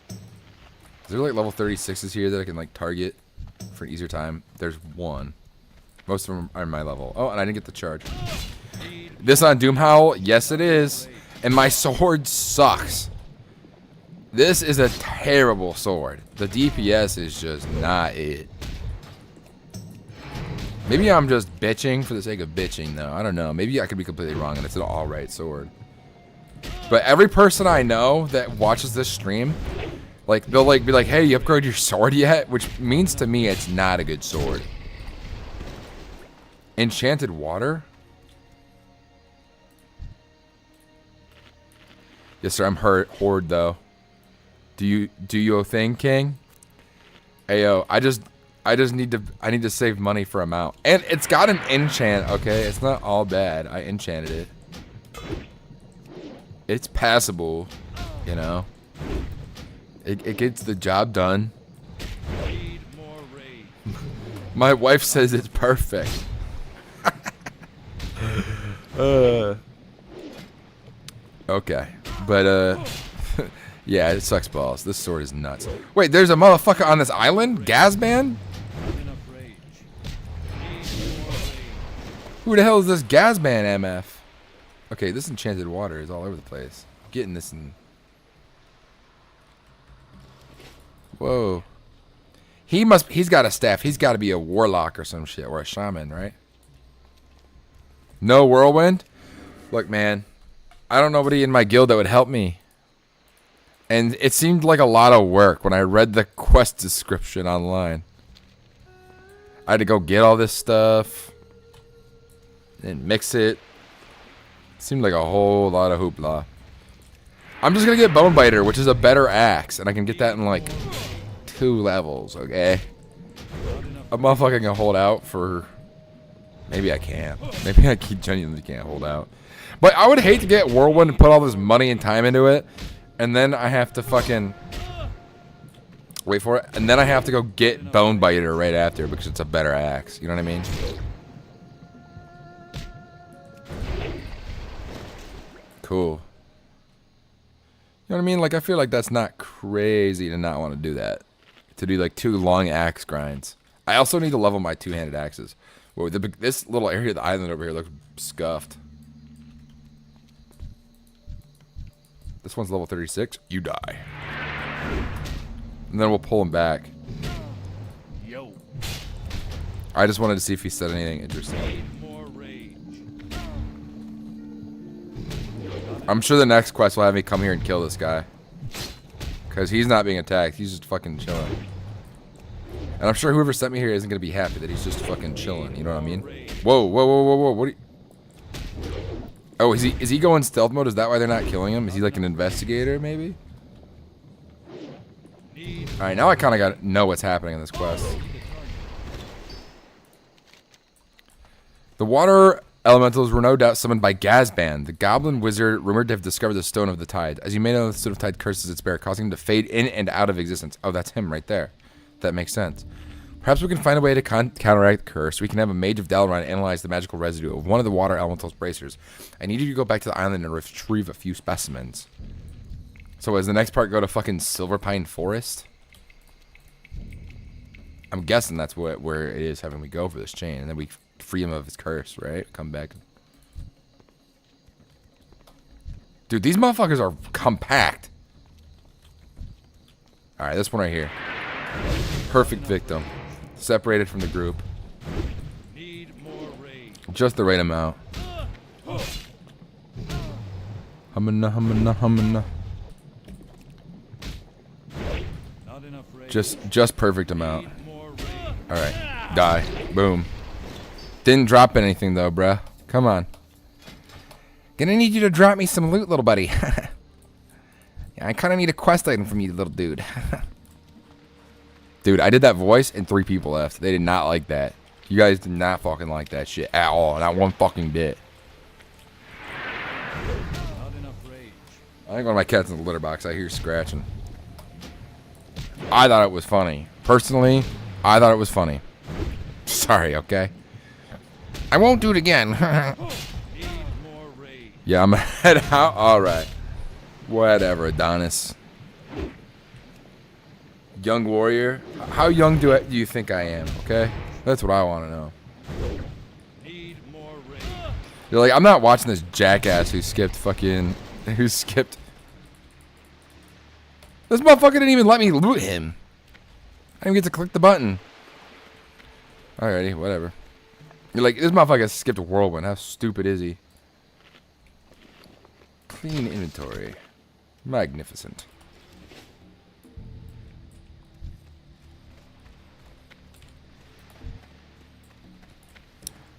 Is there like level 36s here that I can like target for an easier time? There's one. Most of them are my level. Oh, and I didn't get the charge. This on Doomhowl? Yes, it is. And my sword sucks. This is a terrible sword. The DPS is just not it. Maybe I'm just bitching for the sake of bitching, though. I don't know. Maybe I could be completely wrong and it's an alright sword. But every person I know that watches this stream, like, they'll like be like, hey, you upgraded your sword yet? Which means to me it's not a good sword. Enchanted water? Yes, sir. I'm horde though. Do you a thing, King? Ayo, I need to save money for a mount. And it's got an enchant, okay? It's not all bad. I enchanted it. It's passable, you know. It gets the job done. Need more rage. My wife says it's perfect. Okay. But yeah, it sucks balls. This sword is nuts. Wait, there's a motherfucker on this island? Gazman? Not enough rage. Need more rage. Who the hell is this Gazman MF? Okay, this enchanted water is all over the place. Getting this in. Whoa. He's got a staff. He's got to be a warlock or some shit, or a shaman, right? No whirlwind? Look, man, I don't know nobody in my guild that would help me. And it seemed like a lot of work when I read the quest description online. I had to go get all this stuff and mix it. Seemed like a whole lot of hoopla. I'm just going to get Bonebiter, which is a better axe. And I can get that in like 2 levels, okay? A motherfucker can hold out for... Maybe I can't. Maybe I genuinely can't hold out. But I would hate to get Whirlwind and put all this money and time into it. And then I have to fucking... Wait for it. And then I have to go get Bonebiter right after because it's a better axe. You know what I mean? Cool. You know what I mean? Like, I feel like that's not crazy to not want to do that. To do, like, 2 long axe grinds. I also need to level my 2-handed axes. Whoa, this little area of the island over here looks scuffed. This one's level 36. You die. And then we'll pull him back. Yo. I just wanted to see if he said anything interesting. Need more rage. I'm sure the next quest will have me come here and kill this guy. Because he's not being attacked. He's just fucking chilling. And I'm sure whoever sent me here isn't going to be happy that he's just fucking chilling. You know what I mean? Whoa, whoa, whoa, whoa, whoa. What are you... Oh, is he going stealth mode? Is that why they're not killing him? Is he like an investigator, maybe? Alright, now I kind of got to know what's happening in this quest. The water elementals were no doubt summoned by Gazban, the goblin wizard rumored to have discovered the Stone of the Tide. As you may know, the Stone of Tide curses its bearer, causing him to fade in and out of existence. Oh, that's him right there. That makes sense. Perhaps we can find a way to counteract the curse. We can have a mage of Dalaran analyze the magical residue of one of the water elemental's bracers. I need you to go back to the island and retrieve a few specimens. So as the next part go to fucking Silverpine Forest? I'm guessing that's where it is having we go for this chain. And then we free him of his curse, right? Come back. Dude, these motherfuckers are compact. Alright, this one right here. Perfect victim. Separated from the group. Just the right amount. Humana, humana, humana. Just perfect amount. Alright. Die. Boom. Didn't drop anything though, bruh. Come on. Gonna need you to drop me some loot, little buddy. Yeah, I kinda need a quest item from you, little dude. Dude, I did that voice and 3 people left. They did not like that. You guys did not fucking like that shit at all. Not one fucking bit. I think one of my cats in the litter box. I hear scratching. I thought it was funny. Personally, I thought it was funny. Sorry, okay? I won't do it again. Yeah, I'm head out. Alright. Whatever, Adonis. Young warrior. How young do you think I am, okay? That's what I want to know. You're like, I'm not watching this jackass who skipped fucking... Who skipped... This motherfucker didn't even let me loot him. I didn't even get to click the button. Alrighty, whatever. You're like, this motherfucker skipped a whirlwind. How stupid is he? Clean inventory. Magnificent.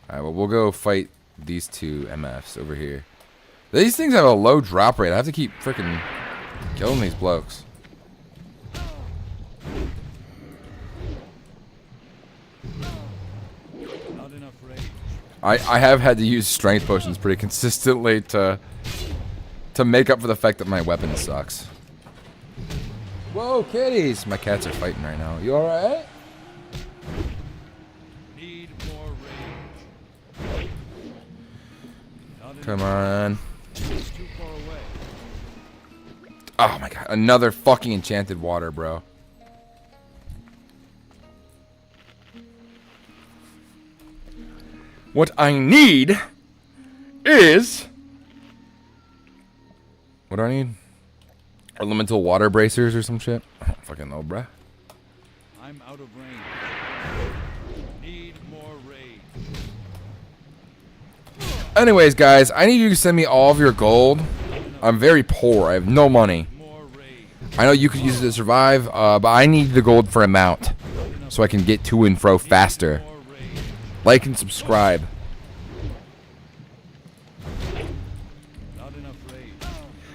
Alright, well, we'll go fight these 2 MFs over here. These things have a low drop rate. I have to keep freaking killing these blokes. I have had to use strength potions pretty consistently to make up for the fact that my weapon sucks. Whoa, kitties! My cats are fighting right now. You alright? Come on. Oh my god, another fucking enchanted water, bro. What I need is... What do I need? Elemental water bracers or some shit? I don't fucking know, bruh. I'm out of range. Need more rage. Anyways, guys, I need you to send me all of your gold. I'm very poor. I have no money. I know you could use it to survive, but I need the gold for a mount so I can get to and fro faster. Like and subscribe.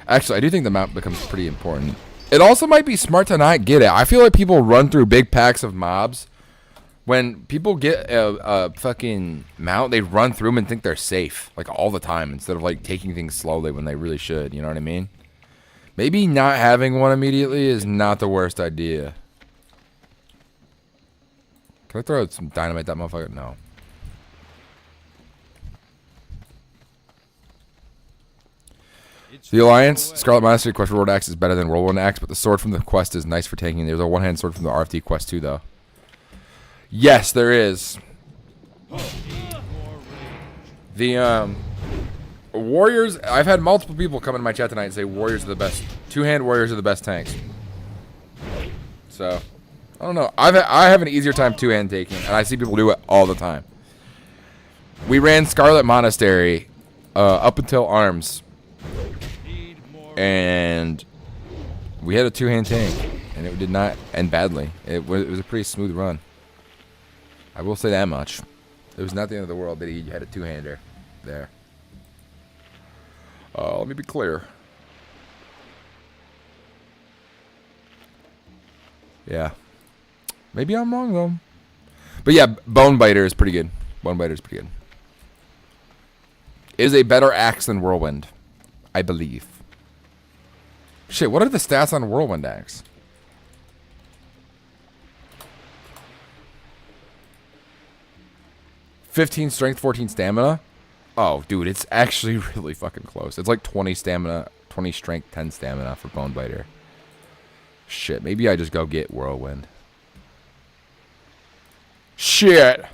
Actually, I do think the mount becomes pretty important. It also might be smart to not get it. I feel like people run through big packs of mobs. When people get a fucking mount, they run through them and think they're safe. Like, all the time. Instead of, like, taking things slowly when they really should. You know what I mean? Maybe not having one immediately is not the worst idea. Can I throw some dynamite at that motherfucker? No. The Alliance, Scarlet Monastery quest reward axe is better than whirlwind axe, but the sword from the quest is nice for taking. There's a one-hand sword from the RFT quest too, though. Yes, there is. The warriors. I've had multiple people come into my chat tonight and say warriors are the best. Two-hand warriors are the best tanks. So, I don't know. I have an easier time two-hand taking, and I see people do it all the time. We ran Scarlet Monastery up until arms. And We had a two-hand tank, and it did not end badly. It was a pretty smooth run. I will say that much. It was not the end of the world that he had a two-hander there. Let me be clear. Yeah. Maybe I'm wrong, though. But yeah, Bone Biter is pretty good. Bone Biter is pretty good. It is a better axe than Whirlwind, I believe. Shit, what are the stats on Whirlwind axe? 15 strength, 14 stamina? Oh, dude, it's actually really fucking close. It's like 20 stamina, 20 strength, 10 stamina for Bone Biter. Shit, maybe I just go get Whirlwind. Shit!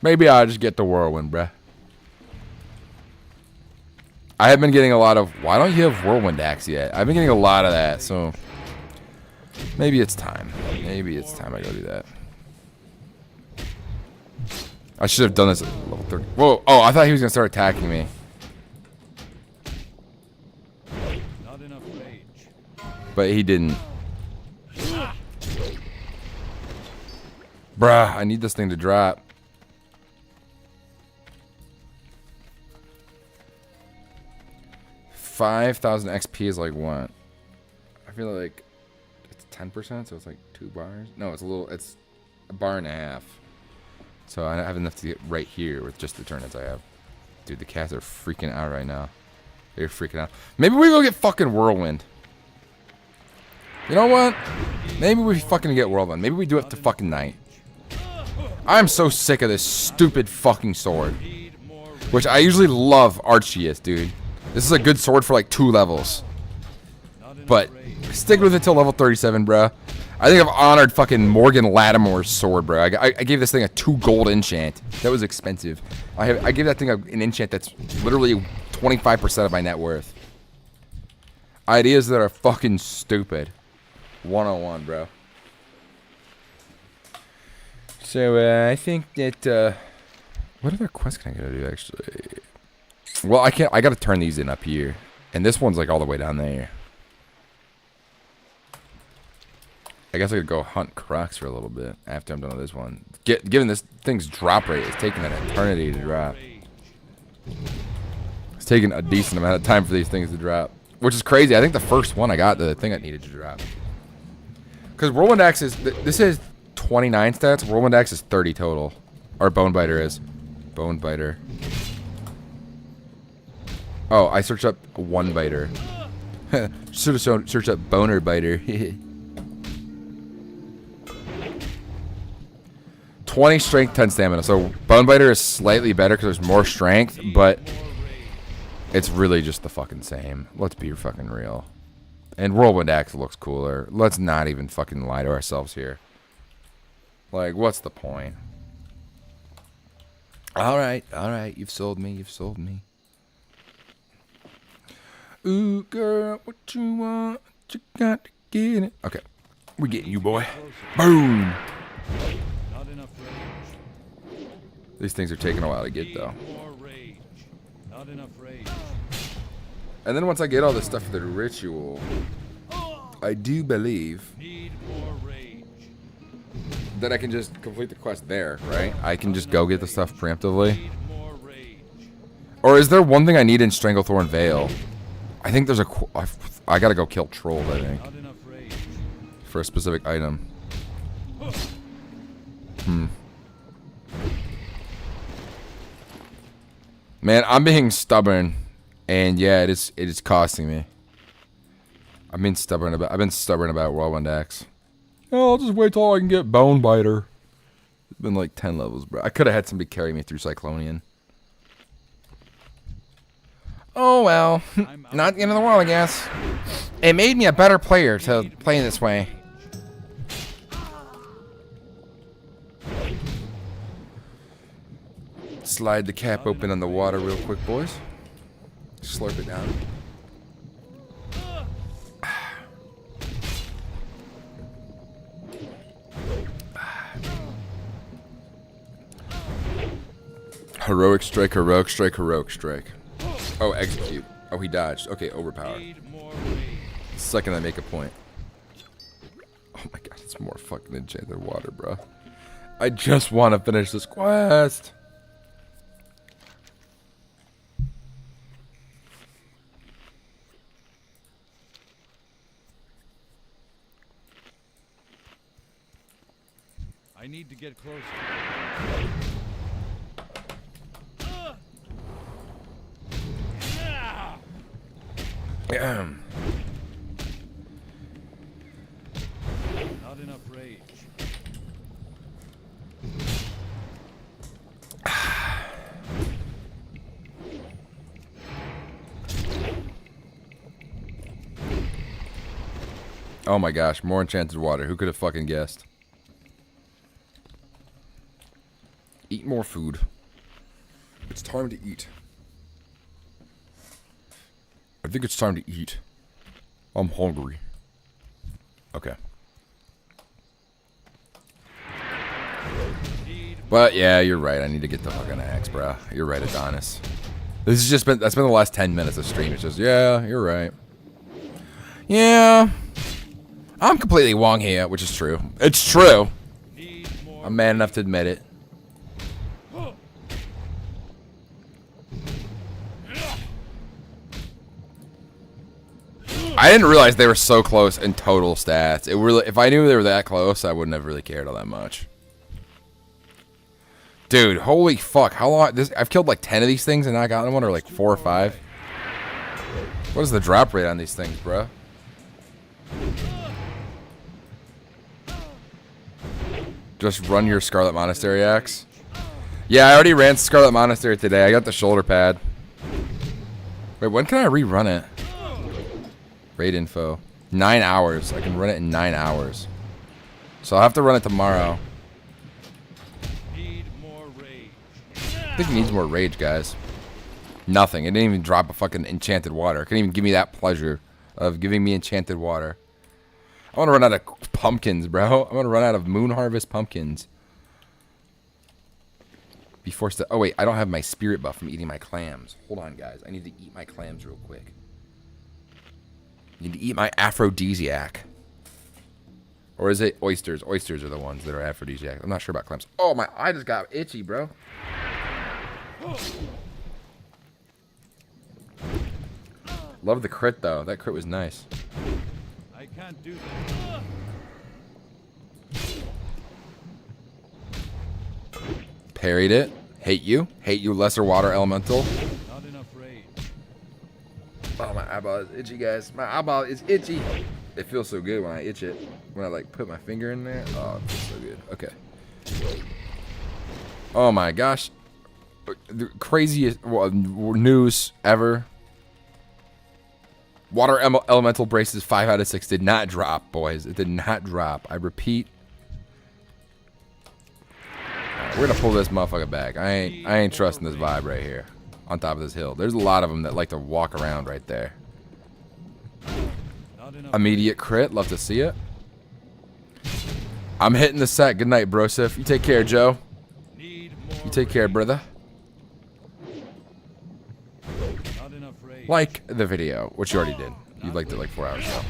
Maybe I just get the Whirlwind, bruh. I have been getting a lot of, why don't you have Whirlwind Axe yet? I've been getting a lot of that, so maybe it's time. Maybe it's time I go do that. I should have done this at level 30. Whoa, oh, I thought he was going to start attacking me. Not enough rage. But he didn't. Bruh, I need this thing to drop. $5,000 XP is like what? I feel like it's 10%, so it's like 2 bars. No, it's a bar and a half. So I have enough to get right here with just the turnips I have. Dude, the cats are freaking out right now. They're freaking out. Maybe we go get fucking Whirlwind. You know what? Maybe we fucking get Whirlwind. Maybe we do it to fucking night. I'm so sick of this stupid fucking sword. Which I usually love Arceus, dude. This is a good sword for like 2 levels. But stick with it till level 37, bruh. I think I've honored fucking Morgan Lattimore's sword, bro. I gave this thing a 2 gold enchant. That was expensive. I gave that thing an enchant that's literally 25% of my net worth. Ideas that are fucking stupid. 101, bro. So, I think that, what other quest can I go do, actually? Well, I gotta turn these in up here. And this one's, like, all the way down there. I guess I could go hunt Crocs for a little bit after I'm done with this one. Given this thing's drop rate, it's taking an eternity to drop. It's taking a decent amount of time for these things to drop. Which is crazy. I think the first one I got, the thing I needed to drop. Because Whirlwind Axe is... This is 29 stats. Whirlwind Axe is 30 total. Or Bone Biter is. Bone Biter. Oh, I searched up one biter. Should have searched up Boner Biter. 20 strength, 10 stamina. So Bone Biter is slightly better because there's more strength, but it's really just the fucking same. Let's be fucking real. And Whirlwind Axe looks cooler. Let's not even fucking lie to ourselves here. Like, what's the point? Alright, alright. You've sold me, you've sold me. Ooh, girl, what you want? You got to get it. Okay. We're getting you, boy. Boom! These things are taking a while to get, though. And then once I get all this stuff for the ritual, I do believe that I can just complete the quest there, right? I can just go get the stuff preemptively. Or is there one thing I need in Stranglethorn Vale? I think there's I gotta go kill trolls, I think. For a specific item. Man, I'm being stubborn, and yeah, it is costing me. I've been stubborn about Whirlwind Axe. Oh, I'll just wait till I can get Bone Biter. It's been like 10 levels, bro. I could have had somebody carry me through Cyclonian. Oh well, not the end of the world, I guess. It made me a better player to play this way. Slide the cap open on the water real quick, boys. Slurp it down. Heroic strike, heroic strike, heroic strike. Oh, execute. Oh, he dodged. Okay, overpower. Second I make a point. It's more fucking enchanted water, bro. I just want to finish this quest. I need to get closer. Not enough rage. Oh my gosh, more enchanted water. Who could have fucking guessed? Eat more food. It's time to eat. I think it's time to eat. I'm hungry. Okay. But yeah, you're right. I need to get the fucking axe, bro. You're right, Adonis. This has just been, that's been the last 10 minutes of stream. It's just, yeah, you're right. Yeah. I'm completely wrong here, which is true. It's true. I'm man enough to admit it. I didn't realize they were so close in total stats. It really, if I knew they were that close, I wouldn't have really cared all that much. Dude, holy fuck! How long? I've killed like 10 of these things and not gotten one, or like 4 or 5. What is the drop rate on these things, bro? Just run your Scarlet Monastery axe. Yeah, I already ran Scarlet Monastery today. I got the shoulder pad. Wait, when can I rerun it? Raid info. 9 hours. I can run it in 9 hours. So I'll have to run it tomorrow. Need more rage. I think it needs more rage, guys. Nothing. It didn't even drop a fucking enchanted water. It couldn't even give me that pleasure of giving me enchanted water. I want to run out of pumpkins, bro. I want to run out of Moon Harvest pumpkins. Be forced to... Oh, wait. I don't have my spirit buff from eating my clams. Hold on, guys. I need to eat my clams real quick. I need to eat my aphrodisiac. Or is it oysters? Oysters are the ones that are aphrodisiac. I'm not sure about clams. Oh, my eye just got itchy, bro. Love the crit, though. That crit was nice. I can't do that. Parried it. Hate you. Hate you, lesser water elemental. Not enough rage. Oh, my eyeball is itchy, guys. My eyeball is itchy. It feels so good when I itch it. When I, like, put my finger in there. Oh, it feels so good. Okay. Oh, my gosh. The craziest news ever. Water elemental braces 5 out of 6 did not drop, boys. It did not drop. I repeat. Right, we're gonna pull this motherfucker back. I ain't trusting this vibe right here. On top of this hill. There's a lot of them that like to walk around right there. Immediate crit. Love to see it. I'm hitting the set. Good night, brosif. You take care, Joe. You take care, brother. Like the video, which you already did. You liked it like 4 hours ago.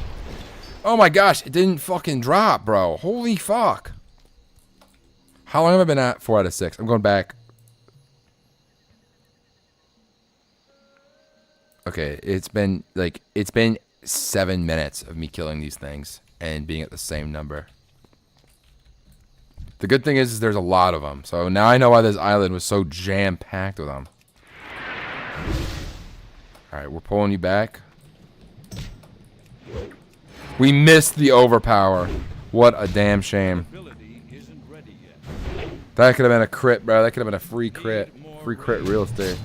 Oh my gosh, it didn't fucking drop, bro. Holy fuck. How long have I been at? 4 out of 6. I'm going back. Okay, it's been 7 minutes of me killing these things and being at the same number. The good thing is there's a lot of them. So now I know why this island was so jam-packed with them. Alright, we're pulling you back. We missed the overpower. What a damn shame. That could have been a crit, bro. That could have been a free crit. Free crit real estate.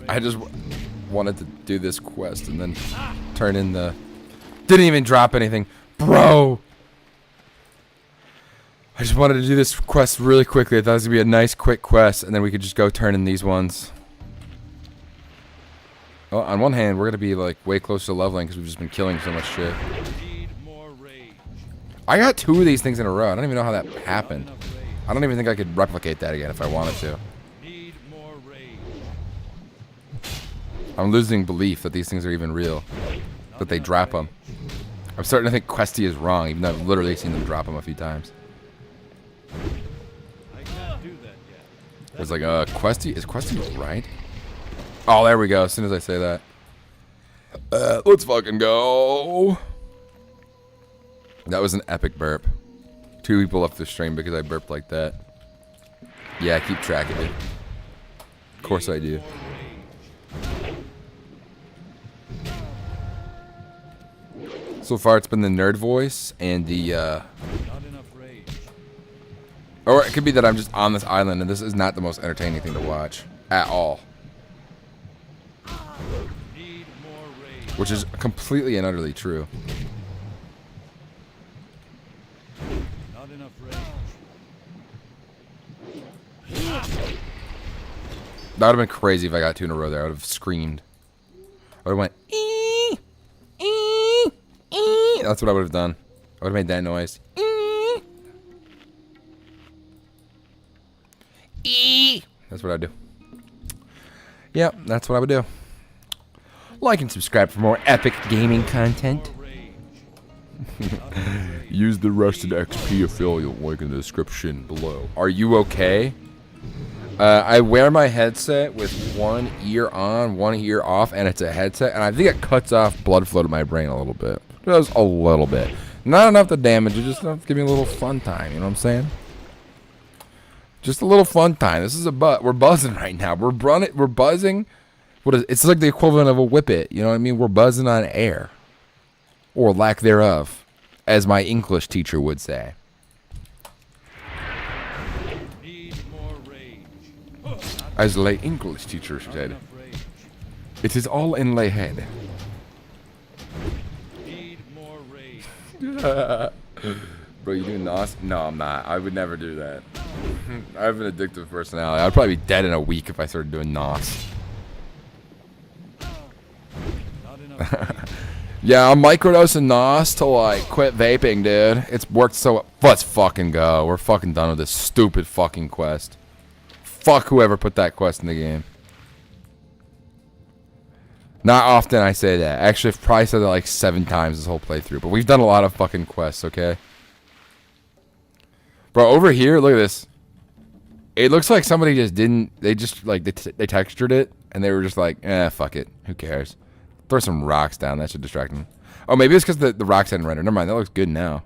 I just wanted to do this quest and then turn in the... Didn't even drop anything. Bro! I just wanted to do this quest really quickly. I thought it was going to be a nice, quick quest, and then we could just go turn in these ones. Well, on one hand, we're going to be, like, way closer to leveling because we've just been killing so much shit. I got 2 of these things in a row. I don't even know how that happened. I don't even think I could replicate that again if I wanted to. I'm losing belief that these things are even real. That they drop them. I'm starting to think Questy is wrong, even though I've literally seen them drop them a few times. I can't do that yet. It's like, Questy? Is Questy right? Oh, there we go. As soon as I say that. Let's fucking go. That was an epic burp. 2 people left the stream because I burped like that. Yeah, keep track of it. Of course I do. So far it's been the nerd voice and the Not enough rage. or it could be that I'm just on this island and this is not the most entertaining thing to watch at all. Need more rage. Which is completely and utterly true. Not enough rage. That would have been crazy if I got 2 in a row there. I would have screamed. I would have went, ee, ee, ee. That's what I would have done. I would have made that noise. Ee. Ee. That's what I'd do. Yep, that's what I would do. Like and subscribe for more epic gaming content. Use the Rusted XP affiliate link in the description below. Are you okay? I wear my headset with one ear on, one ear off, and it's a headset, and I think it cuts off blood flow to my brain a little bit. Just a little bit. Not enough to damage it, just enough to give me a little fun time, you know what I'm saying? Just a little fun time. This is we're buzzing right now. We're buzzing. It's like the equivalent of a whippet, you know what I mean? We're buzzing on air. Or lack thereof, as my English teacher would say. Need more rage. As the English teacher said, Enough rage. it is all in the head. Need more rage. Bro, you doing NOS? No, I'm not. I would never do that. I have an addictive personality. I'd probably be dead in a week if I started doing NOS. Not enough rage. Yeah, I'm microdosing NOS to like quit vaping, dude. It's worked so. Let's fucking go. We're fucking done with this stupid fucking quest. Fuck whoever put that quest in the game. Not often I say that. Actually, I've probably said that like 7 times this whole playthrough. But we've done a lot of fucking quests, okay? Bro, over here, look at this. It looks like somebody just didn't. They just like they textured it and they were just like, fuck it. Who cares? Throw some rocks down. That should distract them. Oh, maybe it's because the rocks hadn't rendered. Never mind. That looks good now.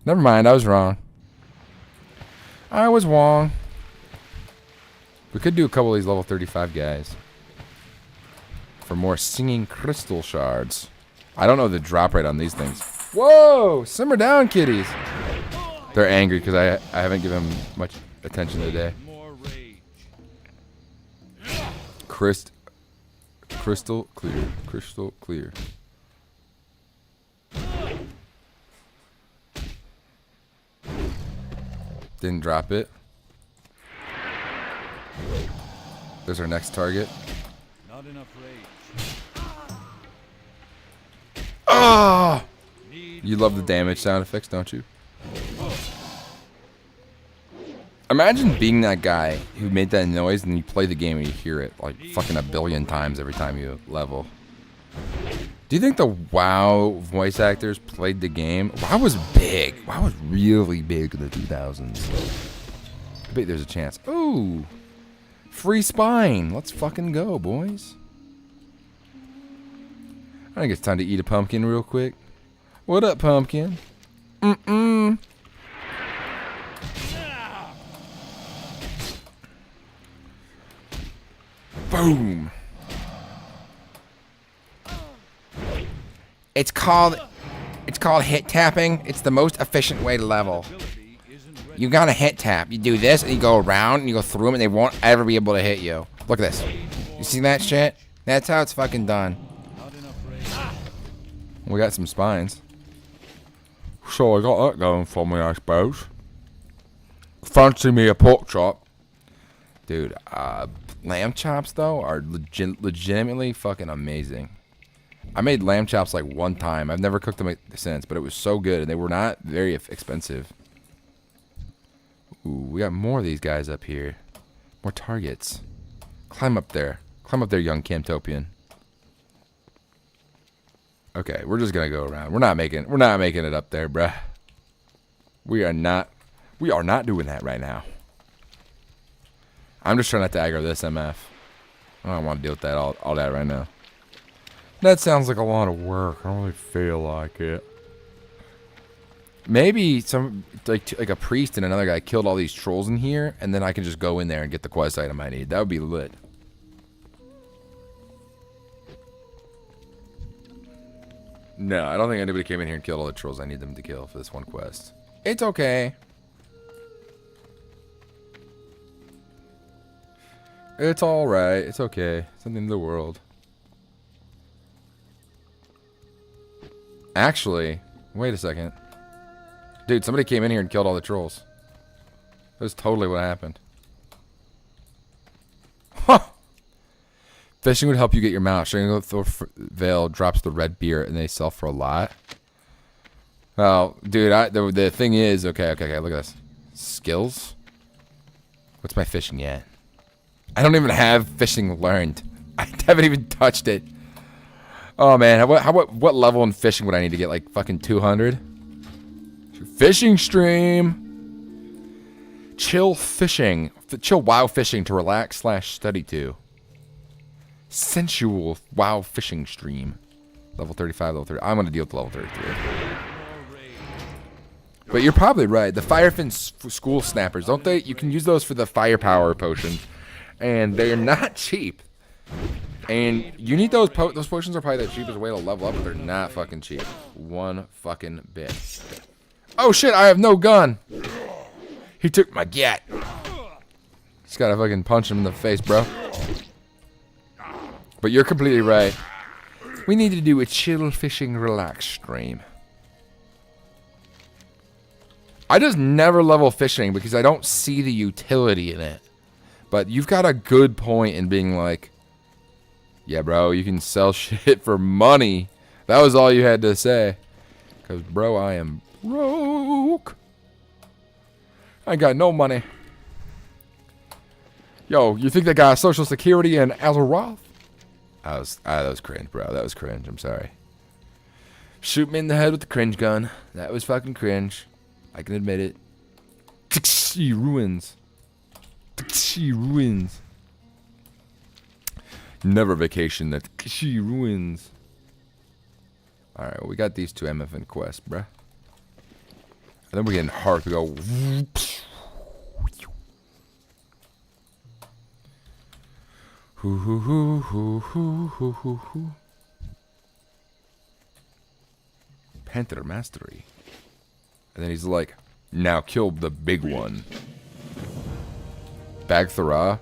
Never mind. I was wrong. I was wrong. We could do a couple of these level 35 guys. For more singing crystal shards. I don't know the drop rate on these things. Whoa! Simmer down, kitties. They're angry because I haven't given them much attention today. More rage. Crystal clear. Crystal clear. Didn't drop it. There's our next target. Not enough rage. Oh! You love the damage sound effects, don't you? Imagine being that guy who made that noise and you play the game and you hear it like fucking a billion times every time you level. Do you think the WoW voice actors played the game? WoW was big. WoW was really big in the 2000s. I bet there's a chance. Ooh. Free spine. Let's fucking go, boys. I think it's time to eat a pumpkin real quick. What up, pumpkin? Mm-mm. Boom. It's called hit tapping. It's the most efficient way to level. Ability isn't ready. You gotta hit tap. You do this and you go around and you go through them and they won't ever be able to hit you. Look at this. You see that shit? That's how it's fucking done. Not enough rage. We got some spines. So I got that going for me, I suppose. Fancy me a pork chop. Dude, lamb chops, though, are legitimately fucking amazing. I made lamb chops like one time. I've never cooked them since, but it was so good, and they were not very expensive. Ooh, we got more of these guys up here. More targets. Climb up there. Climb up there, young Camtopian. Okay, we're just gonna go around. We're not making it up there, bruh. We are not doing that right now. I'm just trying not to aggro this MF. I don't want to deal with that all that right now. That sounds like a lot of work. I don't really feel like it. Maybe some like a priest and another guy killed all these trolls in here, and then I can just go in there and get the quest item I need. That would be lit. No, I don't think anybody came in here and killed all the trolls I need them to kill for this one quest. It's okay. It's alright. It's okay. It's nothing in the world. Actually, wait a second. Dude, somebody came in here and killed all the trolls. That's totally what happened. Huh! Fishing would help you get your mount. Stranglethorn Veil drops the red beer and they sell for a lot. Well, dude, the thing is, okay, look at this. Skills? What's my fishing yet? I don't even have fishing learned. I haven't even touched it. Oh man, what level in fishing would I need to get? Like fucking 200? Fishing stream. Chill fishing. Chill WoW fishing to relax / study to. Sensual WoW fishing stream. Level 35, level 30. I'm gonna deal with level 33. But you're probably right. The Firefin school snappers, don't they? You can use those for the firepower potions. And they're not cheap. And you need those potions are probably the cheapest way to level up, but they're not fucking cheap. One fucking bit. Oh shit, I have no gun. He took my gat. Just gotta fucking punch him in the face, bro. But you're completely right. We need to do a chill fishing relax stream. I just never level fishing because I don't see the utility in it. But you've got a good point in being like, yeah, bro, you can sell shit for money. That was all you had to say. Because, bro, I am broke. I got no money. Yo, you think they got Social Security in Azeroth? That was cringe, bro. That was cringe. I'm sorry. Shoot me in the head with the cringe gun. That was fucking cringe. I can admit it. Tixi ruins. Tixi ruins. Never vacation that she ruins. Alright, well, we got these two MFN quests, bruh. And then we're getting hard. We go. Panther Mastery. And then he's like, now kill the big one. Bagthara.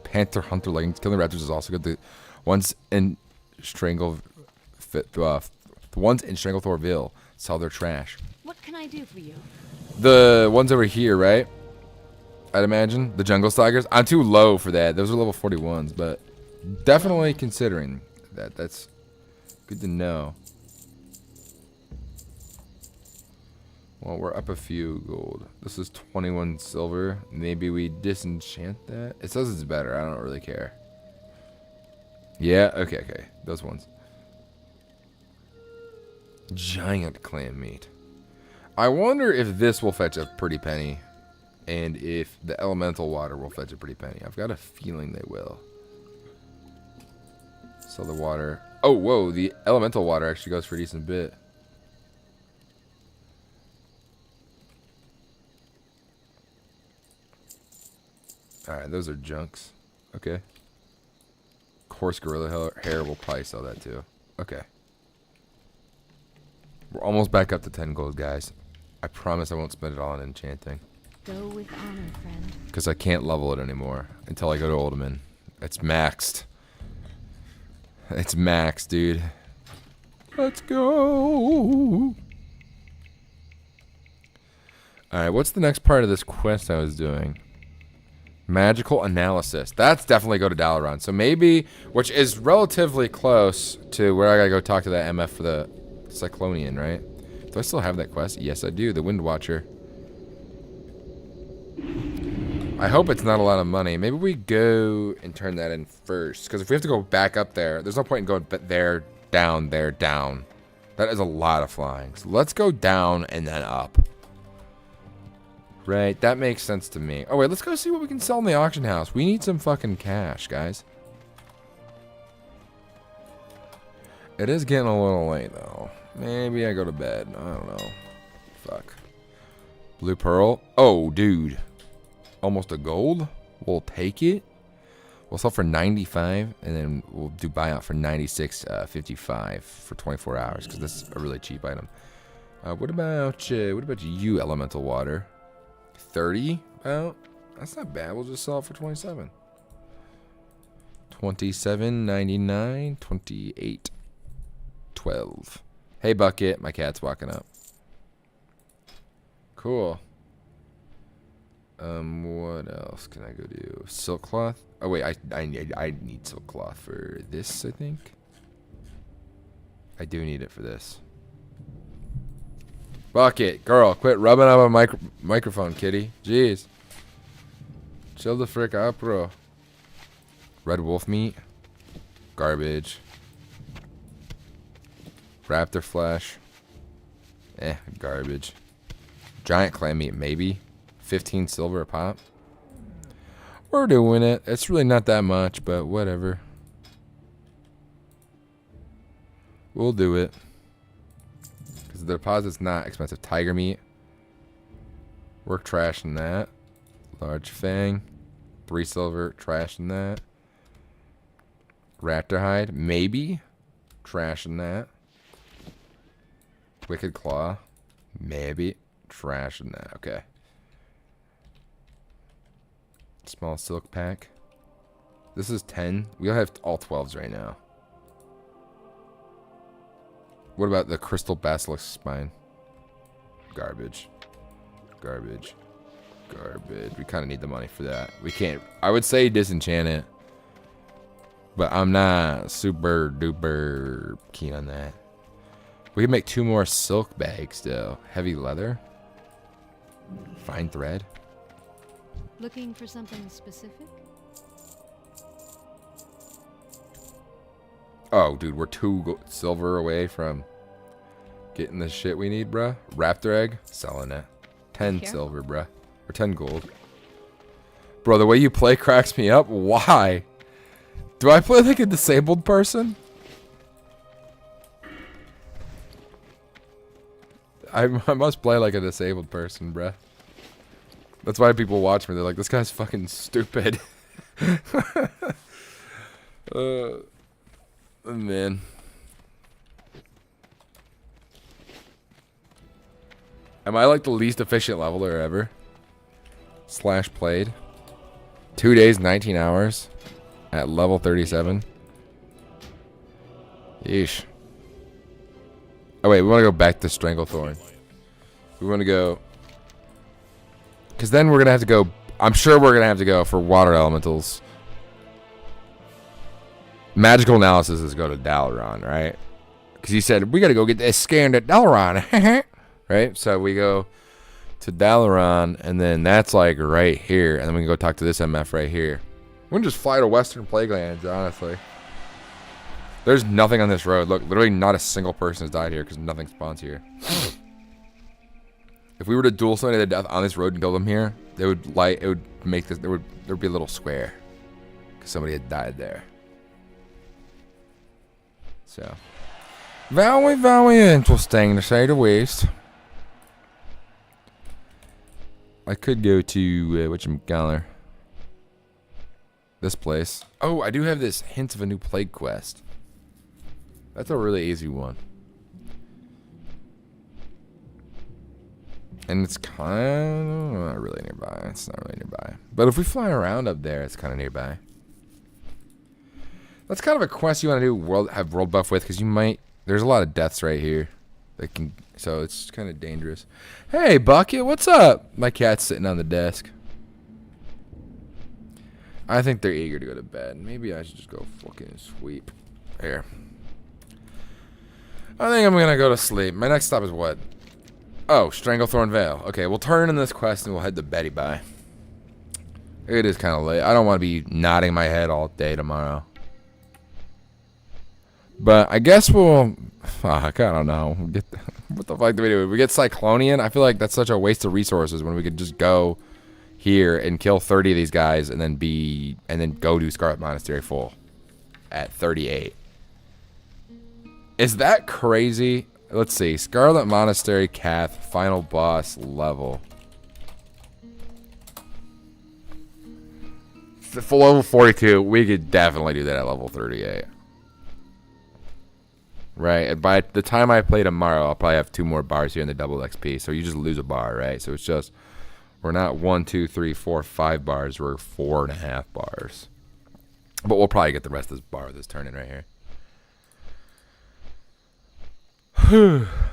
Panther Hunter leggings. Killing raptors is also good. The ones in Stranglethorville sell their trash. What can I do for you? The ones over here, right? I'd imagine. The Jungle Tigers. I'm too low for that. Those are level 41s, but definitely considering that. That's good to know. Well, we're up a few gold. This is 21 silver. Maybe we disenchant that. It says it's better. I don't really care. Yeah, okay. Those ones. Giant clam meat. I wonder if this will fetch a pretty penny. And if the elemental water will fetch a pretty penny. I've got a feeling they will. So the water. Oh, whoa. The elemental water actually goes for a decent bit. Alright, those are junks. Okay. Coarse gorilla hair, we'll probably sell that too. Okay. We're almost back up to 10 gold, guys. I promise I won't spend it all on enchanting. Go with honor, friend. Because I can't level it anymore until I go to Ultimate. It's maxed. It's maxed, dude. Let's go. Alright, what's the next part of this quest I was doing? Magical analysis. That's definitely go to Dalaran. So maybe, which is relatively close to where I gotta go talk to that MF for the Cyclonian, right? Do I still have that quest? Yes, I do. The Wind Watcher. I hope it's not a lot of money. Maybe we go and turn that in first. Because if we have to go back up there, there's no point in going there, down, there, down. That is a lot of flying. So let's go down and then up. Right, that makes sense to me. Oh, wait, let's go see what we can sell in the auction house. We need some fucking cash, guys. It is getting a little late, though. Maybe I go to bed. I don't know. Fuck. Blue pearl. Oh, dude. Almost a gold. We'll take it. We'll sell for 95, and then we'll do buyout for 96.55 for 24 hours, because this is a really cheap item. What about you, elemental water? 30? Well, that's not bad. We'll just sell it for 27. 27.99, 28, 12. Hey, Bucket. My cat's walking up. Cool. What else can I go do? Silk cloth? Oh wait, I need silk cloth for this, I think. I do need it for this. Bucket, girl, quit rubbing up a microphone, kitty. Jeez. Chill the frick out, bro. Red wolf meat. Garbage. Raptor flesh. Garbage. Giant clam meat, maybe. 15 silver a pop. We're doing it. It's really not that much, but whatever. We'll do it. Because the deposit's not expensive. Tiger meat. We're trashing that. Large fang. 3 silver. Trashing that. Raptor hide. Maybe. Trashing that. Wicked claw. Maybe. Trashing that. Okay. Small silk pack. This is 10. We don't have all 12s right now. What about the crystal basilisk spine? Garbage. Garbage. Garbage. We kind of need the money for that. We can't. I would say disenchant it. But I'm not super duper keen on that. We can make 2 more silk bags still. Heavy leather. Fine thread. Looking for something specific? Oh, dude, we're 2 silver away from getting the shit we need, bruh. Raptor egg, selling it. 10 Here? silver, bruh. Or 10 gold. Bro, the way you play cracks me up. Why? Do I play like a disabled person? I must play like a disabled person, bruh. That's why people watch me. They're like, this guy's fucking stupid. Man. Am I like the least efficient leveler ever? Slash played. 2 days, 19 hours. At level 37. Yeesh. Oh wait, we want to go back to Stranglethorn. We want to go... Because then we're going to have to go... I'm sure we're going to have to go for water elementals. Magical analysis is go to Dalaran, right? Because he said, we got to go get this scanned at Dalaran. Right? So we go to Dalaran, and then that's like right here. And then we can go talk to this MF right here. We can just fly to Western Plaguelands, honestly. There's nothing on this road. Look, literally not a single person has died here because nothing spawns here. If we were to duel somebody to death on this road and kill them here, they would light. It would make this. There would be a little square because somebody had died there. So, very interesting to say the least. I could go to whatchamacallit, this place. Oh, I do have this hint of a new plague quest. That's a really easy one. And it's kind of not really nearby. It's not really nearby. But if we fly around up there, it's kind of nearby. That's kind of a quest you want to do. Have world buff with, because you might. There's a lot of deaths right here. That can. So it's kind of dangerous. Hey, Bucket, what's up? My cat's sitting on the desk. I think they're eager to go to bed. Maybe I should just go fucking sweep. Here. I think I'm gonna go to sleep. My next stop is what? Oh, Stranglethorn Vale. Okay, we'll turn in this quest and we'll head to Betty Bye. It is kind of late. I don't want to be nodding my head all day tomorrow. But I guess we'll... Fuck, I don't know. What the fuck do we do? We get Cyclonian? I feel like that's such a waste of resources when we could just go here and kill 30 of these guys and then go do Scarlet Monastery full at 38. Is that crazy? Let's see. Scarlet Monastery Cath final boss level. For level 42, we could definitely do that at level 38. Right? And by the time I play tomorrow, I'll probably have 2 more bars here in the double XP. So you just lose a bar, right? So it's just, we're not 1, 2, 3, 4, 5 bars. We're 4.5 bars. But we'll probably get the rest of this bar this turn in right here.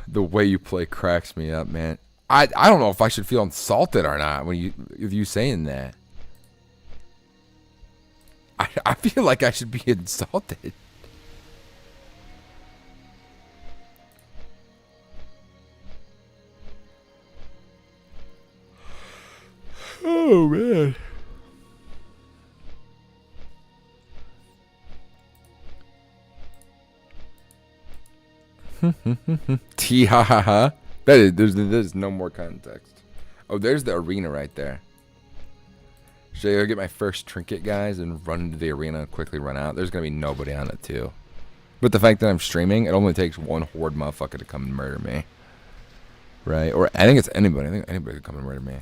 The way you play cracks me up, man. I don't know if I should feel insulted or not when you saying that. I feel like I should be insulted. Oh, man. T ha ha ha. There's no more context. Oh, there's the arena right there. Should I go get my first trinket, guys, and run into the arena and quickly run out? There's going to be nobody on it, too. But the fact that I'm streaming, it only takes one horde motherfucker to come and murder me. Right? Or I think it's anybody. I think anybody could come and murder me.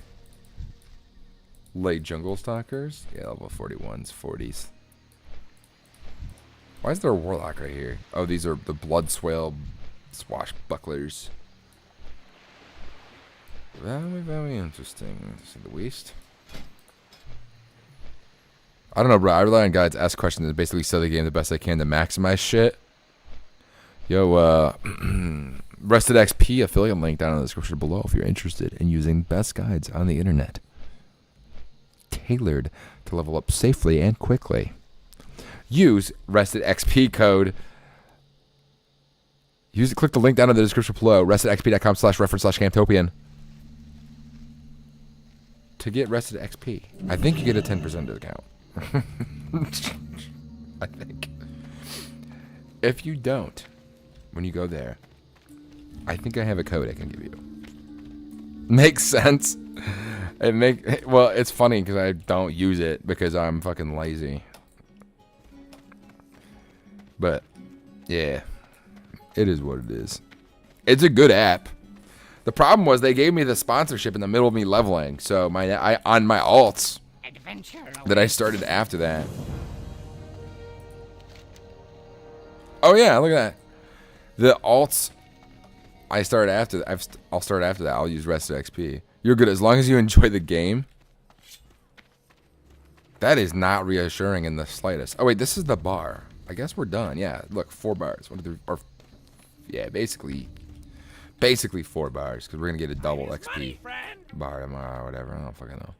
Late jungle stalkers? Yeah, level 41s, 40s. Why is there a warlock right here? Oh, these are the blood swale swashbucklers. Very, very interesting, to say the least. I don't know, bro. I rely on guys to ask questions and basically sell the game the best I can to maximize shit. Yo, Rested XP affiliate link down in the description below if you're interested in using best guides on the internet. Tailored to level up safely and quickly. Use Rested XP code. Click the link down in the description below. RestedXP.com/reference/Camtopian. To get Rested XP. I think you get a 10% discount. I think. If you don't, when you go there, I think I have a code I can give you. Makes sense. Well, it's funny because I don't use it because I'm fucking lazy. But yeah, it is what it is. It's a good app. The problem was they gave me the sponsorship in the middle of me leveling, so on my alts that I started after that. Oh yeah, look at that. The alts I started after. I'll start after that. I'll use Rested XP. You're good as long as you enjoy the game. That is not reassuring in the slightest. Oh wait, this is the bar. I guess we're done. Yeah, look, 4 bars. 1, 2, 3, or yeah, basically 4 bars because we're gonna get a double XP bar tomorrow or whatever. I don't fucking know.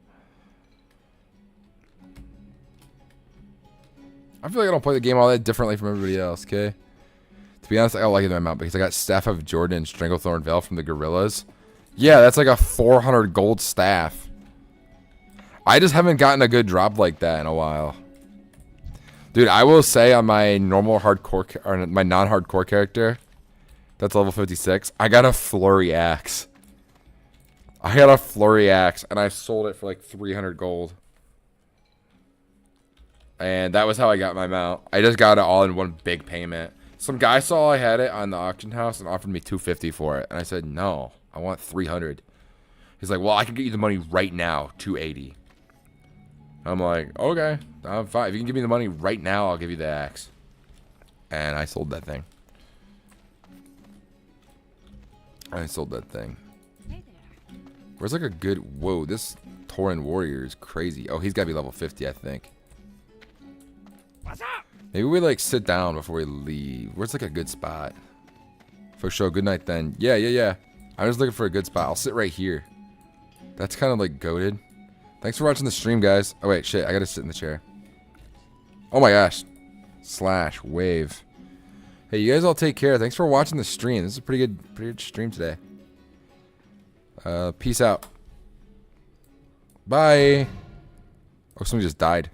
I feel like I don't play the game all that differently from everybody else. Okay. To be honest, I don't like it in my mount because I got Staff of Jordan and Stranglethorn Veil from the Gorillas. Yeah, that's like a 400 gold staff. I just haven't gotten a good drop like that in a while. Dude, I will say on my normal hardcore, or my non-hardcore character, that's level 56, I got a Flurry Axe. I got a Flurry Axe, and I sold it for like 300 gold. And that was how I got my mount. I just got it all in one big payment. Some guy saw I had it on the auction house and offered me 250 for it. And I said, no, I want 300. He's like, well, I can get you the money right now, 280. I'm like, okay, I'm fine. If you can give me the money right now, I'll give you the axe. And I sold that thing. I sold that thing. Hey there. Where's like a good... Whoa, this Tauren warrior is crazy. Oh, he's got to be level 50, I think. What's up? Maybe we like sit down before we leave. Where's like a good spot? For sure. Good night then. Yeah. I'm just looking for a good spot. I'll sit right here. That's kind of like goated. Thanks for watching the stream, guys. Oh wait, shit. I gotta sit in the chair. Oh my gosh. / wave. Hey, you guys all take care. Thanks for watching the stream. This is a pretty good stream today. Peace out. Bye. Oh, somebody just died.